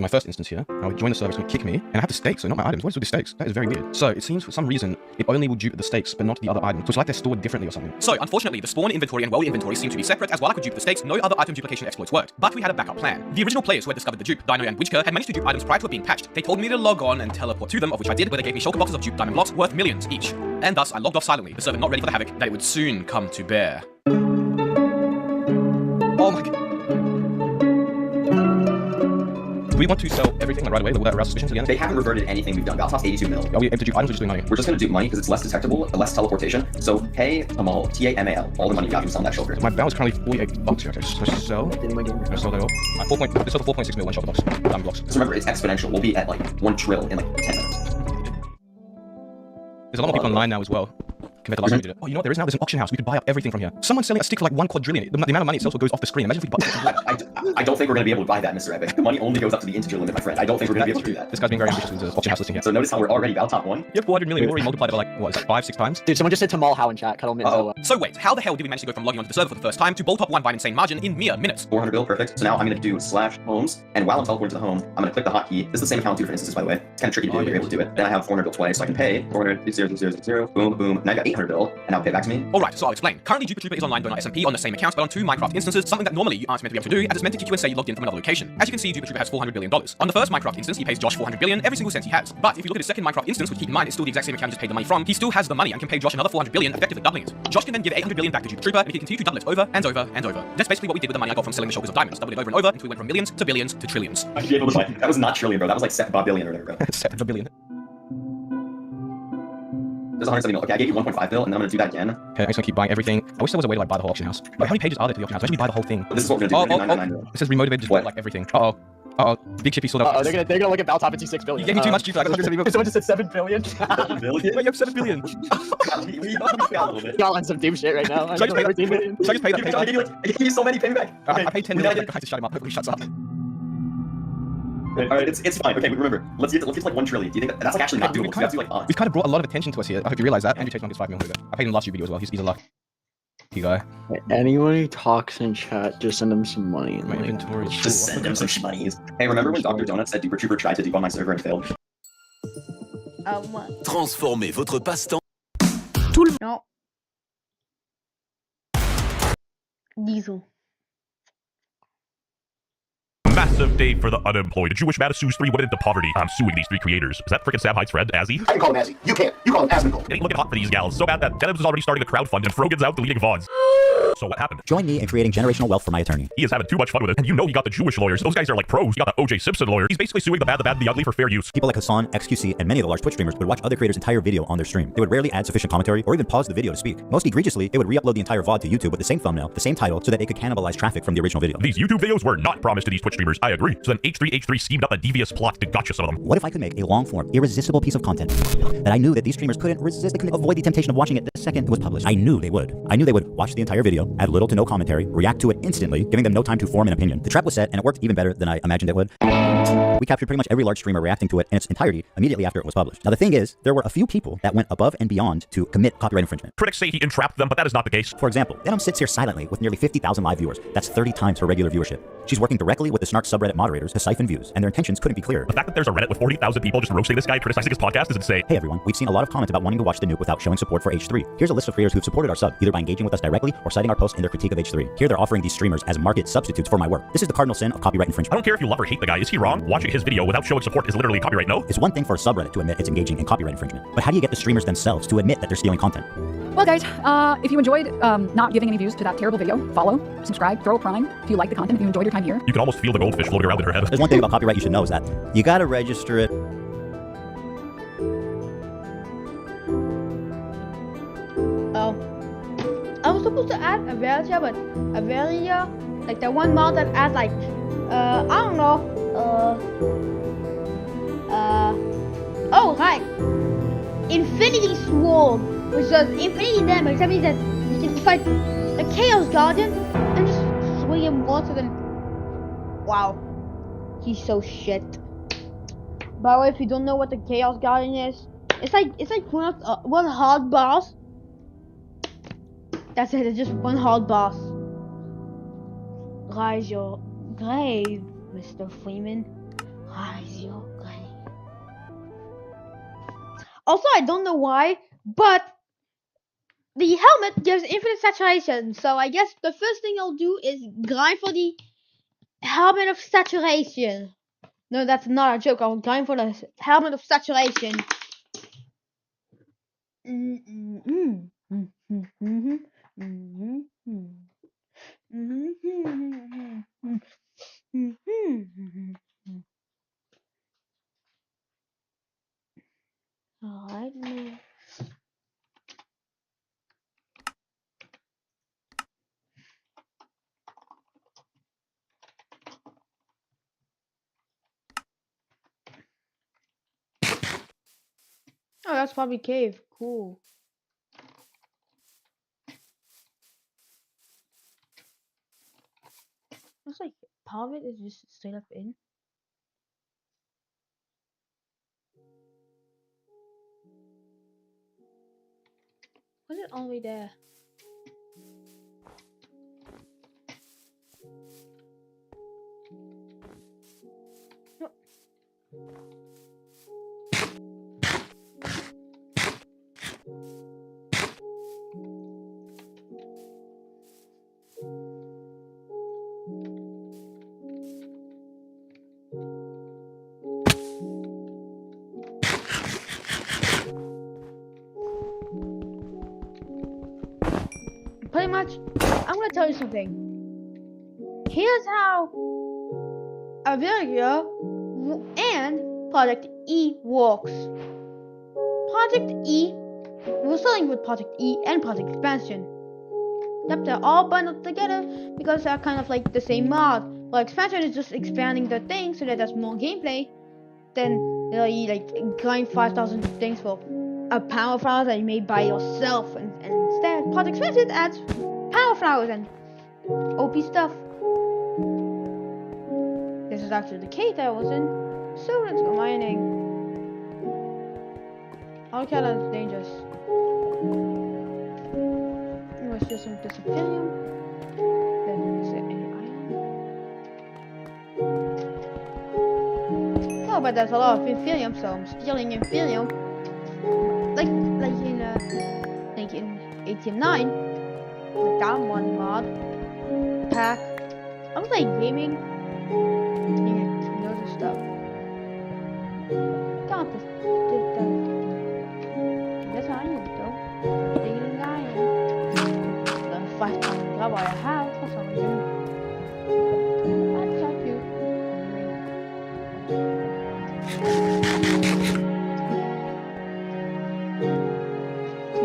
first instance here, I'll join the server, it's going to kick me, and I have the stakes, so not my items. What is with the stakes? That is very weird. So, it seems for some reason, it only will dupe the stakes, but not the other items. So it's like they're stored differently or something. So, unfortunately, the spawn inventory and world inventory seem to be separate, as while I could dupe the stakes, no other item duplication exploits worked. But we had a backup plan. The original players who had discovered the dupe, Dino and Witchker, had managed to dupe items prior to it being patched. They told me to log on and teleport to them, of which I did, where they gave me shulker boxes of duped diamond blocks worth millions each. And thus, I logged off silently, the server not ready for the havoc that it would soon come to bear. Oh my god. Do we want to sell everything right away? Will that arouse suspicions again? They haven't reverted anything we've done. Valtop's 82 mil. Are we able to dupe items or just doing money? We're just going to dupe money because it's less detectable, less teleportation. So pay Tamal, T-A-M-A-L, all the money you got from selling that shulker. My balance is currently $48 here. Okay, so sell. I sell that all. This is the 4.6 mil, 1 shulker box. Diamond blocks. So remember, it's exponential. We'll be at like 1 trill in like 10 minutes. There's a lot more people online now as well. Compared to last time we did it. Oh, you know what? There is now. There's an auction house. We could buy up everything from here. Someone's selling a stick for like 1 quadrillion. The amount of money itself goes off the screen. Imagine if we bought I don't think we're going to be able to buy that, Mr. Epic. The money only goes up to the integer limit, my friend. I don't think we're going to be able to do that. This guy's being very ambitious with the auction house listing here. So notice how we're already Valtop 1. You have 400 million. We've already multiplied it by like, what, is that 5-6 times? Dude, someone just said Tamal How in chat. Cut on So wait, how the hell did we manage to go from logging onto the server for the first time to bolt up 1 by an insane margin in mere minutes? 400 bill, perfect. So now I'm going to do /homes, and while I'm teleporting to the home, I'm going to click the hotkey. This is the same account 2 different instances, by the way. It's kind of tricky to do, but you're able to do it. Then I have 400 bill twice, so I can pay 400, 0, boom, boom. Now I got 800 bill, and now pay back to me. Alright, so I'll explain. Currently, Jupiter is online Donut SMP on the same account, but on 2 Minecraft instances, something that normally you aren't meant to be able to do, as it's meant to kick you and say you logged in from another location. As you can see, Jupiter has $400 billion. On the first Minecraft instance, he pays Josh $400 billion every single cent he has. But if you look at his second Minecraft instance, which keep in mind is still the exact same account he just paid the money from, he still has the money and can pay Josh another $400 billion, effectively doubling it. Josh can then give $800 billion back to Jupiter, and he can continue to double it over and over and over. That's basically what we did with the money I got from selling the shulkers of diamonds, doubled it over and over until we went from millions to billions to trillions. I should be able to buy. That was not trillion, bro. That was like $7 billion or whatever, bro. $7 billion. There's 170 mil. Okay, I gave you 1.5 bill, and then I'm gonna do that again. Okay, I'm just gonna keep buying everything. I wish there was a way to like buy the whole auction house. Like, how many pages are there to the auction house? Imagine we buy the whole thing. This is what we're gonna do. It says remotivated, just like everything. Big Chippy sold out. They're gonna look at Valtop and see 6 billion. You gave me too much, Chief. I got 170 million. Someone just said 7 billion. 7 billion? Wait, you have 7 billion. Y'all on some deep shit right now. Should I just pay that? Should I just pay that? I gave you so many, pay me back. I paid 10 million. I have to shut him up. Hopefully he shuts up. Alright, it's fine. Okay, but remember, let's get to like 1 trillion. Do you think that's like actually not doable? We have to do like odds. We've kind of brought a lot of attention to us here. I hope you realize that. Andrew Chase gets 5 million. I paid him last video as well. He's a lucky guy. Anyone who talks in chat, just send him some money. My inventory. Just send him some shmoney. Hey, remember when Dr. Donut said Duper Trooper tried to dupe on my server and failed? Transformez votre passe-temps. Non. Disons. massive day for the unemployed. The Jewish Matasus 3 went into poverty. I'm suing these 3 creators. Is that frickin' Sam Hyde's friend, Azzy? I can call him Azzy. You can't. You call him Asmongold. It ain't looking hot for these gals. So bad that Denims is already starting to crowdfund and Frogan's out deleting VODs. So what happened? Join me in creating generational wealth for my attorney. He is having too much fun with it. And you know he got the Jewish lawyers. Those guys are like pros. He got the O.J. Simpson lawyer. He's basically suing the bad, and the ugly for fair use. People like Hassan, XQC, and many of the large Twitch streamers would watch other creators' entire video on their stream. They would rarely add sufficient commentary or even pause the video to speak. Most egregiously, they would re-upload the entire VOD to YouTube with the same thumbnail, the same title, so that they could cannibalize traffic from the original video. These YouTube videos were not promised to these Twitch streamers. I agree. So then H3H3 schemed up a devious plot to gotcha some of them. What if I could make a long-form, irresistible piece of content that I knew that these streamers couldn't resist, they couldn't avoid the temptation of watching it the second it was published? I knew they would. I knew they would watch the entire video, add little to no commentary, react to it instantly, giving them no time to form an opinion. The trap was set, and it worked even better than I imagined it would. We captured pretty much every large streamer reacting to it in its entirety immediately after it was published. Now the thing is, there were a few people that went above and beyond to commit copyright infringement. Critics say he entrapped them, but that is not the case. For example, Venom sits here silently with nearly 50,000 live viewers. That's 30 times her regular viewership. She's working directly with the Snark subreddit moderators to siphon views, and their intentions couldn't be clearer. The fact that there's a Reddit with 40,000 people just roasting this guy, criticizing his podcast is insane. Hey everyone, we've seen a lot of comments about wanting to watch the nuke without showing support for H3. Here's a list of creators who've supported our sub, either by engaging with us directly or citing our posts in their critique of H3. Here they're offering these streamers as market substitutes for my work. This is the cardinal sin of copyright infringement. I don't care if you love or hate the guy. Is he wrong? Watching his video without showing support is literally copyright, no? It's one thing for a subreddit to admit it's engaging in copyright infringement, but how do you get the streamers themselves to admit that they're stealing content? Well guys, if you enjoyed not giving any views to that terrible video, follow, subscribe, throw a prime if you like the content, if you enjoyed your time here. You can almost feel the goldfish floating around in her head. There's one thing about copyright you should know is that you gotta register it. I was supposed to add Avelia, but Avelia, like the one mod that adds like, I don't know, oh right, Infinity Swarm, which does infinity damage. That means that you can fight the Chaos Guardian and just swing him once and then, wow, he's so shit. By the way, if you don't know what the Chaos Guardian is, it's like one hard boss. That's it, it's just one hard boss. Rise your grave, Mr. Freeman. Rise your grave. Also, I don't know why, but the helmet gives infinite saturation. So I guess the first thing I'll do is grind for the helmet of saturation. No, that's not a joke. I'll grind for the helmet of saturation. Alright, man. Oh, that's probably cave. Cool. Looks like part of it is just straight up in. Was it all the way there? No. Pretty much, I'm gonna tell you something. Here's how Avelia and Project E works. Project E, we're starting with Project E and Project Expansion. Yep, they're all bundled together because they're kind of like the same mod. Well, Expansion is just expanding the thing so that there's more gameplay. Then you like grind 5,000 things for a power flower that you made by yourself, and instead Project Expansion adds power flowers and OP stuff. This is actually the cave that I was in, so let's go mining. I'll count that as dangerous. Let's do some disappearing. Then is there any iron? Oh, but there's a lot of inferium, so I'm stealing inferium. Like in 18.9, with that one mod pack. I was like gaming. You sant. Det sa han inte. Det är ingen grej. Den fattar grabbar jag här för samma grund. That's so cute.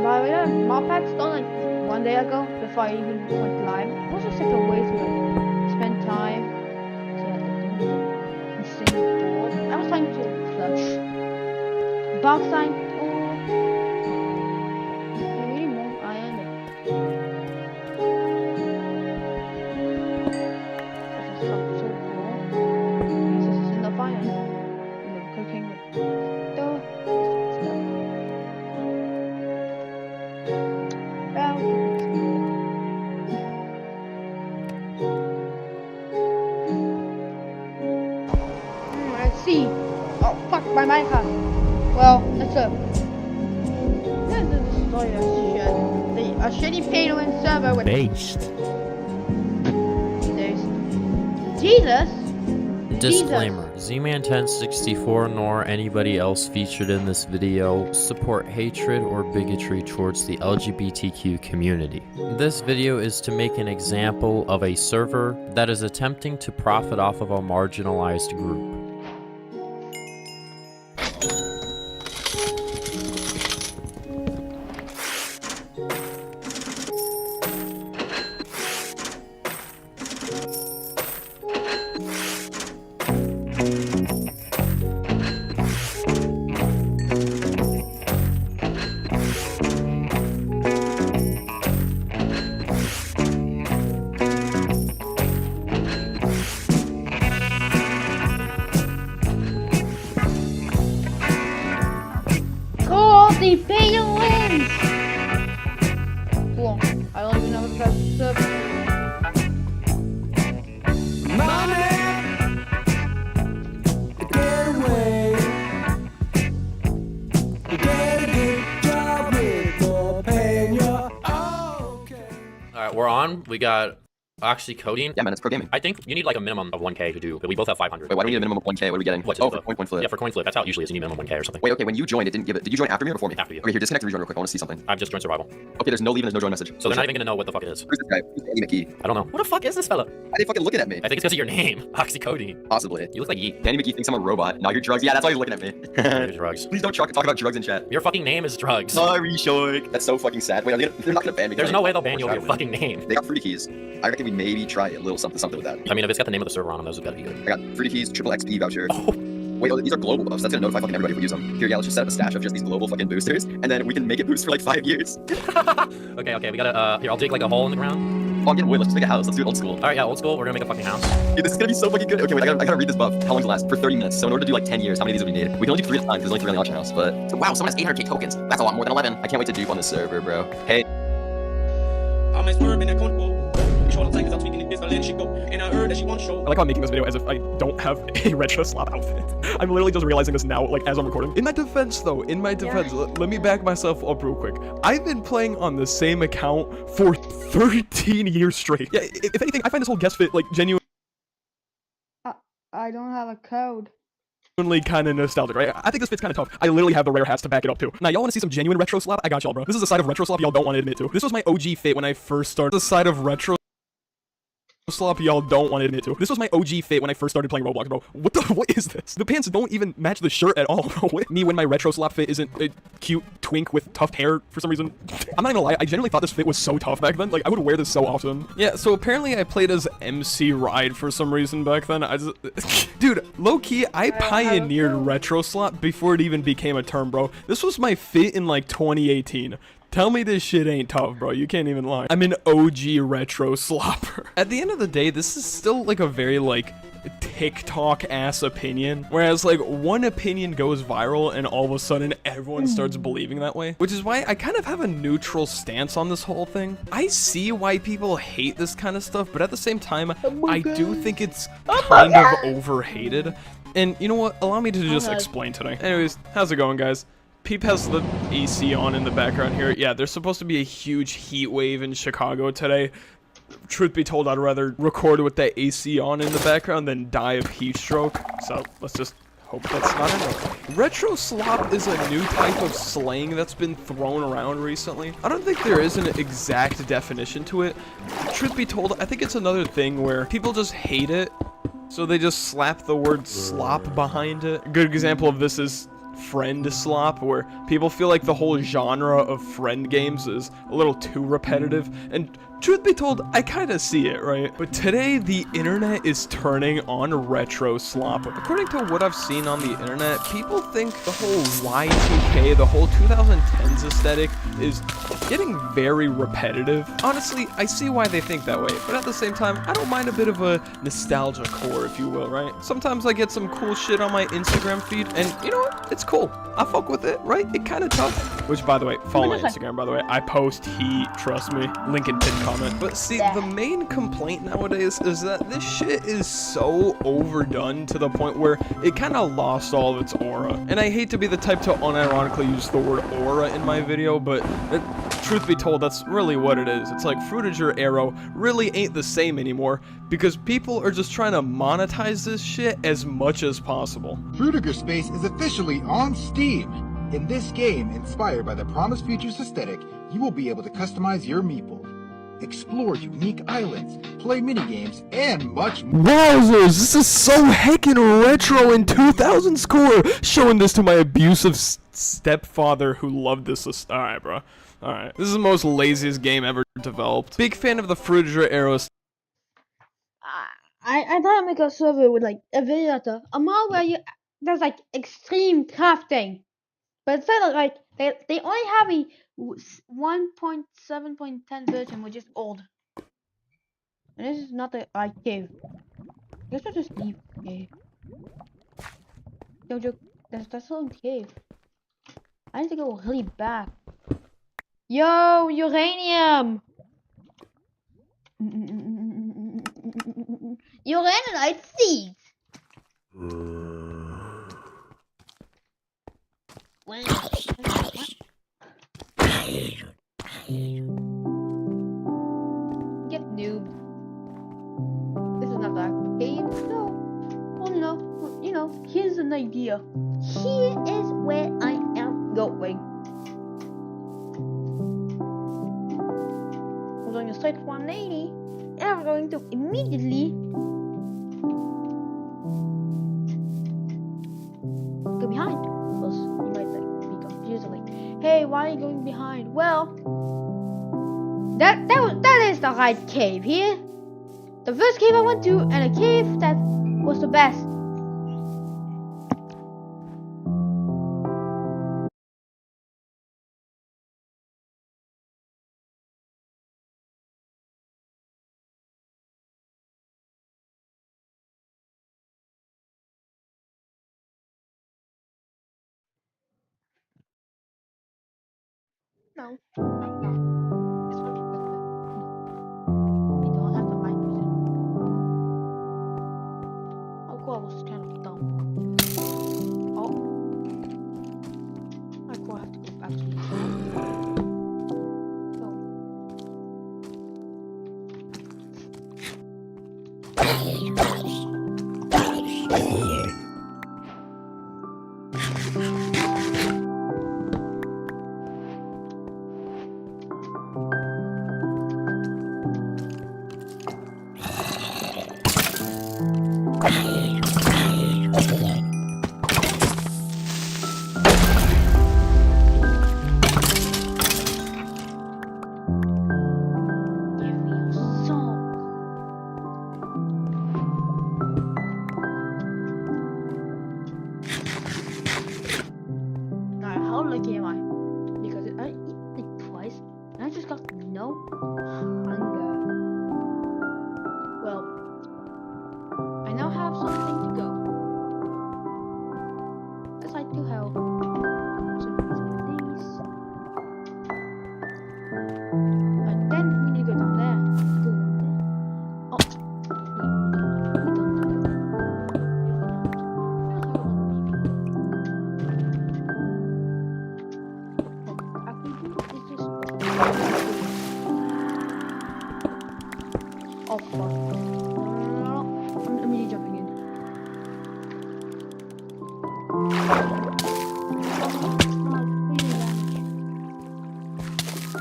By the way, my pack's done like 1 day ago before I even went live. It was just like a way to spend time and sing board. I was trying to flush. Box time. Really more I am it. This is so cool. This is in the fire. And the cooking with dough. Let's see. Oh fuck my Minecraft. Well, let's this is the story of a shitty pay-to-win server with Based. Jesus. Disclaimer, Z-Man1064 nor anybody else featured in this video support hatred or bigotry towards the LGBTQ community. This video is to make an example of a server that is attempting to profit off of a marginalized group. The pay wins! Cool. I don't even know what to serve. Money! Get away! Get a good job with more paying your okay. Alright, we're on. We got Oxy Coding. Yeah, man, it's pro gaming. I think you need like a minimum of 1k to do, but we both have 500. Wait, why do we need a minimum of 1k? What are we getting? What Oh, for coin flip. Yeah, for coin flip. That's how it usually is. You need minimum 1k or something. Wait, okay, when you joined, it didn't give it. Did you join after me or before me? After you. Okay, here, disconnect and rejoin real quick. I want to see something. I've just joined survival. Okay, there's no leave and there's no join message. So they're not even gonna know what the fuck it is. Who's this guy? Who's Andy McGee? I don't know. What the fuck is this fella? Why are they fucking looking at me? I think it's because of your name, Oxy Coding. Possibly. You look like Yeet. Andy McGee thinks I'm a robot. Now you're drugs. Yeah, that's why he's looking at me. You're drugs. Please don't talk about drugs in chat. Your fucking name is drugs. Sorry, Shoik. That's so fucking sad. Wait, they're not gonna ban me. There's no way they'll ban you over your fucking name. They got free keys. I reckon we maybe try a little something with that. I mean, if it's got the name of the server on them, those have got to be good. I got free keys, triple XP voucher. Oh. Wait, these are global buffs. That's gonna notify fucking everybody if we use them. Here, yeah, let's just set up a stash of just these global fucking boosters, and then we can make it boost for like 5 years. Okay, we gotta, here, I'll dig like a hole in the ground. Oh, I'm getting wood. Let's just make a house. Let's do it old school. Alright, yeah, old school. We're gonna make a fucking house. Dude, this is gonna be so fucking good. Okay, wait, I gotta read this buff. How long does it last? For 30 minutes. So in order to do like 10 years, how many of these would we need? We can only do 3 at a time because there's only 3 on the auction house, but... Wow, someone has 800k tokens. That's a lot more than 11. I can't wait to dupe on this server, bro. Hey. I like how I'm making this video as if I don't have a retro slop outfit. I'm literally just realizing this now, like, as I'm recording. In my defense, though, let me back myself up real quick. I've been playing on the same account for 13 years straight. Yeah, if anything, I find this whole guest fit, like, genuine. I don't have a code. Kind of nostalgic, right? I think this fit's kind of tough. I literally have the rare hats to back it up too. Now, y'all want to see some genuine retro slop? I got y'all, bro. This is a side of retro slop y'all don't want to admit to. This was my OG fit when I first started. The side of retro slop y'all don't want to admit to. This was my OG fit when I first started playing Roblox, bro. What is this? The pants don't even match the shirt at all, bro. Me when my retro slop fit isn't a cute twink with tufted hair for some reason. I'm not gonna lie, I genuinely thought this fit was so tough back then. Like, I would wear this so often. Yeah, so apparently I played as MC Ride for some reason back then. Dude, low-key, I pioneered retro slop before it even became a term, bro. This was my fit in, like, 2018. Tell me this shit ain't tough, bro. You can't even lie. I'm an OG retro slopper. At the end of the day, this is still like a very like TikTok-ass opinion. Whereas like one opinion goes viral and all of a sudden everyone starts believing that way. Which is why I kind of have a neutral stance on this whole thing. I see why people hate this kind of stuff, but at the same time, I do think it's kind of overhated. And you know what? Allow me to just explain today. Anyways, how's it going, guys? Peep has the AC on in the background here. Yeah, there's supposed to be a huge heat wave in Chicago today. Truth be told, I'd rather record with the AC on in the background than die of heat stroke. So let's just Hope that's not enough. Retro slop is a new type of slang that's been thrown around recently. I don't think there is an exact definition to it. Truth be told, I think it's another thing where people just hate it, so they just slap the word slop behind it. A good example of this is friend slop, where people feel like the whole genre of friend games is a little too repetitive, and truth be told, I kind of see it, right? But today, the internet is turning on retro slop. According to what I've seen on the internet, people think the whole Y2K, the whole 2010s aesthetic is getting very repetitive. Honestly, I see why they think that way, but at the same time, I don't mind a bit of a nostalgia core, if you will, right? Sometimes I get some cool shit on my Instagram feed, and you know what? It's cool. I fuck with it, right? It kind of tough. Which, by the way, follow my Instagram, by the way. I post heat, trust me. Link in pinned comment. But see, the main complaint nowadays is that this shit is so overdone to the point where it kind of lost all of its aura. And I hate to be the type to unironically use the word aura in my video, but truth be told, that's really what it is. It's like Fruitager Arrow really ain't the same anymore because people are just trying to monetize this shit as much as possible. Fruitiger Space is officially on Steam. In this game, inspired by the Promise Futures aesthetic, you will be able to customize your meeple, explore unique islands, play minigames, and much more. Wowzers, this is so heckin' retro in 2000s core. Showing this to my abusive stepfather who loved this. Alright, bro. Alright. This is the most laziest game ever developed. Big fan of the Fruitager Arrows. I thought I'd make a server with like a video editor, a mod where there's like extreme crafting, but instead of like they only have a 1.7.10 version, which is old. And this is not the cave. I guess I'll just leave cave. Yo, that's still in cave. I need to go really back. Yo, uranium! Uranite seeds! Get noob. This is not that cave. No. Oh no. You know, here's an idea. Here is where I am going. I'm going to straight 180, and I'm going to immediately go behind. Because you might be confused, like, hey, why are you going behind? Well, that is the right cave here. The first cave I went to, and a cave that was the best. No. This one is better. You don't have the mic music. Oh, cool. I was kind of dumb. Oh. I cool. I have to go back to the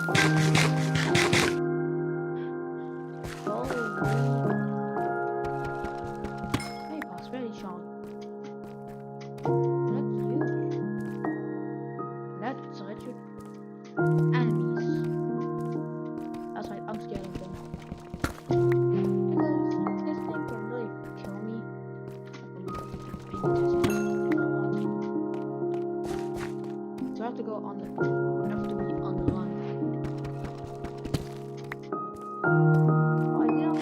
Hey, boss, very strong. Let's retreat. Enemies. That's right, I'm scared of them. Because this thing can really kill me. So I have to go on the I have to be on the run. Oh, you know,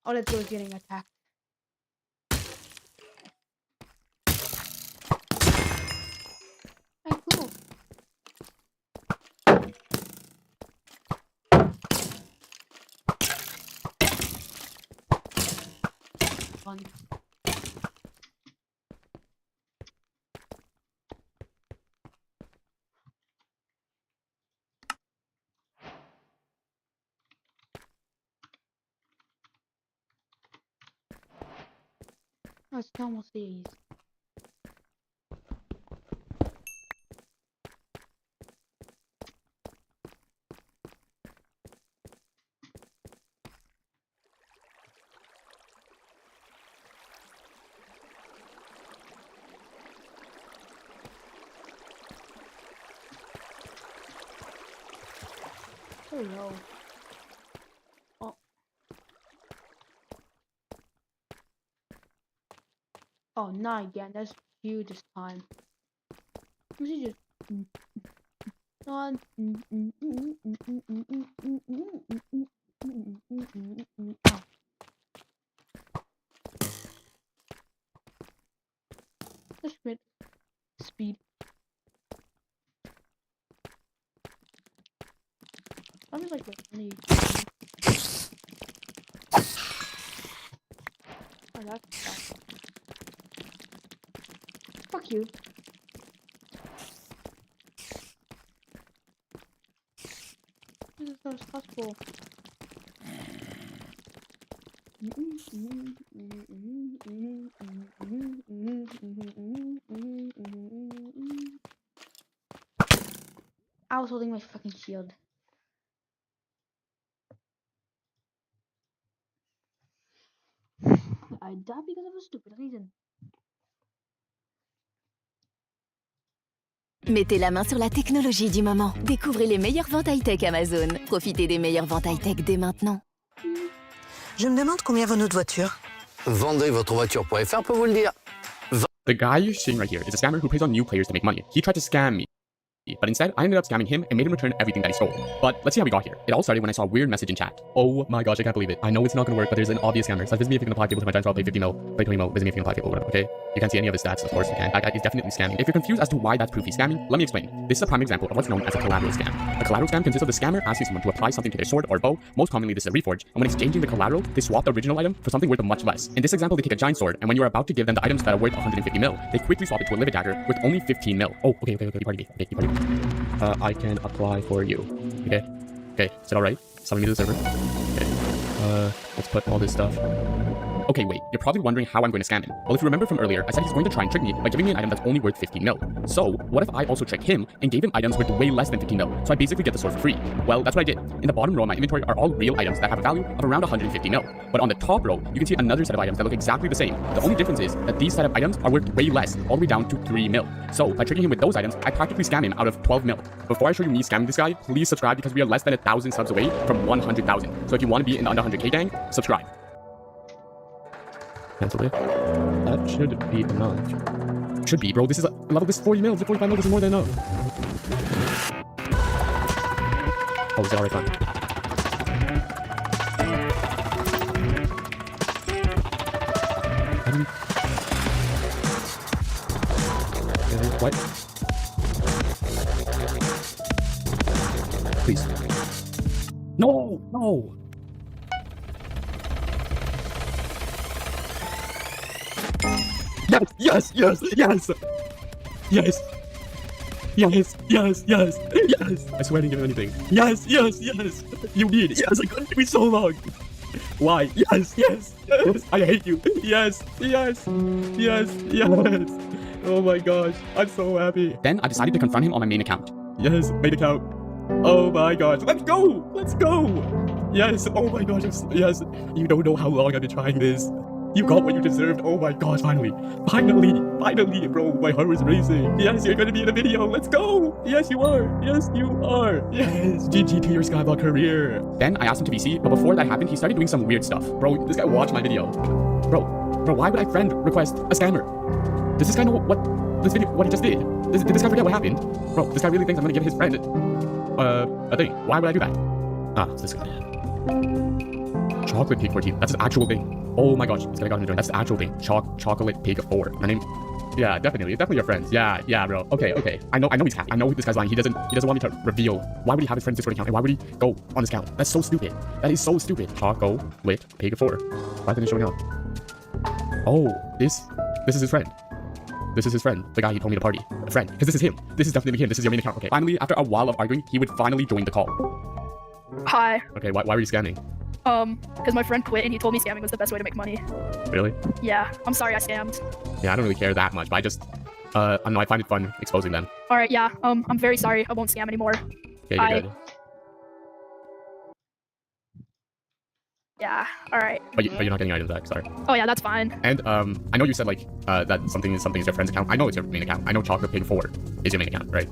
all it's doing is getting attacked. Hey, cool. Fun. Oh, it's normal series. So low. Oh. Oh, not again. That's huge this time. We should just on. Just with speed. I'm just like really. Oh, that's. Fuck you. This is so stressful. I was holding my fucking shield. I died because of a stupid reason. Mettez la main sur la technologie du moment. Découvrez les meilleures ventes high-tech Amazon. Profitez des meilleures ventes high-tech dès maintenant. Je me demande combien vaut notre voiture. Vendezvotrevoiture.fr peut vous le dire. The guy you're seeing right here is a scammer who plays on new players to make money. He tried to scam me, but instead I ended up scamming him and made him return everything that he stole. But let's see how we got here. It all started when I saw a weird message in chat. Oh my gosh, I can't believe it. I know it's not gonna work, but there's an obvious scammer. So visit me if you can apply people to my giant I'll pay 50 mil, play 20 mil, visit me if you can apply people, okay? You can't see any of his stats, of course you can. That guy is definitely scamming. If you're confused as to why that's proof he's scamming, let me explain. This is a prime example of what's known as a collateral scam. A collateral scam consists of the scammer asking someone to apply something to their sword or bow. Most commonly this is a reforge, and when exchanging the collateral, they swap the original item for something worth much less. In this example, they take a giant sword, and when you're about to give them the items that are worth 150 mil, they quickly swap it to a livid dagger with only 15 mil. Oh, okay, pardon me. Okay, pardon me. I can apply for you. Okay, is it alright? Summon me to the server. Okay. Let's put all this stuff. Okay, wait, you're probably wondering how I'm going to scam him. Well, if you remember from earlier, I said he's going to try and trick me by giving me an item that's only worth 15 mil. So, what if I also trick him and gave him items worth way less than 15 mil? So I basically get the sword for free. Well, that's what I did. In the bottom row of my inventory are all real items that have a value of around 150 mil. But on the top row, you can see another set of items that look exactly the same. The only difference is that these set of items are worth way less, all the way down to 3 mil. So, by tricking him with those items, I practically scam him out of 12 mil. Before I show you me scamming this guy, please subscribe because we are less than 1,000 subs away from 100,000. So if you want to be in the under 100k gang, subscribe. Cancel it. That should be enough. Should be, bro. This is a level. This 40 mil, 45 mil. This is more than enough. Oh, is it already fine? What? Please. No, no. Yes, yes, yes, yes, yes, yes, yes, yes. I swear I didn't give him anything. Yes, yes, yes. You did. Yes, I couldn't do it so long. Why? Yes, yes, yes. I hate you. Yes, yes, yes, yes. Oh my gosh, I'm so happy. Then I decided to confront him on my main account. Yes, main account. Oh my gosh, let's go, let's go. Yes, oh my gosh, yes. You don't know how long I've been trying this. You got what you deserved. Oh my gosh, finally. Finally, bro. My heart is racing. Yes, you're gonna be in the video. Let's go. Yes, you are. Yes, you are. Yes, GG to your Skyblock career. Then I asked him to VC, but before that happened, he started doing some weird stuff. Bro, this guy watched my video. Bro, why would I friend request a scammer? Does this guy know what he just did? Did this guy forget what happened? Bro, this guy really thinks I'm gonna give his friend a thing. Why would I do that? Ah, it's this guy. Chocolate Pig 14. That's his actual thing. Oh my gosh, this guy got him to join. That's the actual thing. Chocolate Pig 4. My name. Yeah, definitely. It's definitely your friends. Yeah, bro. Okay. I know he's happy. I know this guy's lying. He doesn't want me to reveal. Why would he have his friend's Discord account? And why would he go on this account? That's so stupid. That is so stupid. Chocolate Pig 4. Why isn't it showing up? Oh, this is his friend. This is his friend. The guy he told me to party. A friend. Because this is him. This is definitely him. This is your main account. Okay. Finally, after a while of arguing, he would finally join the call. Hi. Okay, why were you scamming? Because my friend quit and he told me scamming was the best way to make money. Really? Yeah, I'm sorry I scammed. Yeah, I don't really care that much, but I just, I don't know, I find it fun exposing them. Alright, yeah, I'm very sorry. I won't scam anymore. Okay, you're good. Yeah, alright. But you're not getting items back, sorry. Oh yeah, that's fine. And, I know you said, like, that something is your friend's account. I know it's your main account. I know Chocolate Pig 4 is your main account, right?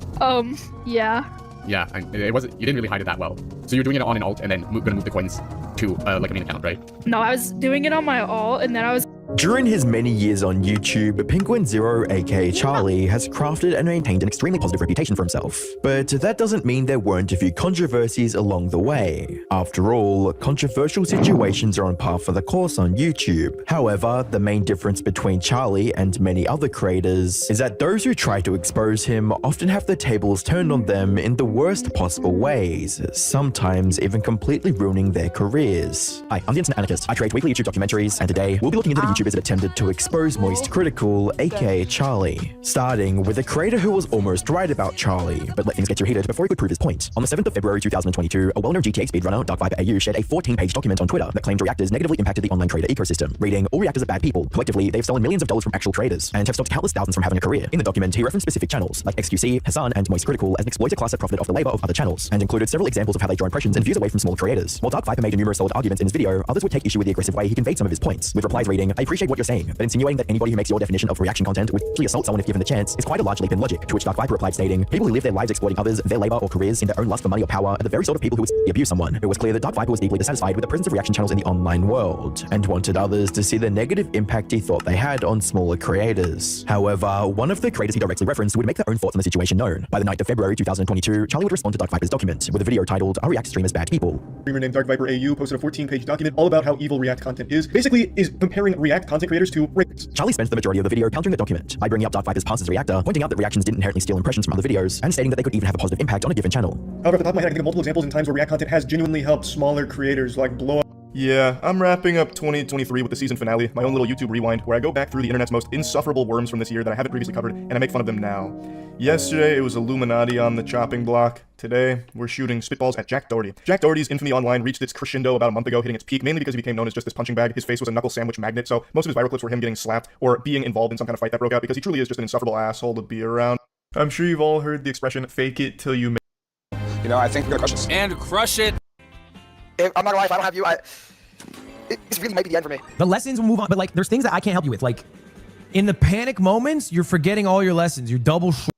Yeah. Yeah, and it wasn't, you didn't really hide it that well. So you're doing it on an alt and then gonna move the coins to, like, a main account, right? No, I was doing it on my alt and then I was... During his many years on YouTube, Penguin Zero aka Charlie has crafted and maintained an extremely positive reputation for himself. But that doesn't mean there weren't a few controversies along the way. After all, controversial situations are on par for the course on YouTube. However, the main difference between Charlie and many other creators is that those who try to expose him often have the tables turned on them in the worst possible ways, sometimes even completely ruining their careers. Hi, I'm the Internet Anarchist. I create weekly YouTube documentaries, and today we'll be looking into the YouTubers that attempted to expose Moist Critical, aka Charlie. Starting with a creator who was almost right about Charlie, but let things get too heated before he could prove his point. On the 7th of February 2022, a well-known GTA speedrunner, DarkViper.au, shared a 14-page document on Twitter that claimed reactors negatively impacted the online creator ecosystem, reading, "All reactors are bad people. Collectively, they've stolen millions of dollars from actual creators, and have stopped countless thousands from having a career." In the document, he referenced specific channels, like XQC, Hassan, and Moist Critical, as an exploiter class that profited off the labor of other channels, and included several examples of how they draw impressions and views away from small creators. While DarkViper made numerous solid arguments in his video, others would take issue with the aggressive way he conveyed some of his points, with replies reading, "I appreciate what you're saying, but insinuating that anybody who makes your definition of reaction content would actually assault someone if given the chance is quite a large leap in logic," to which DarkViper replied stating, "People who live their lives exploiting others, their labor or careers in their own lust for money or power are the very sort of people who would abuse someone." It was clear that DarkViper was deeply dissatisfied with the presence of reaction channels in the online world, and wanted others to see the negative impact he thought they had on smaller creators. However, one of the creators he directly referenced would make their own thoughts on the situation known. By the 9th of February 2022, Charlie would respond to DarkViper's document with a video titled, "Are React streamers bad people?" Streamer named DarkViper.au posted a 14-page document all about how evil React content is. Basically, is comparing React content creators to rapists. Charlie spent the majority of the video countering the document by bringing up DarkViper's past as a reactor, pointing out that reactions didn't inherently steal impressions from other videos, and stating that they could even have a positive impact on a given channel. However, at the top of my head, I can think of multiple examples in times where React content has genuinely helped smaller creators like blow up Yeah, I'm wrapping up 2023 with the season finale, my own little YouTube rewind, where I go back through the internet's most insufferable worms from this year that I haven't previously covered, and I make fun of them now. Yesterday, it was Illuminati on the chopping block. Today, we're shooting spitballs at Jack Doherty. Jack Doherty's infamy online reached its crescendo about a month ago, hitting its peak, mainly because he became known as just this punching bag. His face was a knuckle sandwich magnet, so most of his viral clips were him getting slapped or being involved in some kind of fight that broke out, because he truly is just an insufferable asshole to be around. I'm sure you've all heard the expression, fake it till you make it. You know, I think we're gonna crush this. And crush it! I'm not gonna lie, if I don't have you, this really might be the end for me. The lessons will move on, but like, there's things that I can't help you with. Like, in the panic moments, you're forgetting all your lessons. You're double short.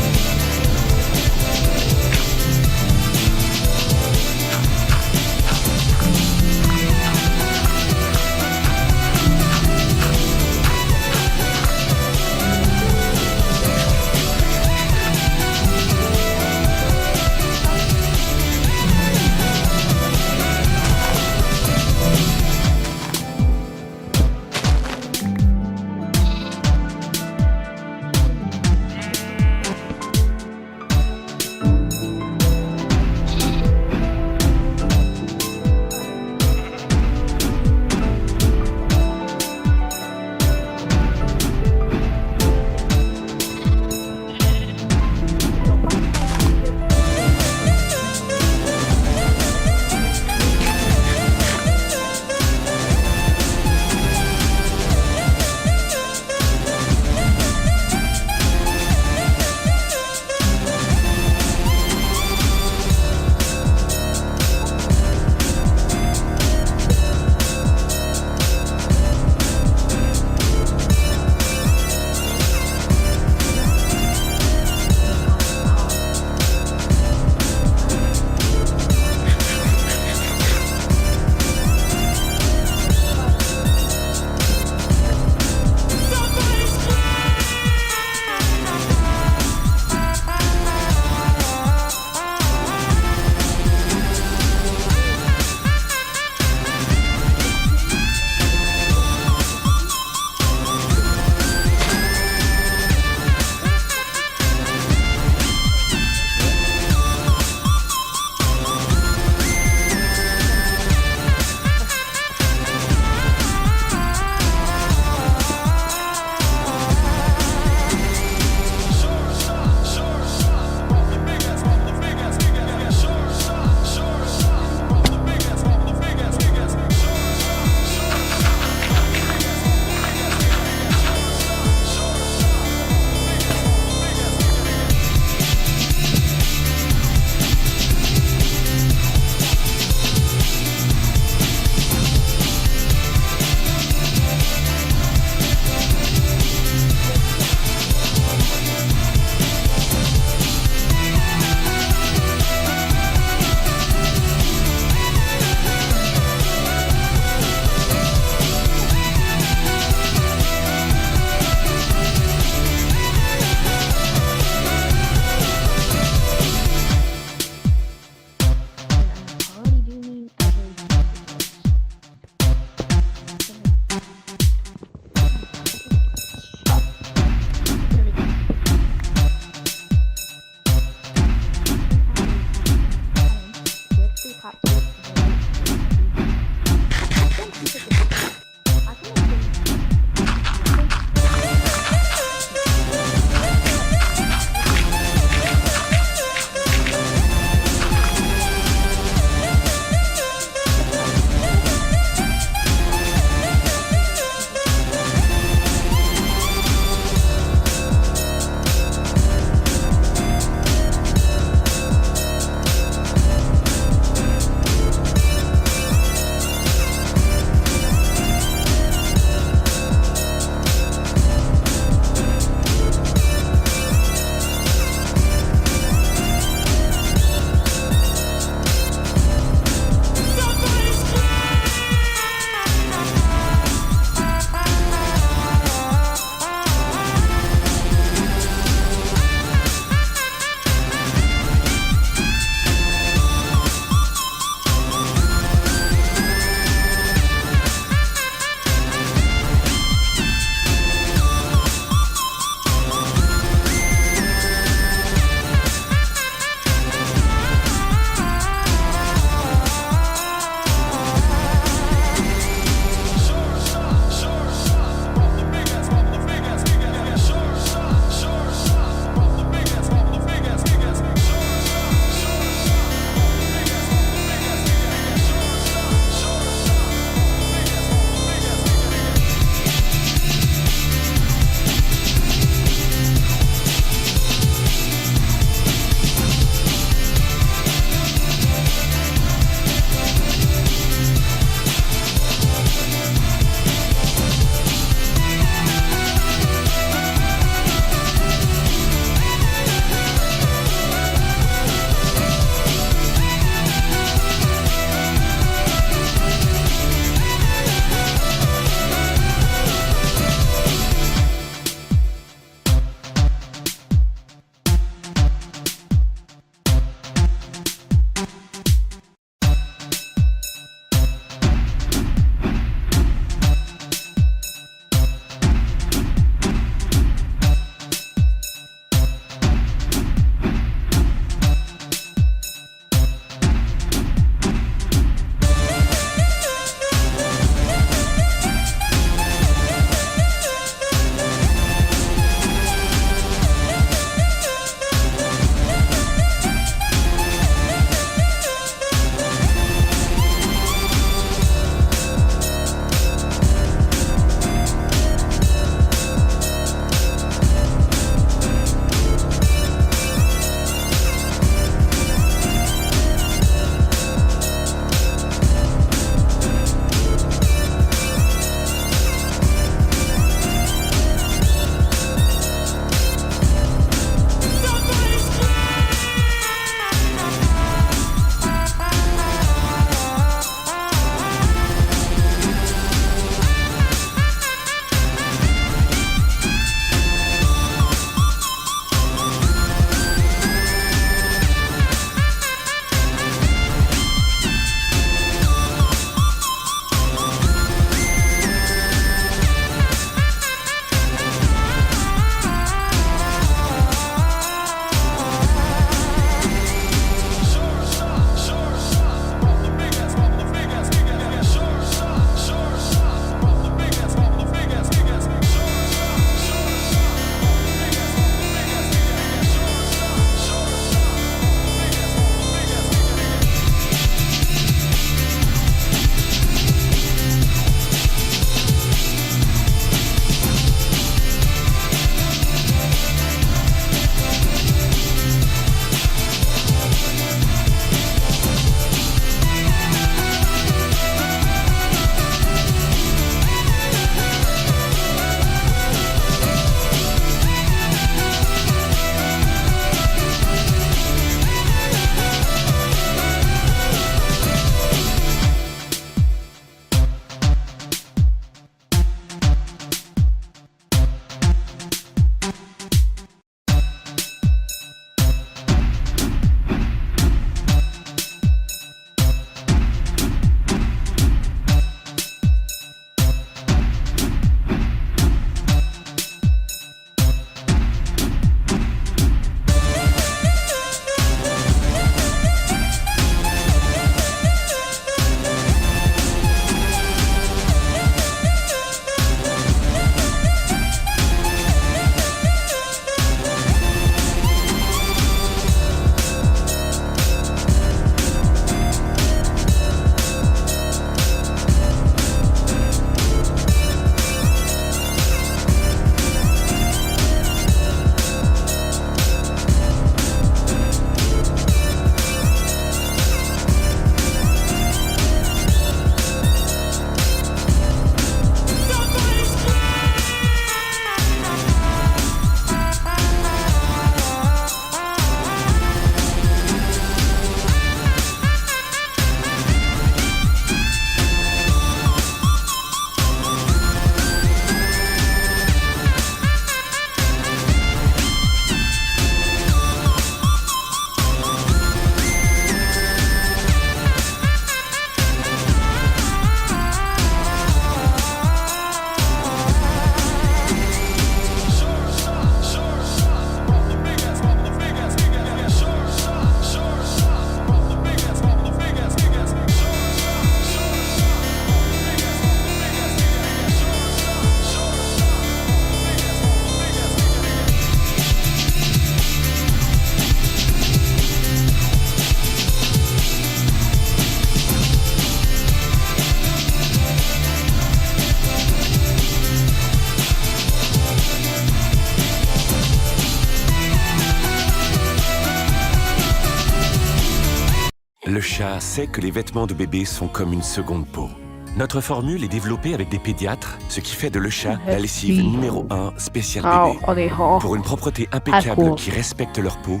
Le chat sait que les vêtements de bébé sont comme une seconde peau. Notre formule est développée avec des pédiatres, ce qui fait de le chat la lessive numéro 1 spéciale bébé. Pour une propreté impeccable qui respecte leur peau,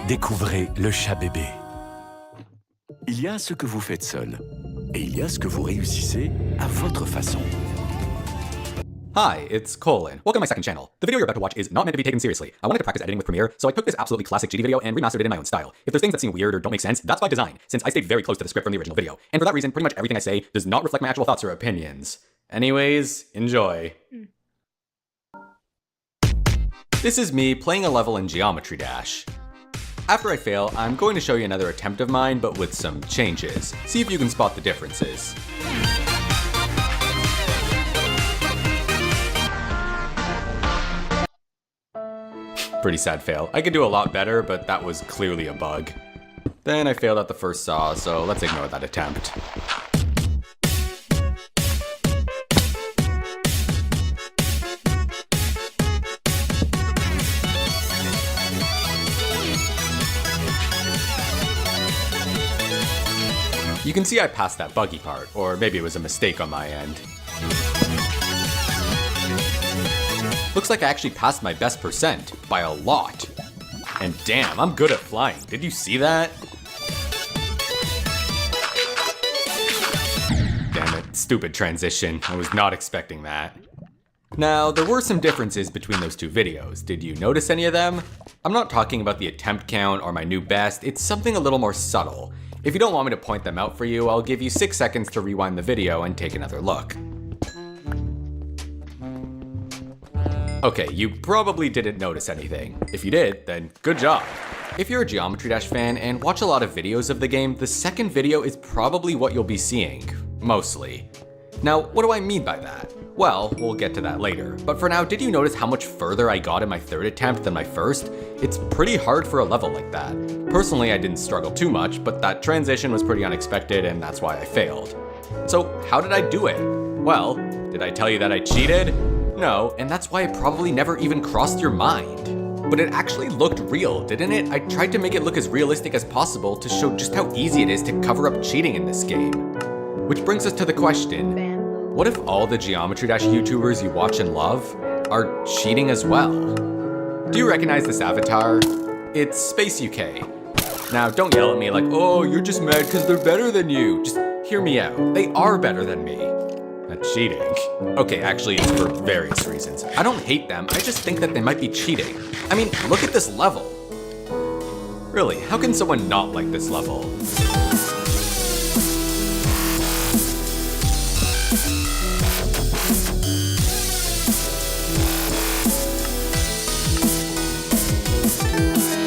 découvrez le chat bébé. Il y a ce que vous faites seul, et il y a ce que vous réussissez à votre façon. Hi, it's Colin. Welcome to my second channel. The video you're about to watch is not meant to be taken seriously. I wanted to practice editing with Premiere, so I took this absolutely classic GD video and remastered it in my own style. If there's things that seem weird or don't make sense, that's by design, since I stayed very close to the script from the original video. And for that reason, pretty much everything I say does not reflect my actual thoughts or opinions. Anyways, enjoy. This is me playing a level in Geometry Dash. After I fail, I'm going to show you another attempt of mine, but with some changes. See if you can spot the differences. Pretty sad fail. I could do a lot better, but that was clearly a bug. Then I failed at the first saw, so let's ignore that attempt. You can see I passed that buggy part, or maybe it was a mistake on my end. Looks like I actually passed my best percent, by a lot. And damn, I'm good at flying. Did you see that? Damn it, stupid transition. I was not expecting that. Now, there were some differences between those two videos. Did you notice any of them? I'm not talking about the attempt count or my new best. It's something a little more subtle. If you don't want me to point them out for you, I'll give you 6 seconds to rewind the video and take another look. Okay, you probably didn't notice anything. If you did, then good job. If you're a Geometry Dash fan and watch a lot of videos of the game, the second video is probably what you'll be seeing. Mostly. Now, what do I mean by that? Well, we'll get to that later. But for now, did you notice how much further I got in my third attempt than my first? It's pretty hard for a level like that. Personally, I didn't struggle too much, but that transition was pretty unexpected and that's why I failed. So, how did I do it? Well, did I tell you that I cheated? No, and that's why it probably never even crossed your mind. But it actually looked real, didn't it? I tried to make it look as realistic as possible to show just how easy it is to cover up cheating in this game. Which brings us to the question, what if all the Geometry Dash YouTubers you watch and love are cheating as well? Do you recognize this avatar? It's Space UK. Now, don't yell at me like, oh, you're just mad because they're better than you. Just hear me out. They are better than me. At cheating. Okay, actually, it's for various reasons. I don't hate them, I just think that they might be cheating. I mean, look at this level. Really, how can someone not like this level?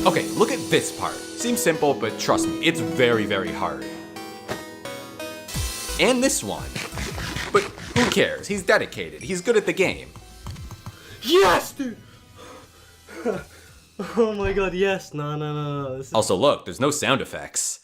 Okay, look at this part. Seems simple, but trust me, it's very, very hard. And this one. But who cares? He's dedicated. He's good at the game. Yes, dude! Oh my god, yes. No. Also, look, there's no sound effects.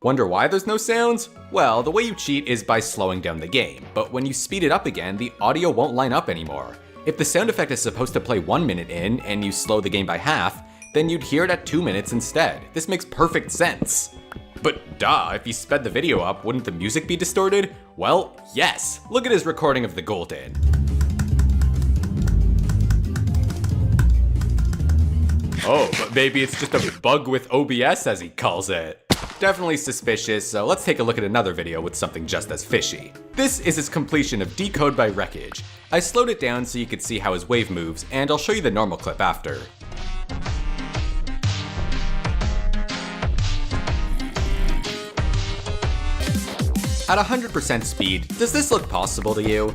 Wonder why there's no sounds? Well, the way you cheat is by slowing down the game, but when you speed it up again, the audio won't line up anymore. If the sound effect is supposed to play 1 minute in and you slow the game by half, then you'd hear it at 2 minutes instead. This makes perfect sense. But duh, if you sped the video up, wouldn't the music be distorted? Well, yes. Look at his recording of the Golden. Oh, but maybe it's just a bug with OBS as he calls it. Definitely suspicious, so let's take a look at another video with something just as fishy. This is his completion of Decode by Wreckage. I slowed it down so you could see how his wave moves, and I'll show you the normal clip after. At 100% speed, does this look possible to you?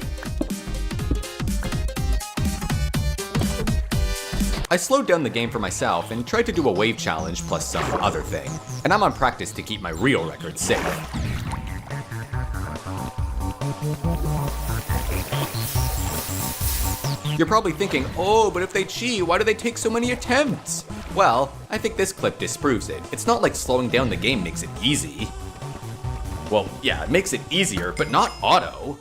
I slowed down the game for myself and tried to do a wave challenge plus some other thing, and I'm on practice to keep my real record safe. You're probably thinking, oh, but if they cheat, why do they take so many attempts? Well, I think this clip disproves it. It's not like slowing down the game makes it easy. Well, yeah, it makes it easier, but not auto.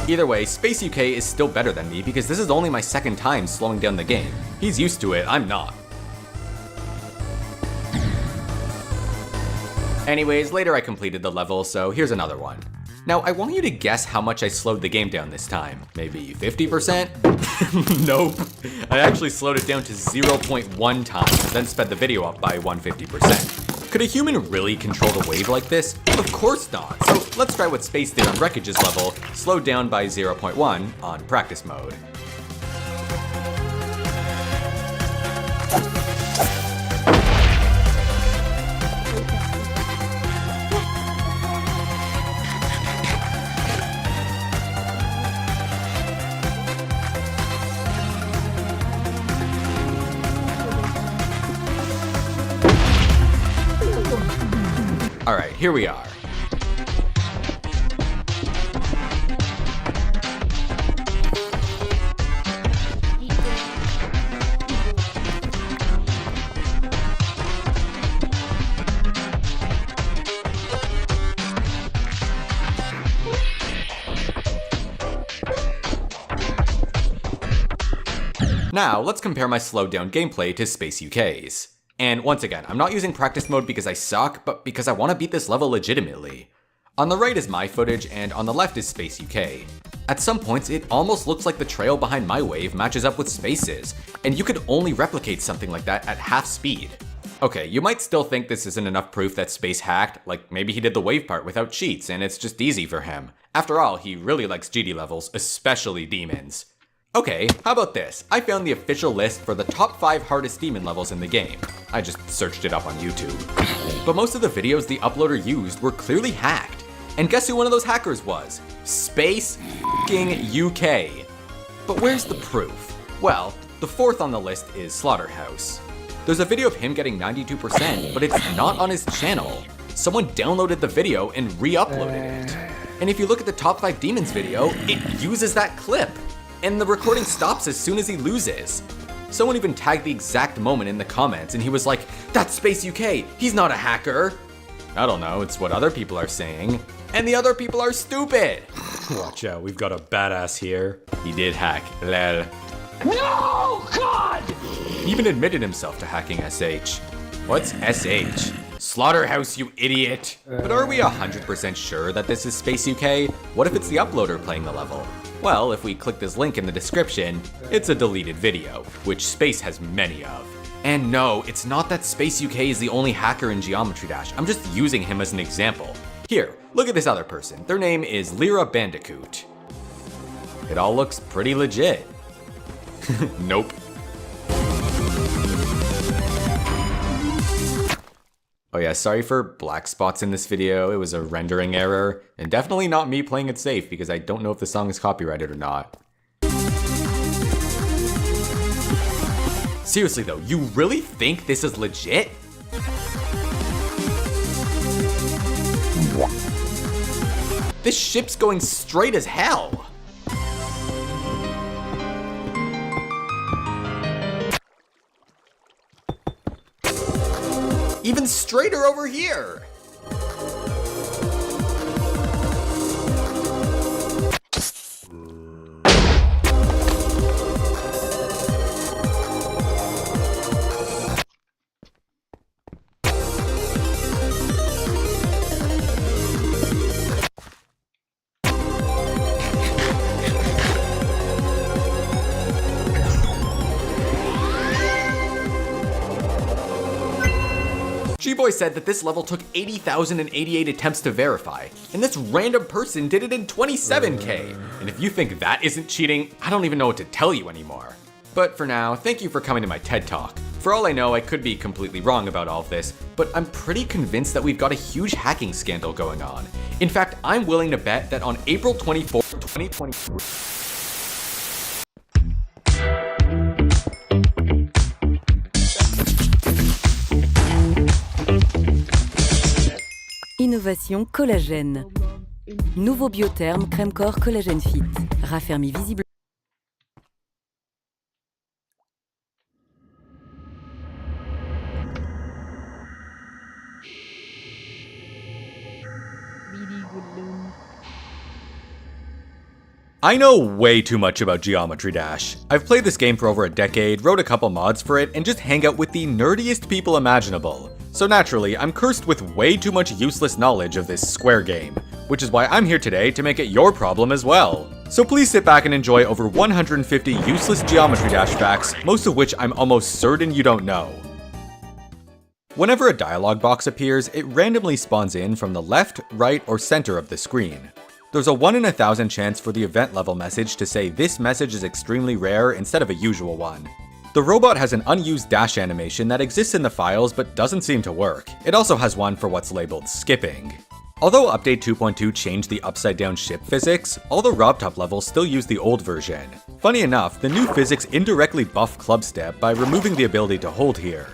Either way, Space UK is still better than me because this is only my second time slowing down the game. He's used to it, I'm not. Anyways, later I completed the level, so here's another one. Now, I want you to guess how much I slowed the game down this time. Maybe 50%? Nope. I actually slowed it down to 0.1 times, then sped the video up by 150%. Could a human really control the wave like this? Of course not. So let's try what Space did on Wreckage's level, slowed down by 0.1 on practice mode. Alright, here we are. Now, let's compare my slowed down gameplay to Space UK's. And once again, I'm not using practice mode because I suck, but because I want to beat this level legitimately. On the right is my footage, and on the left is Space UK. At some points, it almost looks like the trail behind my wave matches up with Space's, and you could only replicate something like that at half speed. Okay, you might still think this isn't enough proof that Space hacked, like maybe he did the wave part without cheats and it's just easy for him. After all, he really likes GD levels, especially demons. Okay, how about this? I found the official list for the top 5 hardest demon levels in the game. I just searched it up on YouTube. But most of the videos the uploader used were clearly hacked. And guess who one of those hackers was? Space UK. But where's the proof? Well, the 4th on the list is Slaughterhouse. There's a video of him getting 92%, but it's not on his channel. Someone downloaded the video and re-uploaded it. And if you look at the top 5 demons video, it uses that clip. And the recording stops as soon as he loses. Someone even tagged the exact moment in the comments and he was like, "That's Space UK, he's not a hacker." I don't know, it's what other people are saying. And the other people are stupid. Watch out, we've got a badass here. He did hack, lol. No, God! He even admitted himself to hacking SH. What's SH? Slaughterhouse, you idiot. But are we 100% sure that this is Space UK? What if it's the uploader playing the level? Well, if we click this link in the description, it's a deleted video, which Space has many of. And no, it's not that Space UK is the only hacker in Geometry Dash, I'm just using him as an example. Here, look at this other person, their name is Lyra Bandicoot. It all looks pretty legit. Nope. Oh yeah, sorry for black spots in this video, it was a rendering error, and definitely not me playing it safe because I don't know if the song is copyrighted or not. Seriously though, you really think this is legit? This ship's going straight as hell! Even straighter over here! G-Boy said that this level took 80,088 attempts to verify, and this random person did it in 27K. And if you think that isn't cheating, I don't even know what to tell you anymore. But for now, thank you for coming to my TED Talk. For all I know, I could be completely wrong about all of this, but I'm pretty convinced that we've got a huge hacking scandal going on. In fact, I'm willing to bet that on April 24th, 2023, Innovation collagène. Nouveau biotherme crème corps collagène fit. Raffermi visible. I know way too much about Geometry Dash. I've played this game for over a decade, wrote a couple mods for it, and just hang out with the nerdiest people imaginable. So naturally, I'm cursed with way too much useless knowledge of this Square game, which is why I'm here today to make it your problem as well. So please sit back and enjoy over 150 useless Geometry Dash facts, most of which I'm almost certain you don't know. Whenever a dialog box appears, it randomly spawns in from the left, right, or center of the screen. There's a 1 in 1,000 chance for the event level message to say this message is extremely rare instead of a usual one. The robot has an unused dash animation that exists in the files but doesn't seem to work. It also has one for what's labeled skipping. Although Update 2.2 changed the upside down ship physics, all the RobTop levels still use the old version. Funny enough, the new physics indirectly buff Clubstep by removing the ability to hold here.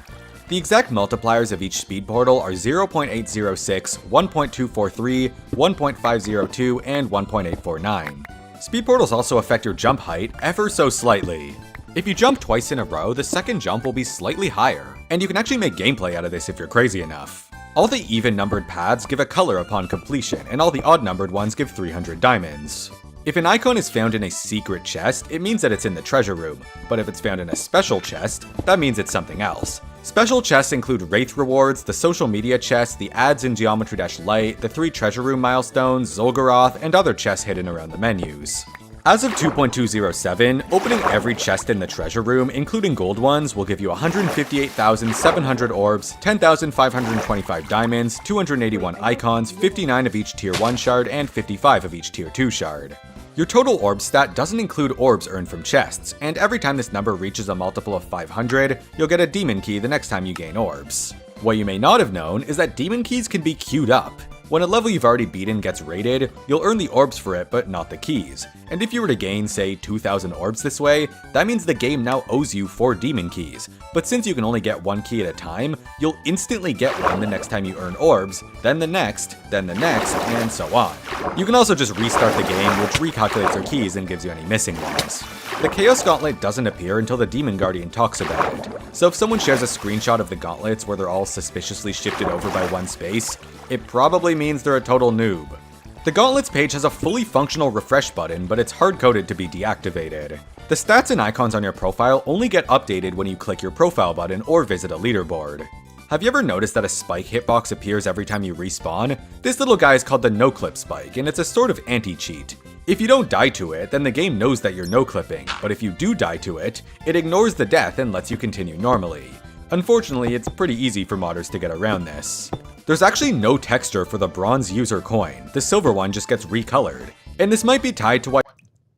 The exact multipliers of each speed portal are 0.806, 1.243, 1.502, and 1.849. Speed portals also affect your jump height ever so slightly. If you jump twice in a row, the second jump will be slightly higher, and you can actually make gameplay out of this if you're crazy enough. All the even-numbered paths give a color upon completion, and all the odd-numbered ones give 300 diamonds. If an icon is found in a secret chest, it means that it's in the treasure room, but if it's found in a special chest, that means it's something else. Special chests include Wraith rewards, the social media chest, the ads in Geometry Dash Lite, the 3 treasure room milestones, Zolgaroth, and other chests hidden around the menus. As of 2.207, opening every chest in the treasure room, including gold ones, will give you 158,700 orbs, 10,525 diamonds, 281 icons, 59 of each tier 1 shard, and 55 of each tier 2 shard. Your total orb stat doesn't include orbs earned from chests, and every time this number reaches a multiple of 500, you'll get a demon key the next time you gain orbs. What you may not have known is that demon keys can be queued up. When a level you've already beaten gets rated, you'll earn the orbs for it but not the keys. And if you were to gain, say, 2,000 orbs this way, that means the game now owes you 4 demon keys. But since you can only get 1 key at a time, you'll instantly get one the next time you earn orbs, then the next, and so on. You can also just restart the game, which recalculates your keys and gives you any missing ones. The Chaos Gauntlet doesn't appear until the Demon Guardian talks about it. So if someone shares a screenshot of the gauntlets where they're all suspiciously shifted over by one space, it probably means they're a total noob. The Gauntlets page has a fully functional refresh button, but it's hard-coded to be deactivated. The stats and icons on your profile only get updated when you click your profile button or visit a leaderboard. Have you ever noticed that a spike hitbox appears every time you respawn? This little guy is called the no-clip spike, and it's a sort of anti-cheat. If you don't die to it, then the game knows that you're no-clipping, but if you do die to it, it ignores the death and lets you continue normally. Unfortunately, it's pretty easy for modders to get around this. There's actually no texture for the bronze user coin, the silver one just gets recolored, and this might be tied to why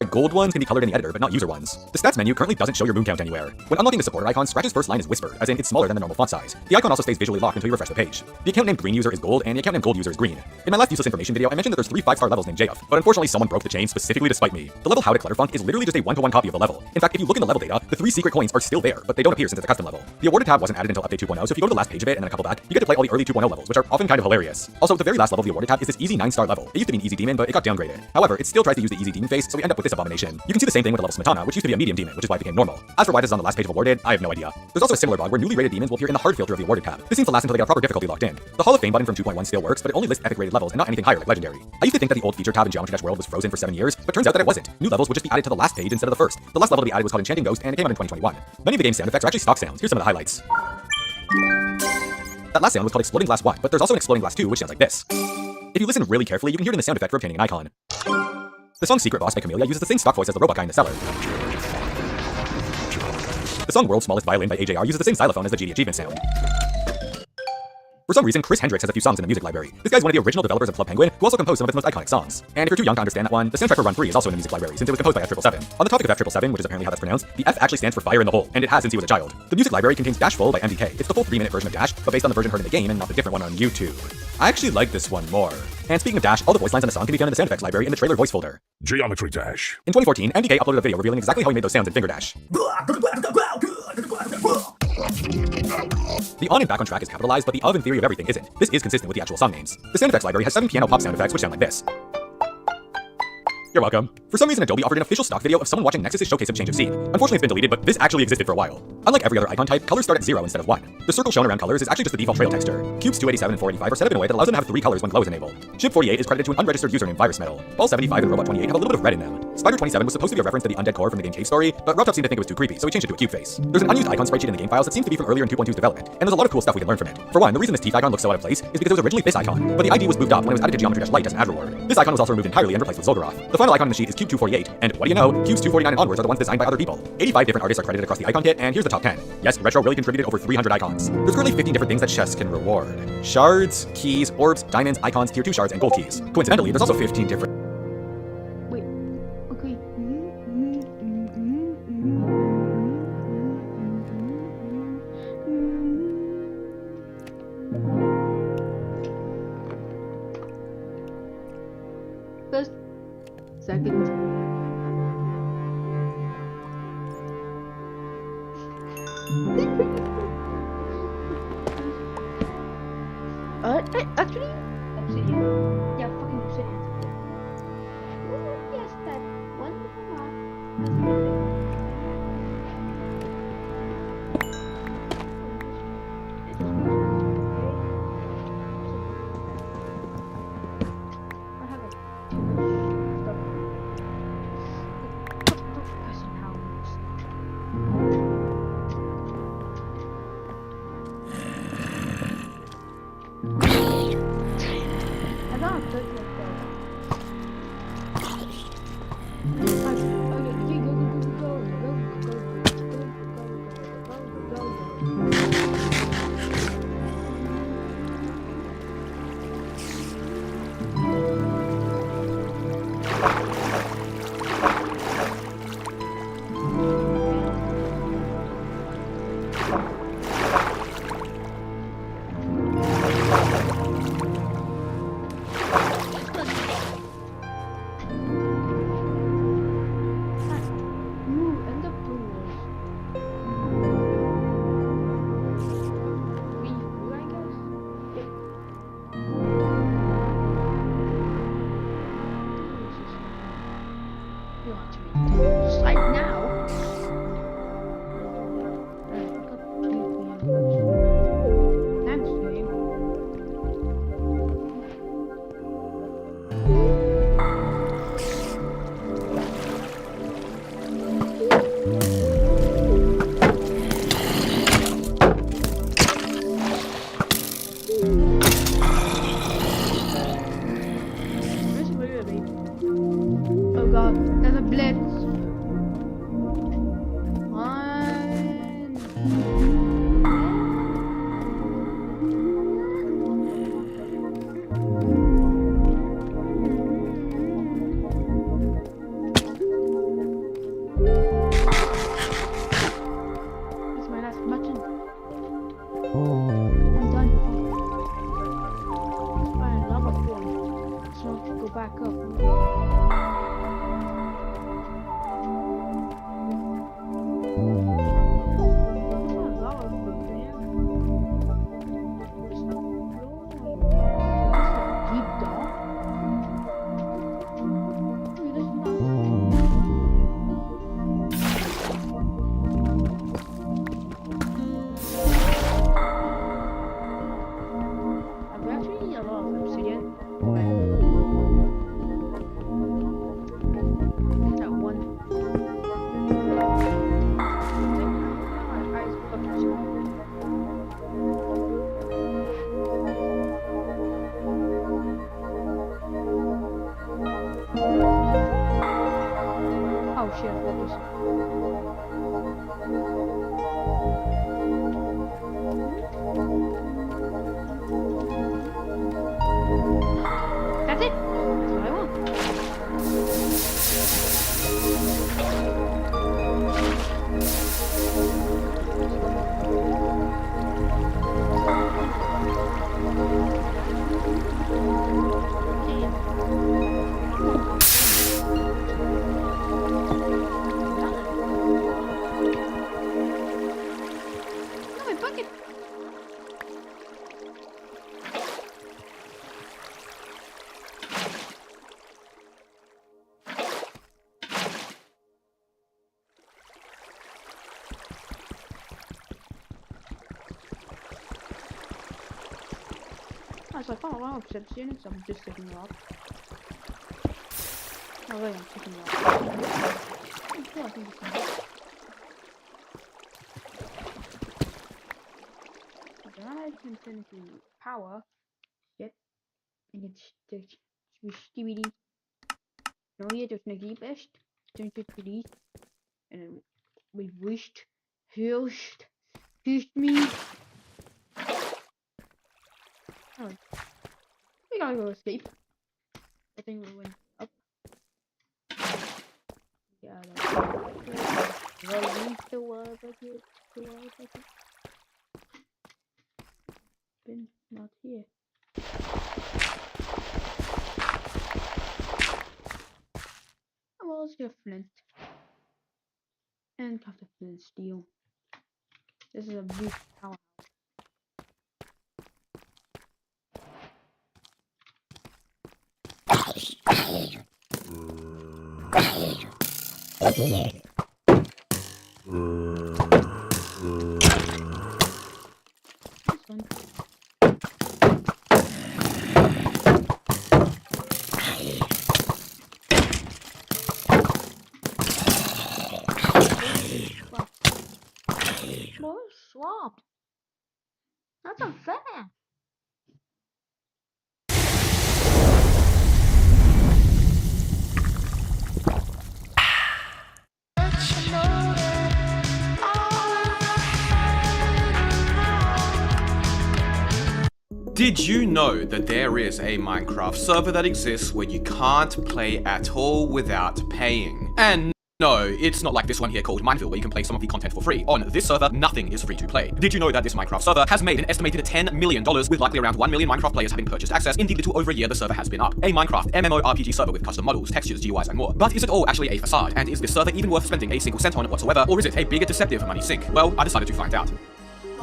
gold ones can be colored in the editor, but not user ones. The stats menu currently doesn't show your moon count anywhere. When unlocking the supporter icon, Scratch's first line is whispered, as in it's smaller than the normal font size. The icon also stays visually locked until you refresh the page. The account named green user is gold, and the account named gold user is green. In my last useless information video, I mentioned that there's 3 5-star levels named JF, but unfortunately someone broke the chain specifically to spite me. The level How to Clutterfunk is literally just a 1-to-1 copy of the level. In fact, if you look in the level data, the 3 secret coins are still there, but they don't appear since it's a custom level. The awarded tab wasn't added until update 2.0, so if you go to the last page of it and then a couple back, you get to play all the early 2.0 levels, which are often kind of hilarious. Also, the very last level of the awarded tab is this easy 9-star level. It used to be an easy demon, but it got downgraded. However, it still tries to use the easy demon face, so we end up with this abomination. You can see the same thing with the level Smetana, which used to be a medium demon, which is why it became normal. As for why this is on the last page of awarded, I have no idea. There's also a similar bug where newly rated demons will appear in the hard filter of the awarded tab. This seems to last until they got proper difficulty locked in. The Hall of Fame button from 2.1 still works, but it only lists epic rated levels and not anything higher like legendary. I used to think that the old feature tab in Geometry Dash World was frozen for 7 years, but turns out that it wasn't. New levels would just be added to the last page instead of the first. The last level to be added was called Enchanting Ghost, and it came out in 2021. Many of the game's sound effects are actually stock sounds. Here's some of the highlights. That last sound was called Exploding Glass 1, but there's also an Exploding Glass 2, which sounds like this. If you listen really carefully, you can hear it in the sound effect for obtaining an icon. The song Secret Boss by Camellia uses the same stock voice as the robot guy in the cellar. The song World's Smallest Violin by AJR uses the same xylophone as the GD Achievement sound. For some reason, Chris Hendricks has a few songs in the music library. This guy's one of the original developers of Club Penguin, who also composed some of its most iconic songs. And if you're too young to understand that one, the soundtrack for Run 3 is also in the music library, since it was composed by F777. On the topic of F777, which is apparently how that's pronounced, the F actually stands for Fire in the Hole, and it has since he was a child. The music library contains Dash Full by MDK. It's the full 3-minute version of Dash, but based on the version heard in the game and not the different one on YouTube. I actually like this one more. And speaking of Dash, all the voice lines in the song can be found in the sound effects library in the trailer voice folder. Geometry Dash. In 2014, MDK uploaded a video revealing exactly how he made those sounds in Finger Dash. The on and back on track is capitalized, but the of in theory of everything isn't. This is consistent with the actual song names. The sound effects library has 7 piano pop sound effects which sound like this. You're welcome. For some reason, Adobe offered an official stock video of someone watching Nexus's showcase of change of scene. Unfortunately, it's been deleted, but this actually existed for a while. Unlike every other icon type, colors start at 0 instead of 1. The circle shown around colors is actually just the default trail texture. Cubes 287 and 485 are set up in a way that allows them to have 3 colors when glow is enabled. Ship 48 is credited to an unregistered user named VirusMetal. Ball 75 and Robot 28 have a little bit of red in them. Spider 27 was supposed to be a reference to the undead core from the game Cave Story, but Rough Top seemed to think it was too creepy, so he changed it to a cube face. There's an unused icon sprite sheet in the game files that seems to be from earlier in 2.2's development, and there's a lot of cool stuff we can learn from it. For one, the reason this teeth icon looks so out of place is because it was originally this icon, but the ID was moved up when it was added to Geometry Dash Lite as an ad reward. This icon was also removed entirely and replaced with Zolgaroth. The final icon in the sheet is Cube 248, and what do you know, Cubes 249 and onwards are the ones designed by other people. 85 different artists are credited across the icon kit, and here's the top 10. Yes, Retro really contributed over 300 icons. There's currently 15 different things that chests can reward. Shards, keys, orbs, diamonds, icons, tier 2 shards, and gold keys. Coincidentally, there's also 15 different... Wait, okay. First, second. Actually, obsidian. Yeah, fucking obsidian. Oh, yes, that one. Oh god, there's a blitz. That's my last button. I'm done. Find another one. So I have to go back up. Oh shit, what was That's it. That's what I want. No, my bucket. I was like, oh wow, obsidian, so I'm just picking it up. Oh really, I'm picking it up. like die best. Don't you please? And we wished, hushed me. Oh, we gotta go to sleep. I think we went up. Yeah, been not here. Well, let's get flint and have the flint steel. This is a big powerhouse. Swap. That's unfair. Did you know that there is a Minecraft server that exists where you can't play at all without paying? And no, it's not like this one here called Mineville where you can play some of the content for free. On this server, nothing is free to play. Did you know that this Minecraft server has made an estimated $10 million with likely around 1 million Minecraft players having purchased access in the little over a year the server has been up? A Minecraft MMORPG server with custom models, textures, GUIs and more. But is it all actually a facade? And is this server even worth spending a single cent on whatsoever? Or is it a bigger deceptive money sink? Well, I decided to find out.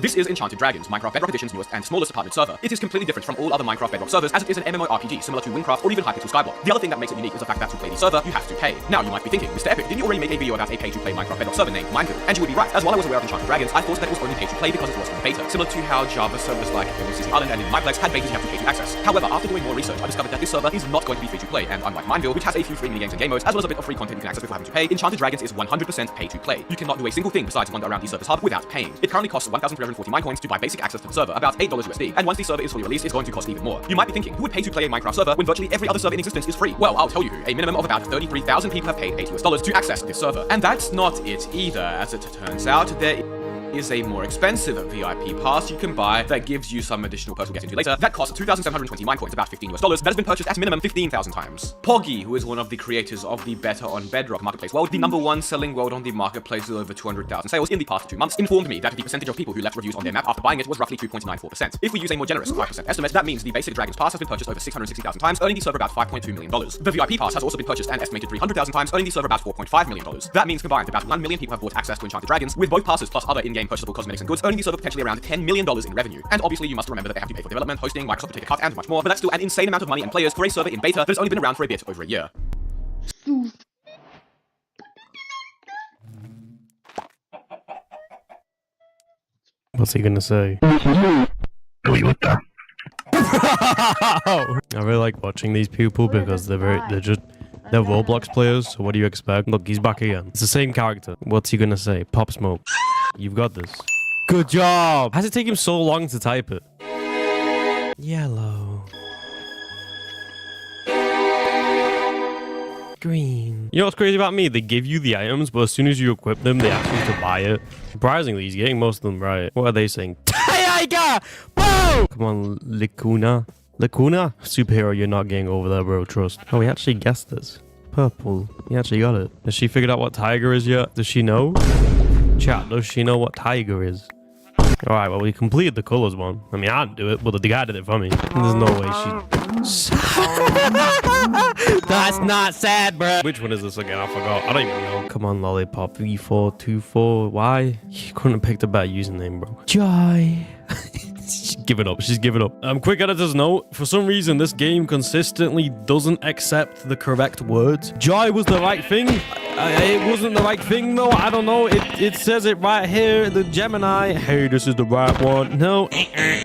This is Enchanted Dragons, Minecraft Bedrock Edition's newest and smallest apartment server. It is completely different from all other Minecraft Bedrock servers as it is an MMORPG similar to Minecraft or even Hypixel Skyblock. The other thing that makes it unique is the fact that to play the server, you have to pay. Now, you might be thinking, Mr. Epic, didn't you already make a video about a pay-to-play Minecraft Bedrock server named Mineville? And you would be right, as while I was aware of Enchanted Dragons, I thought that it was only pay-to-play because it was in beta, similar to how Java servers like City Island and in Mineplex had betas you have to pay to access. However, after doing more research, I discovered that this server is not going to be free-to-play, and unlike Mineville, which has a few free minigames and game modes, as well as a bit of free content you can access before having to pay, Enchanted Dragons is 100% pay-to-play. You cannot do a single thing besides wander around the server's hub without paying. It currently costs 1,340 Minecoins to buy basic access to the server, about $8 USD, and once the server is fully released, it's going to cost even more. You might be thinking, who would pay to play a Minecraft server when virtually every other server in existence is free? Well, I'll tell you who. A minimum of about 33,000 people have paid $8 to access this server. And that's not it either. As it turns out, there is a more expensive VIP pass you can buy that gives you some additional perks we'll get into later that costs 2,720 Minecoins, about $15 that has been purchased at minimum 15,000 times. Poggy, who is one of the creators of the Better on Bedrock marketplace world, the #1 selling world on the marketplace with over 200,000 sales in the past 2 months, informed me that the percentage of people who left reviews on their map after buying it was roughly 2.94%. If we use a more generous 5% estimate, that means the basic Dragons pass has been purchased over 660,000 times, earning the server about $5.2 million. The VIP pass has also been purchased an estimated 300,000 times, earning the server about $4.5 million. That means combined, about 1 million people have bought access to Enchanted Dragons, with both passes plus other in-game purchasable cosmetics and goods, earning the server potentially around $10 million in revenue. And obviously you must remember that they have to pay for development, hosting, Microsoft to take a cut, and much more, but that's still an insane amount of money and players for a server in beta that has only been around for a bit over a year. What's he gonna say? I really like watching these people because they're Roblox players, so what do you expect? Look, he's back again. It's the same character. What's he gonna say? Pop Smoke. You've got this. Good job! How's it take him so long to type it? Yellow. Green. You know what's crazy about me? They give you the items, but as soon as you equip them, they ask you to buy it. Surprisingly, he's getting most of them right. What are they saying? Tiger! Boom! Come on, Lacuna. Lacuna? Superhero, you're not getting over there, bro. Trust. Oh, we actually guessed this. Purple. He actually got it. Has she figured out what tiger is yet? Does she know? Chat, does she know what tiger is? Alright, well, we completed the colors one. I mean, I didn't do it, but the guy did it for me. There's no way she... That's not sad, bro. Which one is this again? I forgot. I don't even know. Come on, Lollipop. 3424. Why? You couldn't have picked a better username, bro. Joy. She's given up. She's given up. Quick editor's note. For some reason, this game consistently doesn't accept the correct words. Joy was the right thing. It wasn't the right thing, though. I don't know. It says it right here. The Gemini. Hey, this is the right one. No.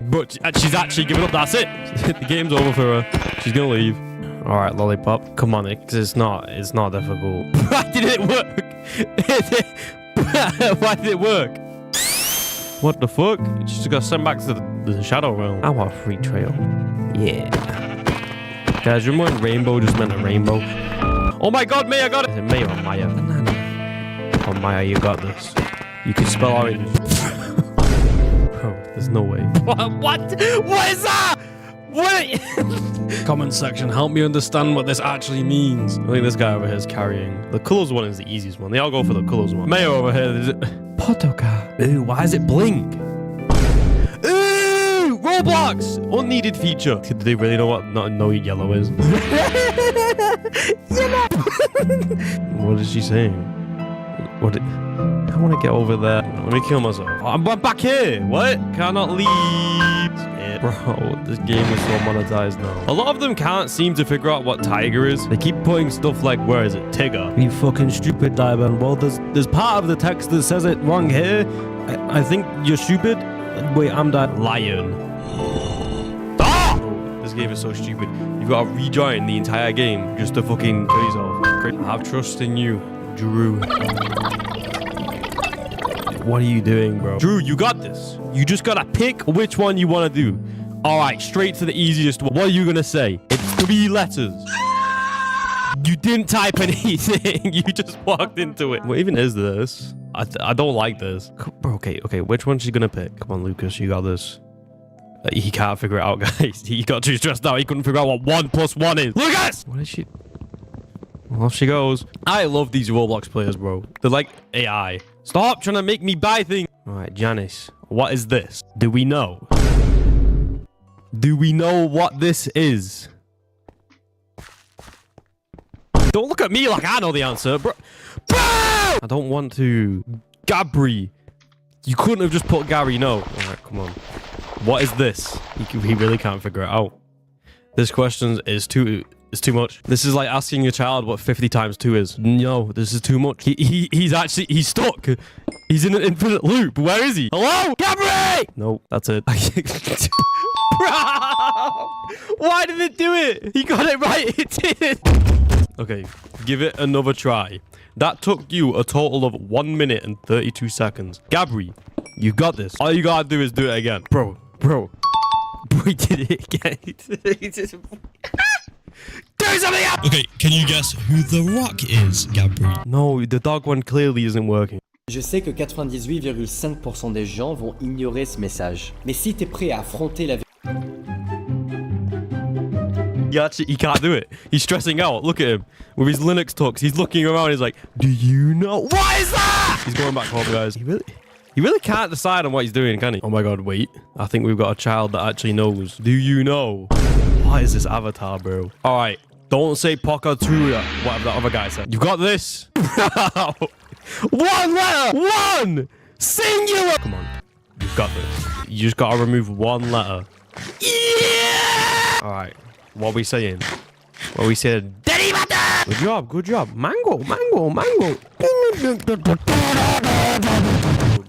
But she's actually given up. That's it. The game's over for her. She's gonna leave. All right, Lollipop. Come on, it's not difficult. Why did it work? Why did it work? What the fuck? She just got sent back to the Shadow Realm. I want a free trail. Yeah. Guys, remember when rainbow just meant a rainbow? Oh my god, Maya got it. Is it Maya or Maya? Oh, Maya, you got this. You can spell orange. Bro, there's no way. What? What is that? What? Comment section, help me understand what this actually means. I think this guy over here is carrying. The colors one is the easiest one. They all go for the colors one. Mayo over here, is it? Potoka. Ooh, why is it blink? Ooh, Roblox! Unneeded feature. Did they really know what no yellow is? What is she saying? I want to get over there. Let me kill myself. I'm back here. What? Cannot leave. Bro, this game is so monetized now. A lot of them can't seem to figure out what Tiger is. They keep putting stuff like, where is it? Tigger. You fucking stupid, Diamond. Well, there's part of the text that says it wrong here. I think you're stupid. Wait, I'm that lion. Ah! This game is so stupid. You've got to rejoin the entire game just to fucking kill yourself. I have trust in you, Drew. What are you doing, bro? Drew, you got this. You just gotta pick which one you want to do. All right, straight to the easiest one. What are you gonna say? It's 3 letters. You didn't type anything. You just walked into it. What even is this? I don't like this. Bro, okay. Which one's she gonna pick? Come on, Lucas, you got this. He can't figure it out, guys. He got too stressed out. He couldn't figure out what 1 + 1 is. Lucas! What is she? Well, off she goes. I love these Roblox players, bro. They're like AI. Stop trying to make me buy things. All right, Janice, what is this? Do we know? Do we know what this is? Don't look at me like I know the answer, bro. Bro! I don't want to. Gabri. You couldn't have just put Gary, no. All right, come on. What is this? He really can't figure it out. This question is too much. This is like asking your child what 50 times 2 is. No, this is too much. He's stuck. He's in an infinite loop. Where is he? Hello? Gabri! No, that's it. Bro! Why did it do it? He got it right. It did. Okay, give it another try. That took you a total of 1 minute and 32 seconds. Gabri, you got this. All you gotta do is do it again. Bro. He did it again. Do something else! Okay, can you guess who The Rock is, Gabri? No, the dog one clearly isn't working. Je sais que 98,5% des gens vont ignorer ce message. Mais si t'es prêt à affronter la He can't do it. He's stressing out. Look at him. With his Linux talks, he's looking around. He's like, do you know? What is that? He's going back home, guys. He really can't decide on what he's doing, can he? Oh my god, wait. I think we've got a child that actually knows. Do you know? What is this avatar, bro? All right. Don't say Poca Tuya, whatever that other guy said. You got this? 1 letter! 1! Singular! Come on. You've got this. You just gotta remove 1 letter. Yeah! All right. What are we saying? What are we saying? Good job. Mango.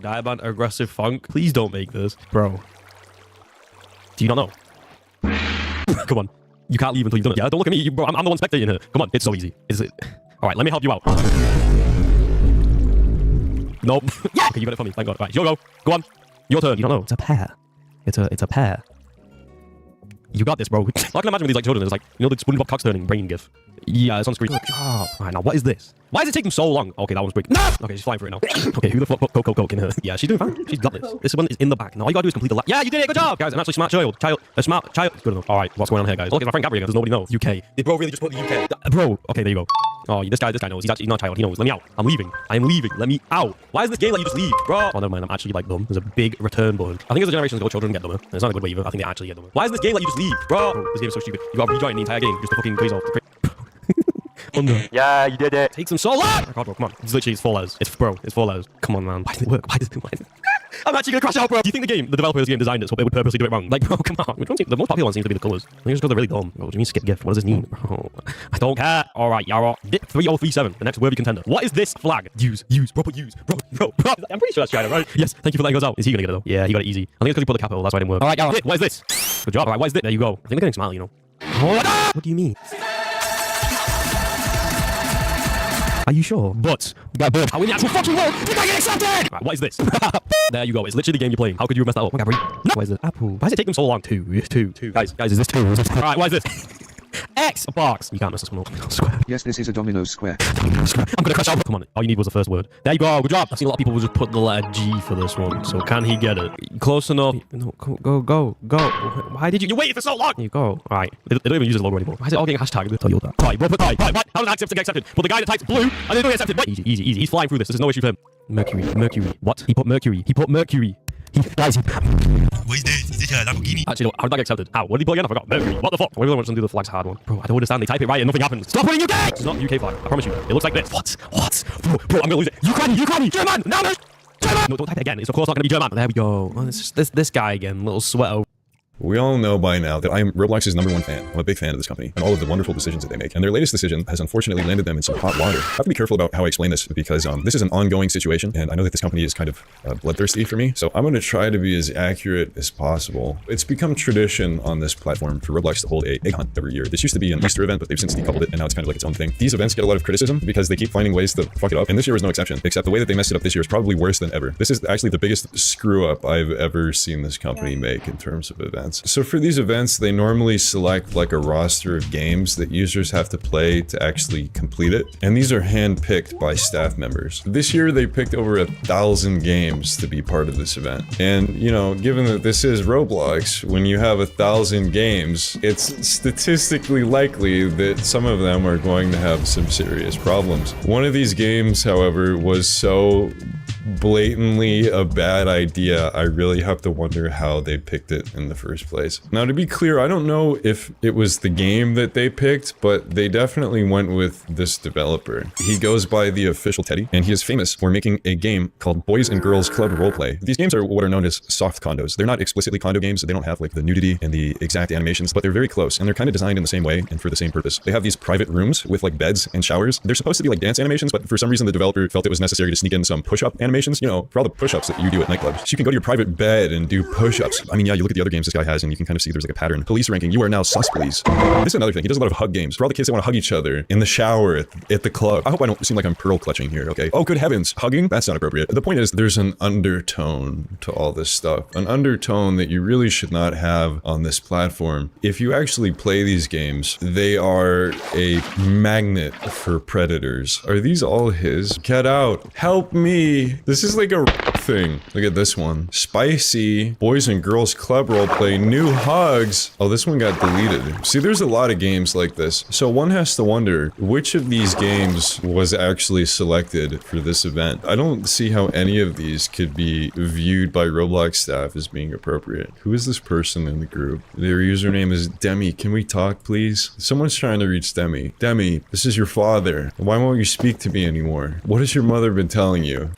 Diamond aggressive funk. Please don't make this. Bro. Do you not know? Come on. You can't leave until you've done it. Yeah, don't look at me. Bro, I'm the one spectating here. Come on. It's so easy. Is it? All right, let me help you out. Nope. Yeah. Okay, you got it for me. Thank God. Right, go. Go on. Your turn. You don't know. It's a pear. It's a pear. You got this, bro. I can imagine with these like children, it's like, you know, the SpongeBob cocks turning brain gif. Yeah, it's on screen. Good job. All right, now what is this? Why is it taking so long? Okay, that one's quick. No! Okay, she's flying for it now. Okay, who the fuck put Coke in her? Yeah, she's doing fine. She's got this. This one is in the back. Now all you gotta do is complete the lap. Yeah, you did it. Good job, guys. I'm actually a smart child. A smart child. Good enough. All right, what's going on here, guys? Look, it's my friend Gabriel. Does nobody know? UK. Did bro really just put the UK? Bro. Okay, there you go. Oh, this guy knows. He's not a child. He knows. Let me out. I'm leaving. Let me out. Why is this game let you just leave, bro? Oh, never mind. I'm actually like dumb. There's a big return button. I think as the generations go, children get dumber. And it's not a good way either. I think they actually get dumber. Why is this game let you just leave, bro? This game is so stupid. You gotta rejoin the entire game just to fucking please off. Under. Yeah, you did it. Takes them so long. Oh god, bro, come on. It's literally 4 letters. It's 4 letters. Come on, man. Why did it work? Why did it? I'm actually gonna crash out, bro. Do you think the developer of this game designed it so they would purposely do it wrong? Like, bro, come on. The most popular one seems to be the colors. I think it's because they're really dumb. Bro, what do you mean skip gift? What does this mean, bro? I don't care. All right, Yara. Bit 3037, the next worthy contender. What is this flag? Use. Bro. I'm pretty sure that's China, right? Yes, thank you for letting us out. Is he gonna get it though? Yeah, he got it easy. I think it's because he put the capital. That's why it didn't work. All right, Yara. What is this? Good job. All right, what is this? There you go. I think they're getting smart, you know. What do you mean? Are you sure? But how in the actual fucking world did I get accepted? Right, what is this? There you go. It's literally the game you're playing. How could you have messed that up? No. Why is it? Apple. Why does it take them so long? Two. Guys, is this 2? All right, what is this? X box. You can't mess this one up. Square. Yes, this is a domino square. I'm gonna crash out. Come on. All you need was the first word. There you go. Good job. I've seen a lot of people who just put the letter G for this one. So can he get it? Close enough. No, go. Why did you waited for so long? Here you go. All right. They don't even use the logo anymore. Why is it all getting hashtagged? Toyota. Right. How did I accept to get accepted? But the guy that types blue and they don't get accepted. What? Easy. He's flying through this. There's no issue for him. Mercury. What? He put Mercury. Guys, actually, no, how did that get accepted? How? What did he put again? I forgot. Mercury. What the fuck? Why do I want to do the flag's hard one? Bro, I don't understand. They type it right and nothing happens. Stop putting UK! It's not a UK flag. I promise you. It looks like this. What? Bro, I'm gonna lose it. Ukraine! German! No! German! No, don't type it again. It's of course not gonna be German. There we go. Oh, it's just this guy again. Little sweater. We all know by now that I am Roblox's #1 fan. I'm a big fan of this company and all of the wonderful decisions that they make. And their latest decision has unfortunately landed them in some hot water. I have to be careful about how I explain this because this is an ongoing situation and I know that this company is kind of bloodthirsty for me. So I'm going to try to be as accurate as possible. It's become tradition on this platform for Roblox to hold a egg hunt every year. This used to be an Easter event, but they've since decoupled it and now it's kind of like its own thing. These events get a lot of criticism because they keep finding ways to fuck it up. And this year was no exception, except the way that they messed it up this year is probably worse than ever. This is actually the biggest screw up I've ever seen this company make in terms of events. So for these events, they normally select like a roster of games that users have to play to actually complete it. And these are hand-picked by staff members. This year, they picked over 1,000 games to be part of this event. And, you know, given that this is Roblox, when you have 1,000 games, it's statistically likely that some of them are going to have some serious problems. One of these games, however, was so blatantly a bad idea, I really have to wonder how they picked it in the first place. Now, to be clear, I don't know if it was the game that they picked, but they definitely went with this developer. He goes by the official Teddy, and he is famous for making a game called Boys and Girls Club Roleplay. These games are what are known as soft condos. They're not explicitly condo games, so they don't have like the nudity and the exact animations, but they're very close, and they're kind of designed in the same way and for the same purpose. They have these private rooms with like beds and showers. They're supposed to be like dance animations, but for some reason the developer felt it was necessary to sneak in some push-up animations, you know, for all the push-ups that you do at nightclubs. So you can go to your private bed and do push-ups. I mean, yeah, you look at the other games this guy has and you can kind of see there's like a pattern. Police ranking, you are now sus police. This is another thing. He does a lot of hug games. For all the kids that want to hug each other in the shower, at the club. I hope I don't seem like I'm pearl clutching here, okay? Oh, good heavens. Hugging? That's not appropriate. The point is there's an undertone to all this stuff. An undertone that you really should not have on this platform. If you actually play these games, they are a magnet for predators. Are these all his? Get out. Help me. This is like a thing. Look at this one. Spicy. Boys and Girls Club Roleplay. New hugs. Oh, this one got deleted. See, there's a lot of games like this. So one has to wonder which of these games was actually selected for this event. I don't see how any of these could be viewed by Roblox staff as being appropriate. Who is this person in the group? Their username is Demi. Can we talk, please? Someone's trying to reach Demi. Demi, this is your father. Why won't you speak to me anymore? What has your mother been telling you?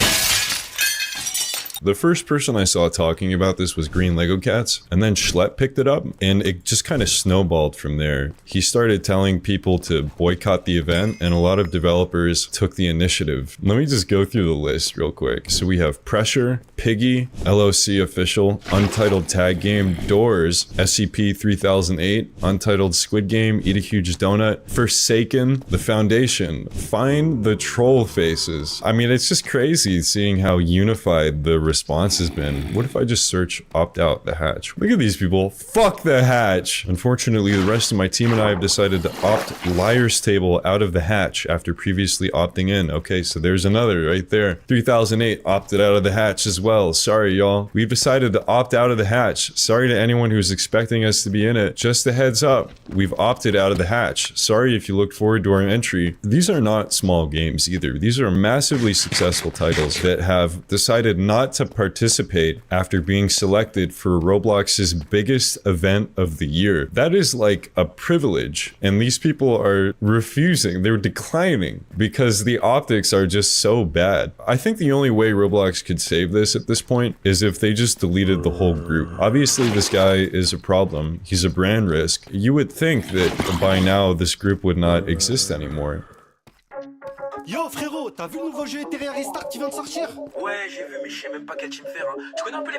The first person I saw talking about this was Green Lego Cats, and then Schlepp picked it up, and it just kind of snowballed from there. He started telling people to boycott the event, and a lot of developers took the initiative. Let me just go through the list real quick. So we have Pressure, Piggy, LOC Official, Untitled Tag Game, Doors, SCP-3008, Untitled Squid Game, Eat a Huge Donut, Forsaken, The Foundation, Find the Troll Faces. I mean, it's just crazy seeing how unified the response has been. What if I just search opt out the hatch? Look at these people. Fuck the hatch. Unfortunately, the rest of my team and I have decided to opt Liar's Table out of the hatch after previously opting in. Okay, so there's another right there. 3008 opted out of the hatch as well. Sorry, y'all. We've decided to opt out of the hatch. Sorry to anyone who's expecting us to be in it. Just a heads up. We've opted out of the hatch. Sorry if you looked forward to our entry. These are not small games either. These are massively successful titles that have decided not to participate after being selected for Roblox's biggest event of the year. That is like a privilege, and these people are refusing. They're declining because the optics are just so bad. I think the only way Roblox could save this at this point is if they just deleted the whole group. Obviously, this guy is a problem. He's a brand risk. You would think that by now this group would not exist anymore. Yo frérot, t'as vu le nouveau jeu Terraria Restart qui vient de sortir? Ouais, j'ai vu, mais je sais même pas quel team faire. Hein. Tu connais un peu les...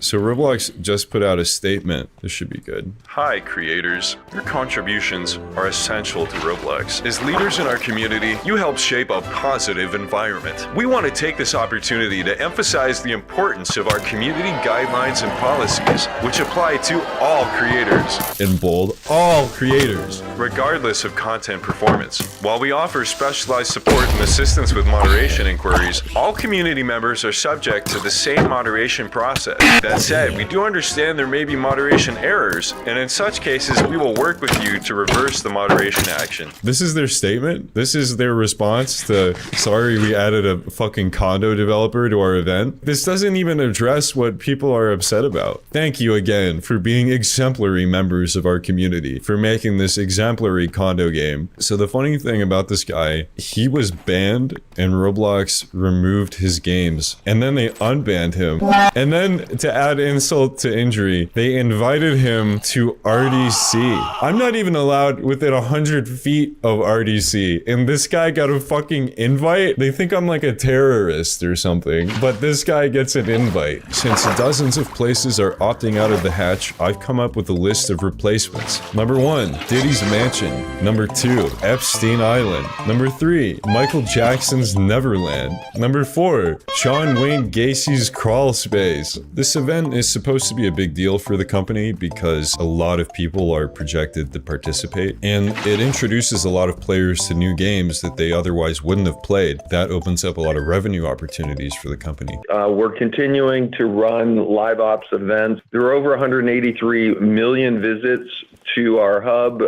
So Roblox just put out a statement. This should be good. Hi, creators. Your contributions are essential to Roblox. As leaders in our community, you help shape a positive environment. We want to take this opportunity to emphasize the importance of our community guidelines and policies, which apply to all creators. In bold, all creators, regardless of content performance. While we offer specialized support and assistance with moderation inquiries, all community members are subject to the same moderation process. That said, we do understand there may be moderation errors, and in such cases, we will work with you to reverse the moderation action. This is their statement? This is their response to, sorry we added a fucking condo developer to our event? This doesn't even address what people are upset about. Thank you again for being exemplary members of our community, for making this exemplary condo game. So the funny thing about this guy, he was banned and Roblox removed his games, and then they unbanned him. And then to add insult to injury, they invited him to RDC. I'm not even allowed within 100 feet of RDC, and this guy got a fucking invite? They think I'm like a terrorist or something, but this guy gets an invite. Since dozens of places are opting out of the hatch, I've come up with a list of replacements. Number 1, Diddy's Mansion. Number 2, Epstein Island. Number 3, Michael Jackson's Neverland. Number 4, John Wayne Gacy's Crawl Space. This event is supposed to be a big deal for the company because a lot of people are projected to participate, and it introduces a lot of players to new games that they otherwise wouldn't have played. That opens up a lot of revenue opportunities for the company. We're continuing to run live ops events. There are over 183 million visits to our hub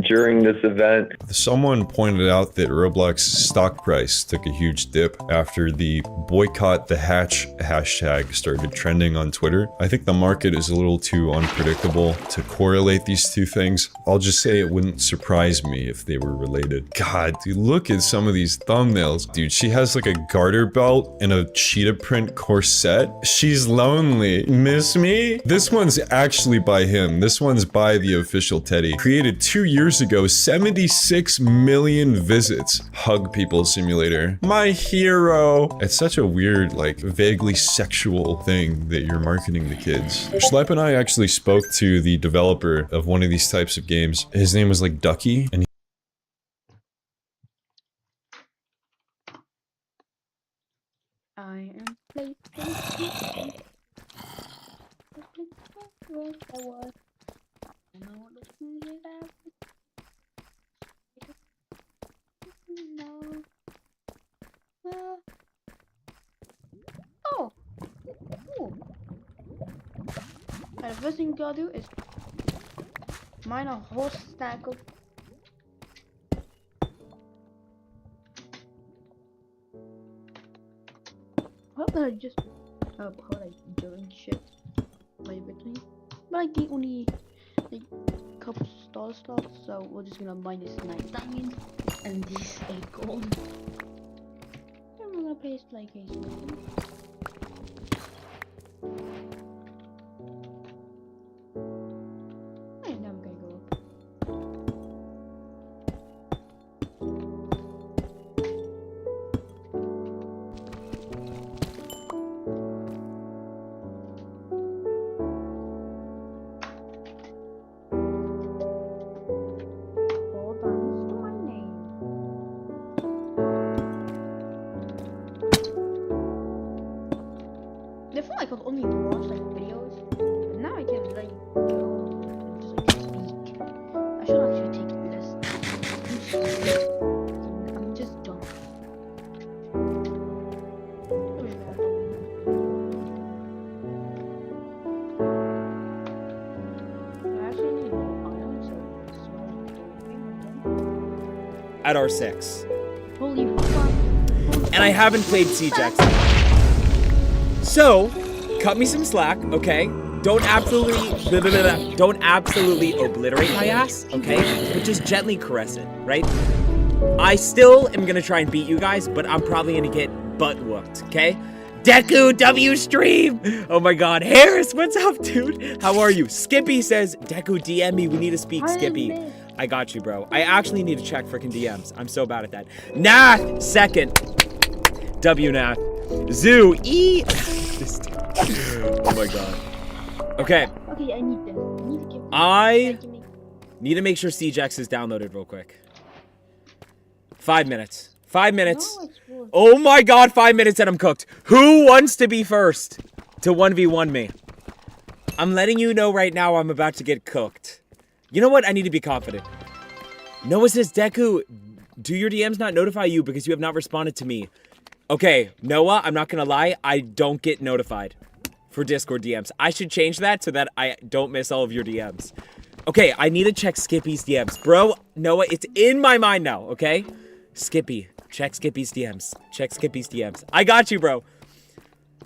during this event. Someone pointed out that Roblox stock price took a huge dip after the boycott the hatch hashtag started trending on Twitter. I think the market is a little too unpredictable to correlate these two things. I'll just say it wouldn't surprise me if they were related. God, dude, look at some of these thumbnails. Dude, she has like a garter belt and a cheetah print corset. She's lonely. Miss me? This one's actually by him. This one's by the official Teddy. Created 2 years ago, 76 million visits. Hug People Simulator. My hero. It's such a weird, like, vaguely sexual thing that you're marketing to kids. Schlepp and I actually spoke to the developer of one of these types of games. His name was like Ducky, and I am Oh. Cool. The first thing you gotta do is mine a whole stack of how I just how I doing shit by between, but I get only like a couple star stuff, so we're just gonna mine this 9 diamonds and this 8 gold, and we're gonna play a case. And I'm gonna go up. Before I could only watch like videos, but now I can like go and just like speak. I should actually take less. I'm just dumb. I actually need more iron, so At R6. Holy fuck. And I haven't played Siege X. So, cut me some slack, okay? Don't absolutely obliterate my ass, okay? But just gently caress it, right? I still am gonna try and beat you guys, but I'm probably gonna get butt whooped, okay? Deku W stream! Oh my god, Harris, what's up, dude? How are you? Skippy says, Deku DM me, we need to speak, Skippy. I got you, bro. I actually need to check frickin' DMs. I'm so bad at that. Nath, second. W Nath. Zoo, E. This dude. Oh my god. Okay. Okay, I need this. I need to make sure Siege X is downloaded real quick. 5 minutes. 5 minutes. Oh my god, 5 minutes and I'm cooked. Who wants to be first to 1v1 me? I'm letting you know right now I'm about to get cooked. You know what? I need to be confident. Noah says, Deku, do your DMs not notify you because you have not responded to me? Okay, Noah, I'm not gonna lie. I don't get notified for Discord DMs. I should change that so that I don't miss all of your DMs. Okay, I need to check Skippy's DMs. Bro, Noah, it's in my mind now, okay? Skippy, check Skippy's DMs. Check Skippy's DMs. I got you, bro.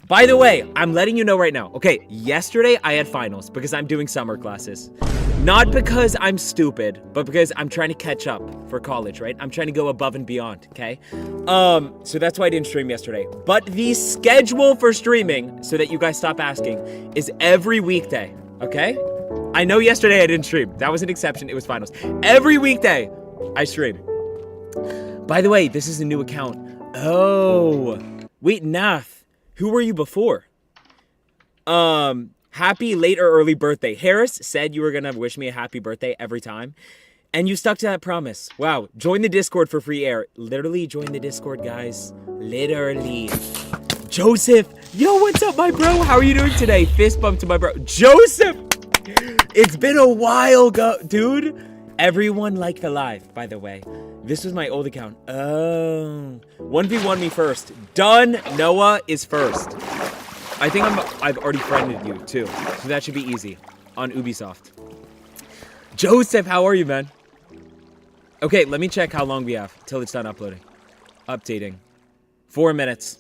By the way, I'm letting you know right now. Okay, yesterday I had finals because I'm doing summer classes. Not because I'm stupid, but because I'm trying to catch up for college, right? I'm trying to go above and beyond, okay? So that's why I didn't stream yesterday. But the schedule for streaming, so that you guys stop asking, is every weekday, okay? I know yesterday I didn't stream. That was an exception. It was finals. Every weekday, I stream. By the way, this is a new account. Oh. Wait, Nath. Who were you before? Happy late or early birthday. Harris said you were gonna wish me a happy birthday every time. And you stuck to that promise. Wow. Join the Discord for free air. Literally join the Discord, guys. Literally. Joseph. Yo, what's up, my bro? How are you doing today? Fist bump to my bro. Joseph! It's been a while, dude. Everyone liked the live, by the way. This was my old account. Oh. 1v1 me first. Done. Noah is first. I think I've already friended you, too. So that should be easy. On Ubisoft. Joseph, how are you, man? Okay, let me check how long we have till it's done uploading. Updating. 4 minutes.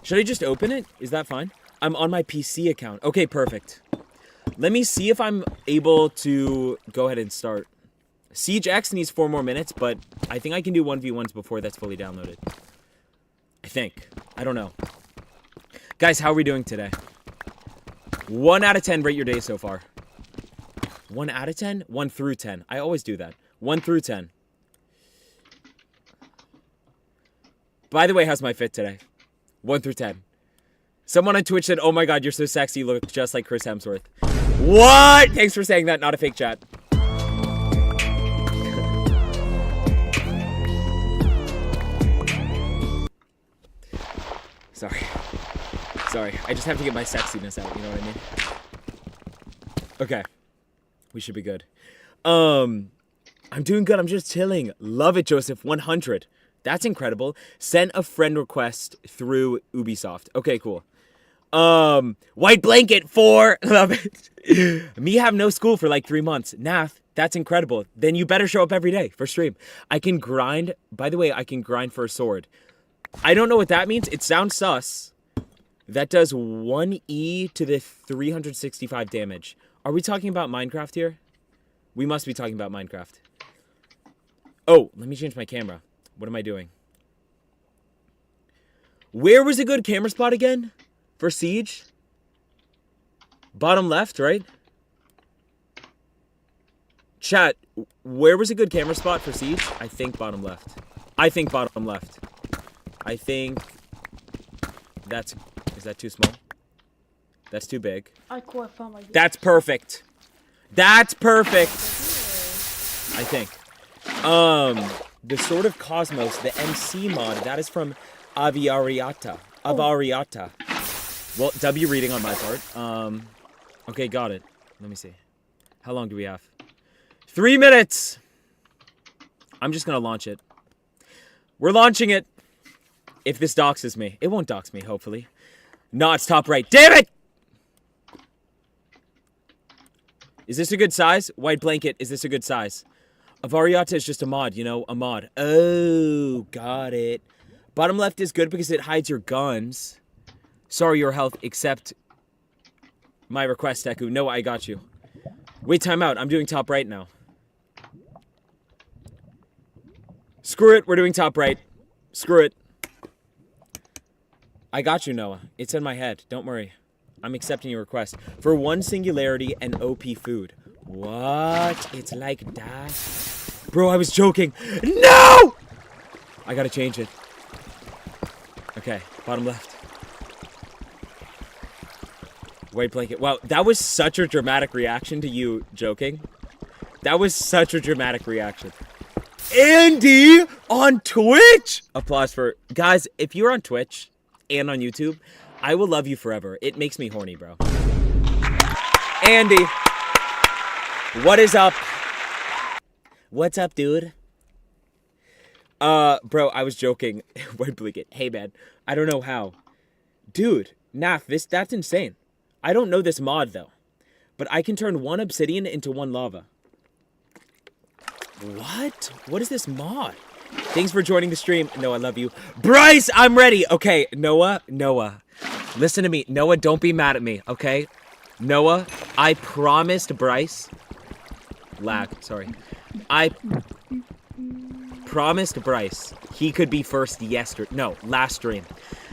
Should I just open it? Is that fine? I'm on my PC account. Okay, perfect. Let me see if I'm able to go ahead and start. Siege X needs 4 more minutes, but I think I can do 1v1s before that's fully downloaded. I think. I don't know. Guys, how are we doing today? 1 out of 10, rate your day so far. 1 out of 10? 1 through 10. I always do that. 1 through 10. By the way, how's my fit today? 1 through 10. Someone on Twitch said, oh my god, you're so sexy, you look just like Chris Hemsworth. What? Thanks for saying that, not a fake chat. Sorry, I just have to get my sexiness out, you know what I mean? Okay. We should be good. I'm doing good, I'm just chilling. Love it, Joseph, 100. That's incredible. Sent a friend request through Ubisoft. Okay, cool. White blanket 4. Love it. Me have no school for like 3 months. Nath, that's incredible. Then you better show up every day for stream. I can grind. By the way, I can grind for a sword. I don't know what that means. It sounds sus. That does 1E to the 365 damage. Are we talking about Minecraft here? We must be talking about Minecraft. Oh, let me change my camera. What am I doing? Where was a good camera spot again? For Siege? Bottom left, right? Chat, where was a good camera spot for Siege? I think bottom left. I think bottom left. I think that's... Is that too small? That's too big. That's perfect. That's perfect. I think. The Sword of Cosmos, the MC mod, that is from Aviariata. Avariata. Well, W reading on my part. Okay, got it. Let me see. How long do we have? 3 minutes! I'm just gonna launch it. We're launching it! If this doxes me. It won't dox me, hopefully. No, it's top right. Damn it! Is this a good size? White blanket, is this a good size? Avariata is just a mod, you know? A mod. Oh, got it. Bottom left is good because it hides your guns. Sorry, your health, except my request, Deku. No, I got you. Wait, time out. I'm doing top right now. Screw it. We're doing top right. Screw it. I got you, Noah. It's in my head. Don't worry. I'm accepting your request. For 1 singularity and OP food. What? It's like that? Bro, I was joking. No! I gotta change it. Okay, bottom left. White blanket. Wow, that was such a dramatic reaction to you joking. That was such a dramatic reaction. Andy on Twitch! Applause for... Guys, if you're on Twitch and on YouTube, I will love you forever. It makes me horny, bro. Andy. What is up? What's up, dude? Bro, I was joking. White blanket. Hey, man. I don't know how. Dude, Naf, that's insane. I don't know this mod, though. But I can turn 1 obsidian into 1 lava. What? What is this mod? Thanks for joining the stream. No, I love you. Bryce, I'm ready. Okay, Noah. Listen to me. Noah, don't be mad at me, okay? Noah, I promised Bryce. Lag, sorry. I promised Bryce he could be first last stream.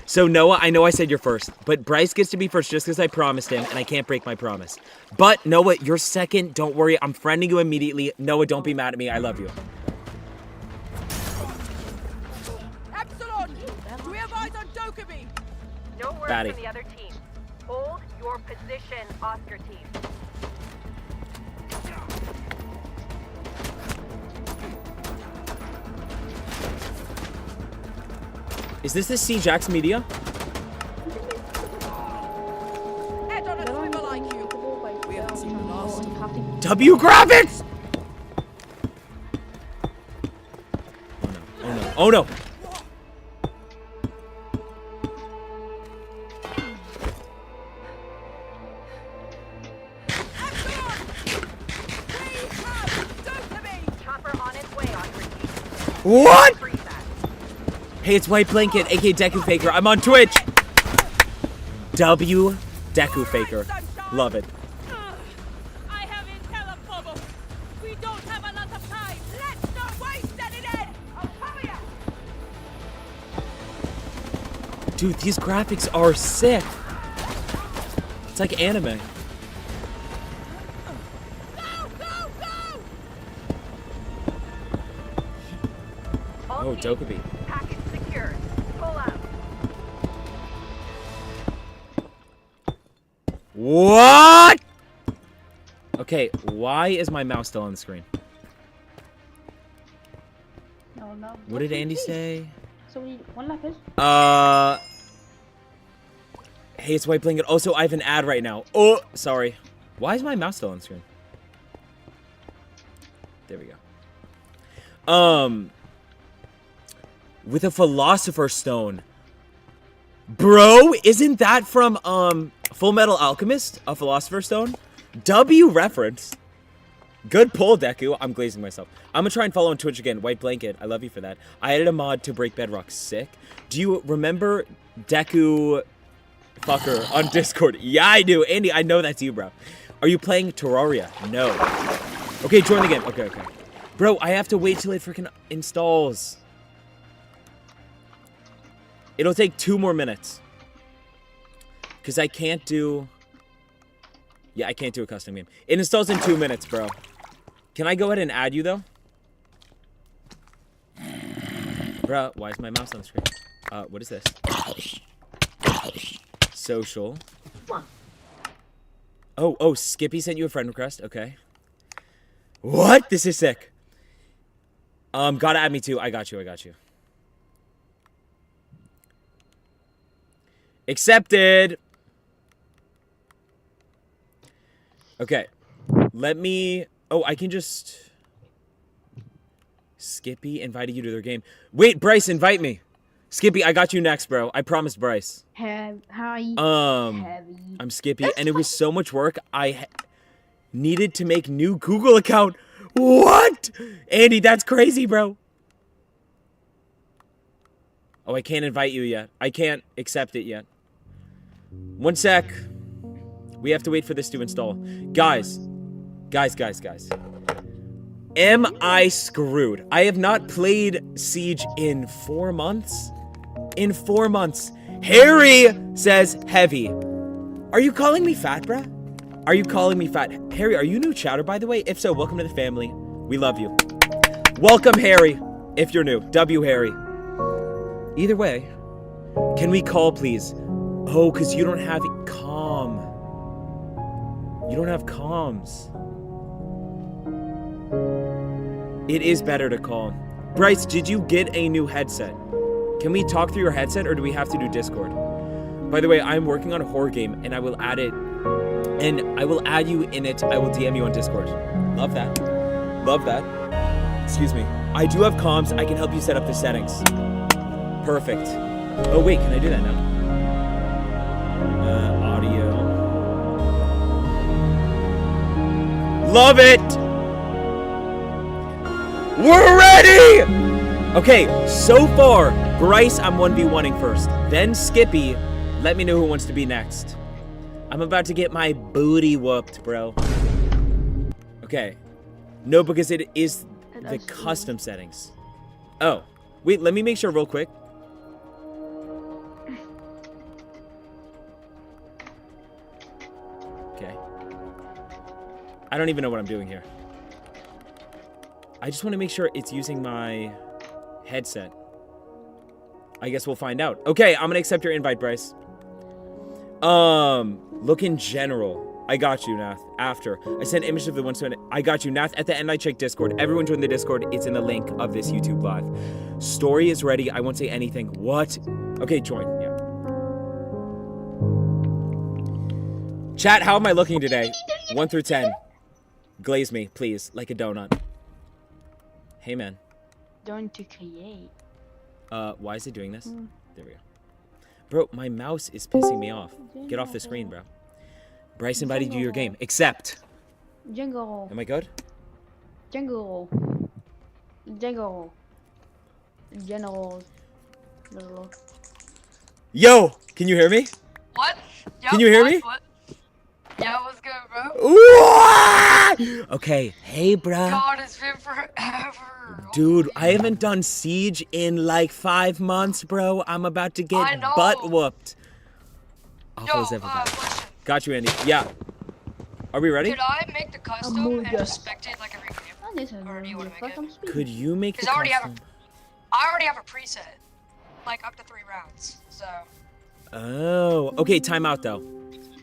So Noah, I know I said you're first, but Bryce gets to be first just because I promised him, and I can't break my promise. But Noah, you're second. Don't worry, I'm friending you immediately. Noah, don't be mad at me. I love you. Epsilon, do we have eyes on Dokkaebi? No word Batty. from the other team. Hold your position, Oscar team. Is this the CJax media? Head on a swivel like you. We haven't seen the last. W graphics! Oh no. Oh no. What? Hey, it's White Blanket, aka Deku Faker. I'm on Twitch. W Deku Faker. Love it. I have intel of Bobo. We don't have a lot of time. Let's not waste any day. I'll cover you. Dude, these graphics are sick. It's like anime. Oh, Dokkaebi. Package secured. Pull out. What? Okay, why is my mouse still on the screen? No. What did Andy say? So we need 1 lapis. Hey, it's White Blanket. Also, I have an ad right now. Oh, sorry. Why is my mouse still on the screen? There we go. With a Philosopher's Stone. Bro, isn't that from, Full Metal Alchemist? A Philosopher's Stone? W reference. Good pull, Deku. I'm glazing myself. I'm gonna try and follow on Twitch again. White Blanket. I love you for that. I added a mod to break Bedrock. Sick. Do you remember Deku fucker on Discord? Yeah, I do. Andy, I know that's you, bro. Are you playing Terraria? No. Okay, join the game. Okay. Bro, I have to wait till it freaking installs. It'll take 2 more minutes. Because I can't do... Yeah, I can't do a custom game. It installs in 2 minutes, bro. Can I go ahead and add you, though? Bro, why is my mouse on the screen? What is this? Social. Oh, Skippy sent you a friend request. Okay. What? This is sick. Gotta add me too. I got you. Accepted. Okay. Let me... Oh, I can just... Skippy invited you to their game. Wait, Bryce, invite me. Skippy, I got you next, bro. I promised Bryce. Hi. I'm Skippy, and it was so much work. I needed to make new Google account. What? Andy, that's crazy, bro. Oh, I can't invite you yet. I can't accept it yet. 1 sec. We have to wait for this to install. Guys. Am I screwed? I have not played Siege in 4 months. In 4 months. Harry says heavy. Are you calling me fat, bruh? Are you calling me fat? Harry, are you new chatter, by the way? If so, welcome to the family. We love you. Welcome, Harry, if you're new. W, Harry. Either way, can we call, please? Oh, because you don't have calm. You don't have comms. It is better to call. Bryce, did you get a new headset? Can we talk through your headset or do we have to do Discord? By the way, I'm working on a horror game and I will add it. And I will add you in it. I will DM you on Discord. Love that. Love that. Excuse me. I do have comms. I can help you set up the settings. Perfect. Oh wait, can I do that now? Audio. Love it! We're ready! Okay, so far, Bryce, I'm 1v1ing first. Then Skippy, let me know who wants to be next. I'm about to get my booty whooped, bro. Okay. No, because it is the custom settings. Oh, wait, let me make sure real quick. Okay. I don't even know what I'm doing here. I just want to make sure it's using my headset. I guess we'll find out. Okay, I'm gonna accept your invite, Bryce. Look in general. I got you, Nath. After. I sent image of the one student. I got you, Nath. At the end, I checked Discord. Everyone join the Discord. It's in the link of this YouTube live. Story is ready. I won't say anything. What? Okay, join. Yeah. Chat, how am I looking today? 1 through 10. Glaze me, please, like a donut. Hey, man. Don't to create. Why is it doing this? There we go. Bro, my mouse is pissing me off. Get off the screen, bro. Bryce invited you to your game. Accept. Jungle. Am I good? Jungle. Jungle. General. Yo, can you hear me? What? Yo, Can you hear me? What? Yeah, what's good, bro? Okay, hey, bro. God, it's been forever. Dude, I haven't done Siege in like 5 months, bro. I'm about to get butt whooped. Awful as ever, bro. Got you, Andy. Yeah. Are we ready? Could I make the custom and just spectate like every game? Or do you want to make it? Could you make the Because custom? I already have a preset. Like up to 3 rounds, so. Oh, okay, time out though.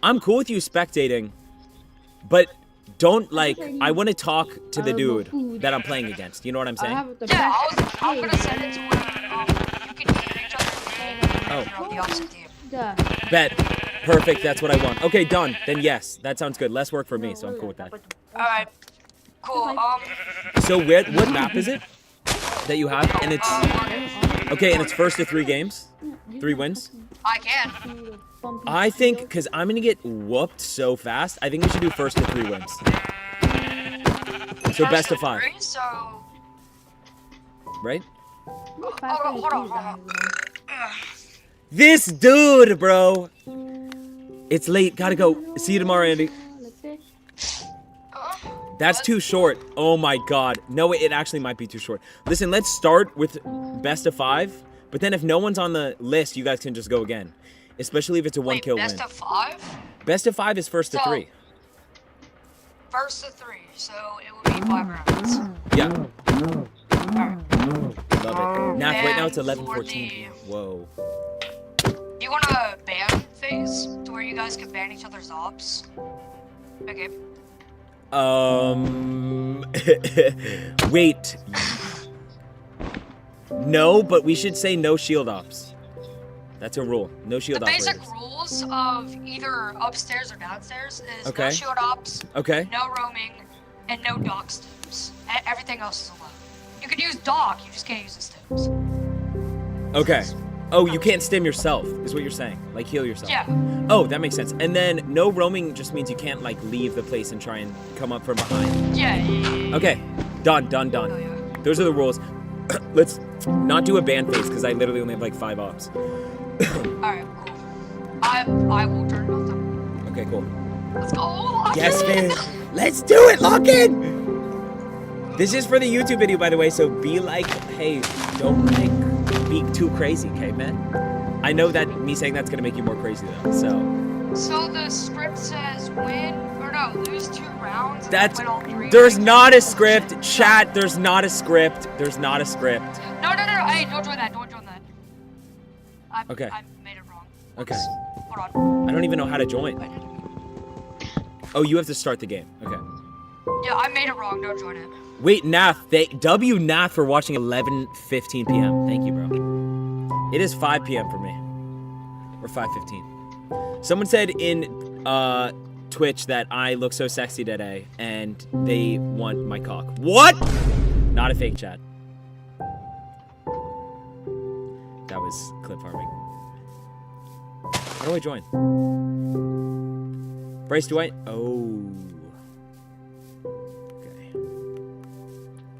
I'm cool with you spectating, but don't like, I want to talk to the dude that I'm playing against. You know what I'm saying? Yeah, I'm gonna send it to where you can hear each other and you're on the opposite team. Bet. Perfect, that's what I want. Okay, done. Then yes, that sounds good. Less work for me, so I'm cool with that. Alright, cool. So what map is it that you have? And it's, okay, and it's first to 3 games? 3 wins? I can. I think, because I'm going to get whooped so fast, I think we should do first to 3 wins. So best of 5. So. Right? Hold on. This dude, bro. It's late. Gotta go. See you tomorrow, Andy. That's too short. Oh my god. No, it actually might be too short. Listen, let's start with best of 5. But then if no one's on the list, you guys can just go again. Especially if it's a 1-kill win. Best of 5? Best of 5 is first to 3. First to 3, so it will be 5 rounds. Yeah. Love it. Nath, right now it's 11:14. Whoa. You want a ban phase to where you guys can ban each other's ops? Okay. Wait. No, but we should say no shield ops. That's a rule. No shield ops. The basic rules of either upstairs or downstairs is Okay. no shield ops, Okay. no roaming, and no dock stims. Everything else is allowed. You can use dock, you just can't use the stims. Okay. Oh, you can't stim yourself, is what you're saying. Like, heal yourself. Yeah. Oh, that makes sense. And then no roaming just means you can't, like, leave the place and try and come up from behind. Yeah. Okay. Done. Those are the rules. Let's not do a ban phase, because I literally only have, like, 5 ops. Alright, cool. I will turn it off. Okay, cool. Let's go. Lock Yes, in. man. Let's do it. Lock in. This is for the YouTube video, by the way, so be like, hey, don't, like, be too crazy, okay, man? I know that me saying that's gonna make you more crazy, though, so. So the script says win, or no, lose 2 rounds. And That's, win all 3. there's not a script. Chat, there's not a script. There's not a script. No. Hey, don't join that. Don't join that. Okay. I made it wrong. Okay. Hold on. I don't even know how to join. Oh, you have to start the game. Okay. Yeah, I made it wrong. Don't join it. Wait, Nath. W Nath for watching 11:15 p.m. Thank you, bro. It is 5 p.m. for me. Or 5:15. Someone said in Twitch that I look so sexy today, and they want my cock. What? Not a fake chat. That was clip farming. How do I join? Bryce, do I? Oh. Okay.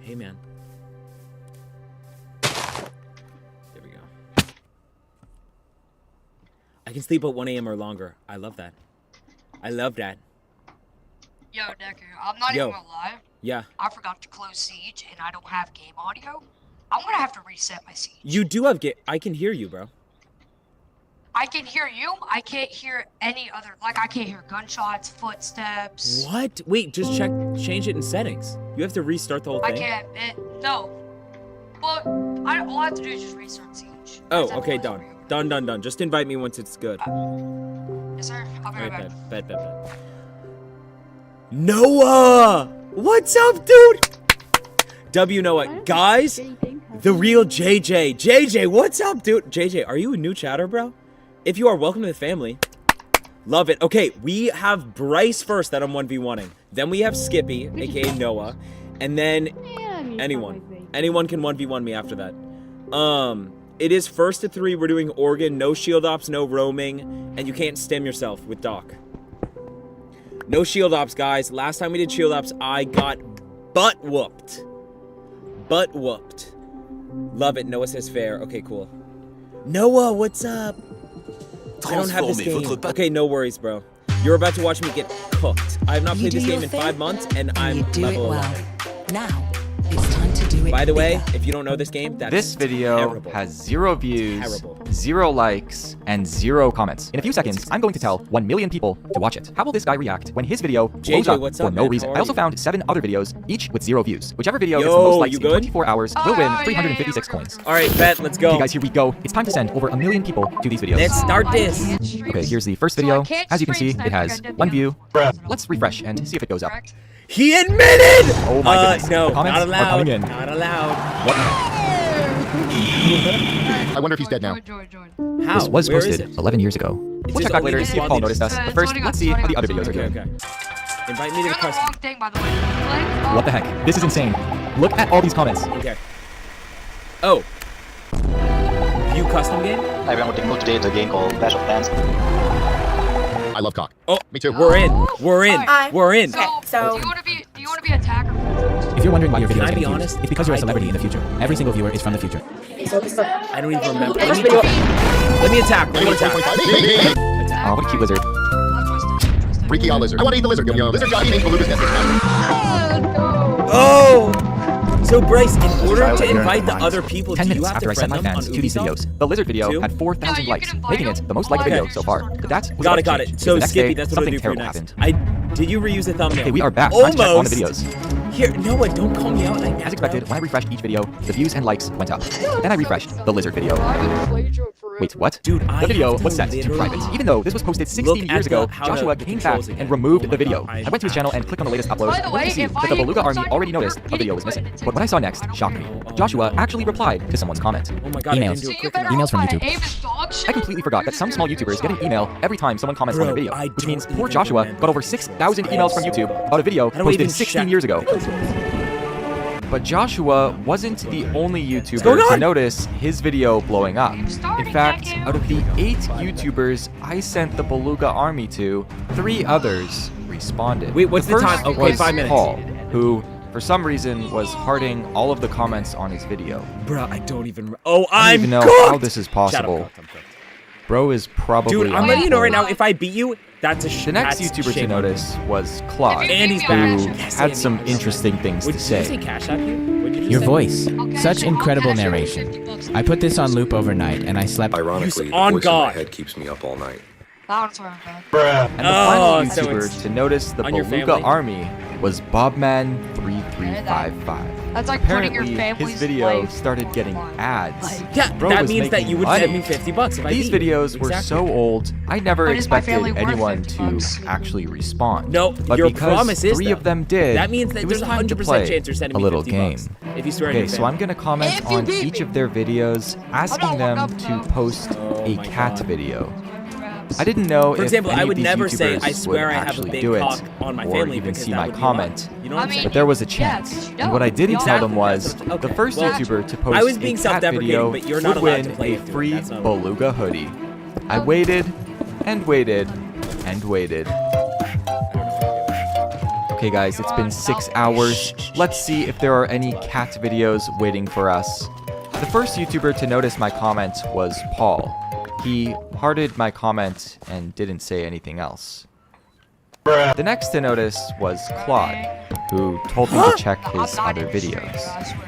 Hey, man. There we go. I can sleep at 1 a.m. or longer. I love that. I love that. Yo, Decker, I'm not even gonna lie. Yeah. I forgot to close Siege, and I don't have game audio. I'm gonna have to reset my Siege. You do have I can hear you, bro. I can hear you. I can't hear any other. Like, I can't hear gunshots, footsteps. What? Wait, just change it in settings. You have to restart the whole thing. I can't. No. But all I have to do is just restart Siege. Oh, okay, done. Done. Just invite me once it's good. Yes, sir. I'll be right back. Bet. Noah! What's up, dude? W Noah. Guys, the real JJ. JJ, what's up, dude? JJ, are you a new chatter, bro? If you are, welcome to the family. Love it. Okay, we have Bryce first that I'm 1v1ing. Then we have Skippy, aka Noah. And then anyone. Anyone can 1v1 me after that. It is 1st to 3. We're doing Oregon. No shield ops, no roaming. And you can't stem yourself with Doc. No shield ops, guys. Last time we did shield ops, I got butt whooped. Butt whooped. Love it. Noah says fair. Okay, cool. Noah, what's up? I don't have this game. Okay, no worries, bro. You're about to watch me get cooked. I have not played this game in 5 months, and I'm level 11. Now, it's time to do it. By the way, if you don't know this game, that's this video terrible. has 0 views, Terrible. 0 likes, and 0 comments. In a few seconds, I'm going to tell 1 million people to watch it. How will this guy react when his video blows up for no reason? I also found 7 other videos, each with 0 views. Whichever video gets the most likes in 24 hours will win 356 coins. All right, bet. Let's go. Okay, guys, here we go. It's time to send over 1 million people to these videos. Let's start this. Okay, here's the first video. As you can see, it has 1 view. Let's refresh and see if it goes up. He admitted! Oh my goodness. No, the comments not are allowed. coming in. Not allowed. What? I wonder if he's dead now. How? This was Where is posted 11 years ago. We'll check back later and see if Paul noticed us. But first, let's see how the other videos are doing. Okay. Invite me to the quest. Thing, by the way. What the heck? This is insane. Look at all these comments. Okay. Oh. View custom game? Hi everyone, we're taking a look today at a game called Clash of Clans. I love cock. Oh, me too. We're in. We're in. We're in. So, do you want to be attacker? If you're wondering why your video is Can I be getting views, honest? it's because you're a celebrity in the future. Every single viewer is from the future. I don't even remember. Let me attack. Let me attack. Oh, what a cute lizard. Freaky all lizard. I want to eat the lizard. Give me a lizard job eating Beluga's nest. Oh! So Bryce, in order to invite the other people, 10 do you minutes have after to I sent friend my them on fans to these Ubisoft? videos, the lizard video had 4,000 likes, making it the most liked video so far. But that was Got it. So Skippy, that's what I'll something do for you terrible next. happened. Did you reuse the thumbnail? Okay, we are back. Time to check on the Almost. videos. Here, Noah, don't call me out like that. As expected, when I refreshed each video, the views and likes went up. Then I refreshed the lizard video. Wait, what? Dude, the video was set to private. Even though this was posted 16 years ago, Joshua came back and removed the video. I went to his channel and clicked on the latest upload, only to see that the Beluga army already noticed a video was missing. But what I saw next shocked me. Joshua actually replied to someone's comment. Oh my god, Emails. Emails from YouTube. I completely forgot that some small YouTubers get an email every time someone comments on a video, which means poor Joshua got over 6,000 emails from YouTube about a video posted 16 years ago. But Joshua wasn't the only YouTuber to notice his video blowing up. In fact, out of the 8 YouTubers I sent the Beluga army to, 3 others responded. Wait, what's the first time? Okay, was 5 minutes. Paul, who, for some reason, was hearting all of the comments on his video. Bruh, I don't even. I don't even know how this is possible. Bro is probably. Dude, I'm letting you know right now. If I beat you, that's a The next YouTuber to notice was Claude, And he's who back. had some interesting things to Did you say say. Cash App you? Your voice. Such incredible narration. I put this on loop overnight and I slept Ironically, the on voice God. in my head keeps me up all night. That one's where I'm bad. And the final so YouTuber it's to notice the on your Beluga family? Army was Bobman3355. That's like putting Apparently, your family's his video life started getting ads. Yeah, Bro that was means that making you would money. send me $50 if I These beat you. videos were Exactly. so old, I never But is my expected family worth anyone $50? to actually respond. No, but your because promise is, 3 though. of them did, That means that it was there's a time to 100% play chance you're sending a me little $50 game. if you swear on Okay, your so family. I'm gonna comment If you on beat each me. of their videos, asking them woke up, to though. post a my cat God. video. I didn't know For if example, any I of would these never say, YouTubers I swear would I have a actually big do it, cock on my or family, even because see that my would be a lie. comment. You know what I'm saying? But there was a Yeah, chance. 'cause you And don't. what I didn't tell them was Exactly, that's what- the first okay. YouTuber to I post was being a cat self-deprecating, video but you're not would allowed win to play a into it. free That's not- Beluga hoodie. I waited and waited and waited. Okay guys, it's been 6 hours. Let's see if there are any cat videos waiting for us. The first YouTuber to notice my comment was Paul. He hearted my comment and didn't say anything else. The next to notice was Claude, who told me to check his other videos.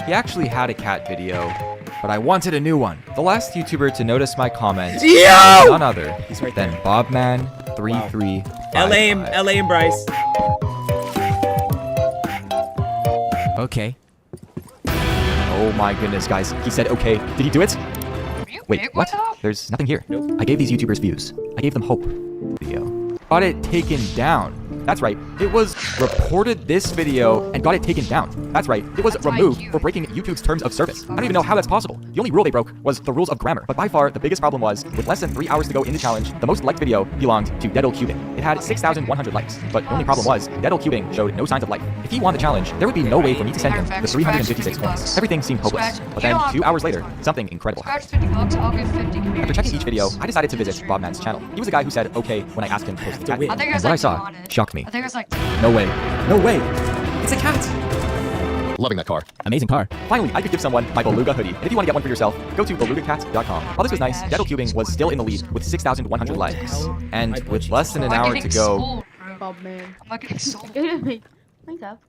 He actually had a cat video, but I wanted a new one. The last YouTuber to notice my comment was none other than Bobman3355. LA and Bryce. Okay. Oh my goodness, guys. He said okay. Did he do it? Wait, what? There's nothing here. I gave these YouTubers views. I gave them hope. Video. Got it taken down. That's right. It was reported this video and got it taken down. That's right. It was removed for breaking YouTube's terms of service. I don't even know how that's possible. The only rule they broke was the rules of grammar. But by far, the biggest problem was, with less than 3 hours to go in the challenge, the most liked video belonged to Deadle Cubing. It had 6,100 likes. But the only problem was, Deadle Cubing showed no signs of life. If he won the challenge, there would be no way for me to send him the 356 points. Everything seemed hopeless. But then, 2 hours later, something incredible happened. Scratch $50, I'll give 50 community. After checking each video, I decided to visit Bobman's channel. He was a guy who said okay when I asked him to post the cat. I think it And was what I like saw 200. shocked me. I think it was like No way. No way. It's a cat. Loving that car. Amazing car. Finally, I could give someone my Beluga hoodie. And if you want to get one for yourself, go to belugacat.com. While this was nice, Deadle Cubing was still in the lead with 6,100 likes. And with less than an I'm hour getting to go, sold, bro. Bob, man. I'm not getting sold. Thanks, Ab.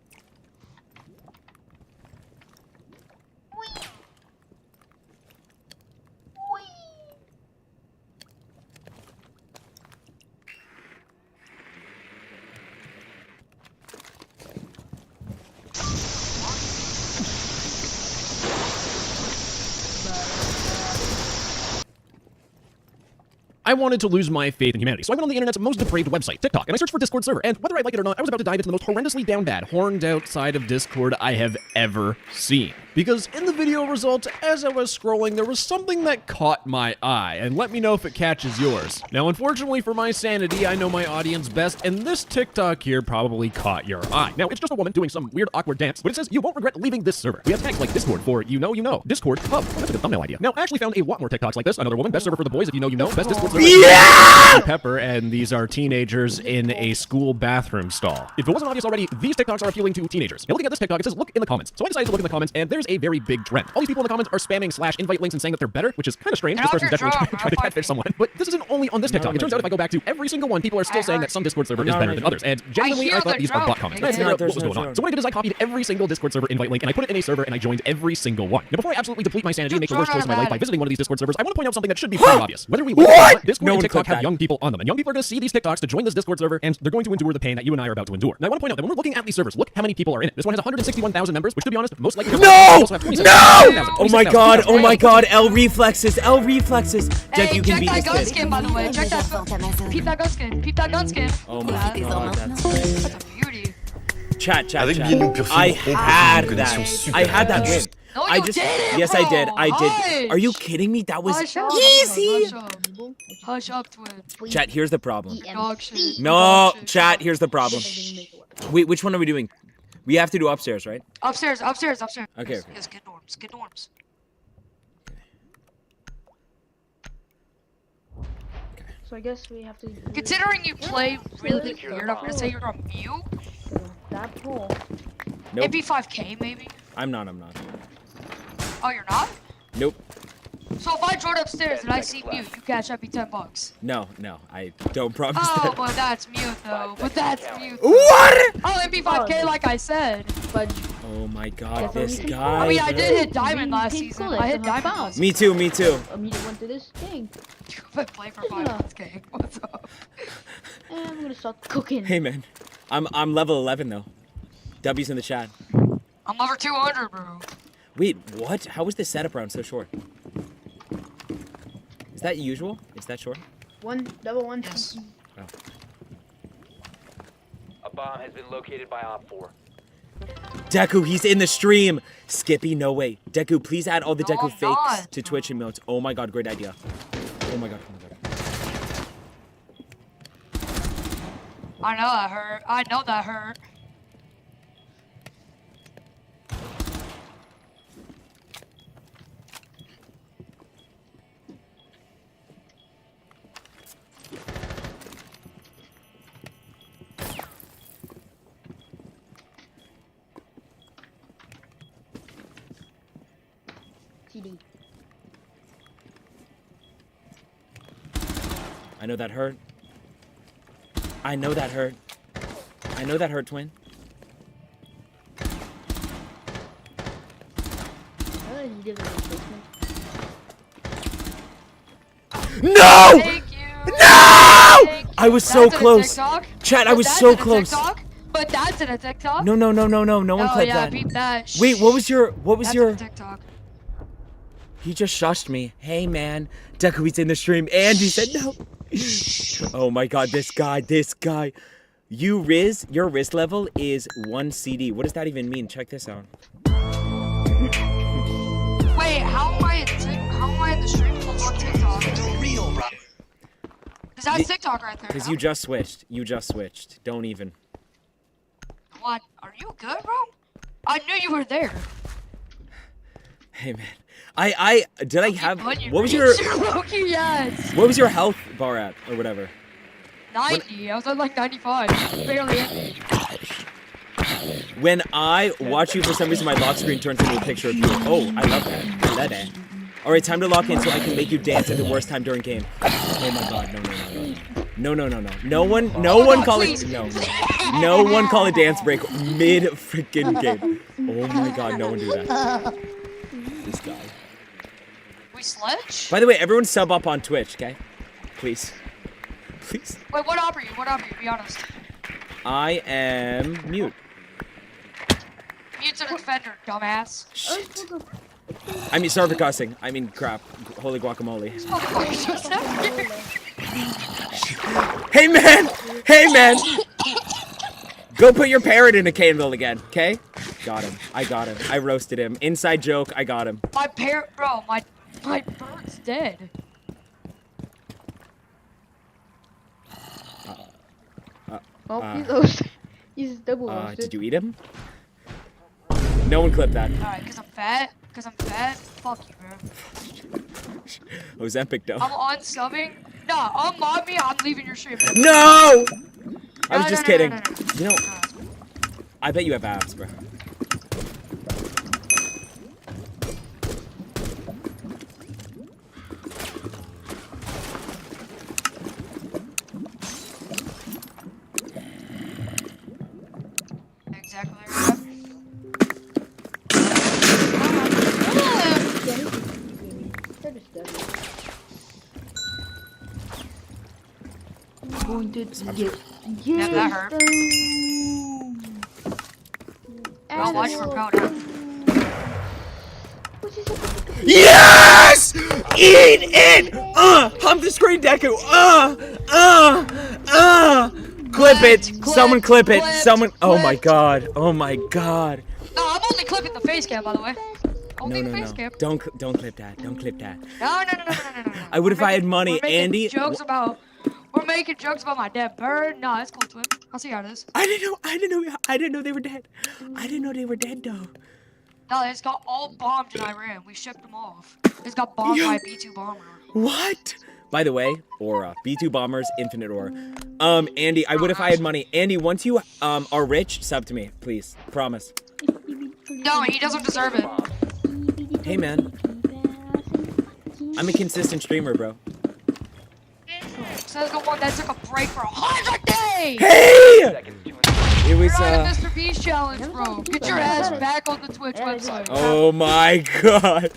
I wanted to lose my faith in humanity, so I went on the internet's most depraved website, TikTok, and I searched for Discord server, and whether I like it or not, I was about to dive into the most horrendously down bad, horned out side of Discord I have ever seen. Because in the video results, as I was scrolling, there was something that caught my eye, and let me know if it catches yours. Now, unfortunately for my sanity, I know my audience best, and this TikTok here probably caught your eye. Now, it's just a woman doing some weird, awkward dance, but it says, you won't regret leaving this server. We have tags like Discord for you know. Discord Hub. That's a good thumbnail idea. Now, I actually found a lot more TikToks like this. Another woman, best server for the boys if you know, best Discord server. Yeah! Pepper, and these are teenagers in a school bathroom stall. If it wasn't obvious already, these TikToks are appealing to teenagers. Now, looking at this TikTok, it says, look in the comments. So I decided to look in the comments, and there's a very big trend. All these people in the comments are spamming /invite links and saying that they're better, which is kind of strange. This person's definitely trying to catfish someone. But this isn't only on this TikTok. It turns out if I go back to every single one, people are still saying that some Discord server is better than others. And genuinely, I thought these are bot comments. I had to figure out what was going on. So what I did is I copied every single Discord server invite link, and I put it in a server, and I joined every single one. Now, before I absolutely deplete my sanity and make the worst choice of my life by visiting one of these Discord servers, I want to point out something that should be pretty obvious. Whether we like it or not, Discord and TikTok have young people on them, and young people are going to see these TikToks to join this Discord server, and they're going to endure the pain that you and I are about to endure. Now, I want to point out that when we're looking at these servers, look how many people are in it. This one has 161,000 members, which, to be honest, most likely No! Oh my god, oh my god, L reflexes. Jeff, Hey, you can check beat that this gun kid. skin, by the way. Check that. Peep that gun skin. Peep that gun skin. Oh my god, That's a beauty. Chat. Avec I Biennou Pur had Film, that. une connexion super I had that win. rapide. No, I you just didn't, yes, I did. bro. I did. Hush. Are you kidding me? That was Hush up, easy. Hush up, twin. Chat, here's the problem. Dog shit. No, chat, here's the problem. Wait, which one are we doing? We have to do upstairs, right? Upstairs. Okay. Yes, get norms. So I guess we have to. Considering you play really weird, I'm gonna say you're on mute. That pool. Nope. MP5K maybe. I'm not. Oh, you're not? Nope. So if I join upstairs and I see mute, you cash up me $10. No, I don't promise Oh, that. but that's mute though. What? Oh, MP5K, Oh. like I said. But Oh Oh my god, That's this what we can guy. I mean, I did hit diamond Green last pink season. colors I hit and I diamond. found. Me too, me too. You went to this thing. I play for 5 months, gang. What's up? And I'm gonna start cooking. Hey man, I'm level 11 though. W's in the chat. I'm over 200, bro. Wait, what? How was the setup round so short? Is that usual? Is that short? Double one. Yes. Oh. A bomb has been located by Op 4. Deku, he's in the stream. Skippy, no way. Deku, please add all the No, Deku I'm fakes not. to Twitch emotes. Oh my god, great idea. Oh my god, oh my god. I know that hurt. I know that hurt. CD. I know that hurt. I know that hurt. I know that hurt, twin. No! Thank you. No! I was so That's in a close. TikTok? Chat, I But was that's so in a close. TikTok? But that's in a TikTok? No, no, no, no, no. No one Oh, clipped yeah, that. beep that. Wait, what was your That's in a TikTok. He just shushed me. Hey man, Deku's in the stream and he said no. Oh my god, this guy. Your Riz level is 1 CD. What does that even mean? Check this out. Wait, how am I in the stream on TikTok? The real rap. Is that TikTok right there? Because you just switched. Don't even. What? Are you good, bro? I knew you were there. Hey man. Did I have what was your Loki, yes. what was your health bar at or whatever? 90. I was at like 95. Barely. When I watch you, for some reason my lock screen turns into a picture of you. Oh, I love that. I love that. All right, time to lock in so I can make you dance at the worst time during game. Oh my god, no. No one call it No one call a dance break mid freaking game. Oh my god, no one do that. This guy. We sledge? By the way, everyone sub up on Twitch, okay? Please. Please. Wait, what op are you? Be honest. I am mute. Mute's a defender, dumbass. I mean, sorry for cussing. I mean, crap. Holy guacamole. Hey man! Go put your parrot in a candle again, okay? Got him. I got him. I roasted him. Inside joke, I got him. My parrot, bro, my bird's dead. He's double roasted. Did you eat him? No one clipped that. Alright, cause I'm fat. Fuck you, bro. Ozempic though. I'm unsubbing. No, unmob me, I'm leaving your stream. No! I was No, just no, kidding. no. You know, I bet you have abs, bro. Exactly. Going to get Yeah, that hurt. Well, watch for powder. Yes! Eat it! Hump the screen, Deku! Clip it! Someone clip it! Someone. Oh my god! Oh my god! No, I'm only clipping the face cam, by the way. Only the face cam. Don't clip that. Don't clip that. No. I would if I had money, We're making Andy. We're making jokes about my dead bird. No, it's cool, twin. I'll see how it is. I didn't know they were dead. I didn't know they were dead though. No, it's got all bombed in Iran. We shipped them off. It's got bombed by a B-2 bomber. What? By the way, Aura. B2 bombers, infinite aura. Andy, I would if I had money. Andy, once you are rich, sub to me, please. Promise. No, he doesn't deserve it. Hey man. I'm a consistent streamer, bro. Says the one that took a break for 100 days! Hey! It was You're on a Mr. Beast challenge, bro. Get your ass back on the Twitch website. Oh my god.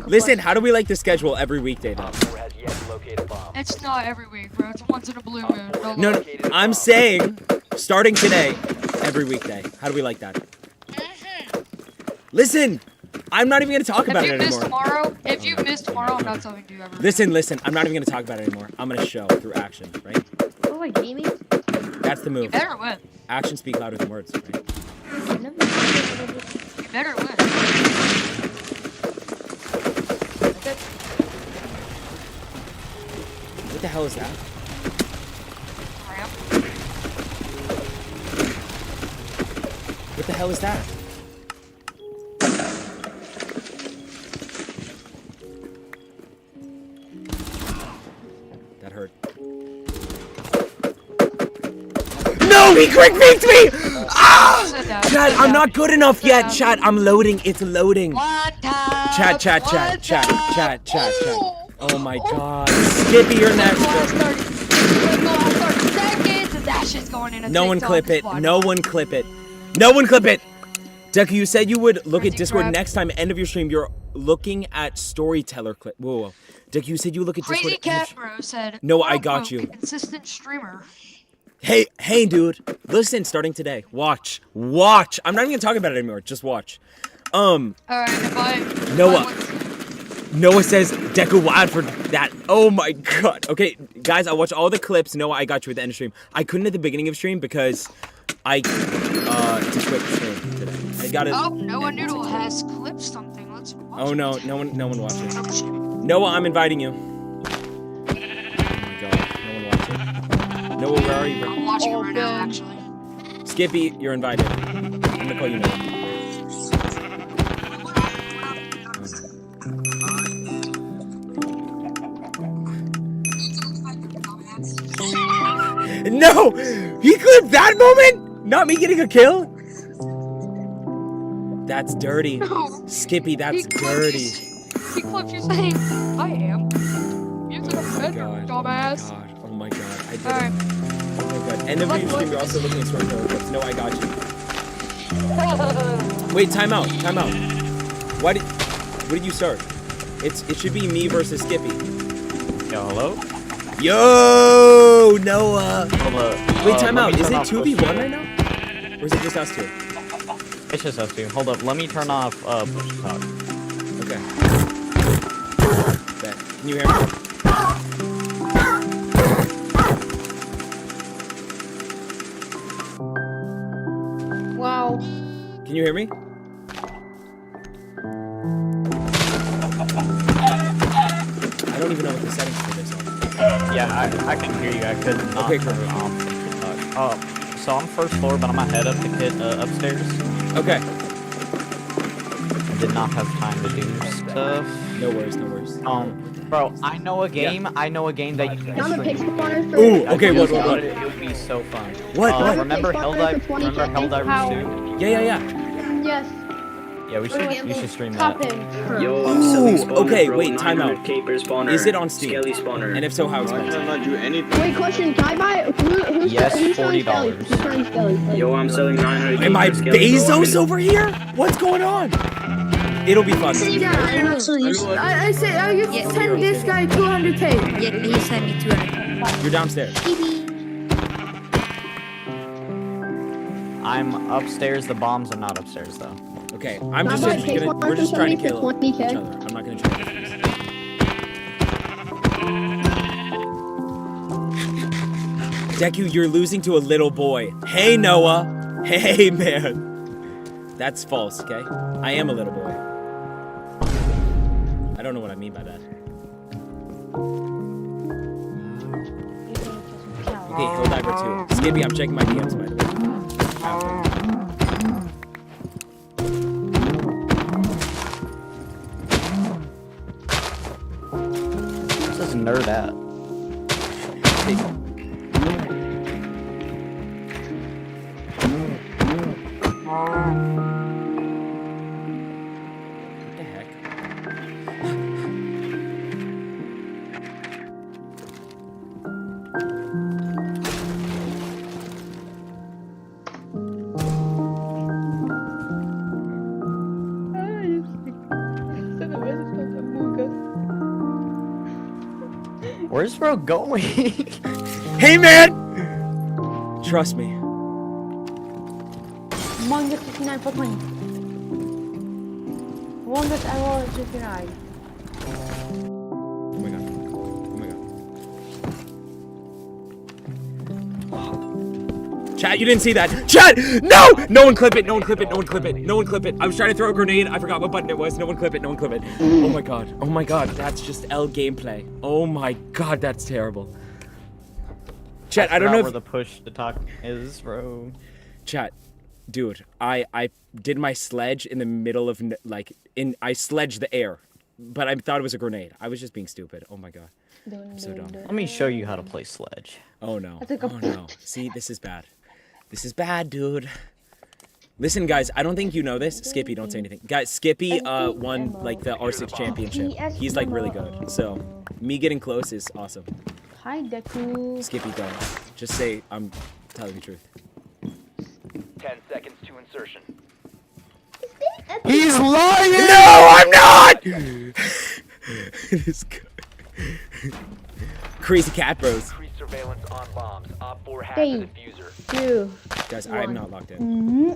Listen, how do we like the schedule every weekday though? It's not every week, bro. It's once in a blue moon. No, I'm saying starting today, every weekday. How do we like that? Listen, I'm not even gonna talk about it anymore. If you miss tomorrow, I'm not telling you ever. Listen, I'm not even gonna talk about it anymore. I'm gonna show through action, right? Oh, like gaming? That's the move. You better win. Actions speak louder than words, right? You better win. What the hell is that? What the hell is that? That hurt. No, he quick peeked me! Ah! Chat, I'm not good enough yet. Chat, I'm loading. It's loading. Chat. Oh my god. Skippy, you're next. No one clip it. No one clip it. No one clip it. Deku, you said you would look at Discord next time. End of your stream. You're looking at storyteller clip. Whoa. Deku, you said you look at Discord. Crazy Cat Bro said. No, I got you. Consistent streamer. Hey, dude. Listen, starting today. Watch. I'm not even gonna talk about it anymore. Just watch. Alright, if I... Noah says Deku wild for that. Oh my god. Okay, guys, I watched all the clips. Noah, I got you at the end of stream. I couldn't at the beginning of stream because I just quit the stream today. I got it. Oh, Noah Noodle has clipped something. Let's watch Oh no, no one watched it. Noah, I'm inviting you. Oh my god, no one watched it. Noah, where are you? I'm watching it right now, actually. Skippy, you're invited. I'm gonna call you Noah. No! He clipped that moment? Not me getting a kill? That's dirty. No. Skippy, that's dirty. He clipped you saying, I am. You're the defender, dumbass. Oh my god, I did Alright. it. Oh my god. End of your stream, you're also looking at storyteller clips. No, I got you. Wait, time out. What did you start? It should be me versus Skippy. Yo, hello? Yo, Noah. Hold up. Wait, time let out. me Is turn it off 2v1 push right now? Or is it just us two? It's just us two. Hold up. Let me turn off push to talk. Okay. Bet. Can you hear me? Wow. Can you hear me? I don't even know what the settings for this are. Yeah, I can hear you. I could not Okay, turn it off. So I'm first floor, but I'm gonna head up to Kit upstairs. Okay. I did not have time to do stuff. No worries. Bro, I know a game that you can stream. Ooh, okay, what? It would be so fun. What? Remember Helldivers 2? Yeah. Yes. Yeah, we should stream that. Yo, I'm selling spawners, okay, bro, wait, time out. 900k per spawner. Is it on Steam? Skelly spawner. And if so, how expensive? Wait, question. Can I buy? Who's Yes, who's selling $40. Skelly? Who's selling Skelly? Yo, I'm selling 900k Am I per Skelly, bro. Bezos over here? What's going on? It'll be fun. Yeah, I said I just send this guy 200k. Yeah, he sent me 200. You're downstairs. I'm upstairs. The bombs are not upstairs though. Okay, we're just trying to kill each other. I'm not gonna try to kill this. Deku, you're losing to a little boy. Hey, Noah. Hey, man. That's false, okay? I am a little boy. I don't know what I mean by that. Okay, Helldiver 2. Skippy, I'm checking my DMs, by the way. Where's this nerd at? What the heck? Where's bro going? Hey, man! Trust me. 159 for 20. 100 arrow 59. Oh my god. Oh my god. Chat, you didn't see that. Chat! No! No one clip it. No one clip it. No one clip it. No one clip it. I was trying to throw a grenade. I forgot what button it was. No one clip it. No one clip it. Oh my god. Oh my god. That's just L gameplay. Oh my god. That's terrible. Chat, I don't know where if... the push to talk is, bro. Chat, dude, I did my sledge in the middle of, like, I sledged the air. But I thought it was a grenade. I was just being stupid. Oh my god. So dumb. Let me show you how to play sledge. Oh no. Oh no. See, this is bad. This is bad, dude. Listen, guys, I don't think you know this. Skippy, don't say anything. Guys, Skippy won, like, the R6 championship. He's, like, really good. So, me getting close is awesome. Hi, Deku. Skippy, don't. Just say I'm telling the truth. 10 seconds to insertion. He's lying! No, I'm not! It is good. Crazy cat bros. Increased surveillance on bombs. Op 4 has a 3, diffuser. 2. Guys, I am not locked in.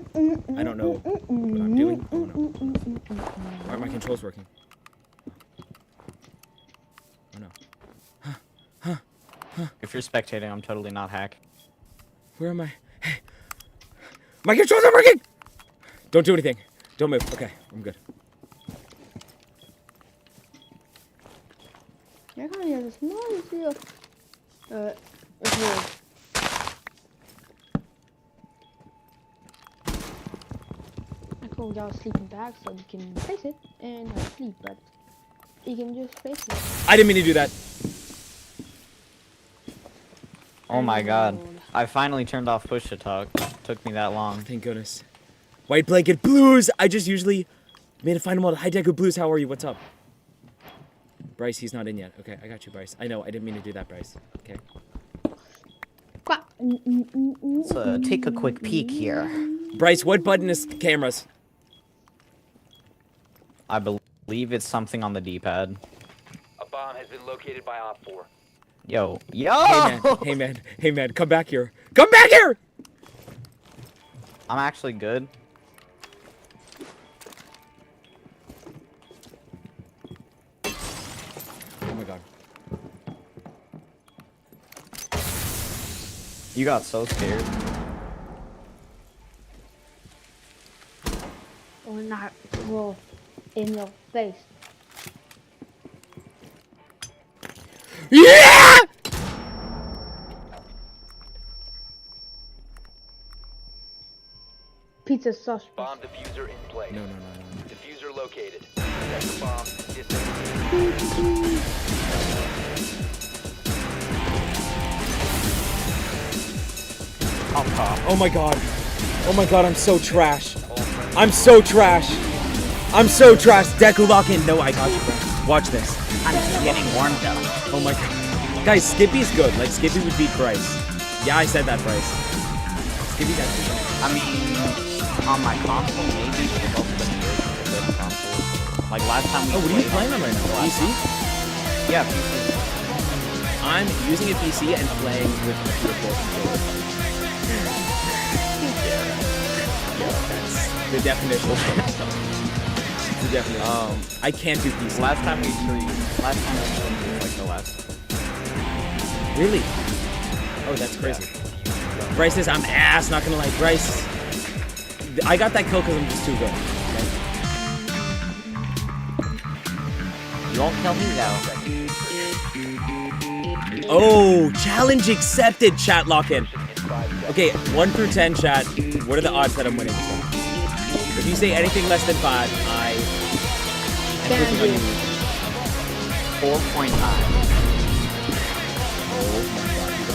I don't know what I'm doing. Oh no. Why are my controls working? Oh no. If you're spectating, I'm totally not hack. Where am I? Hey. My controls are working! Don't do anything. Don't move. Okay, I'm good. Jag kan göra small. I called y'all sleeping bag so you can place it and have sleep, but you can just place it. I didn't mean to do that. Oh my god. I finally turned off push to talk. Took me that long. Thank goodness. White Blanket Blues! I just usually made a final mode. Hi, Deku Blues, how are you? What's up? Bryce, he's not in yet. Okay, I got you, Bryce. I know, I didn't mean to do that, Bryce. Okay. Let's take a quick peek here. Bryce, what button is cameras? I believe it's something on the D-pad. A bomb has been located by Op 4. Yo. Hey man, come back here. Come back here! I'm actually good. Oh my god. You got so scared. Or not roll in your face. Yeah! Pizza sauce. Bomb diffuser in place. No. Diffuser located. Second bomb disable. Oh my god. Oh my god, I'm so trash. I'm so trash. I'm so trash. Deku, lock in. No, I got you, bro. Watch this. I'm just getting warmed up. Oh my god. Guys, Skippy's good. Like, Skippy would beat Bryce. Yeah, I said that, Bryce. Skippy's actually good. I mean, on my console, maybe, but it's also been years since I played on console. Like, last time we what are you playing on right now? PC? Yeah, PC. I'm using a PC and playing with a controller. That's the definition. The definition. I can't do PC. Last time we streamed was like the last. Really? Oh, that's crazy. Yeah. Bryce says I'm ass, not gonna lie. Bryce, I got that kill because I'm just too good. Okay? You won't kill me though. Oh, challenge accepted, chat lock-in. Okay, 1 through 10, chat. What are the odds that I'm winning? If you say anything less than 5, I am clicking on you. 4.9. Oh my god.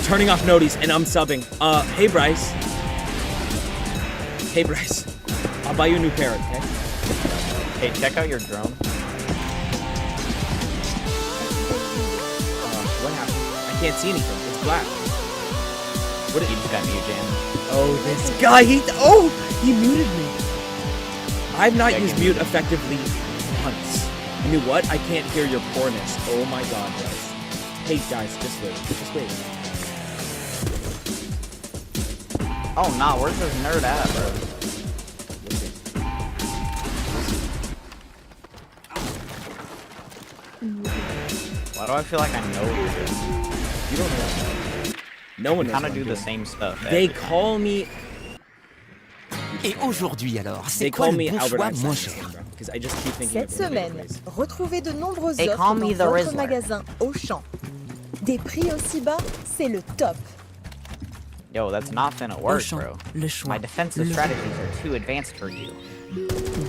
Turning off noties and I'm subbing. Hey Bryce. Hey Bryce. I'll buy you a new parrot, okay? Hey, check out your drone. What happened? I can't see anything. It's black. What did you just got mute jammed? Oh, this guy, he muted me. I've not used mute effectively once. You know what? I can't hear your poorness. Oh my god, guys. Hey guys, just wait. Just wait. Oh no, where's this nerd at, bro? Why do I feel like I know this? You don't know. No one knows. Kind of do the same stuff. They call me. Et aujourd'hui alors, They c'est quoi call le me bon Albert choix moins Einstein, cher? bro, because I just keep thinking. Cette semaine, retrouvez de nombreuses They offres call me dans the votre Rizzler. magasin Auchan. Des prix aussi bas, c'est le top. Yo, that's not finna work, Auchan, bro. le choix. My defensive strategies are too advanced for you.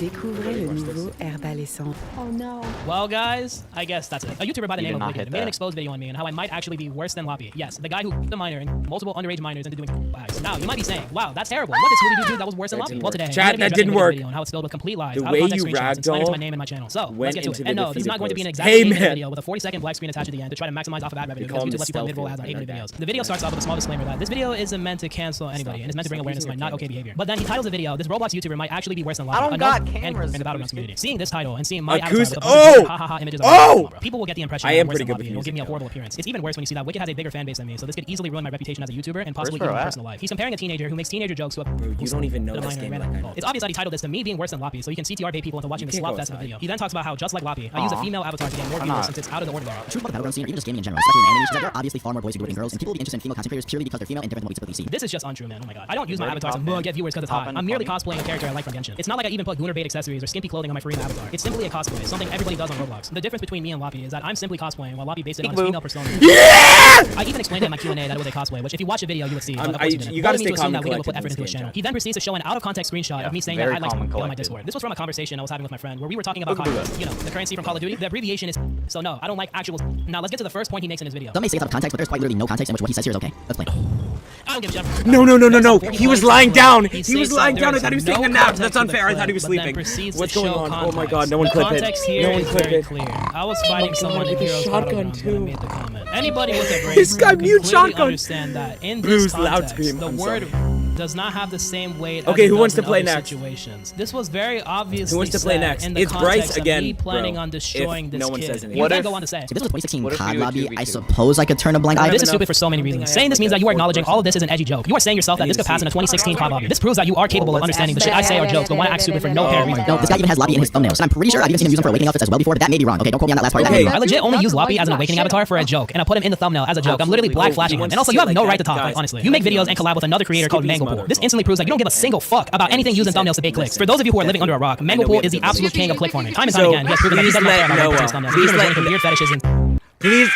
Découvrez le nouveau Herbal Essence. Oh no. Well, guys, I guess that's it. A YouTuber by the You name did of not Wicked hit made an that. exposed video on me and how I might actually be worse than Loppy. Yes, the guy who f***ed a minor and multiple underage minors into doing acts. Now, you might be saying, wow, that's terrible. What did Smoothie do that was worse than Loppy? Well, today, Chat, that didn't work. video on how it's filled with complete lies, The out way of context you screenshots, and slanders ragdoll my name and my channel. So, went let's get to into it. the And no, this is defeated not going to be an pose. exact Hey, 8-minute man. video with a 40-second black screen attached at the end to try to maximize off of ad revenue call because him YouTube lets you put the mid-roll ads on stealthy 8-minute one. videos. The video starts off with a small disclaimer that this video isn't meant to cancel anybody and it's meant to bring awareness to my not okay behavior. But then he titles the video, this Roblox YouTuber might actually be worse than Loppy. I don't A got known cameras. and the Battlegrounds community. Seeing this title and seeing my avatar Acoust- with a bunch of Oh! ha-ha-ha images Oh! of people will get the impression I that am I'm worse pretty than good Loppy and with will give me a music, horrible appearance. It's even worse when you see that Wicked has a bigger fan base than me, so this could easily ruin my reputation as a YouTuber and possibly Where's even my bro at? personal life. He's comparing a teenager who makes teenager jokes to a you don't even know to a this minor game and like I ran know. it. It's obvious that he titled this to me being worse than Loppy, so he can CTR bait people into watching the can't slop go fest of the outside. video. He then talks about how just like Loppy, I use a Aw. female avatar to get more Why viewers not? since it's out of the ordinary. The truth about the battleground scene, or even just gaming in general, especially in anime, is that there are obviously far more boys who do it than girls, and people will be interested in female content creators purely because they're female and different than what we typically see. This is just untrue, man. Oh my god. I don't use my Ready, avatar to pop in. get viewers because it's Pop hot. in, I'm merely pop cosplaying a character I like from Genshin. It's not like I even put Lunar Bait accessories or skimpy clothing on my Farina avatar. It's simply a cosplay, something everybody does on Roblox. The difference between me and Loppy is that I'm simply cosplaying while Loppy based it on his Peekaboo. female persona. Yeah! I even explained in my Q&A that it was a cosplay, which if you watch the video, you would see. But of I- course you didn't. you gotta Leading me stay to assume calm and that Wicked will put collected effort in into this his game, channel. chat. He then proceeds to show an out-of-context screenshot of me saying that very I like calm and to on my collected. Discord. This was from a conversation I was having with my friend where we were talking about, you know, the currency from Call of Duty. The abbreviation is so no, I don't like actual. Now let's get to the first point he makes in his video. Some may say it's out of context, but there's quite literally no context in which what he says here is okay. Let's play. I don't give a shit. No. He was lying down. He He was states lying that down. I there thought he is was taking a no nap. context That's to the unfair. I thought he was clip, but then sleeping. proceeds to What's going show on? Oh my context. god, no one The clip it. context here No one is clip very it. clear. I was fighting someone in with a Heroes shotgun, Battlegrounds when I too. made the comment. Anybody with a brain This guy will mute completely shotgun. understand that in Bruce, this loud context, scream. the I'm word sorry. does not have the same weight. Okay, as who it wants does to in play other next? Situations. This was very obviously Who wants to play said next? in the It's Bryce context of again, me planning bro, on destroying if this no one kid. says anything. You What then if- go on to say. If this was a 2016 What if COD we do a lobby, 2v2? I suppose I could turn a blind eye. This is stupid for so many reasons. Saying this means that you are acknowledging all of this is an edgy joke. You are saying yourself that this could pass in a 2016 COD lobby. This proves that you are capable of understanding the shit I say are jokes, but want to act stupid for no apparent reason. No, this guy even has lobby in his thumbnail, so I'm pretty sure I've even seen him use them for awakening outfits as well before, but that may be wrong. Okay, don't quote me on that last part. That may be I wrong. legit only use Loppy as an awakening avatar for a joke, and I put him in the thumbnail as a joke. I'm literally black flashing him. And also, you have no right to talk, like, honestly. You make videos and collab with another creator called Mangopool. This instantly proves that you don't give a single fuck about anything using thumbnails to bait clicks. For those of you who are living under a rock, Mangopool is the absolute king of click farming. Time and time again, he has proven that he does not care about white person's thumbnails. He even resorting to weird fetishes and Please.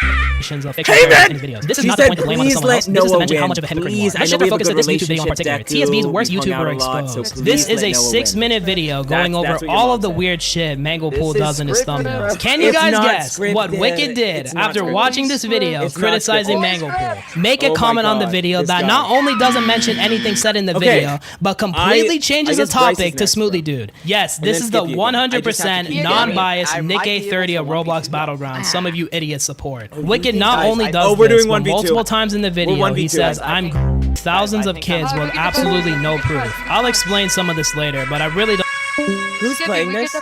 of fiction in his videos. This is not the point to blame on someone else. This is to mention how much of a hypocrite you are. I should have focused this YouTube video in particular. TSB's worst YouTuber exposed. This is a 6-minute video going over all of the weird shit Mangopool does in his thumbnails. Can you guys guess what Wicked did after watching this video criticizing Mangopool? Make a comment on the video that not only doesn't mention anything said in the video, but completely changes the topic to Smoothie Dude. Yes, this is the 100% non-biased Nick A30 of Roblox Battlegrounds. Some of you idiots support. Wicked not only does this, but multiple times in the video, he says, I'm thousands of kids with absolutely no proof. I'll explain some of this later, but I really don't. Who's playing this?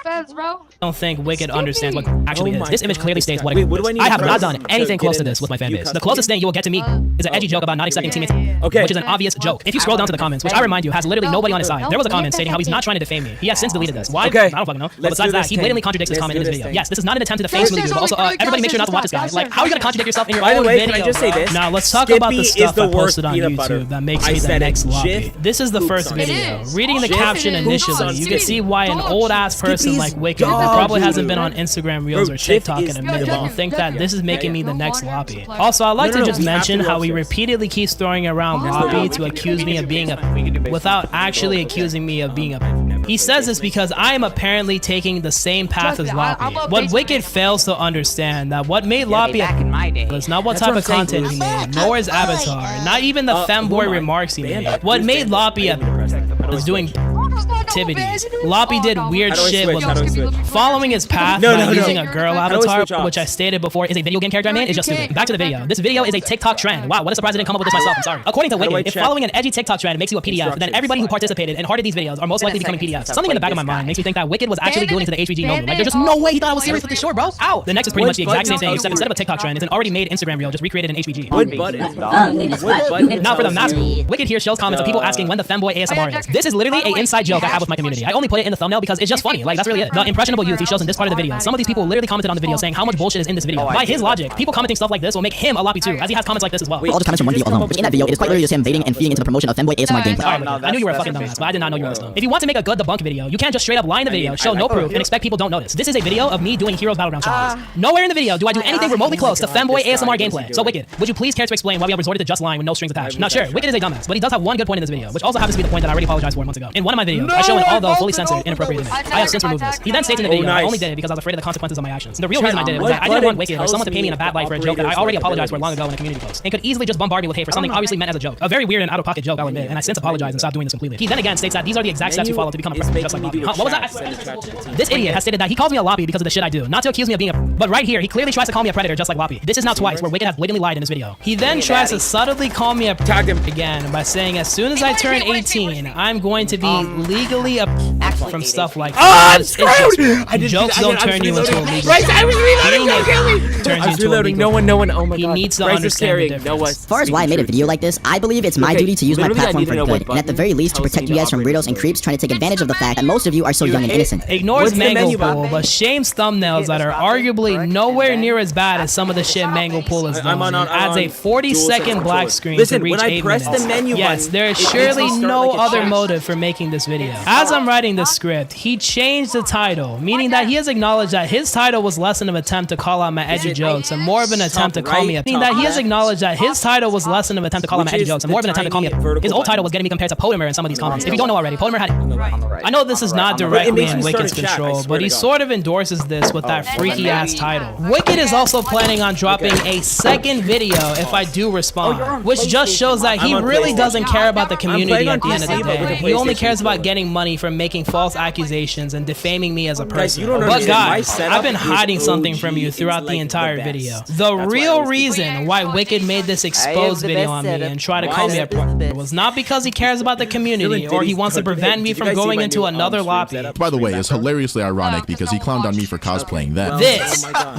Don't think Wicked understands what actually is. This image clearly states what Wait, it what do I is. need I to have not press done to anything get close to in this this? with my fan View base. custom The closest thing you will get to me is an edgy joke about not accepting teammates, which is an obvious joke. If you scroll down to the comments, which I remind you has literally nobody on his side, there was a comment stating how he's not trying to defame me. He has since deleted this. Why? Okay. I don't fucking know. But Let's besides do that, this, he Ken. blatantly contradicts his Let's comment in do this this, video. Ken. Yes, this is not an attempt to defame Smoothie Dude, but also everybody make sure not to watch this guy. Like, how are you gonna contradict yourself in your By the own way, video? can I just say bro? this? Now let's talk Skippy about the is stuff the I worst posted on peanut butter. YouTube that makes I me the said it. next lobby. Jif This is the first hoops video. on Reading the Jif caption hoops initially, on you can see why an old ass person Skippy's like Wicked, who dog probably hasn't food. been on Instagram Reels Bro, or Jif TikTok is in a minute, the will think that this is making me the next Loppy. Also, I'd like No, to no, just we have mention to how he upstairs. repeatedly keeps throwing around Loppy to accuse me of being without actually accusing me of being He says this because I am apparently taking the same path as Loppy. What Wicked fails to understand that what made Loppy was not what type of content he made, nor his avatar, not even the femboy remarks he made. What made Loppy was doing activities. Loppy did weird How do I shit switch? with How do I switch? following his path No, by no, no. using a girl How do I switch avatar, off? which I stated before is a video game character I made, is just stupid. Back to the video. This video is a TikTok trend. Wow, what a surprise I didn't come up with this myself. I'm sorry. According to How do I Wicked, if check? following an edgy TikTok trend makes you a PDF, then Instructions. everybody who participated and hearted these videos are most likely becoming PDFs. Something in the back of my mind makes me think that Wicked was actually dueling to the HVG Nova. Like, there's just no way he thought I was serious with this short, bro. Ow! The next is pretty much the exact same thing, except instead of a TikTok trend, it's an already made Instagram reel just recreated in HVG. What button? Now for the mask. Wicked here shows comments of people asking when the femboy ASMR is. This is literally an inside joke I have with my community. I only put it in the thumbnail because it's just funny. Like, that's really it. The impressionable youth he shows in this part of the video. Some of these people literally commented on the video saying how much bullshit is in this video. By his logic, people commenting stuff like this will make him a Loppy too, as he has comments like this as well. All just comments from one video alone, which in that video, it is quite literally just him baiting and feeding into the promotion of Femboy ASMR gameplay. Alright, I knew you were a fucking dumbass, but I did not know you were this dumb. If you want to make a good debunk video, you can't just straight up lie in the video, show no proof, and expect people don't notice. This is a video of me doing Heroes Battlegrounds challenges. Nowhere in the video do I do anything remotely close to Femboy ASMR gameplay. So Wicked, would you please care to explain why we have resorted to just lying with no strings attached? Not sure, Wicked is a dumbass, but he does have one good point in this video, which also happens to be the point that I already apologized for months ago. In one of my videos, I show an although fully censored inappropriate image. I have since removed this. He then states in the video, I only did it because I was afraid of the consequences of my actions. And the real reason I did it was that I didn't want Wicked or someone to pay me in a bad light for a joke that I already apologized for long ago in a community post, and could easily just bombard me with hate for something obviously meant as a joke. A very weird and out-of-pocket joke, I'll admit, and I since apologized and stopped doing this completely. He then again states that these are the exact steps you follow to become a president just like Loppy. Huh, what was that? This idiot has stated that he calls me a Loppy because of the shit I do, not to accuse me of being a... But right here, he clearly tries to call me a predator just like Loppy. This is now twice where Wicked has blatantly lied in this video. He then tries to subtly call me a again by saying as soon as I turn 18, I'm going to be legally from stuff like this. Jokes don't turn you into a legal. I was reloading. No one. Oh my god. He needs to understand the difference. As far as why I made a video like this, I believe it's my duty to use my platform for good, and at the very least to protect you guys from weirdos and creeps trying to take advantage of the fact that most of you are so young and innocent. Ignores Manglepool, but shames thumbnails that are arguably nowhere near as bad as some of the shit Manglepool has done. And adds a 40-second black screen to reach 8 minutes. Yes, there is surely no other motive for making this video. As I'm writing the script, he changed the title, meaning that he has acknowledged that his title was less of an attempt to call out my edgy jokes and more of an attempt to call me a... Meaning that he has acknowledged that his title was less of an attempt to call out my edgy jokes and more of an attempt to call me a... His old title was getting me compared to Polymer in some of these comments. If you don't know already, Polymer had... I know this is not directly in Wicked's control, but he sort of endorses this with that freaky-ass title. Wicked is also planning on dropping a second video if I do respond, which just shows that he really doesn't care about the community at the end of the day. He only cares about getting money from making false accusations and defaming me as a person. But guys, I've been hiding something from you throughout the entire video. The real reason why Wicked made this exposed video on me and tried to call me a predator was not because he cares about the community or he wants to prevent me from going into another lobby. By the way, it's hilariously ironic because he clowned on me for cosplaying that.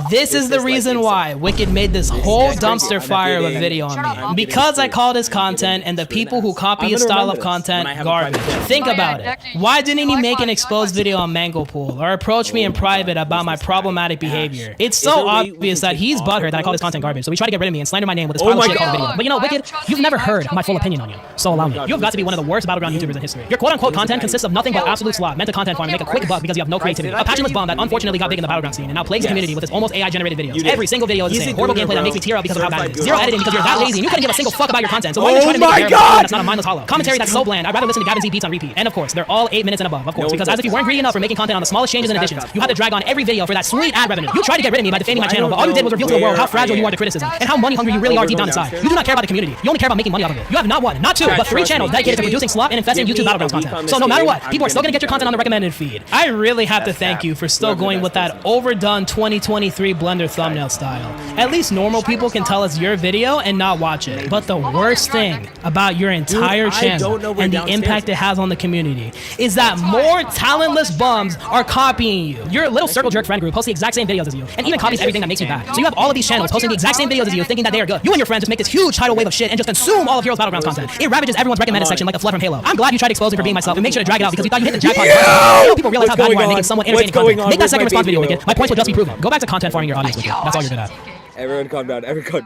This is the reason why Wicked made this whole dumpster fire of a video on me. Because I called his content and the people who copy his style of content garbage. Think about it. Why didn't he make an exposed video on Manglepool or approach me in private about my problematic behavior? It's so obvious that he's butthurt that I call his content garbage, so he tried to get rid of me and slander my name with his pile of shit called video. But you know, Wicked, you've never heard my full opinion on you, so allow me. You have got to be one of the worst Battleground YouTubers in history. Your quote-unquote content consists of nothing but absolute slop, meant to content farm and make a quick buck because you have no creativity. A passionless bum that unfortunately got big in the Battleground scene and now plagues the community with its almost AI-generated videos. Every single video is the same. Horrible gameplay that makes me tear up because of how bad it is. Zero editing because you're that lazy and you couldn't give a single fuck about your content. So why are you trying to make it that's not a mindless hollow? Commentary that's so bland, I'd rather listen to Gavin Z beats on repeat. And of course, they're all 8 minutes and above, of course, because as if you weren't greedy enough for making content on the smallest changes and additions, you had to drag on every video for that sweet ad revenue. You tried to get rid of me by defaming my channel, but all you did was reveal to the world how fragile you are to criticism and how money hungry you really are deep down inside. You do not care about the community. You only care about making money off of it. You have not one, not two, but 3 channels dedicated to producing slop and infesting YouTube Battlegrounds content. So no matter what, people are still gonna get your content on the recommended feed. I really have to thank you for still going with that overdone 2023 Blender thumbnail style. At least normal people can tell us your video and not watch it. But the worst thing about your entire channel and the impact it has on the community is that more talentless bums are copying you. Your little circle jerk friend group posts the exact same videos as you and even copies everything that makes you bad. So you have all of these channels posting the exact same videos as you thinking that they are good. You and your friends just make this huge tidal wave of shit and just consume all of Heroes Battlegrounds content. It ravages everyone's recommended section like the flood from Halo. I'm glad you tried to expose me for being myself and make sure to drag it out because you thought you hit the jackpot. You know, people realize how bad you are at making somewhat entertaining content. Make that second response video, Wicked. My points will just be proven. Go back to content farming your audience, Wicked. That's all you're good at. Everyone calm down. Everyone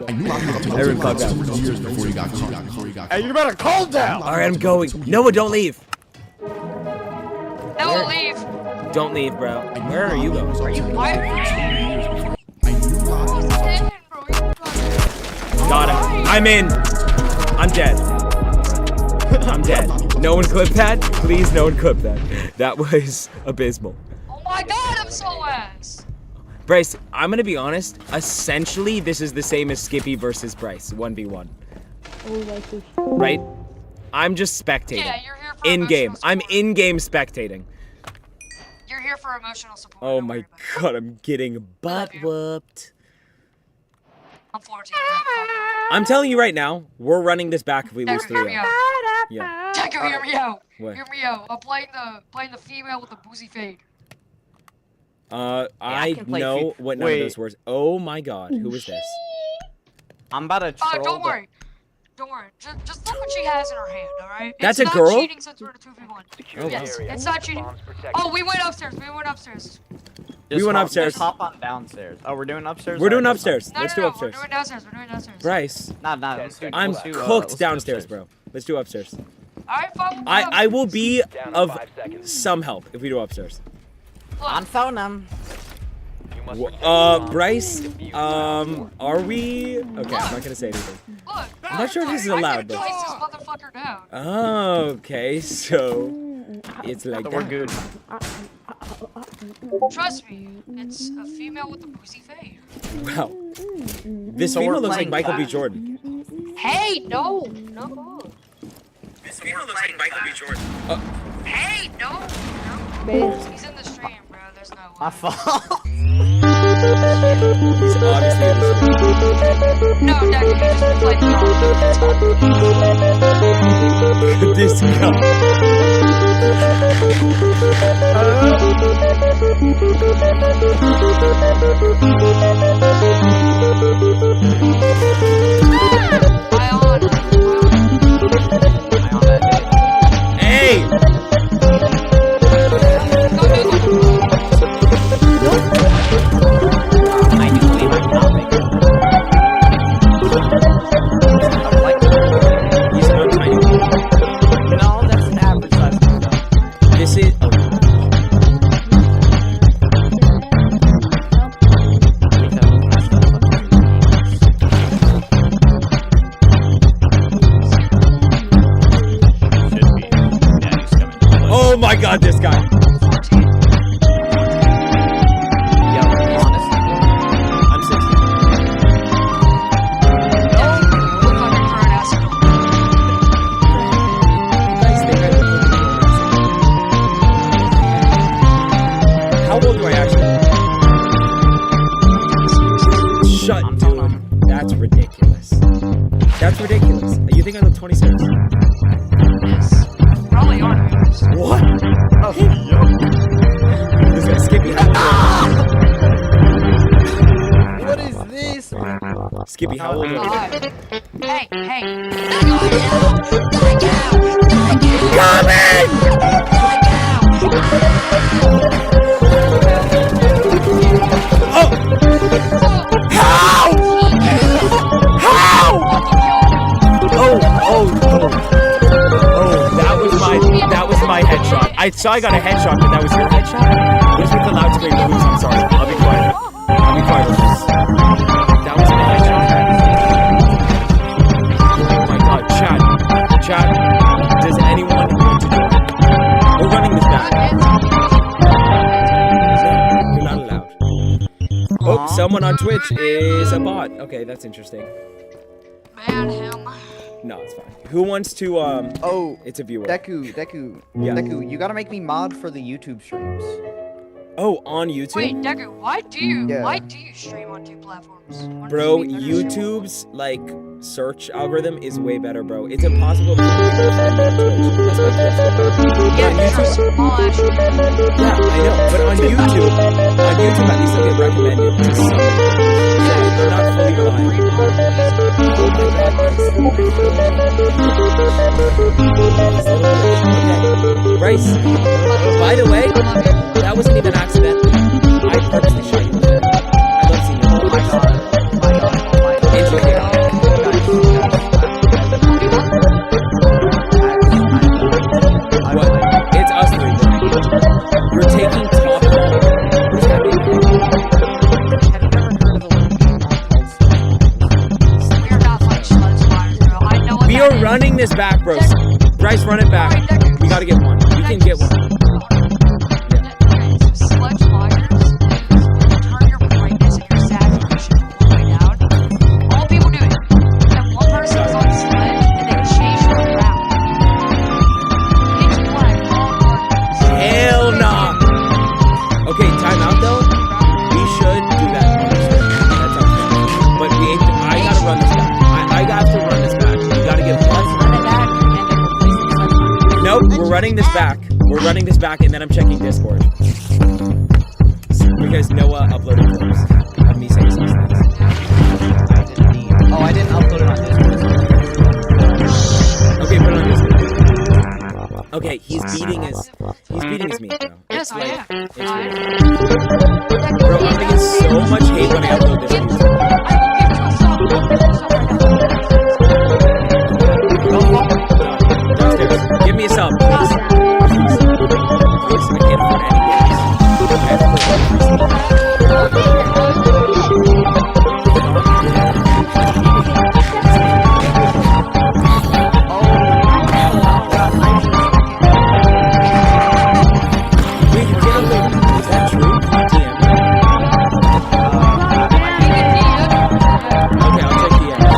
calm down. Hey, you better calm down. All right, I'm going. Noah, don't leave. No, leave. Don't leave, bro. Where are you going? Are you? Got him. I'm in. I'm dead. I'm dead. No one clip that. Please, no one clip that. That was abysmal. Oh my god, I'm so ass. Bryce, I'm gonna be honest. Essentially, this is the same as Skippy versus Bryce, 1v1. Right? I'm just spectating. Yeah, you're here In-game. I'm in-game spectating. You're here for emotional support. Oh my god, I'm getting butt whooped. I'm 14. I'm telling you right now, we're running this back if we lose Deku, hear me 3-0. out. Yeah. Deku, hear me out. What? Hear me out. I'm playing the female with the boozy fade. I can play know fe- what none Wait. of those words. Oh my god, who is this? I'm about to troll. Don't worry. Don't worry. Just look what she has in her hand, alright? That's it's a girl? Not cheating since we're in a 2v1. Oh, Yes, wow. it's not cheating. Oh, we went upstairs. We went upstairs. We went upstairs. Just hop on downstairs. Oh, we're doing upstairs? We're doing Alright, upstairs. No, Let's no, do no, upstairs. We're doing downstairs. We're doing downstairs. Bryce, Nah, let's do, I'm let's do, cooked let's do downstairs, upstairs. bro. Let's do upstairs. Alright, fine. I will be Down to of 5 seconds. some help if we do upstairs. On phone them. You must protect the bomb. Bryce, are we? Okay, I'm not gonna say anything. Look, I'm not sure if this is allowed, I can but. place this motherfucker down. Okay, so it's like So we're that. good. Trust me, it's a female with a boozy fade. Wow. This So female we're looks like playing Michael B. fast. Jordan. Hey, no. This female looks like Michael B. Jordan. Hey, no. He's in the stream, bro. There's no way. My fault. He's obviously in the stream. No, Deku, you just played the This guy. Hey! I do believe I'm not making He's not tiny. No, that's an average size. This is. Oh. Oh my god, this guy. Yo, honestly. I'm 16. How old do I actually? Shut, dude. That's ridiculous. That's ridiculous. You think I look 26? Probably aren't. What? Oh, this guy Skippy. How old What is this? are you? Skippy, how old are you? Hey, hey. That was my headshot. I saw I got a headshot, but that was your headshot? Where's with the loudspeaker? Please, I'm sorry. I'll be quiet. I'll be quiet. That was my headshot. Oh my god, chat. Chat, does anyone want to join? We're running this back. You're not allowed. Oh, someone on Twitch is a bot. Okay, that's interesting. Man, him. No, it's fine. Who wants to, Oh, it's a viewer. Deku, Yeah. Deku, you gotta make me mod for the YouTube streams. Oh, on YouTube? Wait, Deku, why do you Yeah. stream on 2 platforms? Why Bro, don't you stream on YouTube's like search algorithm is way better, bro. It's impossible to find people find me on Twitch. That's my Twitch. Yeah, But on trust YouTube, me, I'll ask you. yeah, I know. But on YouTube at least I'll get recommended to some people. So they're not fully reliable. Oh my god, okay. Bryce, by the way, that wasn't even accidental. I purposely shot you. I love seeing your voice. What? It's us three, bro. You're taking top ball. What does that mean? We are running this back, bro. Bryce, run it back. We gotta get one. We can get one. We're running this back, and then I'm checking Discord. Because Noah uploaded clips of me saying some things. Oh, I didn't upload it on Discord. Okay, put it on Discord. Okay, he's beating his meat, bro. Yes, I am. It's weird. Bro, I'm gonna get so much hate when I upload this music. Downstairs. Give me a sub, please. Please, I can't afford any games. I have to play Wait, you can't upload. Is that true? Can you DM me? Okay, I'll check DMs.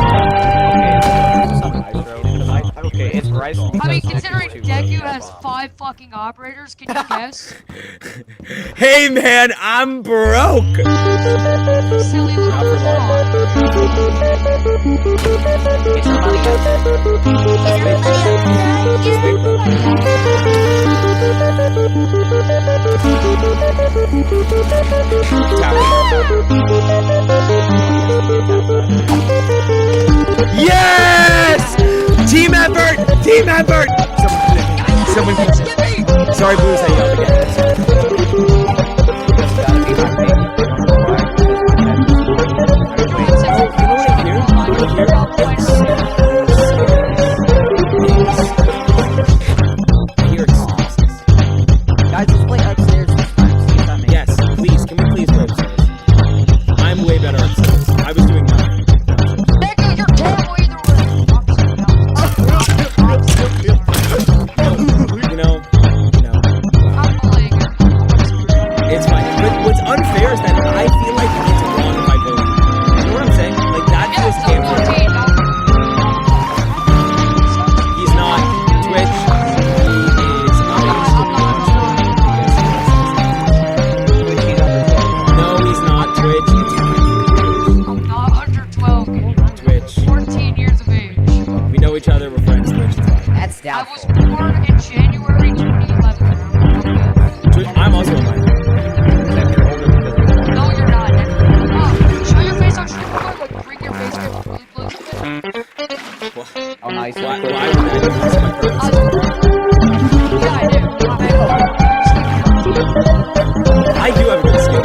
Okay, it's Rice. I mean, considering Deku has 5 fucking operators, can you guess? Hey man, I'm broke. Silly little Yes! Team effort! Team effort! Someone sorry, Booze, I yelled again. Guys, let's play upstairs this time. See if that makes Yes, please. Can we please play upstairs? I'm way better upstairs. I was doing nothing. Deku, you're terrible either You know. It's fine. But what's unfair is that I feel like it's wrong if I vote. You know what I'm saying? Like that feels canceled. He's not Twitch. He is not. No, he's not Twitch. I'm not under 12. Twitch. 14 years of age. We know each other. We're friends. Twitch. It's fine. That's I doubtful. was born in January 2011. Twitch. I'm also a minor. No, you're not. Show your face on stream. Like, bring your face really close to it. Oh, nice. Why would I do this? That's my purpose. Yeah, I do. I do have a good skill.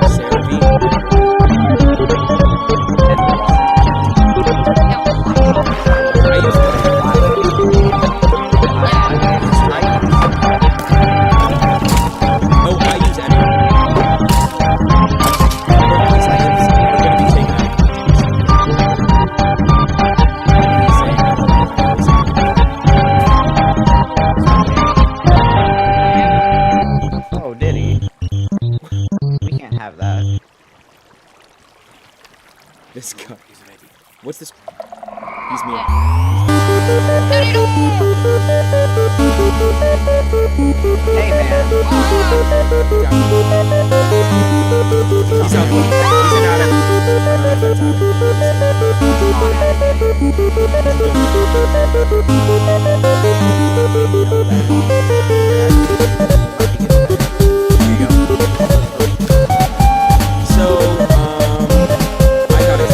Sarah V. I use Oh, I use Eddie. These items are going to be taken out. Oh, did he? We can't have that. This guy. What's this? He's me. Hey, man. He's out. He's an addict. So, I got it.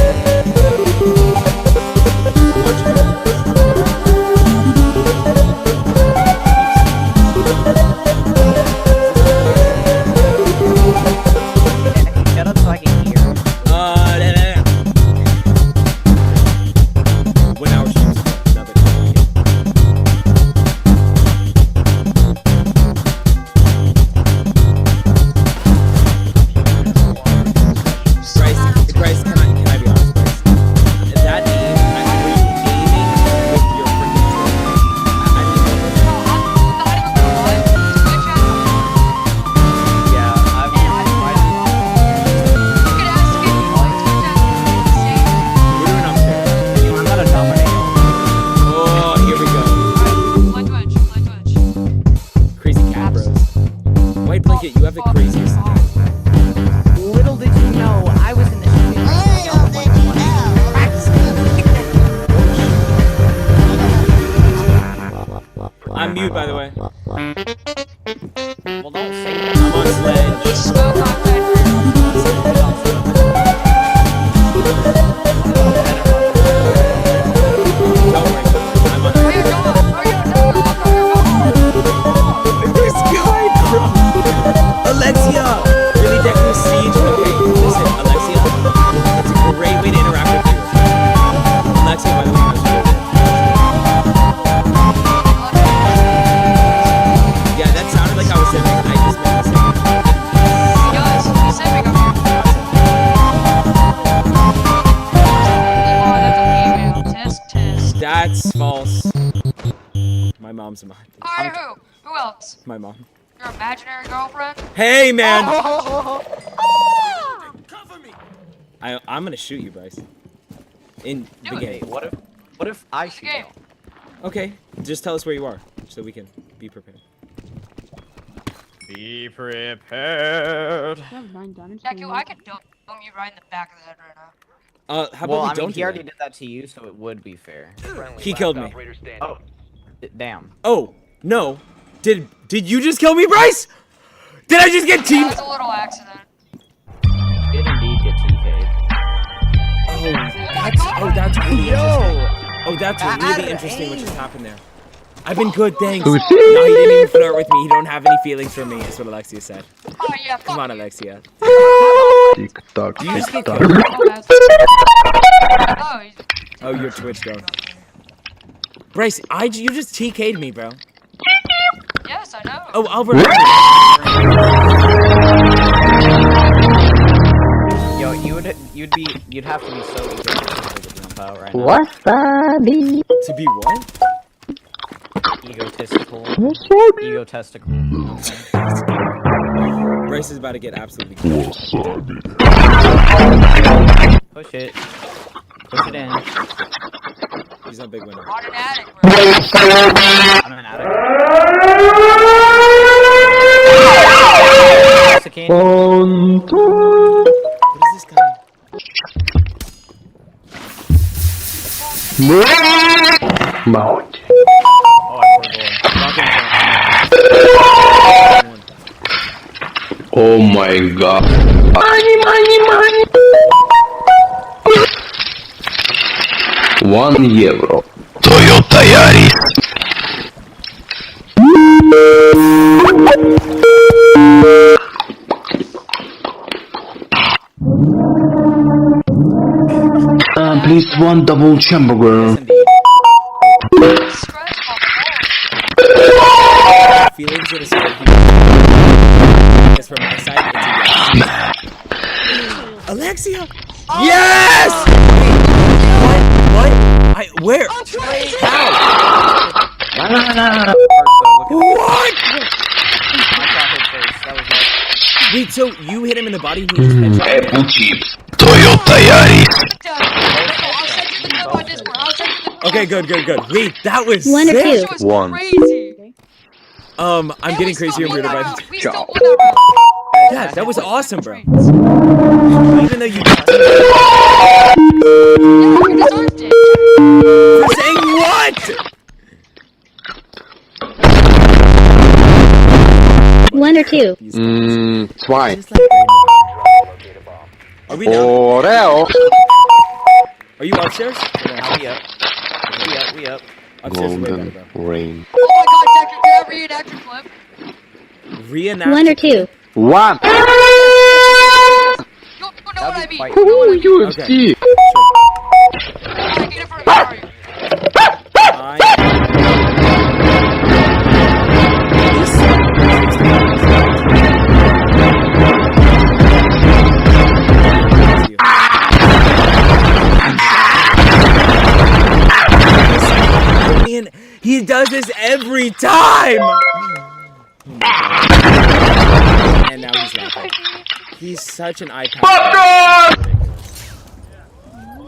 Shut up so I can hear. When our streams another Bryce, can I be honest, Bryce? That name, were you aiming with your freaking I'm not a dominator. Oh, here we go. Crazy cat bros. White blanket, you have the craziest. Little did you know, I was in the studio. I'm mute, by the way. Well, don't say that. I'm on sledge. This guy, bro. Alexia! Really Deku Siege? Okay, listen, Alexia. It's a great way to interact with you. Alexia, by the way, how's your day? Yeah, that sounded like I was saying. I just made a mistake. Guys, he's sipping up here. That's false. My mom's mine. Alright, who else? My mom. Your imaginary girlfriend? Hey, man! I'm gonna shoot you, Bryce. In the game. What if I shoot you? Okay, just tell us where you are, so we can be prepared. Be prepared. Deku, I could dome you right in the back of the head right now. How about we don't he do already that? did that to you, so it would be fair. He killed me. Oh, damn. Oh, no. Did you just kill me, Bryce? Did I just get That teamed? was a little accident. Did indeed get TK'd. That's really interesting. Oh, that's really interesting what just happened there. I've been good, thanks. Who's No, he didn't even flirt with me. He don't have any feelings for me, is what Alexia said. Oh, yeah, Come on, Alexia. Tick tock, Do you just tick get tock. killed? Oh, Oh, your Twitch drone. Bryce, you just TK'd me, bro. yes, I know. Oh, I'll remember. Yo, you'd have to be so egotistical to jump out right now. Wasabi. To be what? Egotistical. Egotistical. Bryce is about to get absolutely Wasabi. Push it. Push it in. He's a big winner. On an attic, I'm an addict. What is this guy? Mount. Oh my god. Money. 1 euro. Toyota Yaris. Please one double hamburger. Feelings that are scared. Because from my side, it's a yes. Alexia! Yes! What? Where? How? What? Wait, so you hit him in the body and he just headshot Apple chips. Toyota Yaris. Okay, good. Wait, that was 1 or sick. 2. 1. I'm getting crazy and weird about it. Ciao. Yeah, that was awesome, bro. Even though you For saying what? 1 or 2. 2. Are we down? Oreo. Are you upstairs? We up. Upstairs is way better, Golden bro. rain. Oh my god, Deku, can I reenact your clip? Reenact. 1 or 2. 1. You know what I mean. Ooh, UFC. Alright, get it for Mario. He does this every time! And now he's laughing. He's such an iPad.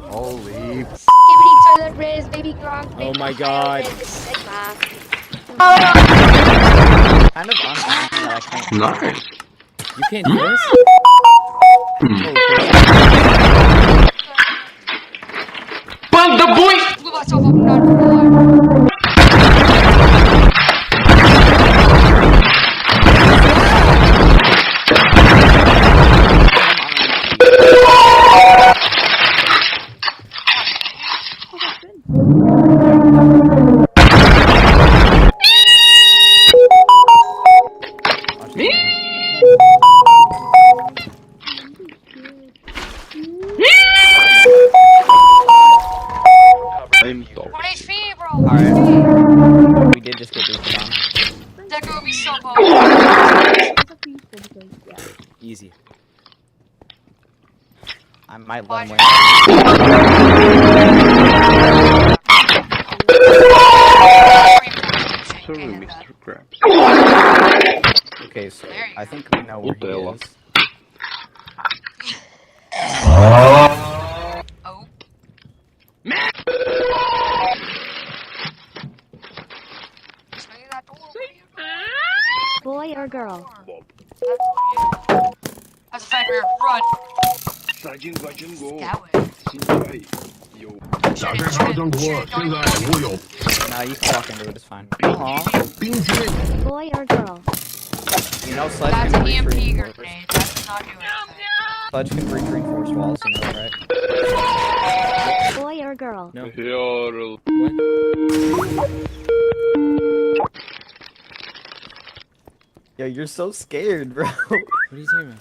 Holy. Oh my god. Kind of unhappy that I can't. Nice. You can't hear us? Panda boy! Blew myself up and down for so close. Easy. I might let him win. Sorry, Mr. Krabs. Okay, so I think we know where he is. Boy or girl? That's a Fenrir. Run. That way. Nah, you can walk into it, it's fine. Boy or girl? You know Sledge That's can an breach EMP reinforced. grenade. That does not do anything. Sledge can breach reinforced walls, you know that, right? Boy or girl? No. Yo, you're so scared, bro. What are you talking about?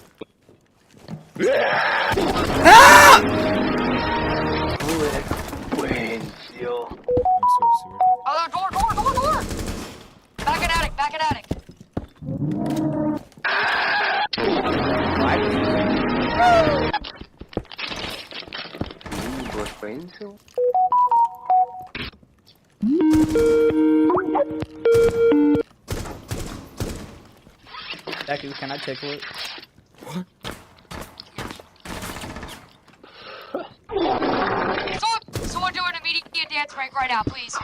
Oh, door! Back in attic, Deku, can I tickle it? Someone do an immediate dance break right now, please.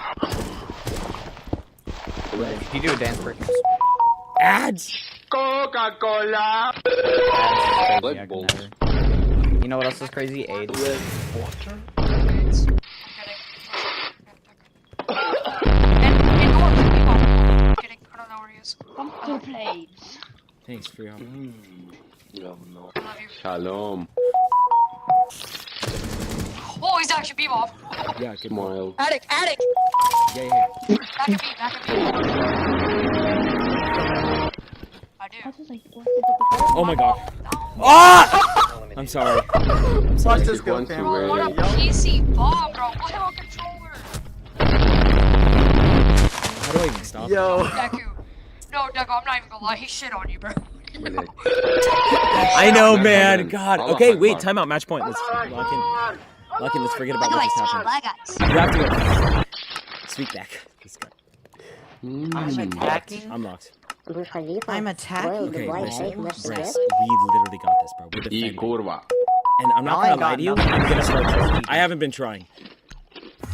If you do a dance break, Ads! Coca-Cola! You know what else is crazy? AIDS. Water? Pumpkin plates. Thanks for your help. Shalom. Oh, he's actually Bebop. Yeah, good Smile. Attic! Yeah. Back at B. I do. Oh my god. Ah! I'm sorry. Watch this go, Once fam. away. What a PC bomb, bro. What a controller. How do I even stop? Yo. Deku. No, Deku, I'm not even gonna lie. He shit on you, bro. I know, man. God. Okay, wait. Time out. Match point. Let's lock in. Let's forget about what just happened. You have to go. Speak back. This guy. I'm attacking. I'm locked. I'm attacking. Okay, listen. Bryce, we literally got this, bro. We're defending. Kurva. And I'm not gonna lie to you. I'm gonna start trusting. I haven't been trying.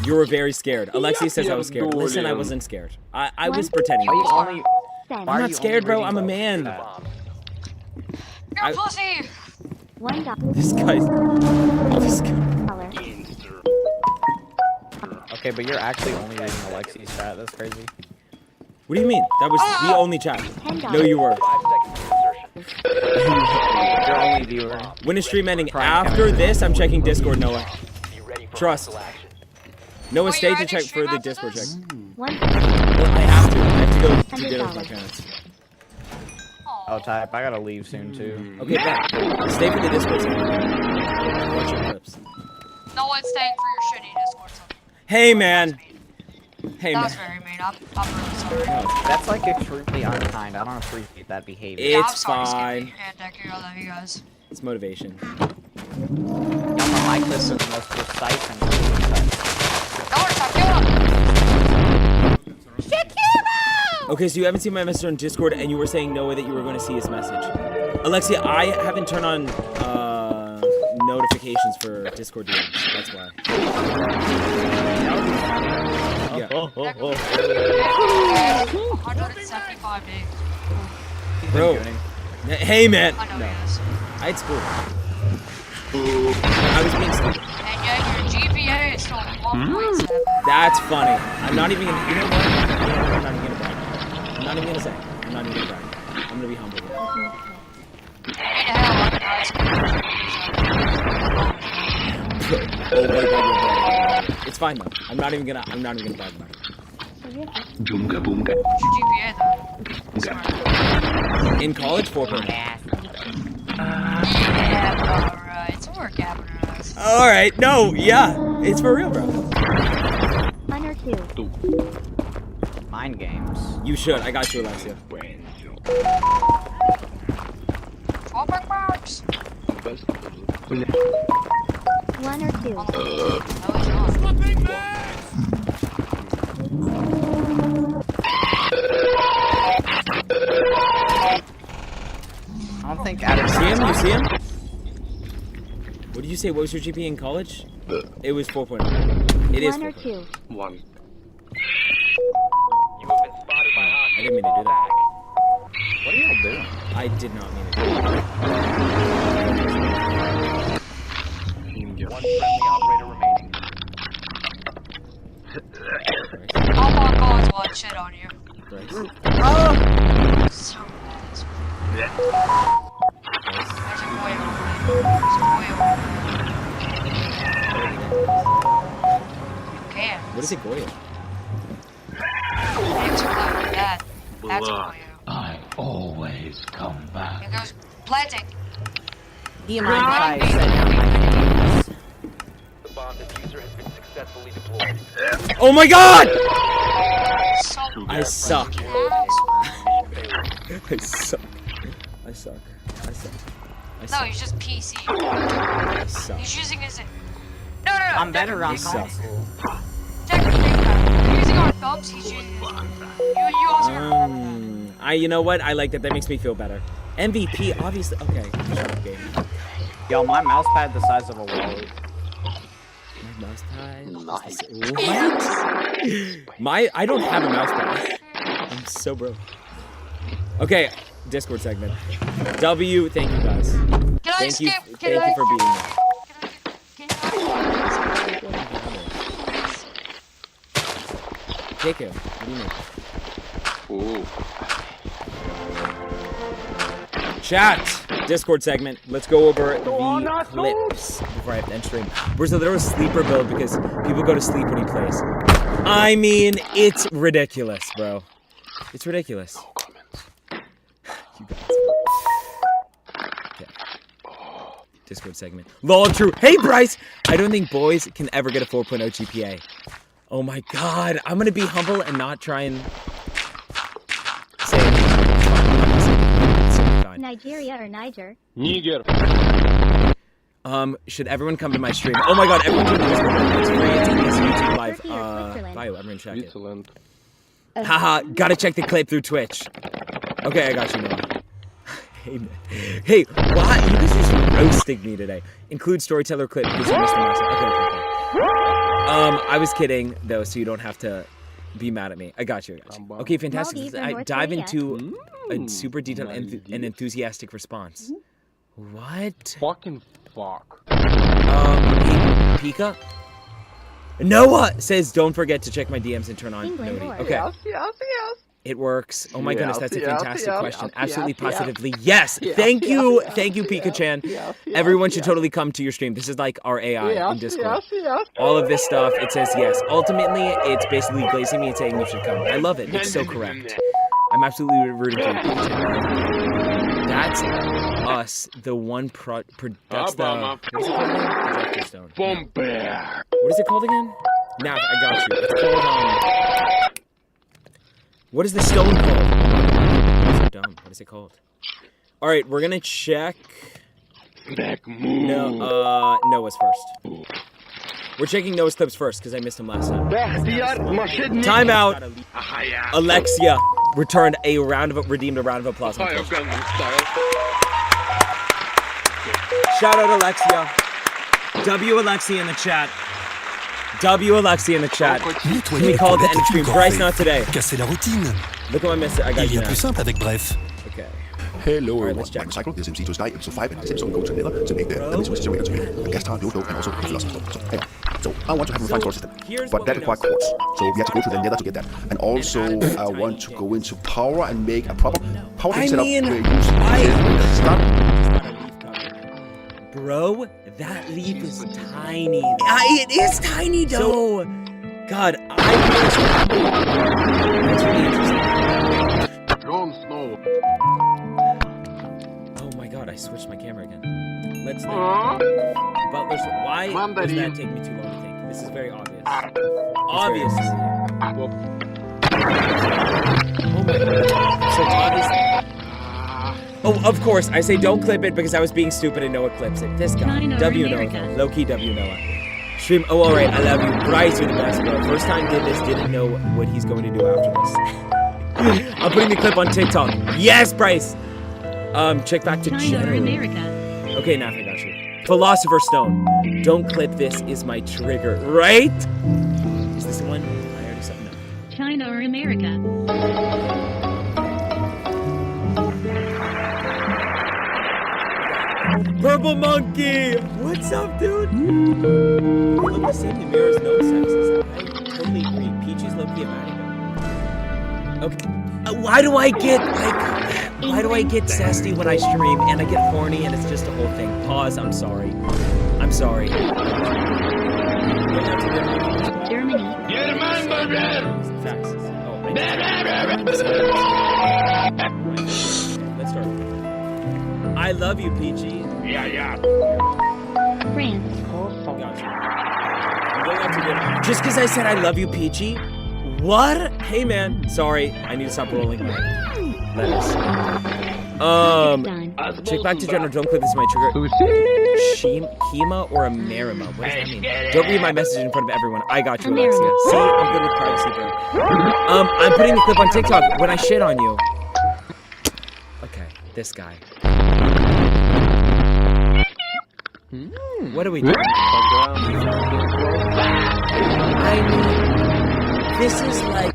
You were very scared. Alexi says I was scared. Listen, I wasn't scared. I was pretending. I'm not scared, bro. I'm a man. You're a pussy. This guy's. Okay, but you're actually only reading Alexi's chat. That's crazy. What do you mean? That was the only chat. No, you were. You're only viewer. When is stream ending? After this, I'm checking Discord, Noah. Trust. Noah, stay to check for the Discord check. Well, I have to. I have to go to dinner with my parents. Oh, type. I gotta leave soon too. Okay, back. Stay for the Discord check. Watch your clips. No one's staying for your shitty Discord. Hey, man. Hey, That man. was very mean. I'm really sorry. That's like extremely unkind. I don't appreciate that behavior. Yeah, I'm It's sorry, fine. Skippy and Deku. I love you guys. It's motivation. My mic is the most precise and Okay, so you haven't seen my message on Discord, and you were saying, Noah, that you were going to see his message. Alexia, I haven't turned on notifications for Discord DMs. That's why. Yeah. 175 days. Bro. Hey, man. I know No. he is. I had school. I was being stupid. And yet your GPA is still 1.7. That's funny. I'm not even gonna. You know what? I'm not even gonna brag. I'm not even gonna say. I'm not even gonna brag. I'm gonna be humble. Oh my god, it's fine though. I'm not even gonna brag about it. Boomga boomga. What's your GPA though? In college, 4.0. Yeah, alright. So we're capping us. All right. No. Yeah. It's for real, bro. 1 or 2. mind games. You should. I got you, Alexia. Open box. 1 or 2. I don't think Adam. See him? You see him? What did you say? What was your GPA in college? It was 4.0. It is 1 or 4.0. 2. 1. You have been spotted by I hostiles. didn't mean to do that. What are y'all doing? I did not mean to do that. One friendly operator remaining. Oh my god, what shit on you. Oh! So bad. There's a boy over there. There's a boy over there. You can. What is it, Goyo? Names are like that. That's a boy. I always come back. It goes planting. Do you mind if I Right. set down my The bomb diffuser has been successfully deployed. Oh my god! So I suck. ass. I suck. I suck. I suck. I No, suck. he's just PC. I suck. He's using his. No. I'm better on suck. console. You're using our thumbs. He's using his. You also. You know what? I like that. That makes me feel better. MVP, obviously. Okay. Shut up, game. Yo, my mouse pad the size of a wallet. My mouse pad. Nice. What? I don't have a mouse pad. I'm so broke. Okay, Discord segment. W, thank you guys. Can I skip? Thank you for beating me. JK, what do you mean? Ooh. Chat! Discord segment. Let's go over the clips before I have to end stream. Where's a little sleeper build because people go to sleep when he plays. I mean, it's ridiculous, bro. It's ridiculous. No comments. You guys. Okay. Discord segment. LOL, true. Hey, Bryce! I don't think boys can ever get a 4.0 GPA. Oh my god. I'm gonna be humble and not try and say anything. Nigeria or Niger? Niger. Should everyone come to my stream? Oh my god, everyone come to Discord. It's free. It's in this YouTube live. Turkey or Switzerland? Bio, everyone check it. Switzerland. Haha, gotta check the clip through Twitch. Okay, I got you, Noah. Hey, man. Hey, why? You guys just roasting me today. Include storyteller clip because you missed the message. Okay. I was kidding, though, so you don't have to be mad at me. I got you, guys. Okay, fantastic. Maldives or I North dive Korea? into a super detailed and enthusiastic response. What? Fucking fuck. Hey, Pika? Noah says, don't forget to check my DMs and turn on England Noti. or- Okay. Yes. It works. Oh my goodness, that's a Yes, fantastic yes, question. yes, Absolutely, yes, positively, yes. yes, Thank yes, you, yes, thank you, Pika-chan. yes, yes, Everyone should yes. totally come to your stream. This is like our AI in Discord. Yes. All of this stuff, it says yes. Ultimately, it's basically glazing me and saying you should come. I love it. It's so correct. I'm absolutely rooting for you, Pika-chan. That's us, the one that's the, what is it called again? Projector stone. Bomber. What is it called again? Now I got you. It's called what is the stone called? I'm so dumb. What is it called? All right, we're gonna check. Back move. No, Noah's first. We're checking Noah's clips first because I missed him last time. Timeout. Alexia returned redeemed a round of applause. Shout out Alexia. W Alexia in the chat. W Alexia in the chat. Can we call it the end of stream? Bryce, not today. Casser la routine. Look at my message. I got Il y you a now. plus simple avec Bref. Okay. Hello, Alright, everyone. let's check. Cycle is MC to Sky, episode 5, and episode go to Nether to make the mission situation to make gas tower, low and also the philosophy stone. So, anyway, so I want to have a refined solar system, but that requires quartz. So we have to go to the Nether to get that. And also, I want to go into power and make a proper power setup where you use start. Bro, that leaf is tiny. It is tiny, though. God, that's really interesting. Jon Snow. Oh my god, I switched my camera again. Let's think. Butler's. Why does that take me too long to think? This is very obvious. Obvious. So obviously. Oh, of course. I say don't clip it because I was being stupid and Noah clips it. This guy. W Noah. Low-key W Noah. Stream. Oh, all right. I love you. Bryce, you're the best, bro. First time did this. Didn't know what he's going to do after this. I'm putting the clip on TikTok. Yes, Bryce. Check back to General. Okay, now I got you. Philosopher's Stone. Don't clip this is my trigger. Right? Is this the one? I already said no. China or America? Purple Monkey! What's up, dude? Look the same. The mirror's no sexes. I totally agree. Peachy's low-key a baddie. Okay. Why do I get zesty when I stream and I get horny and it's just a whole thing? Pause. I'm sorry. I'm sorry. Germany. Facts. Let's start. I love you, Peachy. Yeah. France. Gotcha. I'm going out to dinner. Just because I said I love you, Peachy? What? Hey, man. Sorry. I need to stop rolling my letters. Check back to General. Don't click. This is my trigger. Kima or a Marima? What does that mean? Don't read my message in front of everyone. I got you, Alexia. See, I'm good with privacy, bro. I'm putting the clip on TikTok when I shit on you. Okay, this guy. What are we doing? I mean, this is like,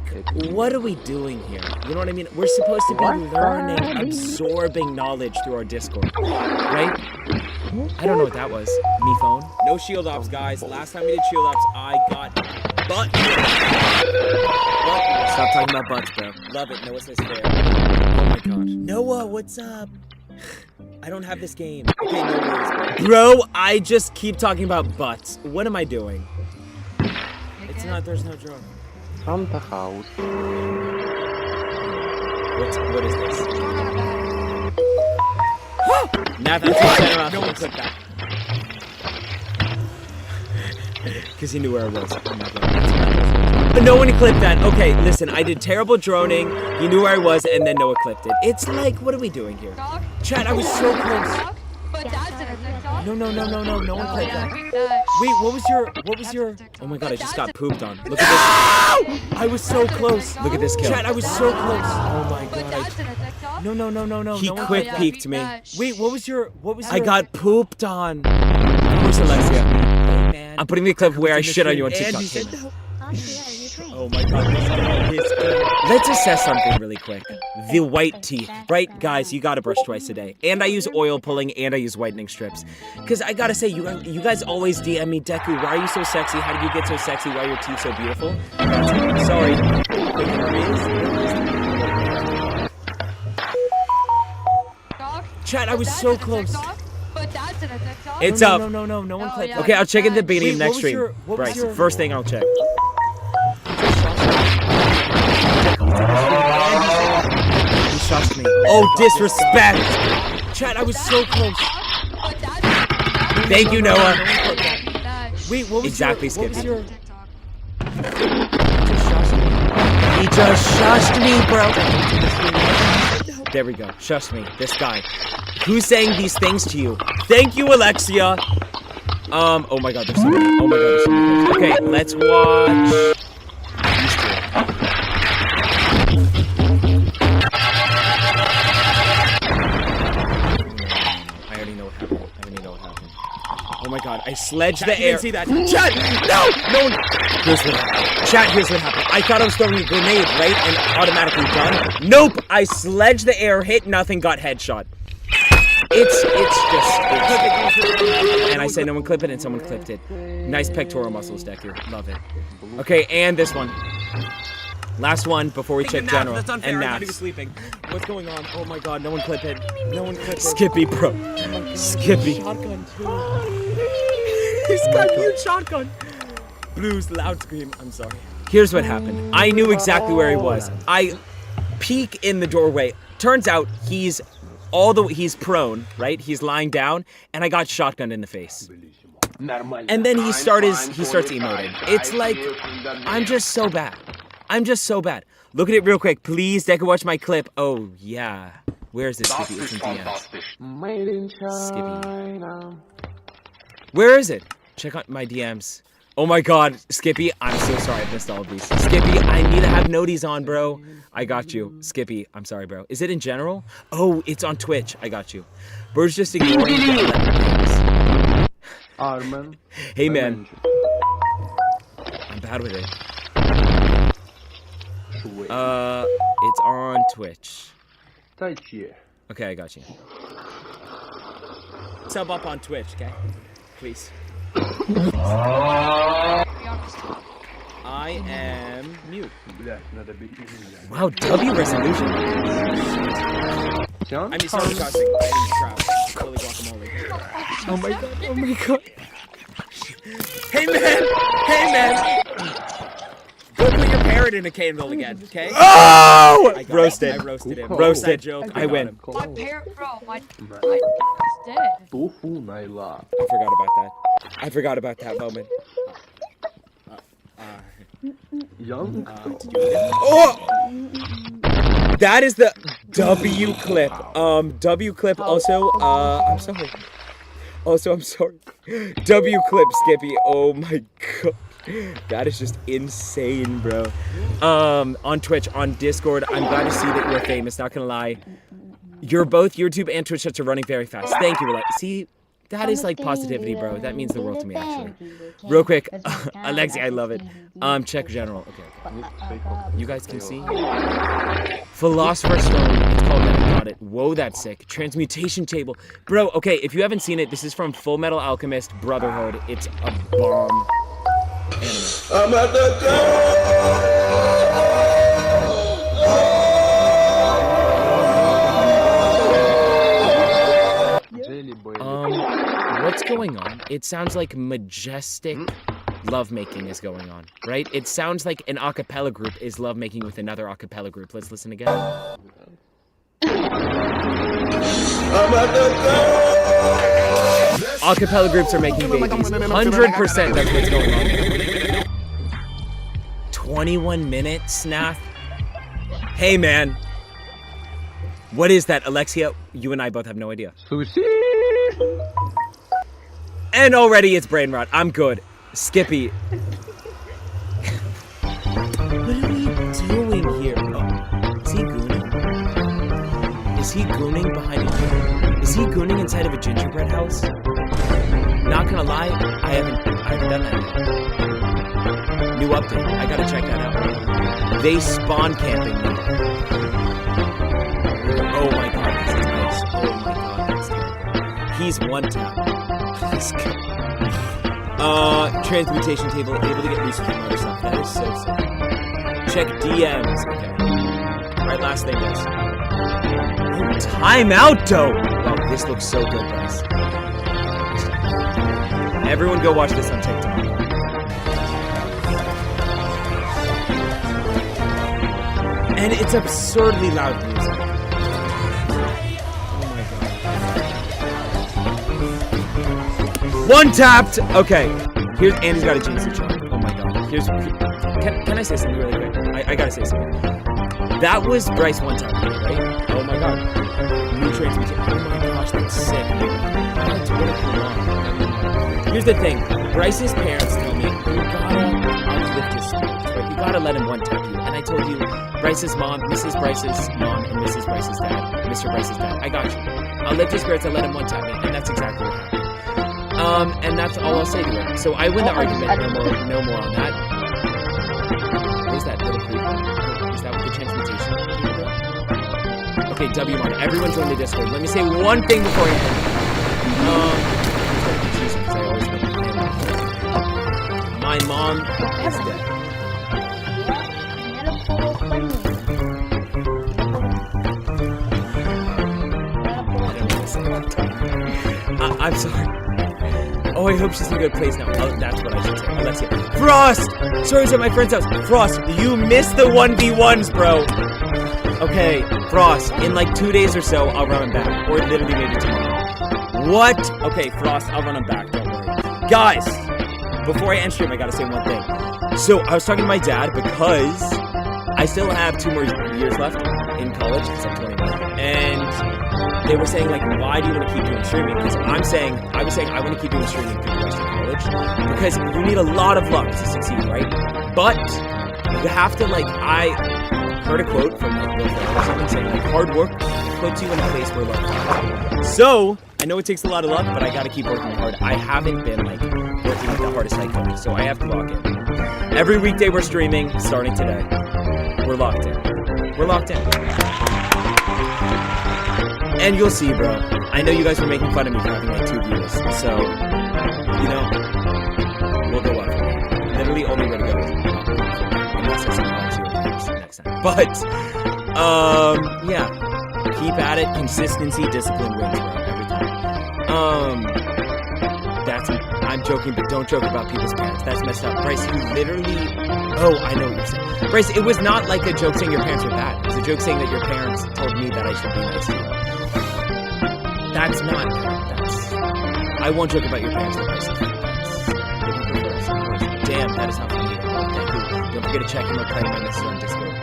what are we doing here? You know what I mean? We're supposed to be learning, absorbing knowledge through our Discord, right? I don't know what that was. Me phone? No shield ops, guys. Last time we did shield ops, I got butt. Stop talking about butts, bro. Love it. Noah says fair. Oh my god. Noah, what's up? I don't have this game. Okay, no worries, bro. I just keep talking about butts. What am I doing? It's not, there's no drone. From the house. What is this? Now that's what no one click that. Because he knew where I was. But no one clipped that. Okay, listen, I did terrible droning. He knew where I was, and then Noah clipped it. It's like, what are we doing here? Chat, I was so close. No one clipped that. Wait, what was your, oh my god, I just got pooped on. Look at this. I was so close. Look at this kill. Chat, I was so close. Oh my god. No. He quick peeked me. Wait, what was your, I got pooped on. Of course, Alexia. I'm putting the clip where I shit on you on TikTok. Oh my god, this guy. Let's assess something really quick. The white teeth, right? Guys, you gotta brush twice a day. And I use oil pulling and I use whitening strips. Because I gotta say, you guys always DM me, Deku, why are you so sexy? How did you get so sexy? Why are your teeth so beautiful? Sorry. Chat, I was so close. It's up. No one clicked. Okay, I'll check at the beginning of next stream. Bryce, first thing I'll check. He shot me. Oh, disrespect! Chat, I was so close. Thank you, Noah. Wait, what was exactly, Skippy? He just shushed me, bro. There we go. Shush me. This guy. Who's saying these things to you? Thank you, Alexia. Oh my god, there's so many. Oh my god, there's so many. Okay, let's watch. I already know what happened. Oh my god, I sledged the air. See that? Chat! No! No one. Here's what happened. Chat, here's what happened. I thought I was throwing a grenade, right? And automatically done. Nope! I sledged the air, hit nothing, got headshot. It's just. And I said no one clip it, and someone clipped it. Nice pectoral muscles, Deku. Love it. Okay, and this one. Last one before we check general. And naps. Sleeping. What's going on? Oh my god, no one clip it. No one clip it. Skippy, bro. Skippy. Shotgun too. He's got a huge shotgun. Blues, loud scream. I'm sorry. Here's what happened. I knew exactly where he was. I peek in the doorway. Turns out he's prone, right? He's lying down, and I got shotgunned in the face. And then he starts emoting. It's like, I'm just so bad. Look at it real quick, please. Deca, watch my clip. Oh, yeah. Where is this, Skippy? It's in DMs. Made in China. Where is it? Check out my DMs. Oh my god, Skippy, I'm so sorry I missed all of these. Skippy, I need to have noties on, bro. I got you. Skippy, I'm sorry, bro. Is it in general? Oh, it's on Twitch. I got you. Bro's just ignoring Arman. Hey, man. I'm bad with it. It's on Twitch. Okay, I got you. Sub up on Twitch, okay? Please. I am mute. Wow, W resolution. I mean, sorry, crossing. I am proud. Holy guacamole. Oh my god, oh my god. Hey man! Hey man! Go put your parrot in a candle again, okay? Oh! Roasted. I roasted him. Roasted. Joke. I win. My parrot, bro, my it's dead. I forgot about that. I forgot about that moment. Oh! That is the W clip. W clip also, I'm sorry. Also, I'm sorry. W clip, Skippy. Oh my god. That is just insane, bro. On Twitch, on Discord, I'm glad to see that you're famous, not gonna lie. You're both YouTube and Twitch chats are running very fast. Thank you. See, that is like positivity, bro. That means the world to me, actually. Real quick, Alexi, I love it. Check general. Okay. You guys can see. Philosopher's Stone. It's called that. I got it. Whoa, that's sick. Transmutation table, bro. Okay, if you haven't seen it, this is from Full Metal Alchemist Brotherhood. It's a bomb anime. I'm at the what's going on? It sounds like majestic lovemaking is going on, right? It sounds like an a cappella group is lovemaking with another a cappella group. Let's listen again. A cappella groups are making babies. 100% that's what's going on. 21 minutes, Snath. Hey, man. What is that, Alexia? You and I both have no idea. Sushi. And already it's brain rot. I'm good. Skippy. What are we doing here? Oh, is he gooning? Is he gooning behind a... Is he gooning inside of a gingerbread house? Not gonna lie, I haven't done that yet. New update. I gotta check that out. They spawn camping now. Oh my god, this is nice. Oh my god, that's terrible. He's one tap. He's good. Transmutation table, able to get loose from other stuff. That is so sick. Check DMs. Okay. Alright, last thing, guys. Oh, timeout, though! Wow, this looks so good, guys. Everyone go watch this on TikTok. And it's absurdly loud music. One tapped! Okay. Here's Andy's got a Jinxie charm. Oh my god. Here's... Can I say something really quick? I gotta say something. That was Bryce one tap, right? Oh my god. New transmutation. Oh my gosh, that's sick. That's totally wrong. Here's the thing. Bryce's parents tell me, you gotta uplift his spirits, right? You gotta let him one tap you. And I told you, Bryce's mom, Mrs. Bryce's mom, and Mrs. Bryce's dad, Mr. Bryce's dad. I got you. I'll lift his spirits and let him one tap me. And that's exactly what happened. And that's all I'll say to it. So I win the argument. No more on that. What is that little creep? Is that with the transmutation? Okay, W mod. Everyone join the Discord. Let me say one thing before I end. My mom is dead. I'm sorry. Oh, I hope she's in a good place now. Oh, that's what I should say. Alexia. Frost! Sorry's at my friend's house. Frost, you missed the 1v1s, bro. Okay, Frost, in like 2 days or so, I'll run them back. Or literally maybe tomorrow. What? Okay, Frost, I'll run them back. Don't worry. Guys, before I end stream, I gotta say one thing. So, I was talking to my dad because I I still have 2 more years left in college, because I'm 21. And they were saying, like, why do you want to keep doing streaming? Because I was saying I want to keep doing streaming through the rest of college, because you need a lot of luck to succeed, right? But you have to, like, I heard a quote from like Will Ferrell or something saying, like, hard work puts you in a place where luck finds you. So I know it takes a lot of luck, but I gotta keep working hard. I haven't been like working the hardest I could, so I have to lock in. Every weekday we're streaming, starting today. We're locked in. We're locked in. And you'll see, bro. I know you guys were making fun of me for having like 2 views, so you know, we'll go up. Literally only way to go is up. Unless I somehow see you next time. But yeah. Keep at it. Consistency, discipline wins, bro. Every time. I'm joking, but don't joke about people's parents. That's messed up. Bryce, you literally... Oh, I know what you're saying. Bryce, it was not like a joke saying your parents were bad. It was a joke saying that your parents told me that I should be nice to you. That's not... I won't joke about your parents, Bryce. Damn, that is not funny. Don't forget to check him out playing my message on Discord.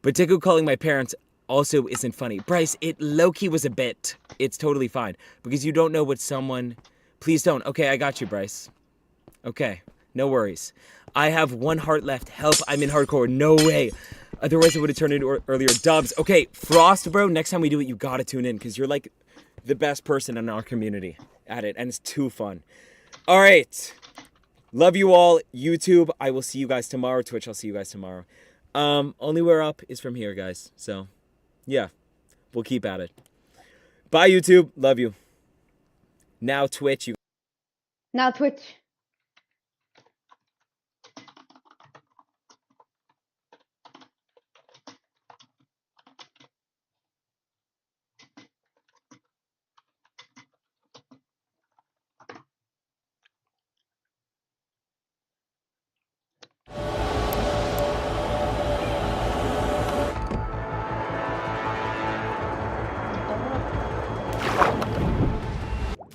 But Deku calling my parents also isn't funny. Bryce, it low-key was a bit. It's totally fine. Because you don't know what someone... Please don't. Okay, I got you, Bryce. Okay, no worries. I have 1 heart left. Help, I'm in hardcore. No way. Otherwise, it would have turned into earlier dubs. Okay, Frost, bro, next time we do it, you gotta tune in. Because you're, like, the best person in our community at it. And it's too fun. All right. Love you all. YouTube, I will see you guys tomorrow. Twitch, I'll see you guys tomorrow. Only way up is from here, guys. So, yeah, we'll keep at it. Bye, YouTube. Love you. Now Twitch. Now Twitch.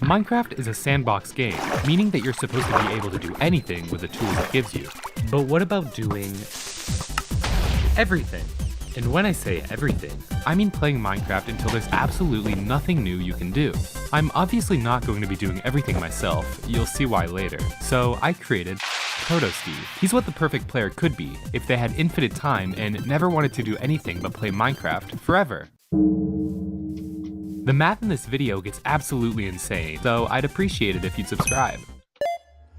Minecraft is a sandbox game, meaning that you're supposed to be able to do anything with the tools it gives you. But what about doing everything? And when I say everything, I mean playing Minecraft until there's absolutely nothing new you can do. I'm obviously not going to be doing everything myself, you'll see why later. So I created ProtoSteve. He's what the perfect player could be if they had infinite time and never wanted to do anything but play Minecraft forever. The math in this video gets absolutely insane, so I'd appreciate it if you'd subscribe.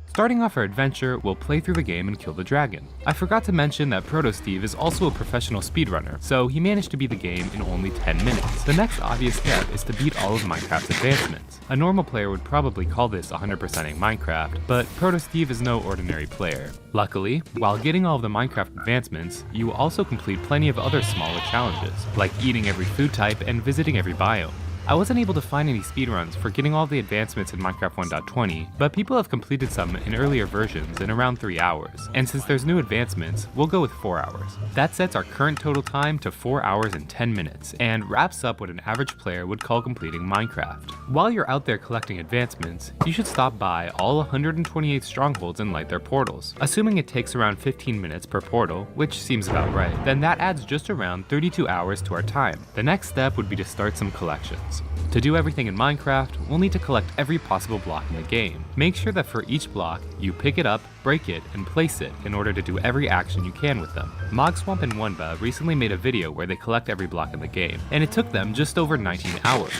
Starting off our adventure, we'll play through the game and kill the dragon. I forgot to mention that ProtoSteve is also a professional speedrunner, so he managed to beat the game in only 10 minutes. The next obvious step is to beat all of Minecraft's advancements. A normal player would probably call this 100%ing Minecraft, but ProtoSteve is no ordinary player. Luckily, while getting all of the Minecraft advancements, you will also complete plenty of other smaller challenges, like eating every food type and visiting every biome. I wasn't able to find any speedruns for getting all the advancements in Minecraft 1.20, but people have completed some in earlier versions in around 3 hours, and since there's new advancements, we'll go with 4 hours. That sets our current total time to 4 hours and 10 minutes, and wraps up what an average player would call completing Minecraft. While you're out there collecting advancements, you should stop by all 128 strongholds and light their portals. Assuming it takes around 15 minutes per portal, which seems about right, then that adds just around 32 hours to our time. The next step would be to start some collections. To do everything in Minecraft, we'll need to collect every possible block in the game. Make sure that for each block, you pick it up, break it, and place it in order to do every action you can with them. Mogswamp and Wunba recently made a video where they collect every block in the game, and it took them just over 19 hours.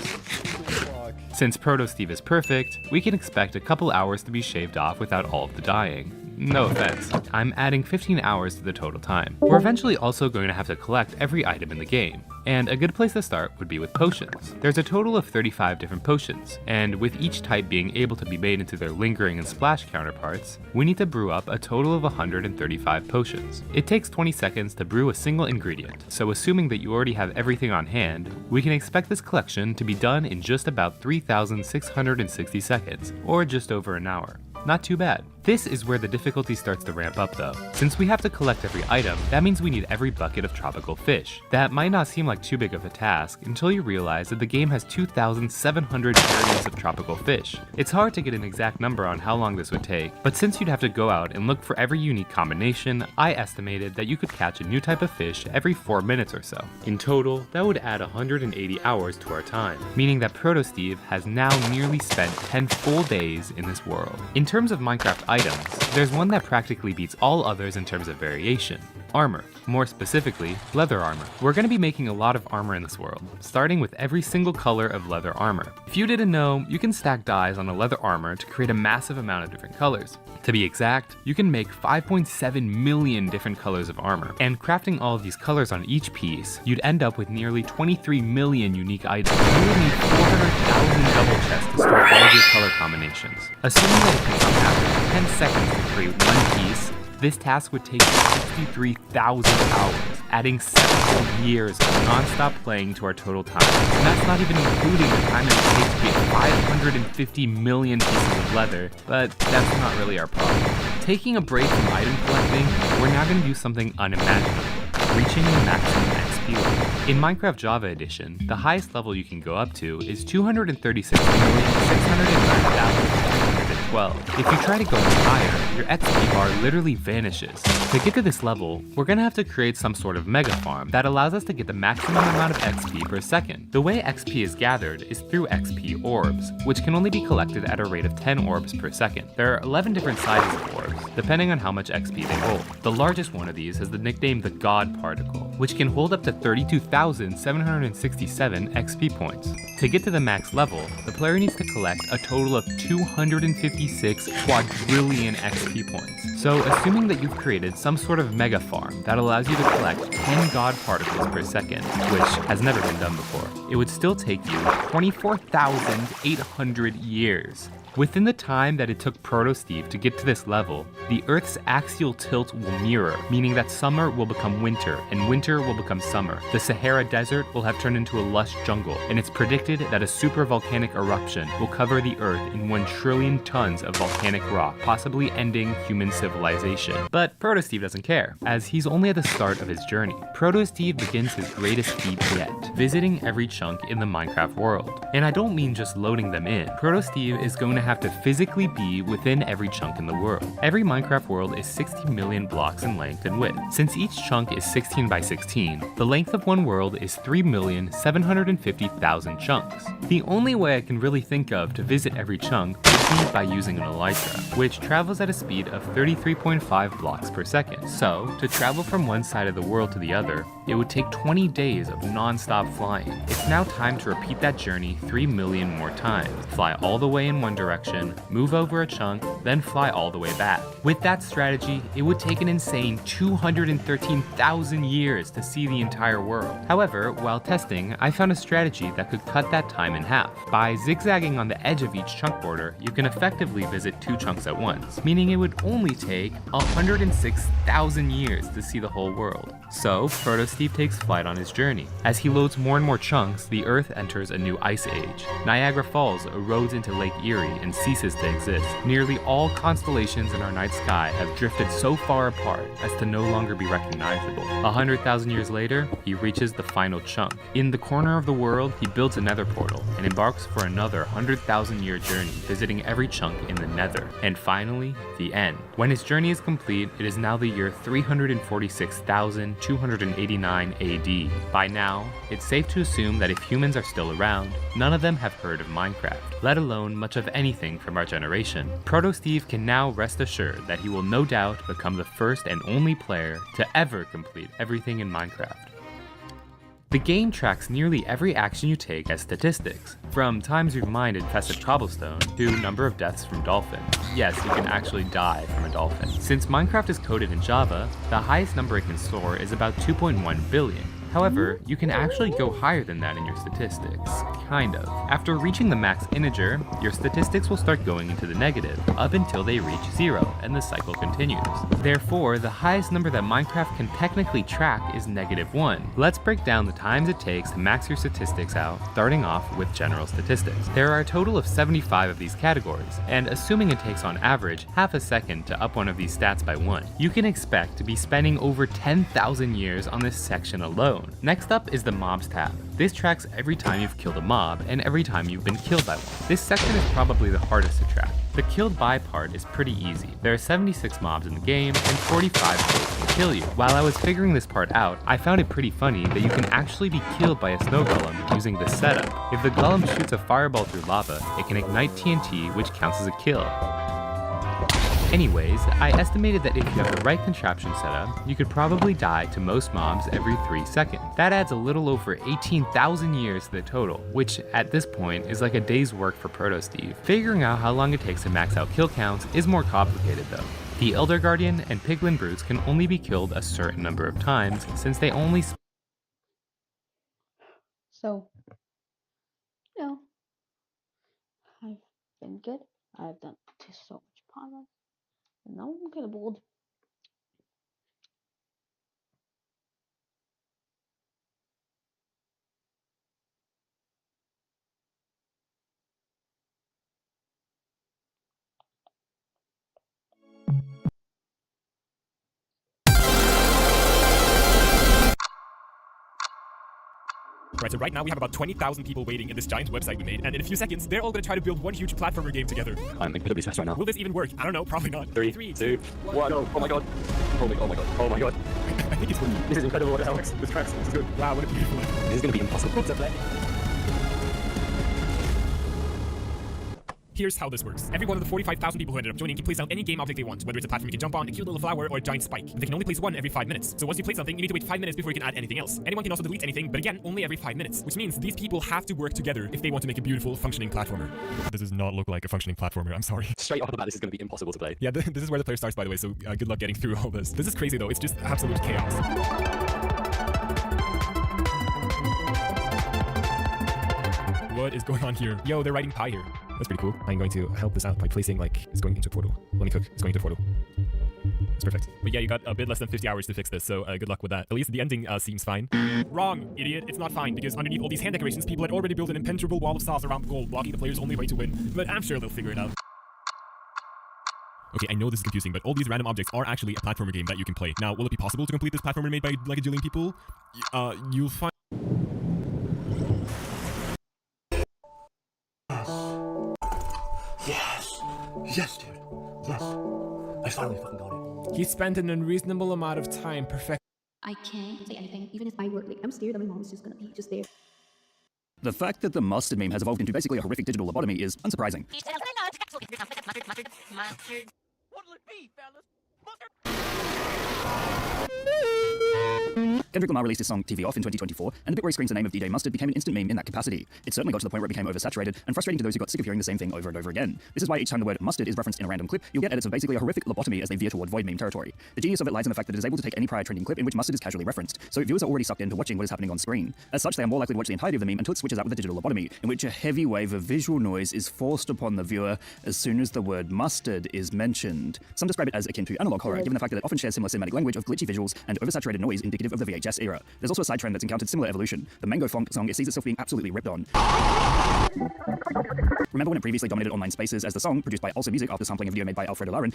Since ProtoSteve is perfect, we can expect a couple hours to be shaved off without all of the dying. No offense. I'm adding 15 hours to the total time. We're eventually also going to have to collect every item in the game, and a good place to start would be with potions. There's a total of 35 different potions, and with each type being able to be made into their lingering and splash counterparts, we need to brew up a total of 135 potions. It takes 20 seconds to brew a single ingredient, so assuming that you already have everything on hand, we can expect this collection to be done in just about 3,660 seconds, or just over an hour. Not too bad. This is where the difficulty starts to ramp up though. Since we have to collect every item, that means we need every bucket of tropical fish. That might not seem like too big of a task until you realize that the game has 2,700 variants of tropical fish. It's hard to get an exact number on how long this would take, but since you'd have to go out and look for every unique combination, I estimated that you could catch a new type of fish every 4 minutes or so. In total, that would add 180 hours to our time, meaning that ProtoSteve has now nearly spent 10 full days in this world. In terms of Minecraft items, there's one that practically beats all others in terms of variation. Armor. More specifically, leather armor. We're going to be making a lot of armor in this world, starting with every single color of leather armor. If you didn't know, you can stack dyes on a leather armor to create a massive amount of different colors. To be exact, you can make 5.7 million different colors of armor, and crafting all of these colors on each piece, you'd end up with nearly 23 million unique items. You would need 400,000 double chests to store all of your color combinations. Assuming that it takes on average 10 seconds to create one piece, this task would take 63,000 hours, adding 7 whole years of non-stop playing to our total time. And that's not even including the time it would take to get 550 million pieces of leather, but that's not really our problem. Taking a break from item collecting, we're now going to do something unimaginable, reaching the maximum XP level. In Minecraft Java Edition, the highest level you can go up to is 236,609,312. If you try to go any higher, your XP bar literally vanishes. To get to this level, we're going to have to create some sort of mega farm that allows us to get the maximum amount of XP per second. The way XP is gathered is through XP orbs, which can only be collected at a rate of 10 orbs per second. There are 11 different sizes of orbs, depending on how much XP they hold. The largest one of these has the nickname the God Particle, which can hold up to 32,767 XP points. To get to the max level, the player needs to collect a total of 256 quadrillion XP points. So assuming that you've created some sort of mega farm that allows you to collect 10 God Particles per second, which has never been done before, it would still take you 24,800 years. Within the time that it took ProtoSteve to get to this level, the Earth's axial tilt will mirror, meaning that summer will become winter and winter will become summer. The Sahara Desert will have turned into a lush jungle, and it's predicted that a supervolcanic eruption will cover the Earth in 1 trillion tons of volcanic rock, possibly ending human civilization. But ProtoSteve doesn't care, as he's only at the start of his journey. ProtoSteve begins his greatest feat yet, visiting every chunk in the Minecraft world. And I don't mean just loading them in. ProtoSteve is going to have to physically be within every chunk in the world. Every Minecraft world is 60 million blocks in length and width. Since each chunk is 16 by 16, the length of one world is 3,750,000 chunks. The only way I can really think of to visit every chunk would be by using an Elytra, which travels at a speed of 33.5 blocks per second. So, to travel from one side of the world to the other, it would take 20 days of non-stop flying. It's now time to repeat that journey 3 million more times. Fly all the way in one direction, move over a chunk, then fly all the way back. With that strategy, it would take an insane 213,000 years to see the entire world. However, while testing, I found a strategy that could cut that time in half. By zigzagging on the edge of each chunk border, you can effectively visit 2 chunks at once, meaning it would only take 106,000 years to see the whole world. So, ProtoSteve takes flight on his journey. As he loads more and more chunks, the Earth enters a new ice age. Niagara Falls erodes into Lake Erie and ceases to exist. Nearly all constellations in our night sky have drifted so far apart as to no longer be recognizable. 100,000 years later, he reaches the final chunk. In the corner of the world, he builds a nether portal and embarks for another 100,000-year journey, visiting every chunk in the nether. And finally, the end. When his journey is complete, it is now the year 346,289 AD. By now, it's safe to assume that if humans are still around, none of them have heard of Minecraft, let alone much of anything from our generation. ProtoSteve can now rest assured that he will no doubt become the first and only player to ever complete everything in Minecraft. The game tracks nearly every action you take as statistics, from times you've mined infested cobblestone to number of deaths from dolphins. Yes, you can actually die from a dolphin. Since Minecraft is coded in Java, the highest number it can store is about 2.1 billion. However, you can actually go higher than that in your statistics. Kind of. After reaching the max integer, your statistics will start going into the negative, up until they reach 0, and the cycle continues. Therefore, the highest number that Minecraft can technically track is -1. Let's break down the times it takes to max your statistics out, starting off with general statistics. There are a total of 75 of these categories, and assuming it takes on average half a second to up one of these stats by 1, you can expect to be spending over 10,000 years on this section alone. Next up is the mobs tab. This tracks every time you've killed a mob and every time you've been killed by one. This section is probably the hardest to track. The killed by part is pretty easy. There are 76 mobs in the game and 45 of those can kill you. While I was figuring this part out, I found it pretty funny that you can actually be killed by a snow golem using this setup. If the golem shoots a fireball through lava, it can ignite TNT, which counts as a kill. Anyways, I estimated that if you have the right contraption set up, you could probably die to most mobs every 3 seconds. That adds a little over 18,000 years to the total, which at this point is like a day's work for Proto Steve. Figuring out how long it takes to max out kill counts is more complicated though. The Elder Guardian and Piglin Brutes can only be killed a certain number of times, since they only So, you know, I've been good. I've done so much progress. And now I'm kind of bored. Right, so right now we have about 20,000 people waiting in this giant website we made, and in a few seconds, they're all going to try to build one huge platformer game together. I'm incredibly stressed right now. Will this even work? I don't know, probably not. 3, 2, 1. Oh my god. Oh my god. Oh my god. I think it's working. This is incredible what Alex. This tracks. This is good. Wow, what a beautiful life. This is going to be impossible to play. Here's how this works. Every one of the 45,000 people who ended up joining can place down any game object they want, whether it's a platform you can jump on, a cute little flower, or a giant spike. They can only place one every 5 minutes. So once you place something, you need to wait 5 minutes before you can add anything else. Anyone can also delete anything, but again, only every 5 minutes, which means these people have to work together if they want to make a beautiful, functioning platformer. This does not look like a functioning platformer, I'm sorry. Straight off the bat, this is going to be impossible to play. Yeah, this is where the player starts, by the way, so good luck getting through all this. This is crazy though, it's just absolute chaos. What is going on here? Yo, they're writing pi here. That's pretty cool. I'm going to help this out by placing, like, it's going into a portal. Let me cook. It's going into a portal. It's perfect. But yeah, you got a bit less than 50 hours to fix this, so good luck with that. At least the ending seems fine. Wrong, idiot. It's not fine, because underneath all these hand decorations, people had already built an impenetrable wall of sauce around the goal, blocking the player's only way to win. But I'm sure they'll figure it out. Okay, I know this is confusing, but all these random objects are actually a platformer game that you can play. Now, will it be possible to complete this platformer made by, like, a jillion people? You'll find... Yes, dude. Yes. I finally fucking got it. He spent an unreasonable amount of time perfecting. I can't say anything, even if I work. Like, I'm scared that my mom's just gonna be just there. The fact that the mustard meme has evolved into basically a horrific digital lobotomy is unsurprising. Kendrick Lamar released his song TV Off in 2024, and the bit where he screams the name of DJ Mustard became an instant meme in that capacity. It certainly got to the point where it became oversaturated and frustrating to those who got sick of hearing the same thing over and over again. This is why each time the word mustard is referenced in a random clip, you'll get edits of basically a horrific lobotomy as they veer toward void meme territory. The genius of it lies in the fact that it is able to take any prior trending clip in which mustard is casually referenced, so viewers are already sucked into watching what is happening on screen. As such, they are more likely to watch the entirety of the meme until it switches out with a digital lobotomy, in which a heavy wave of visual noise is forced upon the viewer as soon as the word mustard is mentioned. Some describe it as akin to analog horror, given the fact that it often shares similar cinematic language of glitchy visuals and oversaturated noise indicative of the VHS era. There's also a side trend that's encountered similar evolution. The Mango Funk song, it sees itself being absolutely ripped on. Remember when it previously dominated online spaces as the song, produced by Also Music after sampling a video made by Alfredo Lauren,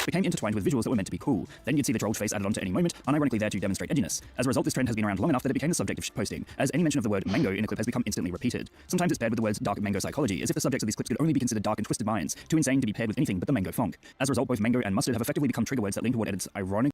became intertwined with visuals that were meant to be cool. Then you'd see the trolled face added onto any moment, unironically there to demonstrate edginess. As a result, this trend has been around long enough that it became the subject of shitposting, as any mention of the word mango in a clip has become instantly repeated. Sometimes it's paired with the words dark mango psychology, as if the subjects of these clips could only be considered dark and twisted minds, too insane to be paired with anything but the Mango Funk. As a result, both mango and mustard have effectively become trigger words that link to what edits ironically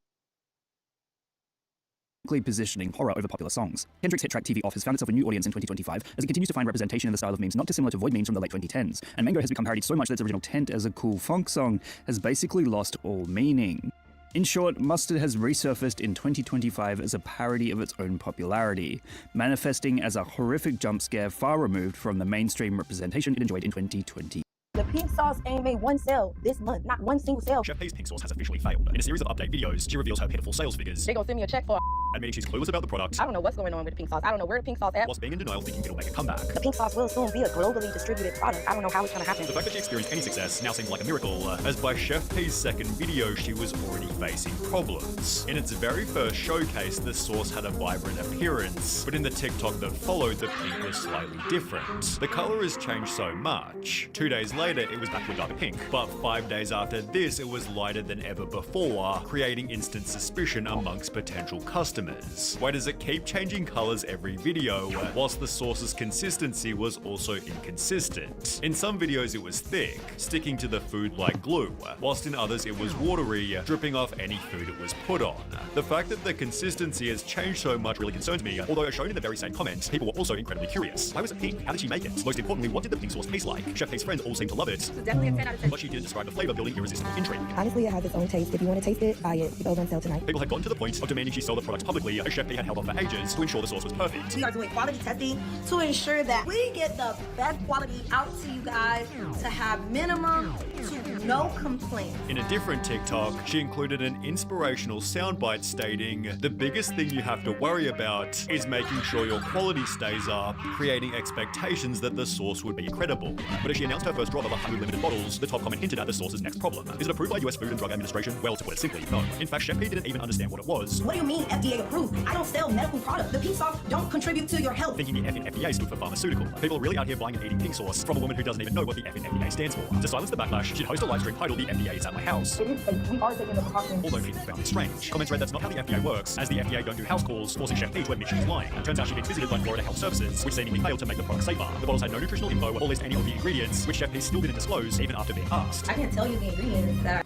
positioning horror over popular songs. Kendrick's hit track TV Off has found itself a new audience in 2025 as it continues to find representation in the style of memes not dissimilar to void memes from the late 2010s, and Mango has become parodied so much that its original tent as a cool funk song has basically lost all meaning. In short, Mustard has resurfaced in 2025 as a parody of its own popularity, manifesting as a horrific jump scare far removed from the mainstream representation it enjoyed in 2020. The pink sauce ain't made one sale this month, not one single sale. Chef P's pink sauce has officially failed. In a series of update videos, she reveals her pitiful sales figures. They gonna send me a check for admitting she's clueless about the product. I don't know what's going on with the pink sauce. I don't know where the pink sauce at. Whilst being in denial, thinking it'll make a comeback. The pink sauce will soon be a globally distributed product. I don't know how it's gonna happen. The fact that she experienced any success now seems like a miracle, as by Chef P's second video, she was already facing problems. In its very first showcase, the sauce had a vibrant appearance, but in the TikTok that followed, the pink was slightly different. The color has changed so much. 2 days later, it was back to a darker pink, but 5 days after this, it was lighter than ever before, creating instant suspicion amongst potential customers. Why does it keep changing colors every video, whilst the sauce's consistency was also inconsistent? In some videos it was thick, sticking to the food like glue, whilst in others it was watery, dripping off any food it was put on. The fact that the consistency has changed so much really concerns me, although as shown in the very same comment, people were also incredibly curious. Why was it pink? How did she make it? Most importantly, what did the pink sauce taste like? Chef P's friends all seem to love it, Definitely a 10 out of 10. but she didn't describe the flavor, building irresistible intrigue. Honestly, it has its own taste. If you want to taste it, buy it. It goes on sale tonight. People had gotten to the point of demanding she sell the product publicly, as Chef P had held off for ages to ensure the sauce was perfect. We are doing quality testing to ensure that we get the best quality out to you guys to have minimum to no complaints. In a different TikTok, she included an inspirational soundbite stating, "The biggest thing you have to worry about is making sure your quality stays up, creating expectations that the sauce would be incredible." But as she announced her first drop of 100 limited bottles, the top comment hinted at the sauce's next problem. Is it approved by US Food and Drug Administration? Well, to put it simply, no. In fact, Chef P didn't even understand what it was. What do you mean FDA approved? I don't sell medical products. The pink sauce don't contribute to your health. Thinking the F in FDA stood for pharmaceutical. People are really out here buying and eating pink sauce from a woman who doesn't even know what the F in FDA stands for. To silence the backlash, she'd host a live stream titled "The FDA is at my house." It is fake. We are taking the precautions. Although people found it strange. Comments read that's not how the FDA works, as the FDA don't do house calls, forcing Chef P to admit she was lying. Turns out she'd been visited by Florida Health Services, which seemingly failed to make the product safer. The bottles had no nutritional info or list any of the ingredients, which Chef P still didn't disclose even after being asked. I can't tell you the ingredients that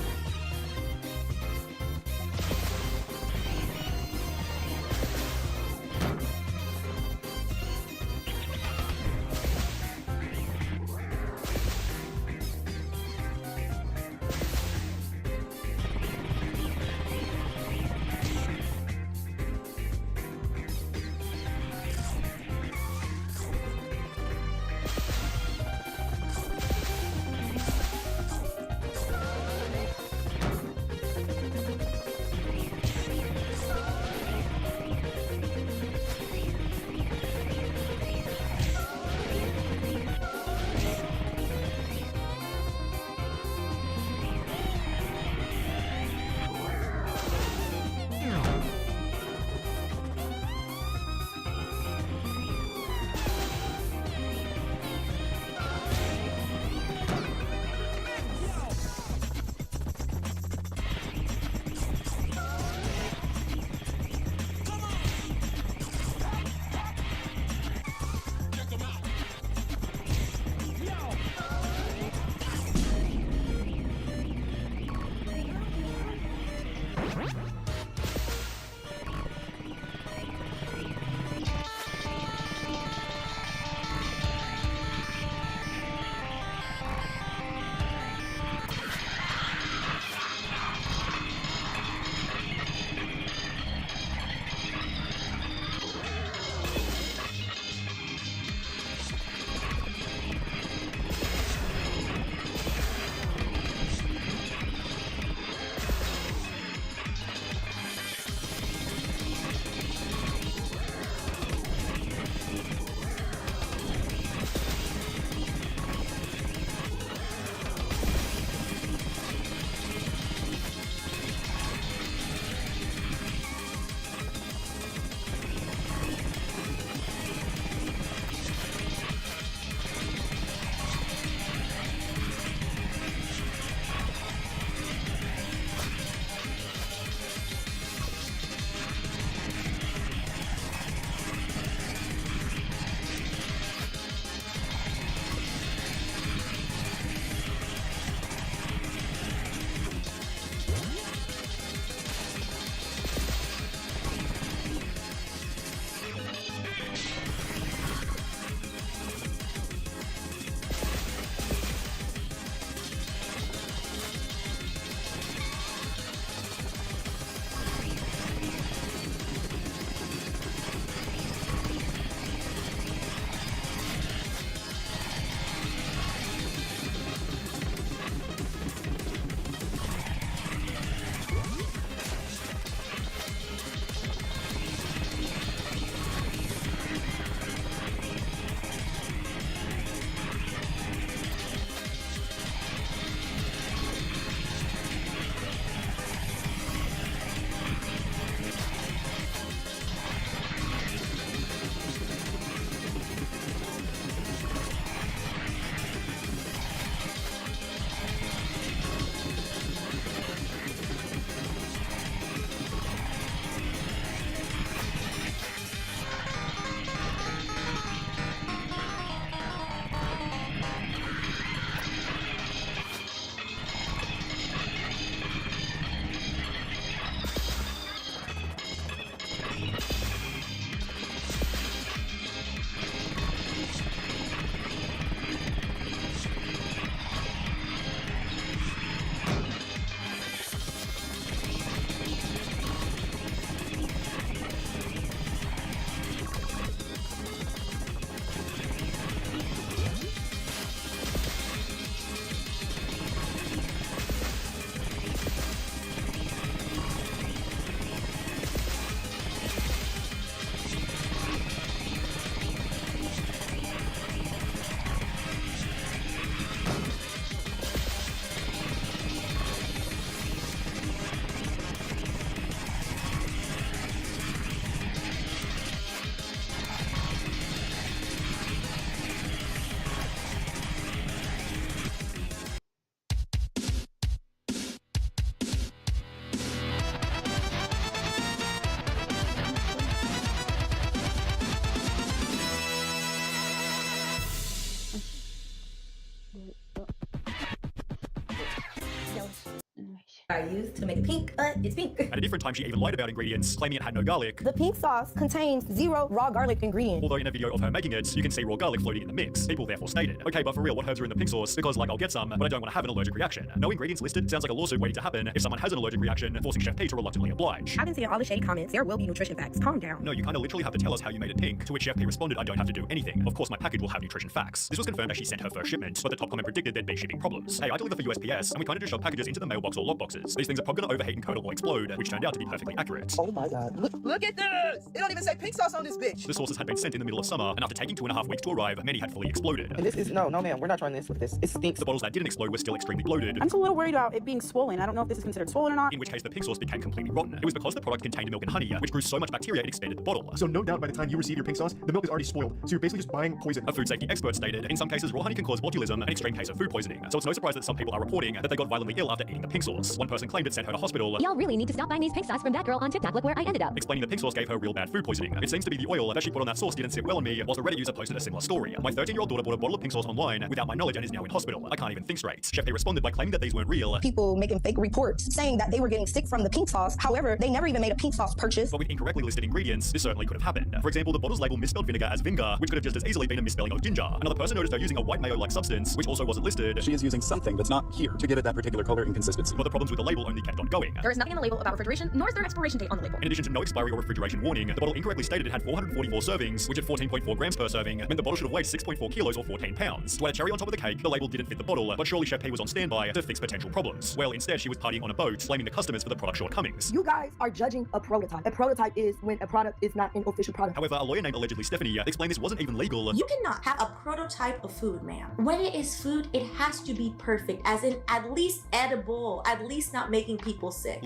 I used to make it pink, but it's pink. At a different time, she even lied about ingredients, claiming it had no garlic. The pink sauce contains 0 raw garlic ingredient. Although in a video of her making it, you can see raw garlic floating in the mix. People therefore stated, okay, but for real, what herbs are in the pink sauce? Because like I'll get some, but I don't want to have an allergic reaction. No ingredients listed sounds like a lawsuit waiting to happen if someone has an allergic reaction, forcing Chef P to reluctantly oblige. I've been seeing all the shady comments. There will be nutrition facts. Calm down. No, you kinda literally have to tell us how you made it pink, to which Chef P responded, I don't have to do anything. Of course, my package will have nutrition facts. This was confirmed as she sent her first shipment, but the top comment predicted there'd be shipping problems. Hey, I deliver for USPS, and we kinda just shove packages into the mailbox or lockboxes. These things are probably gonna overheat and curdle or explode, which turned out to be perfectly accurate. Oh my god. Look at this! It don't even say pink sauce on this bitch! The sauces had been sent in the middle of summer, and after taking 2.5 weeks to arrive, many had fully exploded. And this is, no ma'am, we're not trying this with this. It stinks. The bottles that didn't explode were still extremely bloated. I'm just a little worried about it being swollen. I don't know if this is considered swollen or not. In which case the pink sauce became completely rotten. It was because the product contained milk and honey, which grew so much bacteria it expanded the bottle. So no doubt by the time you receive your pink sauce, the milk is already spoiled. So you're basically just buying poison. A food safety expert stated, in some cases raw honey can cause botulism, an extreme case of food poisoning. So it's no surprise that some people are reporting that they got violently ill after eating the pink sauce. One person claimed it sent her to hospital. Y'all really need to stop buying these pink sauce from that girl on TikTok. Look where I ended up. Explaining the pink sauce gave her real bad food poisoning. It seems to be the oil that she put on that sauce didn't sit well on me, whilst a Reddit user posted a similar story. My 13-year-old daughter bought a bottle of pink sauce online without my knowledge and is now in hospital. I can't even think straight. Chef P responded by claiming that these weren't real. People making fake reports saying that they were getting sick from the pink sauce. However, they never even made a pink sauce purchase. But with incorrectly listed ingredients, this certainly could have happened. For example, the bottle's label misspelled vinegar as vinegar, which could have just as easily been a misspelling of ginger. Another person noticed her using a white mayo-like substance, which also wasn't listed. She is using something that's not here to give it that particular color and consistency. But the problems with the label only kept on going. There is nothing in the label about refrigeration, nor is there an expiration date on the label. In addition to no expiry or refrigeration warning, the bottle incorrectly stated it had 444 servings, which at 14.4 grams per serving meant the bottle should have weighed 6.4 kilos or 14 pounds. To add a cherry on top of the cake, the label didn't fit the bottle, but surely Chef P was on standby to fix potential problems. Well, instead she was partying on a boat, blaming the customers for the product shortcomings. You guys are judging a prototype. A prototype is when a product is not an official product. However, a lawyer named allegedly Stephanie explained this wasn't even legal. You cannot have a prototype of food, ma'am. When it is food, it has to be perfect, as in at least edible, at least not making people sick.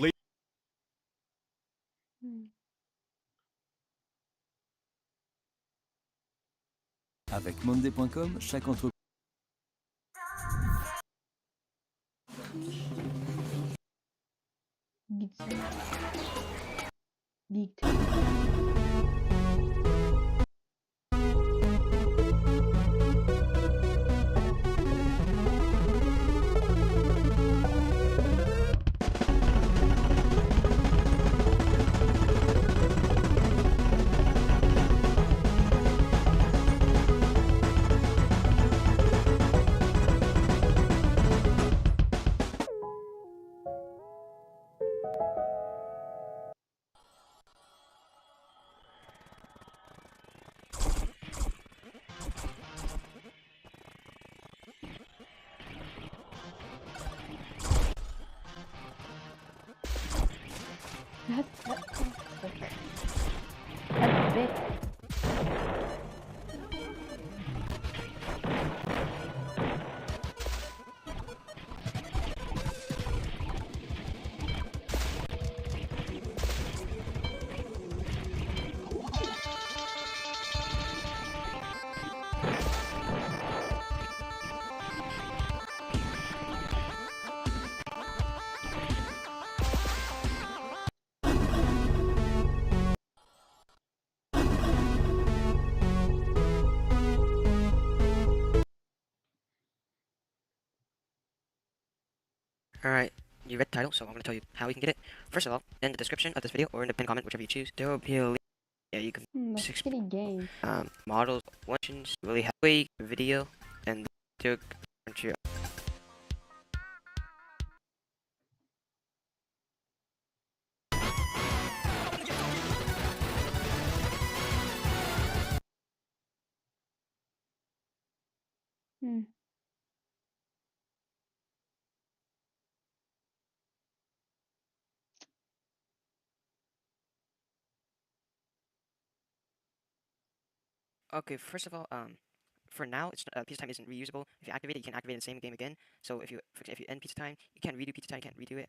Avec Monday.com, chaque entreprise. That's big. Alright, you read the title, so I'm going to tell you how you can get it. First of all, in the description of this video, or in the pinned comment, whichever you choose, there will be a link. Yeah, you can game. models, questions, really halfway video, and the Okay, first of all, for now, it's pizza time isn't reusable. If you activate it, you can activate the same game again. So if you end pizza time, you can't redo pizza time, you can't redo it.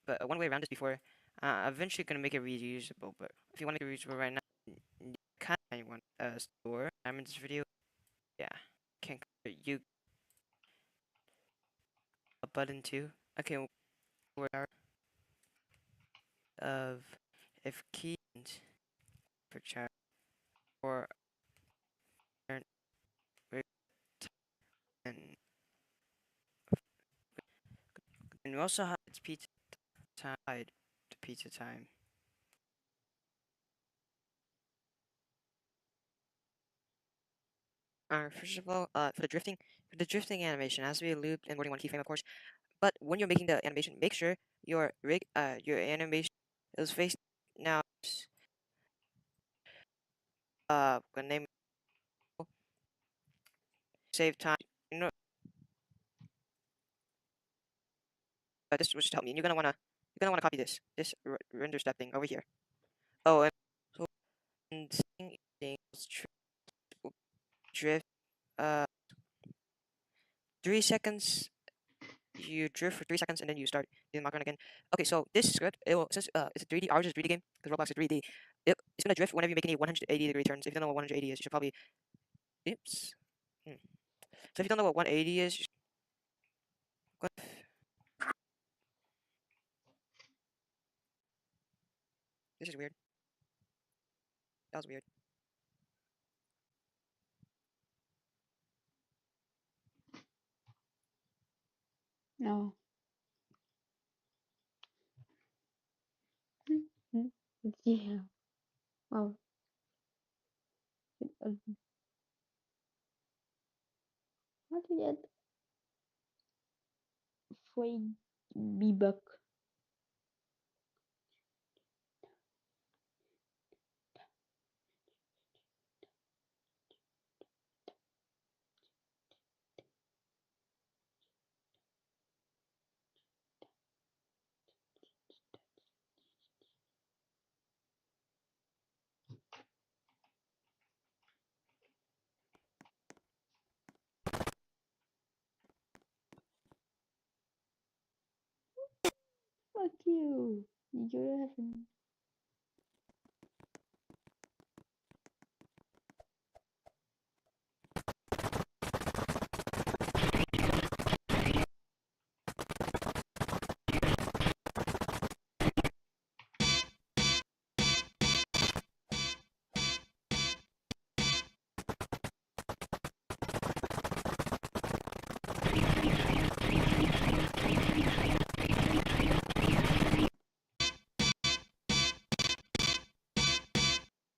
But one way around this before, eventually gonna make it reusable. But if you want to make it reusable right now, you kind of want a store. I'm in this video. Yeah, can you a button too? Okay, where of if key for chat or and we also have its pizza hide to pizza time. First of all, for the drifting animation, it has to be looped and more than one keyframe, of course. But when you're making the animation, make sure your animation is facing now. Gonna name save time. You know, this will just help me. And you're gonna wanna copy this render step thing over here. Oh, and drift 3 seconds. You drift for 3 seconds and then you start doing the mark run again. Okay, so this script, it will, since it's a 3D, ours is a 3D game because Roblox is 3D. It's gonna drift whenever you make any 180-degree turns. If you don't know what 180 is, you should probably. Oops. So if you don't know what 180 is, you should... This is weird. That was weird. No. Yeah. Wow. How to get free B-Buck? Fuck you. You're having.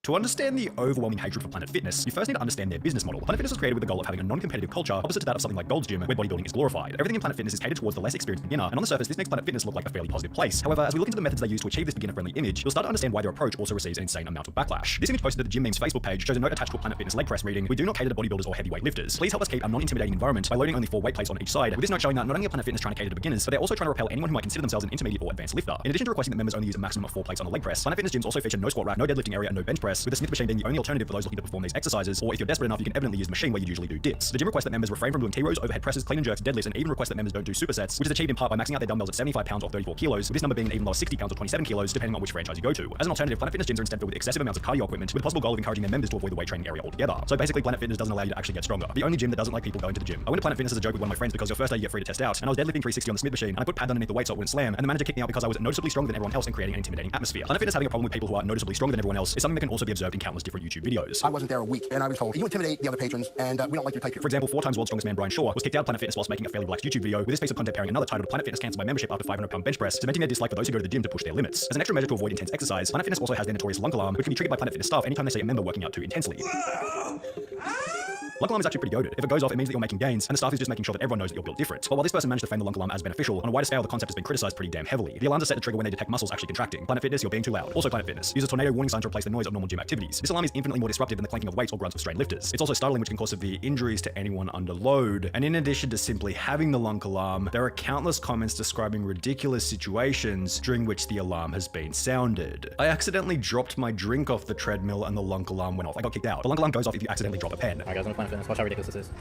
To understand the overwhelming hatred for Planet Fitness, you first need to understand their business model. Planet Fitness was created with the goal of having a non-competitive culture opposite to that of something like Gold's Gym, where bodybuilding is glorified. Everything in Planet Fitness is catered towards the less experienced beginner, and on the surface, this makes Planet Fitness look like a fairly positive place. However, as we look into the methods they use to achieve this beginner-friendly image, you'll start to understand why their approach also receives an insane amount of backlash. This image posted to the Gym Memes Facebook page shows a note attached to a Planet Fitness leg press reading, "We do not cater to bodybuilders or heavyweight lifters. Please help us keep a non-intimidating environment by loading only 4 weight plates on each side." With this note showing that not only are Planet Fitness trying to cater to beginners, but they're also trying to repel anyone who might consider themselves an intermediate or advanced lifter. In addition to requesting that members only use a maximum of 4 plates on the leg press, Planet Fitness gyms also feature no squat rack, no deadlifting area, and no bench press, with the Smith machine being the only alternative for those looking to perform these exercises, or if you're desperate enough, you can evidently use the machine where you usually do dips. The gym requests that members refrain from doing T-rows, overhead presses, clean and jerks, deadlifts, and even requests that members don't do supersets, which is achieved in part by maxing out their dumbbells at 75 pounds or 34 kilos, with this number being an even lower 60 pounds or 27 kilos, depending on which franchise you go to. As an alternative, Planet Fitness gyms are instead filled with excessive amounts of cardio equipment, with the possible goal of encouraging their members to avoid the weight training area altogether. So basically, Planet Fitness doesn't allow you to actually get stronger. The only gym that doesn't like people going to the gym. I went to Planet Fitness as a joke with one of my friends because your first day you get free to test out, and I was deadlifting 360 on the Smith machine, and I put pads underneath the weight so it wouldn't slam, and the manager kicked me out because I was noticeably stronger than everyone else and creating an intimidating atmosphere. Planet Fitness having a problem with people who are noticeably stronger than everyone else is something that can also be observed in countless different YouTube videos. I wasn't there a week, and I was told, you intimidate the other patrons, and we don't like your type here. For example, 4 times world's strongest man Brian Shaw was kicked out of Planet Fitness whilst making a fairly relaxed YouTube video, with this piece of content pairing another titled "Planet Fitness cancelled my membership after 500-pound bench press," cementing their dislike for those who go to the gym to push their limits. As an extra measure to avoid intense exercise, Planet Fitness also has their notorious lunk alarm, which can be triggered by Planet Fitness staff anytime they see a member working out too intensely. Lunk alarm is actually pretty goated. If it goes off, it means that you're making gains, and the staff is just making sure that everyone knows that you're built different. But while this person managed to frame the lunk alarm as beneficial, on a wider scale, the concept has been criticized pretty damn heavily. The alarms are set to trigger when they detect muscles actually contracting. Planet Fitness, you're being too loud. Also, Planet Fitness uses tornado warning sign to replace the noise of normal gym activities. This alarm is infinitely more disruptive than the clanking of weights or grunts of strained lifters. It's also startling, which can cause severe injuries to anyone under load. And in addition to simply having the lunk alarm, there are countless comments describing ridiculous situations during which the alarm has been sounded. I accidentally dropped my drink off the treadmill and the lunk alarm went off. I got kicked out. The lunk alarm goes off if you accidentally drop a pen. Alright guys, I'm Planet Fitness. Watch how ridiculous this is.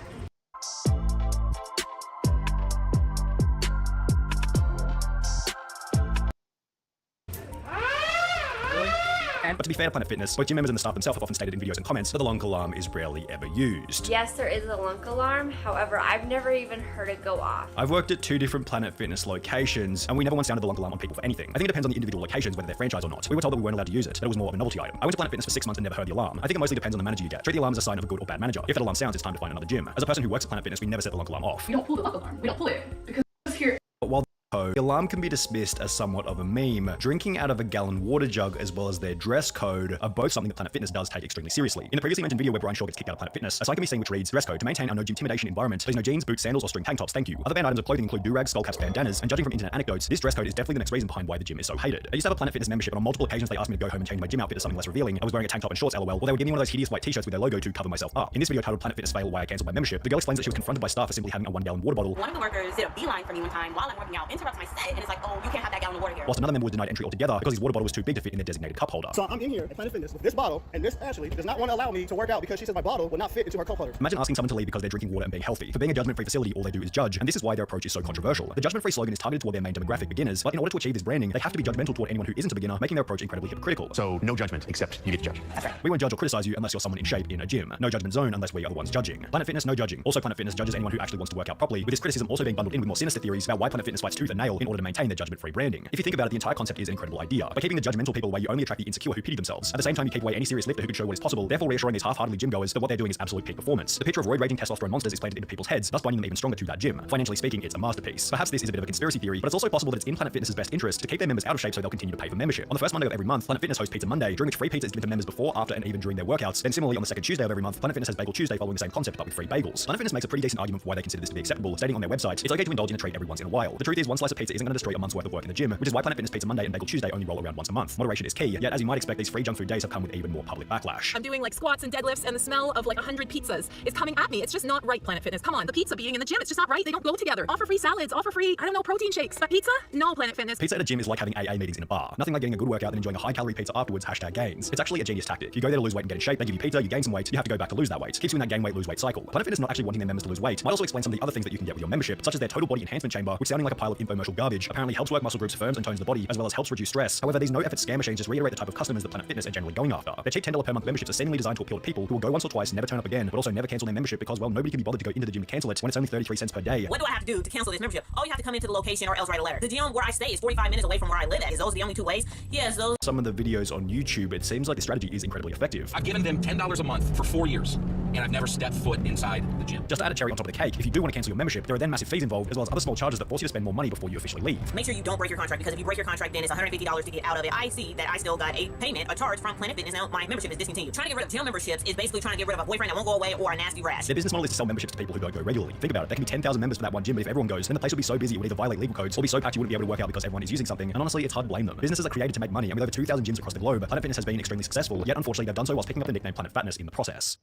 But to be fair to Planet Fitness, both gym members and the staff themselves have often stated in videos and comments that the lunk alarm is rarely ever used. Yes, there is a lunk alarm. However, I've never even heard it go off. I've worked at 2 different Planet Fitness locations, and we never once sounded the lunk alarm on people for anything. I think it depends on the individual locations, whether they're franchise or not. We were told that we weren't allowed to use it, that it was more of a novelty item. I went to Planet Fitness for 6 months and never heard the alarm. I think it mostly depends on the manager you get. Treat the alarm as a sign of a good or bad manager. If that alarm sounds, it's time to find another gym. As a person who works at Planet Fitness, we never set the lunk alarm off. We don't pull the lunk alarm. We don't pull it because here. But while The alarm can be dismissed as somewhat of a meme. Drinking out of a gallon water jug as well as their dress code are both something that Planet Fitness does take extremely seriously. In the previously mentioned video where Brian Shaw gets kicked out of Planet Fitness, a sign can be seen which reads, dress code, to maintain our no intimidation environment. Please no jeans, boots, sandals, or string tank tops, thank you. Other banned items of clothing include do-rags, skull caps, bandanas, and judging from internet anecdotes, this dress code is definitely the next reason behind why the gym is so hated. I used to have a Planet Fitness membership, and on multiple occasions they asked me to go home and change my gym outfit to something less revealing. I was wearing a tank top and shorts, lol, or they would give me one of those hideous white t-shirts with their logo to cover myself up. In this video titled Planet Fitness Fail Why I Cancelled My Membership, the girl explains that she was confronted by staff for simply having a 1-gallon water bottle. One of the workers did a beeline for me one time while I'm working out, interrupts my set, and it's like, oh, you can't have that gallon of water here. Whilst another member was denied entry altogether because his water bottle was too big to fit in their designated cup holder. So I'm in here at Planet Fitness with this bottle, and Miss Ashley does not want to allow me to work out because she says my bottle will not fit into her cup holder. Imagine asking someone to leave because they're drinking water and being healthy. For being a judgment-free facility, all they do is judge, and this is why their approach is so controversial. The judgment-free slogan is targeted toward their main demographic, beginners, but in order to achieve this branding, they have to be judgmental toward anyone who isn't a beginner, making their approach incredibly hypocritical. So no judgment, except you get to judge. That's right. We won't judge or criticize you unless you're someone in shape in a gym. No judgment zone unless we are the ones judging. Planet Fitness, no judging. Also, Planet Fitness judges anyone who actually wants to work out properly, with this criticism also being bundled in with more sinister theories about why Planet Fitness fights tooth and nail in order to maintain their judgment-free branding. If you think about it, the entire concept is an incredible idea. By keeping the judgmental people away, you only attract the insecure who pity themselves. At the same time, you keep away any serious lifter who could show what is possible, therefore reassuring these half-heartedly gym goers that what they're doing is absolute peak performance. The picture of roid-raging testosterone monsters is planted into people's heads, thus binding them even stronger to that gym. Financially speaking, it's a masterpiece. Perhaps this is a bit of a conspiracy theory, but it's also possible that it's in Planet Fitness's best interest to keep their members out of shape so they'll continue to pay for membership. On the first Monday of every month, Planet Fitness hosts Pizza Monday, during which free pizza is given to members before, after, and even during their workouts. Then similarly, on the second Tuesday of every month, Planet Fitness has Bagel Tuesday following the same concept but with free bagels. Planet Fitness makes a pretty decent argument for why they consider this to be acceptable, stating on their website, it's okay to indulge in a treat every once in a while. The truth is, one slice of pizza isn't going to destroy a month's worth of work in the gym, which is why Planet Fitness Pizza Monday and Bagel Tuesday only roll around once a month. Moderation is key, yet as you might expect, these free junk food days have come with even more public backlash. I'm doing like squats and deadlifts, and the smell of like 100 pizzas is coming at me. It's just not right, Planet Fitness. Come on, the pizza being in the gym, it's just not right. They don't go together. Offer free salads, offer free, I don't know, protein shakes. But pizza? No, Planet Fitness. Pizza at a gym is like having AA meetings in a bar. Nothing like getting a good workout and enjoying a high-calorie pizza afterwards, #gains. It's actually a genius tactic. You go there to lose weight and get in shape, they give you pizza, you gain some weight, you have to go back to lose that weight. Keeps you in that gain weight, lose weight cycle. Planet Fitness not actually wanting their members to lose weight might also explain some of the other things that you can get with your membership, such as their total body enhancement chamber, which sounding like a pile of infomercial garbage, apparently helps work muscle groups, firms and tones the body, as well as helps reduce stress. However, these no-effort scam machines just reiterate the type of customers that Planet Fitness are generally going after. Their cheap $10 per month memberships are seemingly designed to appeal to people who will go once or twice, never turn up again, but also never cancel their membership because, well, nobody can be bothered to go into the gym to cancel it when it's only 33 cents per day. What do I have to do to cancel this membership? Oh, you have to come into the location or else write a letter. The gym where I stay is 45 minutes away from where I live at. Is those the only two ways? Yes, those. Some of the videos on YouTube, it seems like the strategy is incredibly effective. I've given them $10 a month for 4 years, and I've never stepped foot inside the gym. Just to add a cherry on top of the cake, if you do want to cancel your membership, there are then massive fees involved, as well as other small charges that force you to spend more money before you officially leave. Make sure you don't break your contract, because if you break your contract, then it's $150 to get out of it. I see that I still got a payment, a charge from Planet Fitness. Now my membership is discontinued. Trying to get rid of gym memberships is basically trying to get rid of a boyfriend that won't go away or a nasty rash. Their business model is to sell memberships to people who don't go regularly. Think about it, there can be 10,000 members for that one gym, but if everyone goes, then the place would be so busy it would either violate legal codes or be so packed you wouldn't be able to work out because everyone is using something. And honestly, it's hard to blame them. Businesses are created to make money, and with over 2,000 gyms across the globe, Planet Fitness has been extremely successful, yet unfortunately they've done so whilst picking up the nickname Planet Fatness in the process.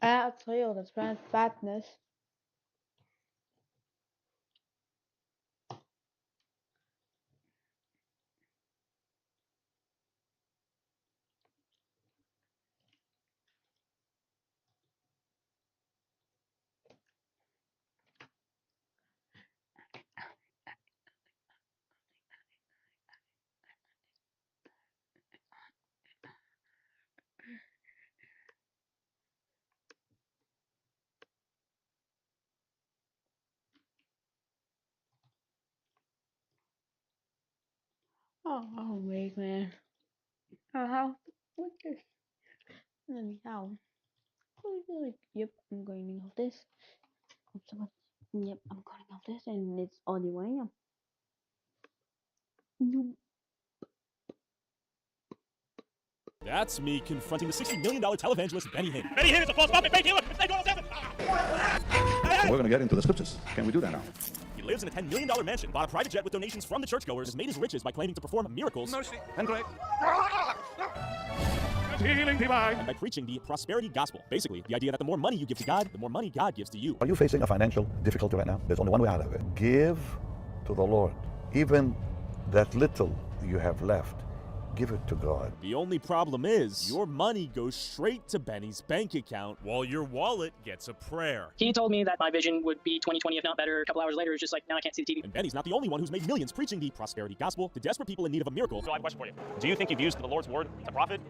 That's real, that's Planet Fatness. Oh, wait, man. Oh, how? What this? Let me how? Yep, I'm going off this. Yep, I'm going off this, and it's audio. I am. That's me confronting the $60 million televangelist Benny Hinn. Benny Hinn is a false prophet. Fake healer. Mistake all seven. We're going to get into the scriptures. Can we do that now? He lives in a $10 million mansion, bought a private jet with donations from the churchgoers, has made his riches by claiming to perform miracles. Mercy and grace. Healing divine. And by preaching the prosperity gospel. Basically, the idea that the more money you give to God, the more money God gives to you. Are you facing a financial difficulty right now? There's only one way out of it. Give to the Lord. Even that little you have left, give it to God. The only problem is, your money goes straight to Benny's bank account, while your wallet gets a prayer. He told me that my vision would be 20/20, if not better. A couple hours later, it's just like, now I can't see the TV. And Benny's not the only one who's made millions preaching the prosperity gospel to desperate people in need of a miracle. So I have a question for you. Do you think you've used the Lord's word to profit?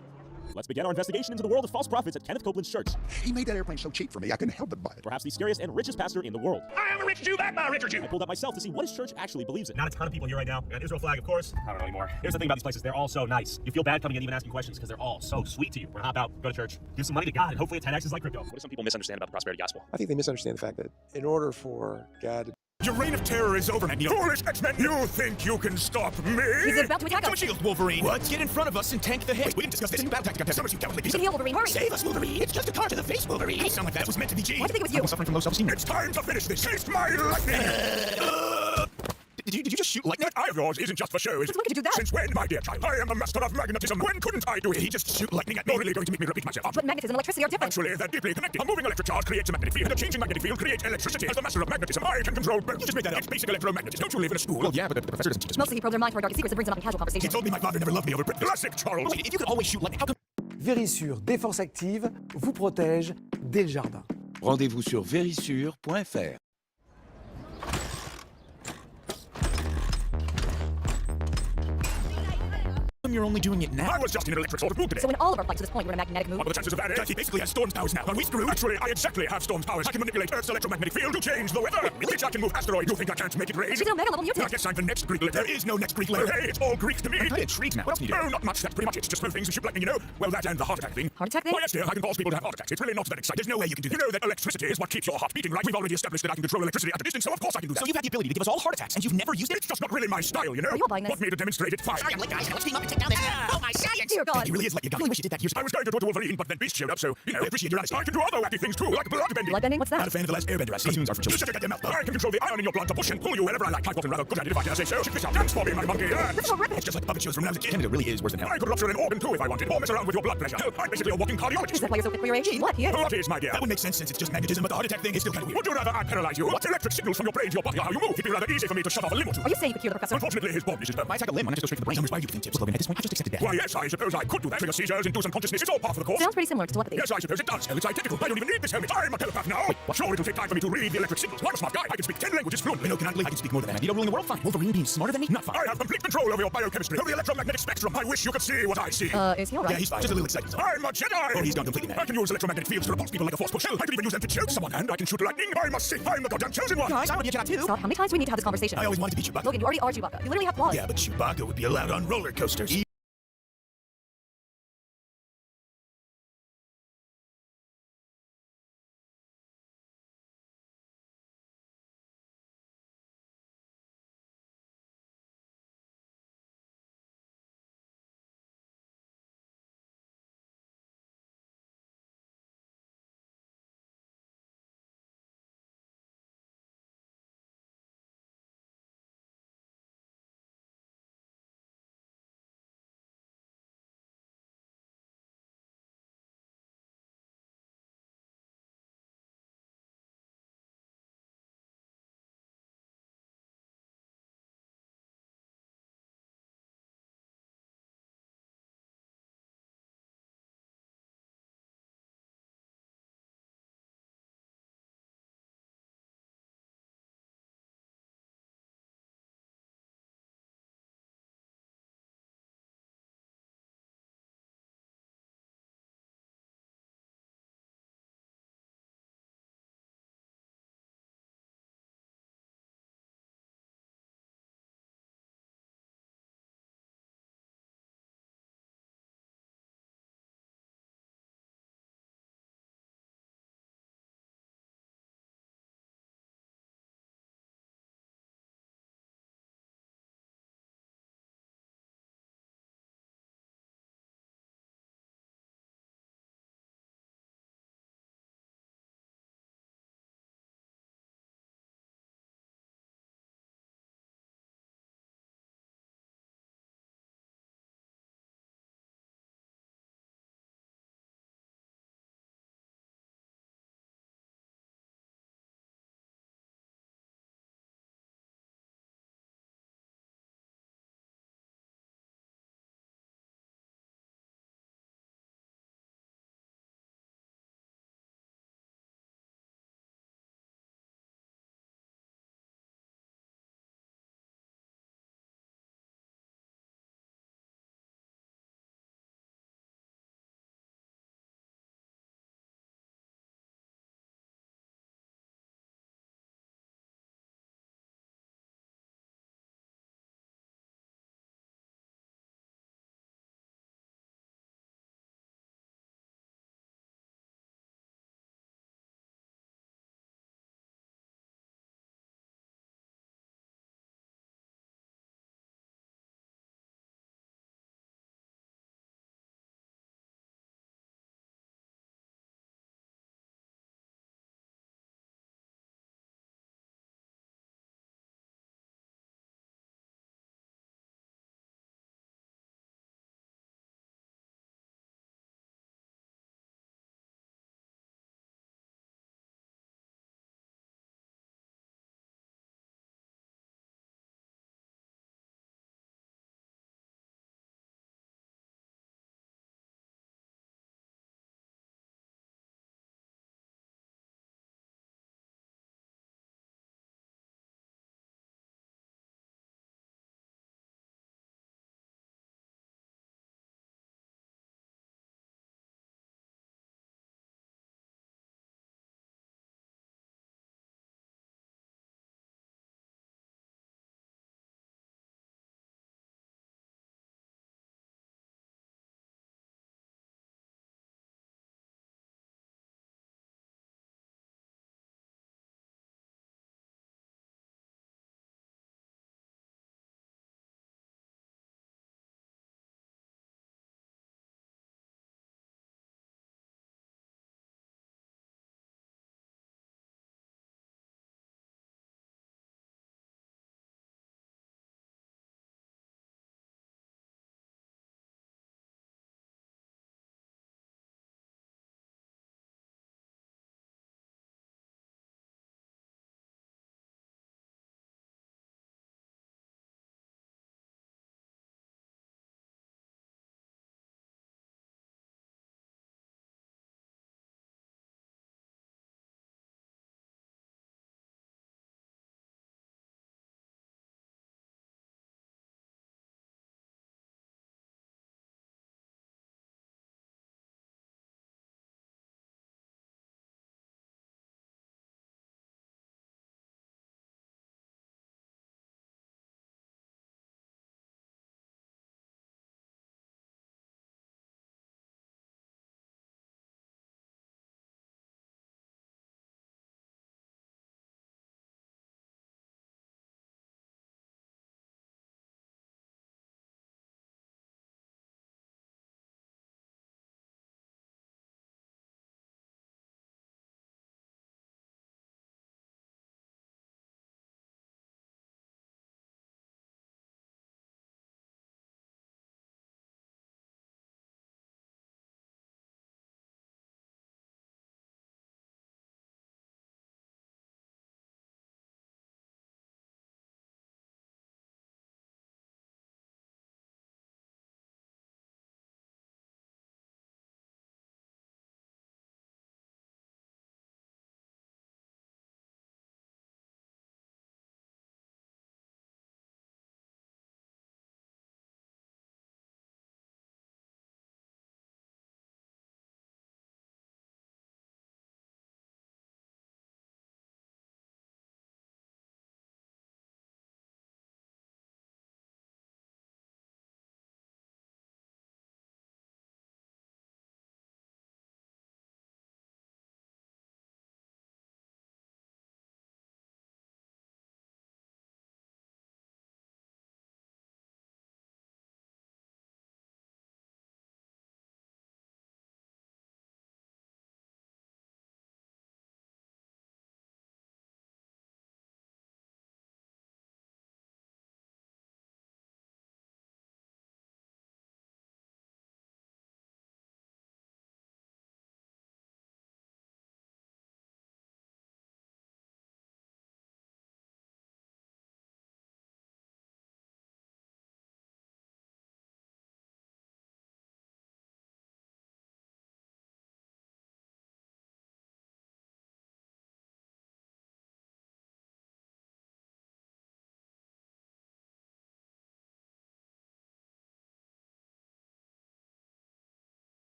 Let's begin our investigation into the world of false prophets at Kenneth Copeland's church. He made that airplane so cheap for me, I couldn't help but buy it. Perhaps the scariest and richest pastor in the world. I am a rich Jew, backed by a richer Jew. I pulled up myself to see what his church actually believes in. Not a ton of people here right now. Got Israel flag, of course. I don't know anymore. Here's the thing about these places. They're all so nice. You feel bad coming in even asking questions because they're all so sweet to you. We're gonna hop out, go to church, give some money to God, and hopefully it 10x's like crypto. What do some people misunderstand about the prosperity gospel? I think they misunderstand the fact that in order for God to Your reign of terror is over, Magneto. Foolish X-Men! You think you can stop me? He's about to attack us. Shield, Wolverine! What? Get in front of us and tank the hit! We didn't discuss this in battle tactics. Summers, you cowardly piece We can heal Wolverine, hurry! Save us, Wolverine! It's just a car to the face, Wolverine! I sound like that was meant to be G. Why do you think it was you? I'm suffering from low self-esteem. It's time to finish this! Taste my lightning! Did you just shoot lightning? That eye of yours isn't just for show, is it? When did you do that? Since when, my dear child? I am the master of magnetism. When couldn't I do it? He just shoot lightning at me. You're really going to make me repeat myself. But magnetism and electricity are different. Actually, they're deeply connected. A moving electric charge creates a magnetic field, and a changing magnetic field creates electricity. As the master of magnetism, I can control both. You just made that up. It's basic electromagnetism. Don't you live in a school? Well, yeah, but the professor doesn't teach us. Mostly he probes our mind for our darkest secrets and brings them up in casual conversation. He told me my father never loved me over classic Charles. Wait, if you could always shoot lightning, how come? Vérissure Défense Active vous protège dès le jardin. Rendez-vous sur verissure.fr. You're only doing it now. I was just in an electric sort of mood today. So in all of our flights to this point, we're in a magnetic mood. What are the chances of that? He basically has Storm's powers now. Are we screwed? Actually, I exactly have Storm's powers. I can manipulate Earth's electromagnetic field to change the weather. Which I can move asteroids. You think I can't make it rain? She's an Omega level mutant. I guess I'm the next Greek letter. There is no next Greek letter. Hey, it's all Greek to me. I'm kind of intrigued now. What else can you do? Oh, not much. That's pretty much it. Just throw things and shoot lightning, you know? Well, that and the heart attack thing. Heart attack thing? Why, yes, dear. I can cause people to have heart attacks. It's really not that exciting. There's no way you can do that. You know that electricity is what keeps your heart beating, right? We've already established that I can control electricity at a distance, so of course I can do that. So you've had the ability to give us all heart attacks, and you've never used it? It's just not really my style, you know? Are you all buying this? Want me to demonstrate it? Fine. Sorry, I'm late, guys. Now let's team up and take down this. Oh, my science! Dear God. He really is like you. I really wish you did that. I was going to do it to Wolverine, but then Beast showed up, so, you know, I appreciate your honesty. I can do other wacky things too, like blood bending. Blood bending? What's that? Not a fan of the last Airbender I see. Cartoons are for children. You should get your mouth. I can control the iron in your blood to push and pull you wherever I like. I've gotten rather good at it if I dare say so. Check this out. Dance for me, my monkey. This is horrific. It's just like the puppet shows from when I was a kid. It really is worse than hell. I could rupture an organ too if I wanted, or mess around with your blood pressure. I'm basically a walking cardiologist. Is that why you're so fit for your age? What? He is. What is, my dear? That would make sense since it's just magnetism, but the heart attack thing is still kind of weird. Would you rather I paralyze you? What electric signals from your brain to your body are how you move? It'd be rather easy for me to shut off a limb or two. Are you saying you could cure the professor? Unfortunately, his body system. If I attack a limb, I'm gonna go straight to the brain. Why do you think tips? Logan, at this point, I just accepted death. Why, yes, I suppose I could do that. Trigger seizures, induce unconsciousness. It's all part of the course. Sounds pretty similar to telepathy. Yes, I suppose it does. Hell, it's identical. I don't even need this helmet. I'm a telepath now. Wait, sure, it'll take time for me to read the electric signals. I'm a smart guy. I can speak 10 languages fluently. No, cannot believe I can speak more than that. Magneto ruling the world? Fine. Wolverine being smarter than me? Not fine. I have complete control over your biochemistry, over the electromagnetic spectrum. I wish you could see what I see. Is he alright? Yeah, he's fine. Just a little excited. I'm a Jedi! Oh, he's gone completely mad. I can use electromagnetic fields to repulse people like a force push. Hell, I can even use them to choke someone, and I can shoot lightning. I must say, I'm the goddamn chosen one! Guys, I'm gonna be a Jedi too. Stop. How many times do we need to have this conversation? I always wanted to be Chewbacca. Logan, you already are Chewbacca. You literally have flaws. Yeah, but Chewbacca would be allowed on roller coasters.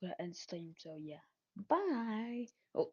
gonna end stream. So yeah, bye. Oh.